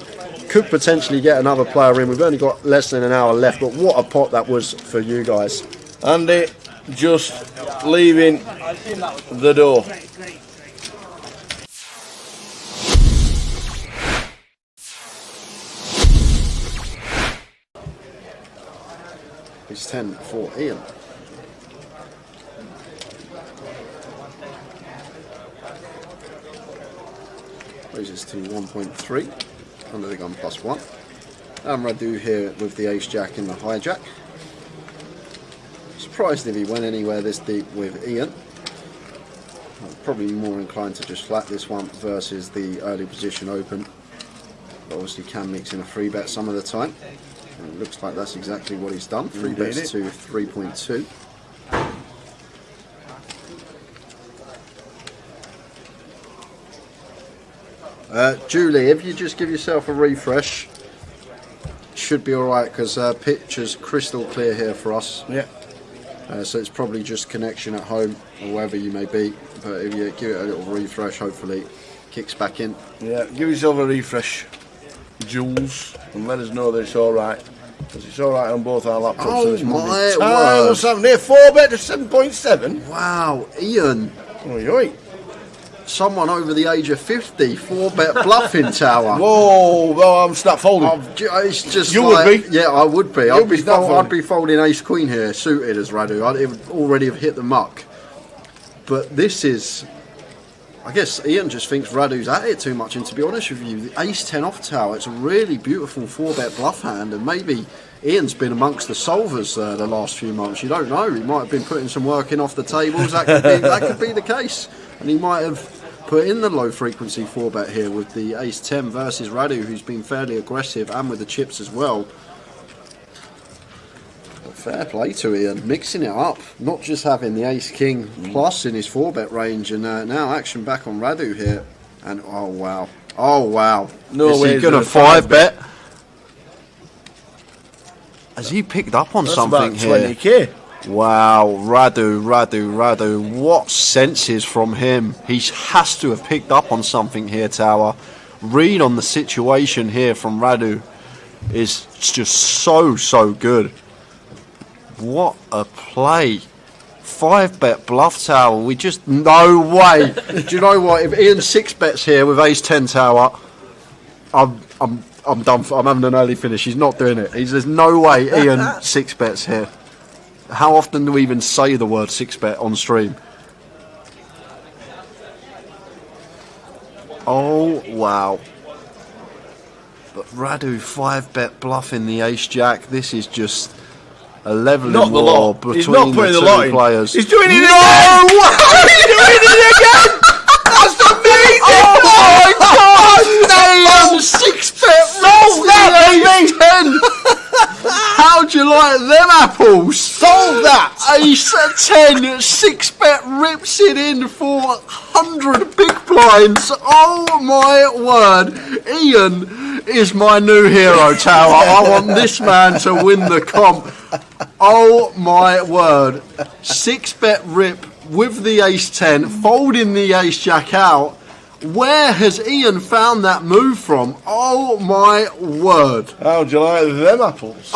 Could potentially get another player in. We've only got less than an hour left, but what a pot that was for you guys. Andy just leaving the door. It's 10 for Ian. Raises to 1.3 under the gun +1. And Radu here with the ace jack in the hijack. Surprised if he went anywhere this deep with Ian. I'm probably more inclined to just flat this one versus the early position open. But obviously can mix in a 3-bet some of the time. And it looks like that's exactly what he's done. 3 bets to 3.2. Julie, if you just give yourself a refresh, should be alright because picture's crystal clear here for us. Yeah. So it's probably just connection at home or wherever you may be. But if you give it a little refresh, hopefully it kicks back in. Yeah, give yourself a refresh, Jules, and let us know that it's alright. Because it's alright on both our laptops. Oh so my word. word. Near 4-bet to 7.7. Wow, Ian. Oi, oi. Someone over the age of 50, 4-bet bluffing tower. Whoa, well, I'm start folding. It's just You like, would be? Yeah, I would be. You'd be start folding. I'd be folding ace queen here, suited as Radu. It would already have hit the muck. But this is... I guess Ian just thinks Radu's at it too much, and to be honest with you, the ace 10 off tower, it's a really beautiful 4-bet bluff hand, and maybe Ian's been amongst the solvers the last few months. You don't know. He might have been putting some work in off the tables. That could be the case, and he might have put in the low frequency 4-bet here with the ace 10 versus Radu, who's been fairly aggressive, and with the chips as well. But fair play to Ian, mixing it up, not just having the ace king plus in his 4-bet range, and now action back on Radu here, and oh wow, No is way he gonna 5-bet? Has he picked up on something about here? 20k. Wow, Radu, what senses from him. He has to have picked up on something here, Tower. Read on the situation here from Radu is just so good. What a play. 5-bet bluff tower, we just, no way. Do you know what, if Ian 6-bets here with ace 10 tower, I'm done for, I'm having an early finish. He's not doing it. There's no way Ian 6-bets here. How often do we even say the word 6-bet on stream? Oh, wow. But Radu 5-bet bluffing the ace-jack. This is just a leveling war between He's not putting the the lot two in. players. He's doing it again! He's doing it again! That's amazing! Oh my god! Damn! 6-bet Solve that, baby! 10! How'd you like them apples? Solve that! Ace 10, 6-bet rips it in for 100 big blinds. Oh my word. Ian is my new hero, Tower. I want this man to win the comp. Oh my word. 6-bet rip with the ace 10, folding the ace jack out. Where has Ian found that move from? Oh my word. How do you like them apples?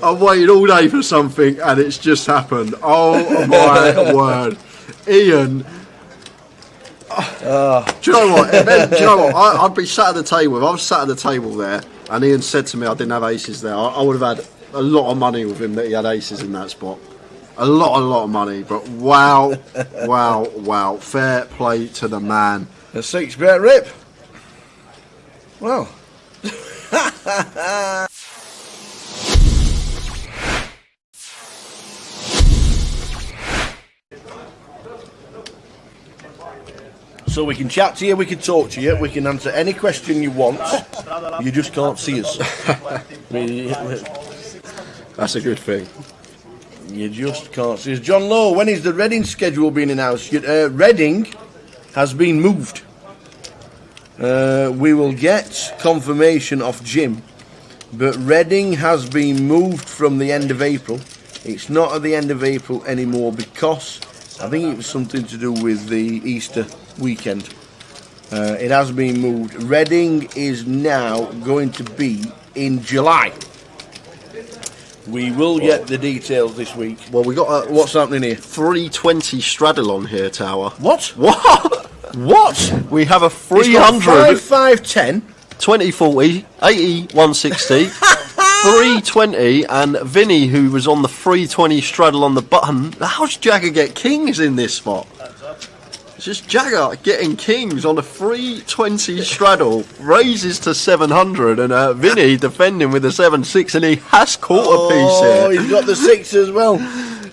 I've waited all day for something and it's just happened. Oh my word. Ian. Do you know what? Do you know what? I'd be sat at the table. If I was sat at the table there and Ian said to me I didn't have aces there, I would have had a lot of money with him that he had aces in that spot. A lot of money. But wow, wow. Fair play to the man. A 6-bet rip. Well. So we can chat to you, we can talk to you, we can answer any question you want. You just can't see us. That's a good thing. You just can't see us. John Lowe, when is the Reading schedule being announced? Reading has been moved. We will get confirmation of Jim, but Reading has been moved from the end of April. It's not at the end of April anymore because I think it was something to do with the Easter weekend. It has been moved. Reading is now going to be in July. We will get the details this week. Well, we got what's happening here? 320 straddle on here, Tower. What? What? We have a 300. 5-5-10. 2040, 80, 160, 320, and Vinny, who was on the 320 straddle on the button. How's Jagger get kings in this spot? It's just Jagger getting kings on a 320 straddle, raises to 700, and Vinny defending with a 7-6, and he has caught a piece here. Oh, he's got the 6 as well.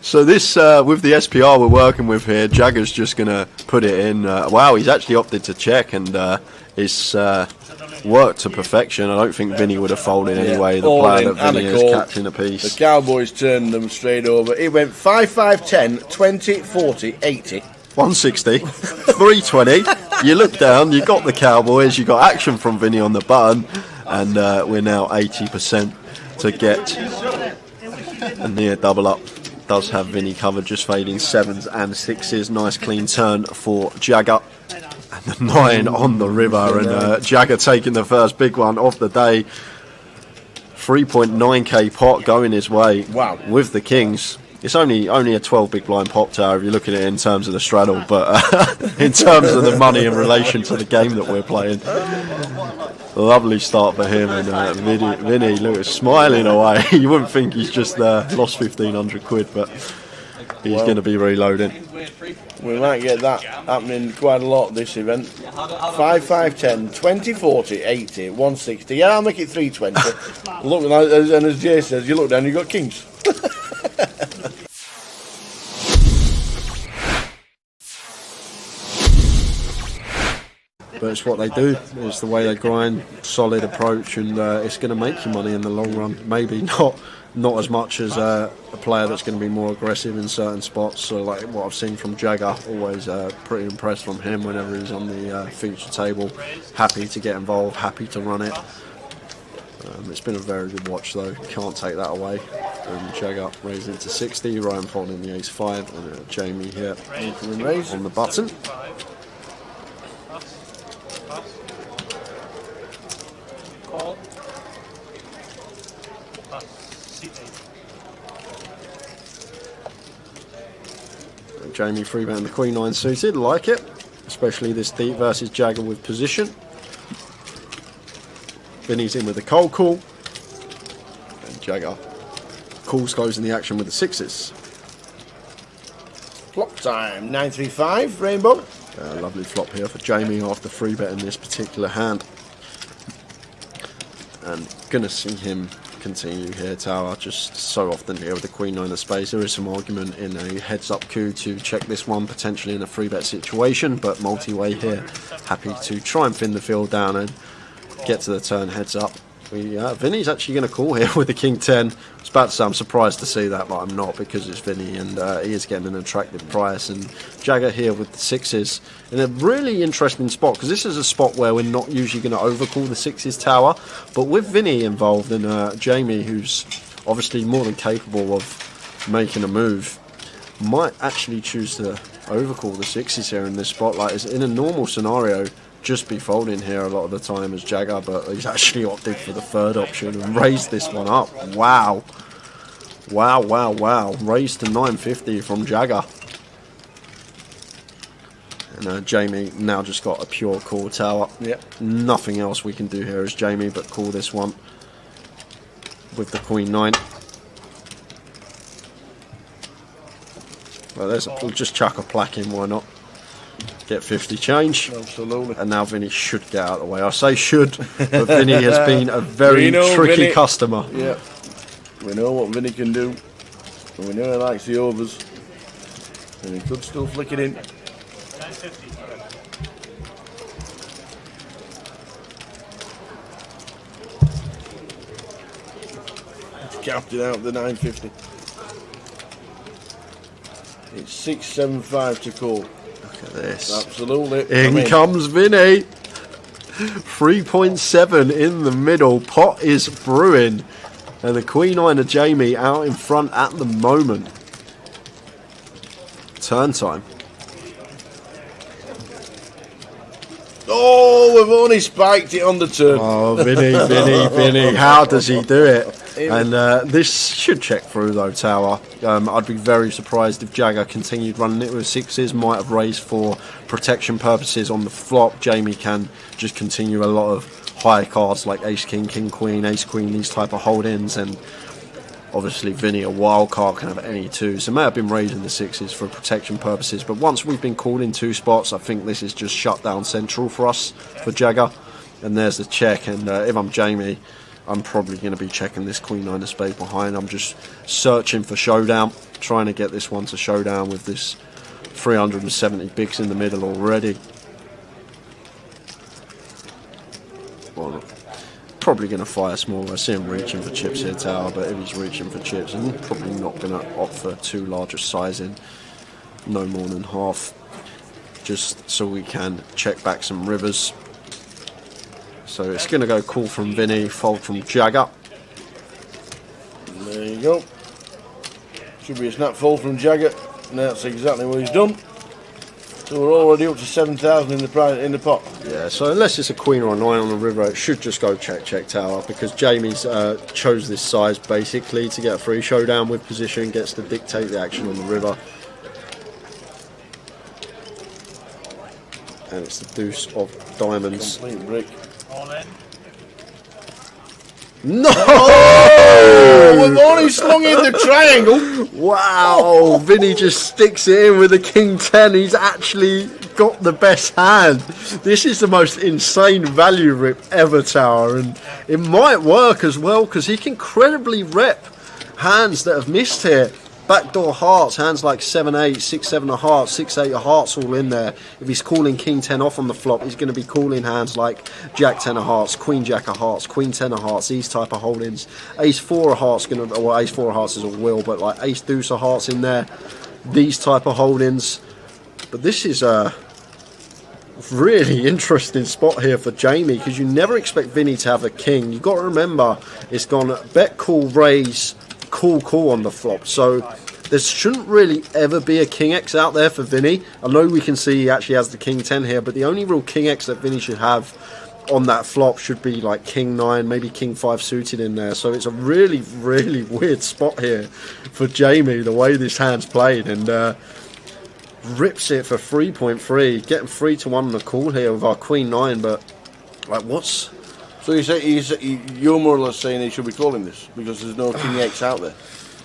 So this, with the SPR we're working with here, Jagger's just going to put it in. Wow, he's actually opted to check, and it's worked to perfection. I don't think Vinny would have folded anyway. The player that Vinny is catching a piece. The Cowboys turned them straight over. It went 5-5-10, 20, 40, 80. 160, 320. You look down, you got the Cowboys, you got action from Vinny on the button, and we're now 80% to get a near double up. Does have Vinny covered, just fading 7s and 6s. Nice clean turn for Jagger. And the 9 on the river, and Jagger taking the first big one of the day. 3.9k pot going his way. Wow. With the kings. It's only a 12 big blind pop tower if you're looking at it in terms of the straddle, but in terms of the money in relation to the game that we're playing, lovely start for him. And Vinny, look, smiling away. You wouldn't think he's just lost 1,500 quid, but he's going to be reloading. We might get that happening quite a lot this event. 5-5-10, 20, 40, 80, 160. Yeah, I'll make it 320. Look, and as Jay says, you look down, you got kings. But it's what they do. It's the way they grind. Solid approach, and it's going to make you money in the long run. Maybe not as much as a player that's going to be more aggressive in certain spots. So like what I've seen from Jagger, always pretty impressed from him whenever he's on the feature table. Happy to get involved, happy to run it. It's been a very good watch though, can't take that away. And Jagger raising to 60, Ryan folding the ace-5, and Jamie here on the button. Jamie 3-betting the Queen 9 suited, like it, especially this deep versus Jagger with position. Vinny's in with the cold call, and Jagger calls closing the action with the 6s. Flop time, 9-3-5, Rainbow. Lovely flop here for Jamie after 3-betting this particular hand. And gonna see him continue here, Tower. Just so often here with the Queen 9 of space. There is some argument in a heads-up coup to check this one, potentially in a 3-bet situation, but multi-way here. Happy to try and pin the field down and get to the turn heads up. Vinny's actually going to call here with the King 10. I was about to say I'm surprised to see that, but I'm not, because it's Vinny, and he is getting an attractive price. And Jagger here with the 6s in a really interesting spot, because this is a spot where we're not usually going to overcall the 6s Tower, but with Vinny involved and Jamie, who's obviously more than capable of making a move, might actually choose to overcall the sixes here in this spot. Like, it's in a normal scenario, just be folding here a lot of the time as Jagger, but he's actually opted for the third option and raised this one up. Wow. Wow, wow, wow. Raised to 950 from Jagger. And Jamie now just got a pure call tower. Yep. Nothing else we can do here as Jamie but call this one with the Queen 9. Well, we'll just chuck a plaque in, why not? Get 50 change. Absolutely. And now Vinny should get out of the way. I say should, but Vinny has been a very tricky Vinny, customer. Yeah. We know what Vinny can do. And we know he likes the overs. And he could still flick it in. 950. Capped it out the 950. It's 675 to call. Look at this. Absolutely. In comes Vinny. 3.7 in the middle. Pot is brewing. And the Queen 9 of Jamie out in front at the moment. Turn time. Oh, we've only spiked it on the turn. Oh, Vinny. How does he do it? And this should check through though, tower. I'd be very surprised if Jagger continued running it with sixes. Might have raised for protection purposes on the flop. Jamie can just continue a lot of high cards like ace king, king queen, ace queen, these type of hold-ins. And obviously Vinny, a wild card, can have any two. So may have been raising the sixes for protection purposes. But once we've been called in two spots, I think this is just shut down central for us, for Jagger. And there's the check. And if I'm Jamie, I'm probably going to be checking this Queen 9 of spade behind. I'm just searching for showdown, trying to get this one to showdown with this 370 bigs in the middle already. Well, probably going to fire small. I see him reaching for chips here, tower, but if he's reaching for chips, I'm probably not going to opt for too large a sizing, no more than half, just so we can check back some rivers. So it's going to go call from Vinny, fold from Jagger. There you go. Should be a snap fold from Jagger. And that's exactly what he's done. So we're already up to 7,000 in the pot. Yeah, so unless it's a queen or a 9 on the river, it should just go check, check, tower, because Jamie's chose this size basically to get a free showdown with position, gets to dictate the action on the river. And it's the deuce of diamonds. Complete brick. All in. No! Oh, we've only slung in the triangle. Wow, Vinny just sticks it in with a king 10. He's actually got the best hand. This is the most insane value rip ever, tower, and it might work as well because he can credibly rep hands that have missed here. Backdoor hearts, hands like 7-8, 6-7 of hearts, 6-8 of hearts all in there. If he's calling king 10 off on the flop, he's going to be calling hands like jack 10 of hearts, queen jack of hearts, queen 10 of hearts, these type of holdings. Ace 4 of hearts, well, ace 4 of hearts is a will, but like ace deuce of hearts in there, these type of holdings. But this is a really interesting spot here for Jamie because you never expect Vinny to have a king. You've got to remember it's gone bet, call, raise, call on the flop, so there shouldn't really ever be a king X out there for Vinny. I know we can see he actually has the king 10 here, but the only real king X that Vinny should have on that flop should be like king 9, maybe king 5 suited in there. So it's a really weird spot here for Jamie, the way this hand's played, and rips it for 3.3, getting 3-1 on the call here with our queen 9. But like, what's... So you say you're more or less saying he should be calling this because there's no king X out there.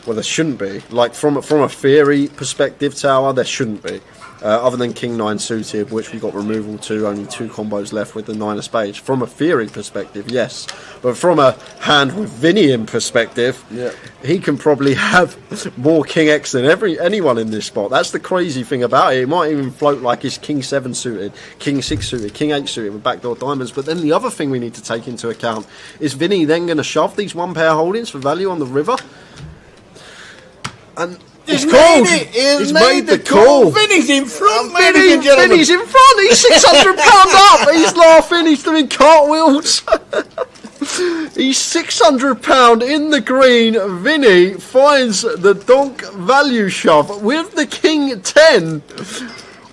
Well, there shouldn't be. Like from a theory perspective, tower, there shouldn't be. Other than king 9 suited, which we got removal to, only 2 combos left with the 9 of spades. From a theory perspective, yes. But from a hand with Vinny in perspective, yeah, he can probably have more king X than anyone in this spot. That's the crazy thing about it. It might even float like his king 7 suited, king 6 suited, king 8 suited with backdoor diamonds. But then the other thing we need to take into account is Vinny then going to shove these one pair holdings for value on the river. And he's called. He's made the call. Vinny's in front, Vinny's in front. He's £600 up. He's laughing. He's doing cartwheels. He's £600 in the green. Vinny finds the donk value shove with the king 10.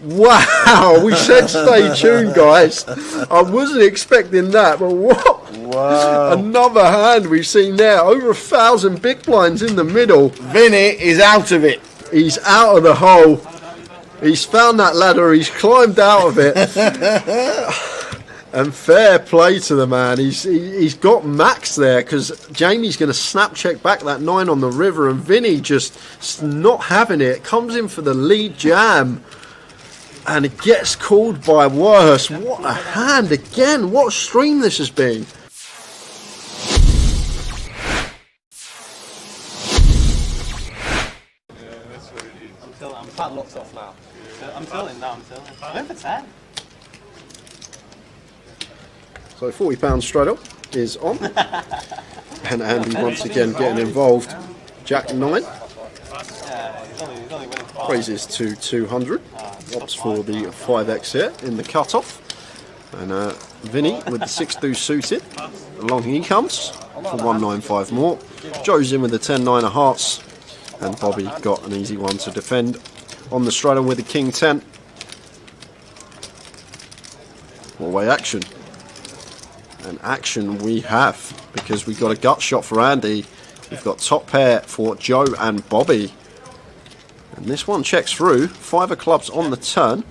Wow, we said stay tuned, guys. I wasn't expecting that, but what? Wow. Another hand we've seen there. Over 1,000 big blinds in the middle. Vinny is out of it. He's out of the hole. He's found that ladder. He's climbed out of it. And fair play to the man. He's got max there because Jamie's going to snap check back that 9 on the river, and Vinny just not having it. Comes in for the lead jam. And it gets called by worse. What a hand again. What a stream this has been. I'm padlocked off now. I'm tilting now, I'm tilting. I'm in for 10. So £40 straight up is on. And Andy once again getting involved. Jack 9. He's only winning 5. Raises to 200. Opts for the 5x here in the cut-off. And Vinny with the 6 deuce suited. Along he comes for 195 more. Joe's in with the 10-9 of hearts. And Bobby got an easy one to defend on the straddle with the king 10. One-way action. And action we have, because we've got a gut shot for Andy. We've got top pair for Joe and Bobby. And this one checks through. 5 of clubs on the turn.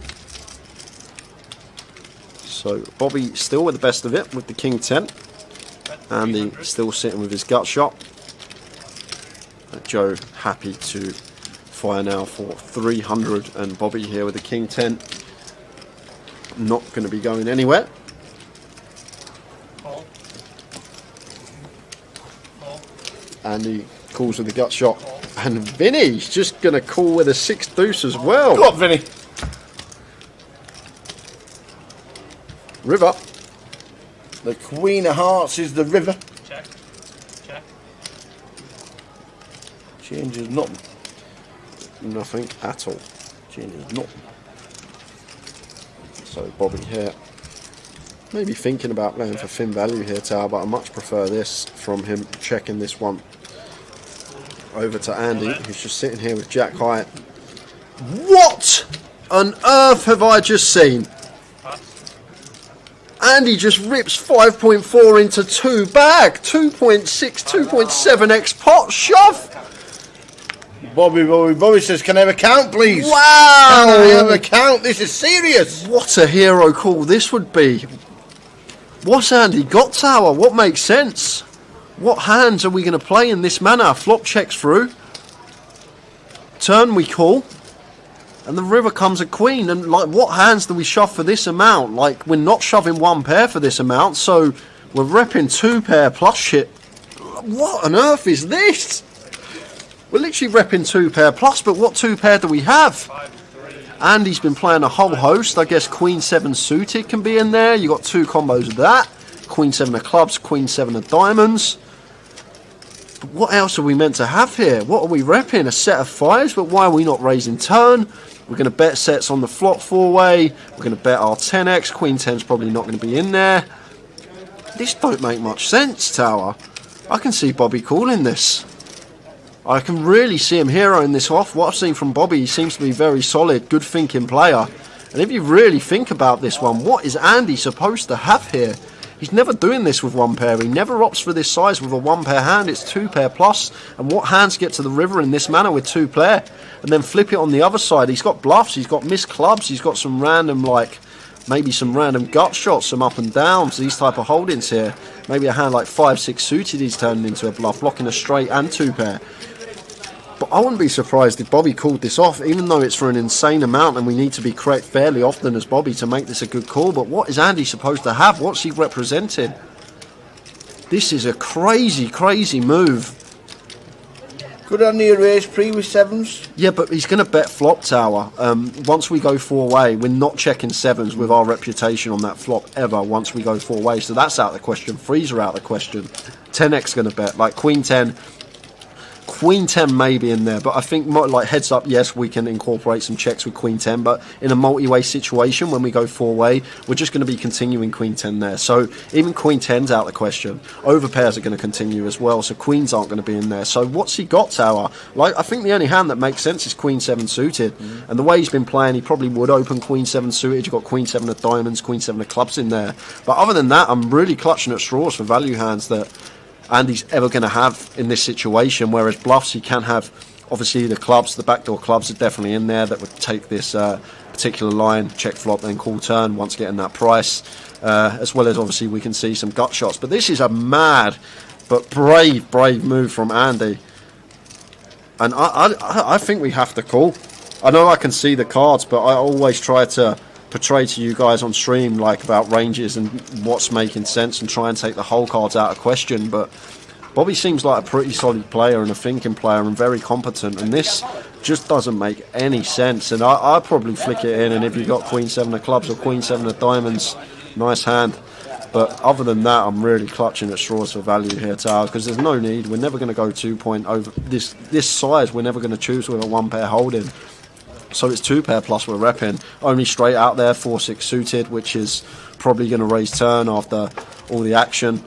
So Bobby still with the best of it with the king 10. Andy still sitting with his gut shot. Joe happy to fire now for 300, and Bobby here with the king 10. Not going to be going anywhere. Andy calls with the gut shot, and Vinny's just going to call with a 6 deuce as well. Go on, Vinny. River. The queen of hearts is the river. Check. Check. Changes nothing. Nothing at all. Changes nothing. So Bobby here, maybe thinking about playing for thin value here, Tower, but I much prefer this from him, checking this one over to Andy, who's just sitting here with Jack high. What on earth have I just seen? Andy just rips 5.4 into 2 bag, 2.6, 2.7x pot shove. Bobby says, can I have a count, please? Wow! Can I have a count? This is serious. What a hero call this would be. What's Andy got, Tower? What makes sense? What hands are we going to play in this manner? Flop checks through. Turn we call. And the river comes a queen. And like, what hands do we shove for this amount? Like, we're not shoving 1 pair for this amount, so we're repping 2 pair plus shit. What on earth is this? We're literally repping 2 pair plus, but what 2 pair do we have? Andy's been playing a whole host. I guess Queen 7 suited can be in there. You got 2 combos of that. Queen 7 of clubs, Queen 7 of diamonds. But what else are we meant to have here? What are we repping? A set of 5s, but why are we not raising turn? We're going to bet sets on the flop 4-way. We're going to bet our 10x. Queen 10's probably not going to be in there. This don't make much sense, Tower. I can see Bobby calling this. I can really see him heroing this off. What I've seen from Bobby, he seems to be very solid, good thinking player. And if you really think about this one, what is Andy supposed to have here? He's never doing this with 1 pair. He never opts for this size with a 1 pair hand. It's 2 pair plus. And what hands get to the river in this manner with 2 pair? And then flip it on the other side. He's got bluffs. He's got missed clubs. He's got some random, like, maybe some random gut shots, some up and downs, these type of holdings here. Maybe a hand like 5-6 suited he's turning into a bluff, blocking a straight and 2 pair. But I wouldn't be surprised if Bobby called this off, even though it's for an insane amount and we need to be correct fairly often as Bobby to make this a good call. But what is Andy supposed to have? What's he representing? This is a crazy, crazy move. Could Andy erase pre with 7s? Yeah, but he's going to bet flop, Tower. Once we go 4-way, we're not checking 7s with our reputation on that flop ever once we go 4-way. So that's out of the question. 3s are out of the question. 10x going to bet, like Queen 10. Queen 10 may be in there, but I think like heads up, yes, we can incorporate some checks with Queen 10, but in a multi-way situation, when we go 4-way, we're just going to be continuing Queen 10 there. So even Queen 10's out of the question. Overpairs are going to continue as well, so Queens aren't going to be in there. So what's he got, Tower? Like, I think the only hand that makes sense is Queen 7 suited, and the way he's been playing, he probably would open Queen 7 suited. You've got Queen 7 of diamonds, Queen 7 of clubs in there. But other than that, I'm really clutching at straws for value hands that Andy's ever going to have in this situation, whereas bluffs he can have. Obviously the clubs, the backdoor clubs are definitely in there that would take this particular line, check flop, then call turn once getting that price, as well as obviously we can see some gut shots. But this is a mad but brave move from Andy, and I think we have to call. I know I can see the cards, but I always try to portray to you guys on stream like about ranges and what's making sense and try and take the whole cards out of question. But Bobby seems like a pretty solid player and a thinking player and very competent, and this just doesn't make any sense. And I'd probably flick it in, and if you've got Queen 7 of clubs or Queen 7 of diamonds, nice hand. But other than that, I'm really clutching at straws for value here, Tower, because there's no need. We're never going to go 2 point over this size. We're never going to choose with a 1-pair holding. So it's 2-pair plus we're repping. Only straight out there, 4-6 suited, which is probably going to raise turn after all the action.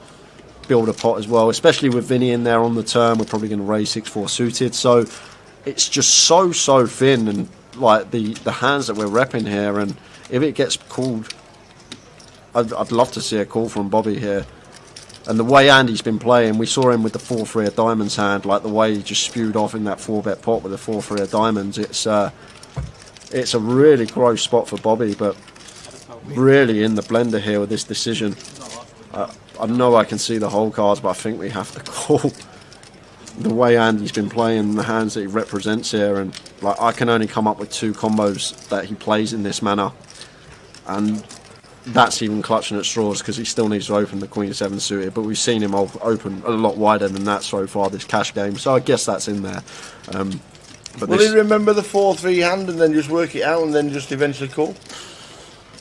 Build a pot as well, especially with Vinny in there on the turn. We're probably going to raise 6-4 suited. So it's just so thin, and like the hands that we're repping here. And if it gets called, I'd love to see a call from Bobby here. And the way Andy's been playing, we saw him with the 4-3 of diamonds hand, like the way he just spewed off in that 4-bet pot with the 4-3 of diamonds. It's a really gross spot for Bobby, but really in the blender here with this decision. I know I can see the whole cards, but I think we have to call. The way Andy's been playing, the hands that he represents here, and like I can only come up with 2 combos that he plays in this manner, and that's even clutching at straws because he still needs to open the Queen 7 suited, but we've seen him open a lot wider than that so far this cash game, so I guess that's in there. But will he remember the 4-3 hand and then just work it out and then just eventually call?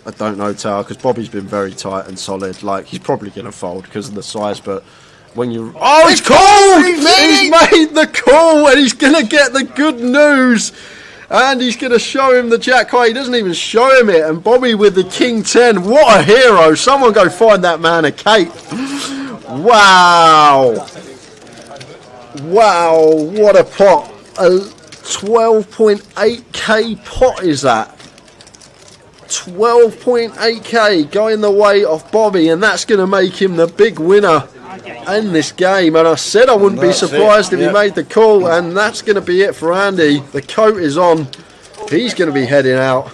I don't know, Tower, because Bobby's been very tight and solid. Like, he's probably going to fold because of the size, but when you... Oh, he's called! He's made the call, and he's going to get the good news. And he's going to show him the jack high. He doesn't even show him it. And Bobby with the King 10. What a hero. Someone go find that man a cape. Wow. Wow, what a pot. A 12.8k pot is that. 12.8k going the way of Bobby, and that's going to make him the big winner in this game. And I said I wouldn't be surprised if he made the call, and that's going to be it for Andy. The coat is on. He's going to be heading out.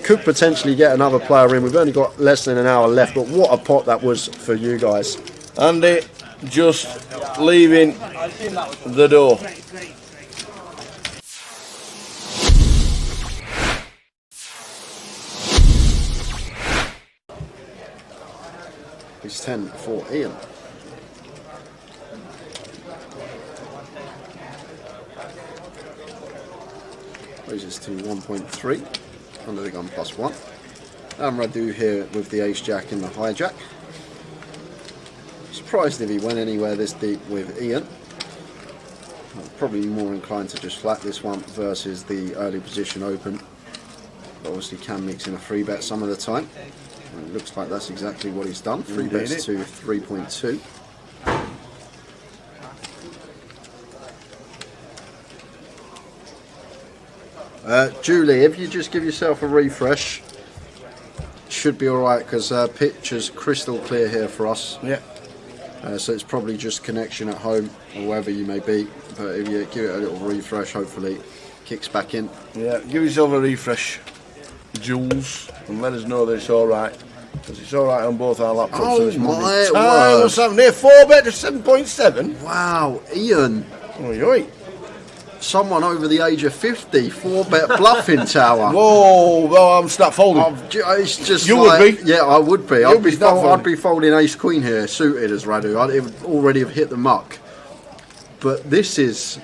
Could potentially get another player in. We've only got less than an hour left, but what a pot that was for you guys. Andy just leaving the door. It's 10 for Ian. Raises to 1.3 under the gun +1. And Radu here with the ace jack in the hijack. Surprised if he went anywhere this deep with Ian. Probably more inclined to just flat this one versus the early position open. But obviously can mix in a 3-bet some of the time. And it looks like that's exactly what he's done. 3 bets to 3.2. Julie, if you just give yourself a refresh, should be alright, because picture's crystal clear here for us. Yeah. So it's probably just connection at home or wherever you may be. But if you give it a little refresh, hopefully it kicks back in. Yeah, give yourself a refresh, Jules, and let us know that it's alright. Because it's alright on both our laptops. Oh so my word. What's happening here? 4-bet to 7.7? Wow, Ian. Oi, oi. Someone over the age of 50, 4-bet bluffing, Tower. Whoa, well, I'm start folding. It's just you like, would be. Yeah, I would be. You'd be I'd be folding ace queen here, suited as Radu. I'd already have hit the muck. But this is,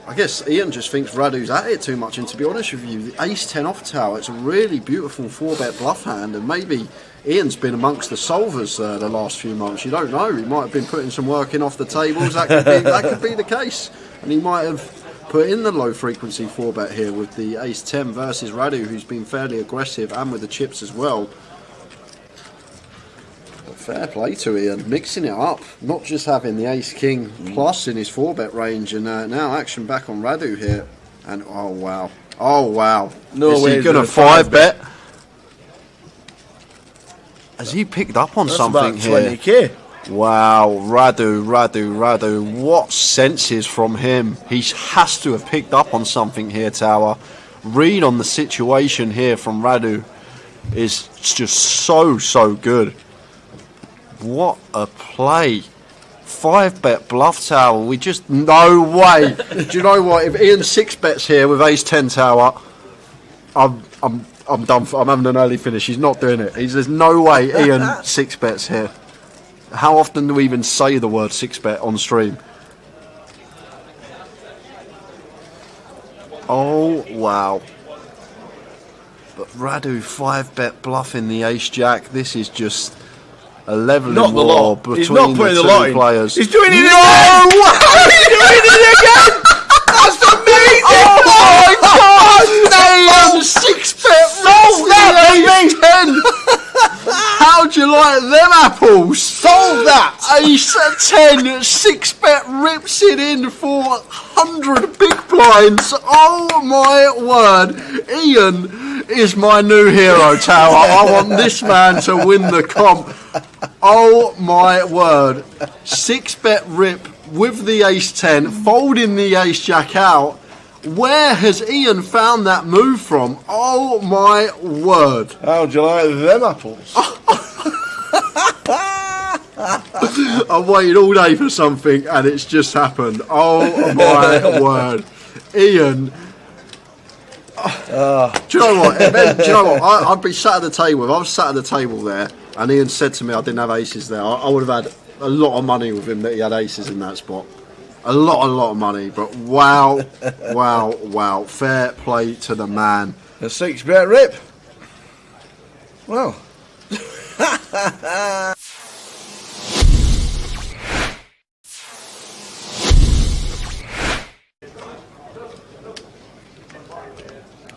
I guess Ian just thinks Radu's at it too much. And to be honest with you, the ace 10 off Tower, it's a really beautiful 4-bet bluff hand. And maybe Ian's been amongst the solvers the last few months. You don't know. He might have been putting some work in off the tables. That could be the case. And he might have put in the low frequency 4-bet here with the ace-10 versus Radu, who's been fairly aggressive, and with the chips as well. But fair play to Ian, mixing it up, not just having the ace-king plus in his 4-bet range, and now action back on Radu here. And oh wow, No way is he going to 5-bet? Has he picked up on something here? 20k. Wow, Radu, what senses from him. He has to have picked up on something here, Tower. Read on the situation here from Radu is just so good. What a play. 5-bet bluff, Tower. We just, no way. Do you know what? If Ian 6-bets here with ace-10, Tower, I'm done. I'm having an early finish. He's not doing it. There's no way Ian 6-bets here. How often do we even say the word 6-bet on stream? Oh, wow. But Radu 5-bet bluffing the ace-jack. This is just a leveling war between He's not putting the the lot two in. players. He's doing it again! He's doing it again! That's amazing! Oh my God! Damn! 6-bet Sold that, baby! 10! How'd you like them apples? Sold that! Ace-10, 6-bet rips it in for 100 big blinds. Oh my word. Ian is my new hero, Tower. I want this man to win the comp. Oh my word. 6-bet rip with the ace-10, folding the ace-jack out. Where has Ian found that move from? Oh my word. How'd you like them apples? I've waited all day for something and it's just happened. Oh my word. Ian. Do you know what? Do you know what? I'd be sat at the table. If I was sat at the table there and Ian said to me I didn't have aces there, I would have had a lot of money with him that he had aces in that spot. A lot of money. But wow. Fair play to the man. A 6-bet rip. Well.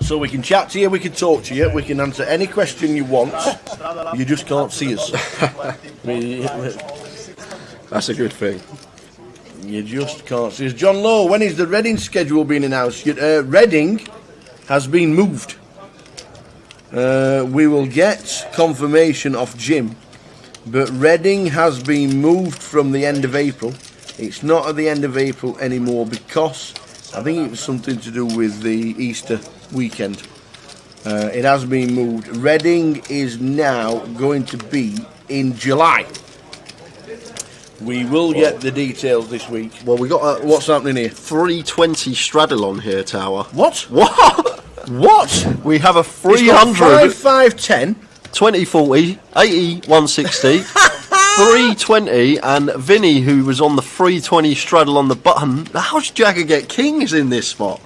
So we can chat to you, we can talk to you, we can answer any question you want. You just can't see us. That's a good thing. You just can't see us. John Lowe, when is the Reading schedule being announced? Reading has been moved. We will get confirmation of Jim, but Reading has been moved from the end of April. It's not at the end of April anymore because I think it was something to do with the Easter weekend. It has been moved. Reading is now going to be in July. We will get the details this week. Well, we got What's happening here? 320 straddle on here, Tower. What? What? We have a 300 5, 5, 10. 2040, 80, 160, 320, and Vinny, who was on the 320 straddle on the button. How's Jagger get kings in this spot?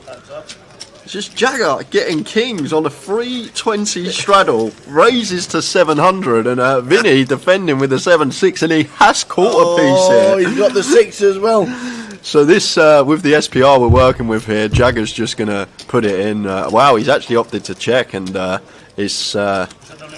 It's just Jagger getting kings on a 320 straddle, raises to 700, and Vinny defending with a 7-6, and he has caught a piece here. Oh, he's got the 6 as well. So this, with the SPR we're working with here, Jagger's just going to put it in. Wow, he's actually opted to check, and it's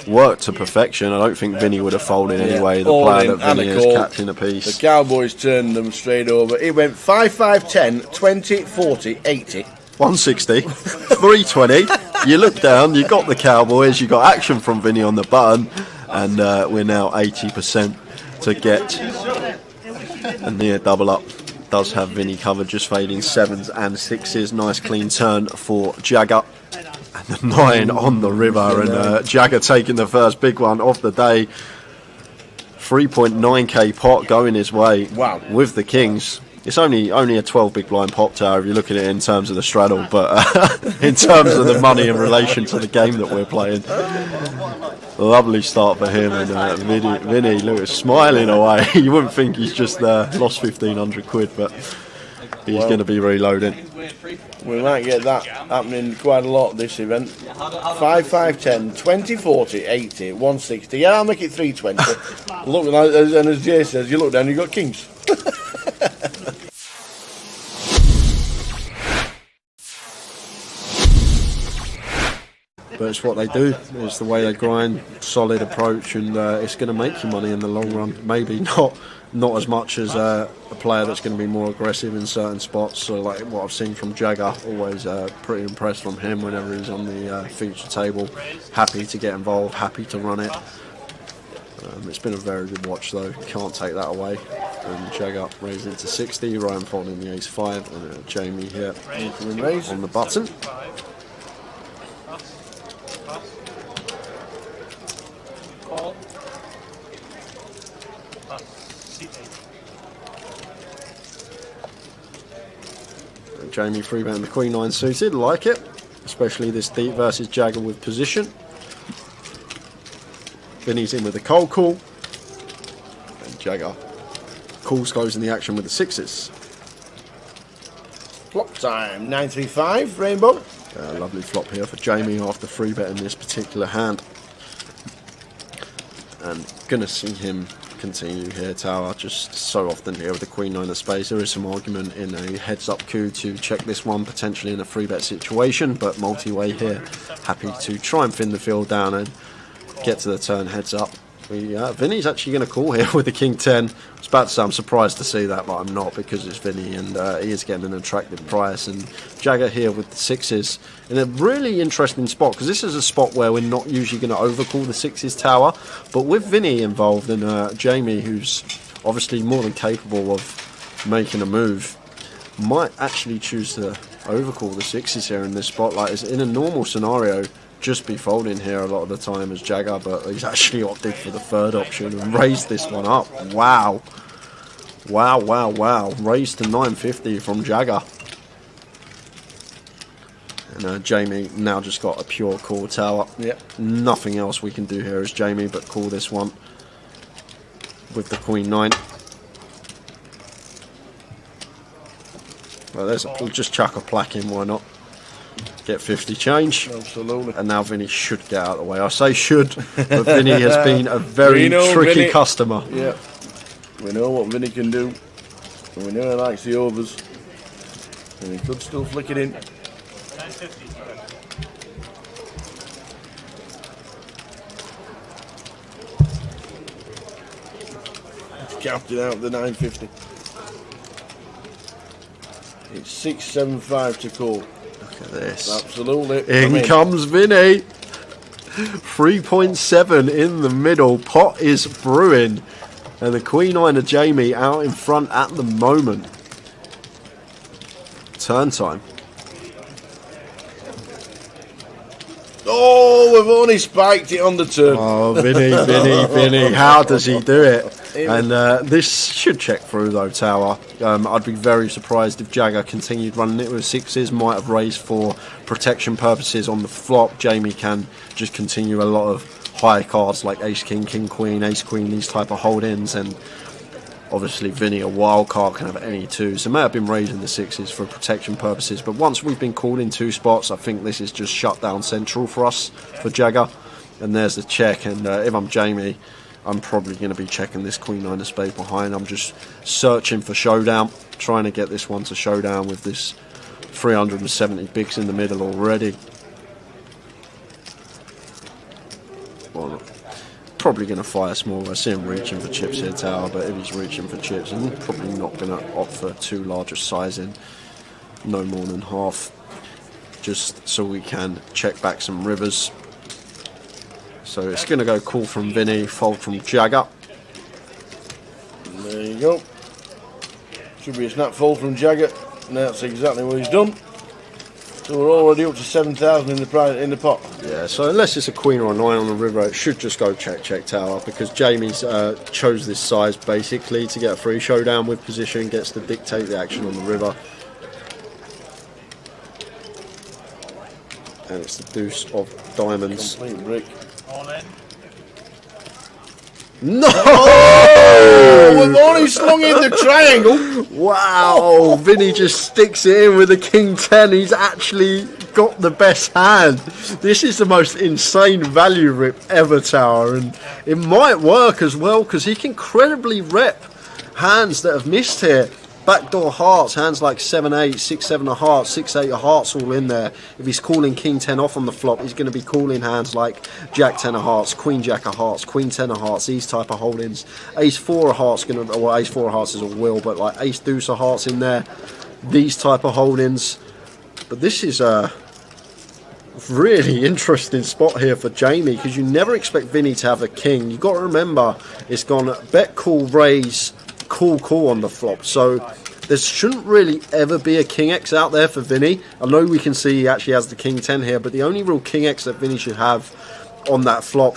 worked to perfection. I don't think Vinny would have folded anyway. The player that Vinny has captain a piece. The Cowboys turned them straight over. It went 5, 5, 10, 20, 40, 80. 160, 320. You look down, you got the Cowboys, you got action from Vinny on the button, and we're now 80% to get. And near double up does have Vinny covered, just fading 7s and 6s. Nice clean turn for Jagger. And the 9 on the river, and Jagger taking the first big one of the day. 3.9k pot going his way. Wow. With the kings. It's only a 12 big blind pop tower if you look at it in terms of the straddle, but in terms of the money in relation to the game that we're playing. Lovely start for him, and Vinny Lewis smiling away. You wouldn't think he's just lost 1,500 quid, but he's going to be reloading. We might get that happening quite a lot this event. 5, 5, 10, 20, 40, 80, 160. Yeah, I'll make it 320. Look, and as Jay says, you look down, you've got kings. But it's what they do. It's the way they grind. Solid approach, and it's going to make you money in the long run. Maybe not as much as a player that's going to be more aggressive in certain spots. So like what I've seen from Jagger, always pretty impressed from him whenever he's on the feature table. Happy to get involved, happy to run it. It's been a very good watch though, can't take that away. And Jagger raising it to 60, Ryan folding the ace-5, and Jamie here on the button. Jamie 3-betting the Queen 9 suited, like it, especially this deep versus Jagger with position. Vinny's in with a cold call, and Jagger calls, goes in the action with the 6s. Flop time, 935, Rainbow. Lovely flop here for Jamie after 3-betting this particular hand. And gonna see him continue here, Tower, just so often here with the Queen 9 of spades. There is some argument in a heads-up coup to check this one, potentially in a 3-bet situation, but multi-way here, happy to try and thin the field down and get to the turn heads up. Vinny's actually going to call here with the King 10. I was about to say I'm surprised to see that, but I'm not, because it's Vinny and he is getting an attractive price. And Jagger here with the 6s in a really interesting spot, because this is a spot where we're not usually going to overcall the 6s Tower, but with Vinny involved and Jamie, who's obviously more than capable of making a move, might actually choose to overcall the 6s here in this spot. Like, in a normal scenario, just be folding here a lot of the time as Jagger, but he's actually opted for the third option and raised this one up. Wow. Wow, wow, wow. Raised to 950 from Jagger. And Jamie now just got a pure call, Tower. Yep. Nothing else we can do here as Jamie but call this one with the Queen 9. Well, we'll just chuck a plaque in, why not? Get 50 change. Absolutely. And now Vinny should get out of the way. I say should, but Vinny has been a very tricky Vinny, customer. Yeah. We know what Vinny can do. And we know he likes the overs. And he could still flick it in. 950. Capped it out the 950. It's 675 to call. Look at this. Absolutely. In comes Vinny. 3.7 in the middle. Pot is brewing. And the Queen 9 of Jamie out in front at the moment. Turn time. Oh, we've only spiked it on the turn. Oh, Vinny. How does he do it? And this should check through though, Tower. I'd be very surprised if Jagger continued running it with 6s. Might have raised for protection purposes on the flop. Jamie can just continue a lot of high cards like Ace King, King Queen, Ace Queen, these type of hold-ins. And obviously Vinny, a wild card, can have any two. So may have been raising the 6s for protection purposes. But once we've been called in 2 spots, I think this is just shut down central for us, for Jagger. And there's the check. And if I'm Jamie, I'm probably going to be checking this Queen 9 of spades behind. I'm just searching for showdown, trying to get this one to showdown with this 370 bigs in the middle already. Well, probably going to fire small. I see him reaching for chips here, Tower, but if he's reaching for chips, I'm probably not going to opt for too large a sizing, no more than half, just so we can check back some rivers. So it's going to go call from Vinny, fold from Jagger. There you go. Should be a snap fold from Jagger. And that's exactly what he's done. So we're already up to 7,000 in the pot. Yeah, so unless it's a queen or a 9 on the river, it should just go check Tower, because Jamie's chose this size basically to get a free showdown with position, gets to dictate the action on the river. And it's the deuce of diamonds. Complete brick. All in. No! Oh, we've only slung in the triangle. Wow, Vinny just sticks it in with the King 10. He's actually got the best hand. This is the most insane value rip ever, Tower, and it might work as well, because he can credibly rep hands that have missed here. Backdoor hearts, hands like 7-8, 6-7 of hearts, 6-8 of hearts all in there. If he's calling King 10 off on the flop, he's going to be calling hands like Jack 10 of hearts, Queen Jack of hearts, Queen 10 of hearts, these type of holdings. Ace 4 of hearts, well, Ace 4 of hearts is a will, but like Ace Deuce of hearts in there, these type of holdings. But this is a really interesting spot here for Jamie, because you never expect Vinny to have a king. You've got to remember, it's gone bet, call, raise, call on the flop. So there shouldn't really ever be a King X out there for Vinny. I know we can see he actually has the King 10 here, but the only real King X that Vinny should have on that flop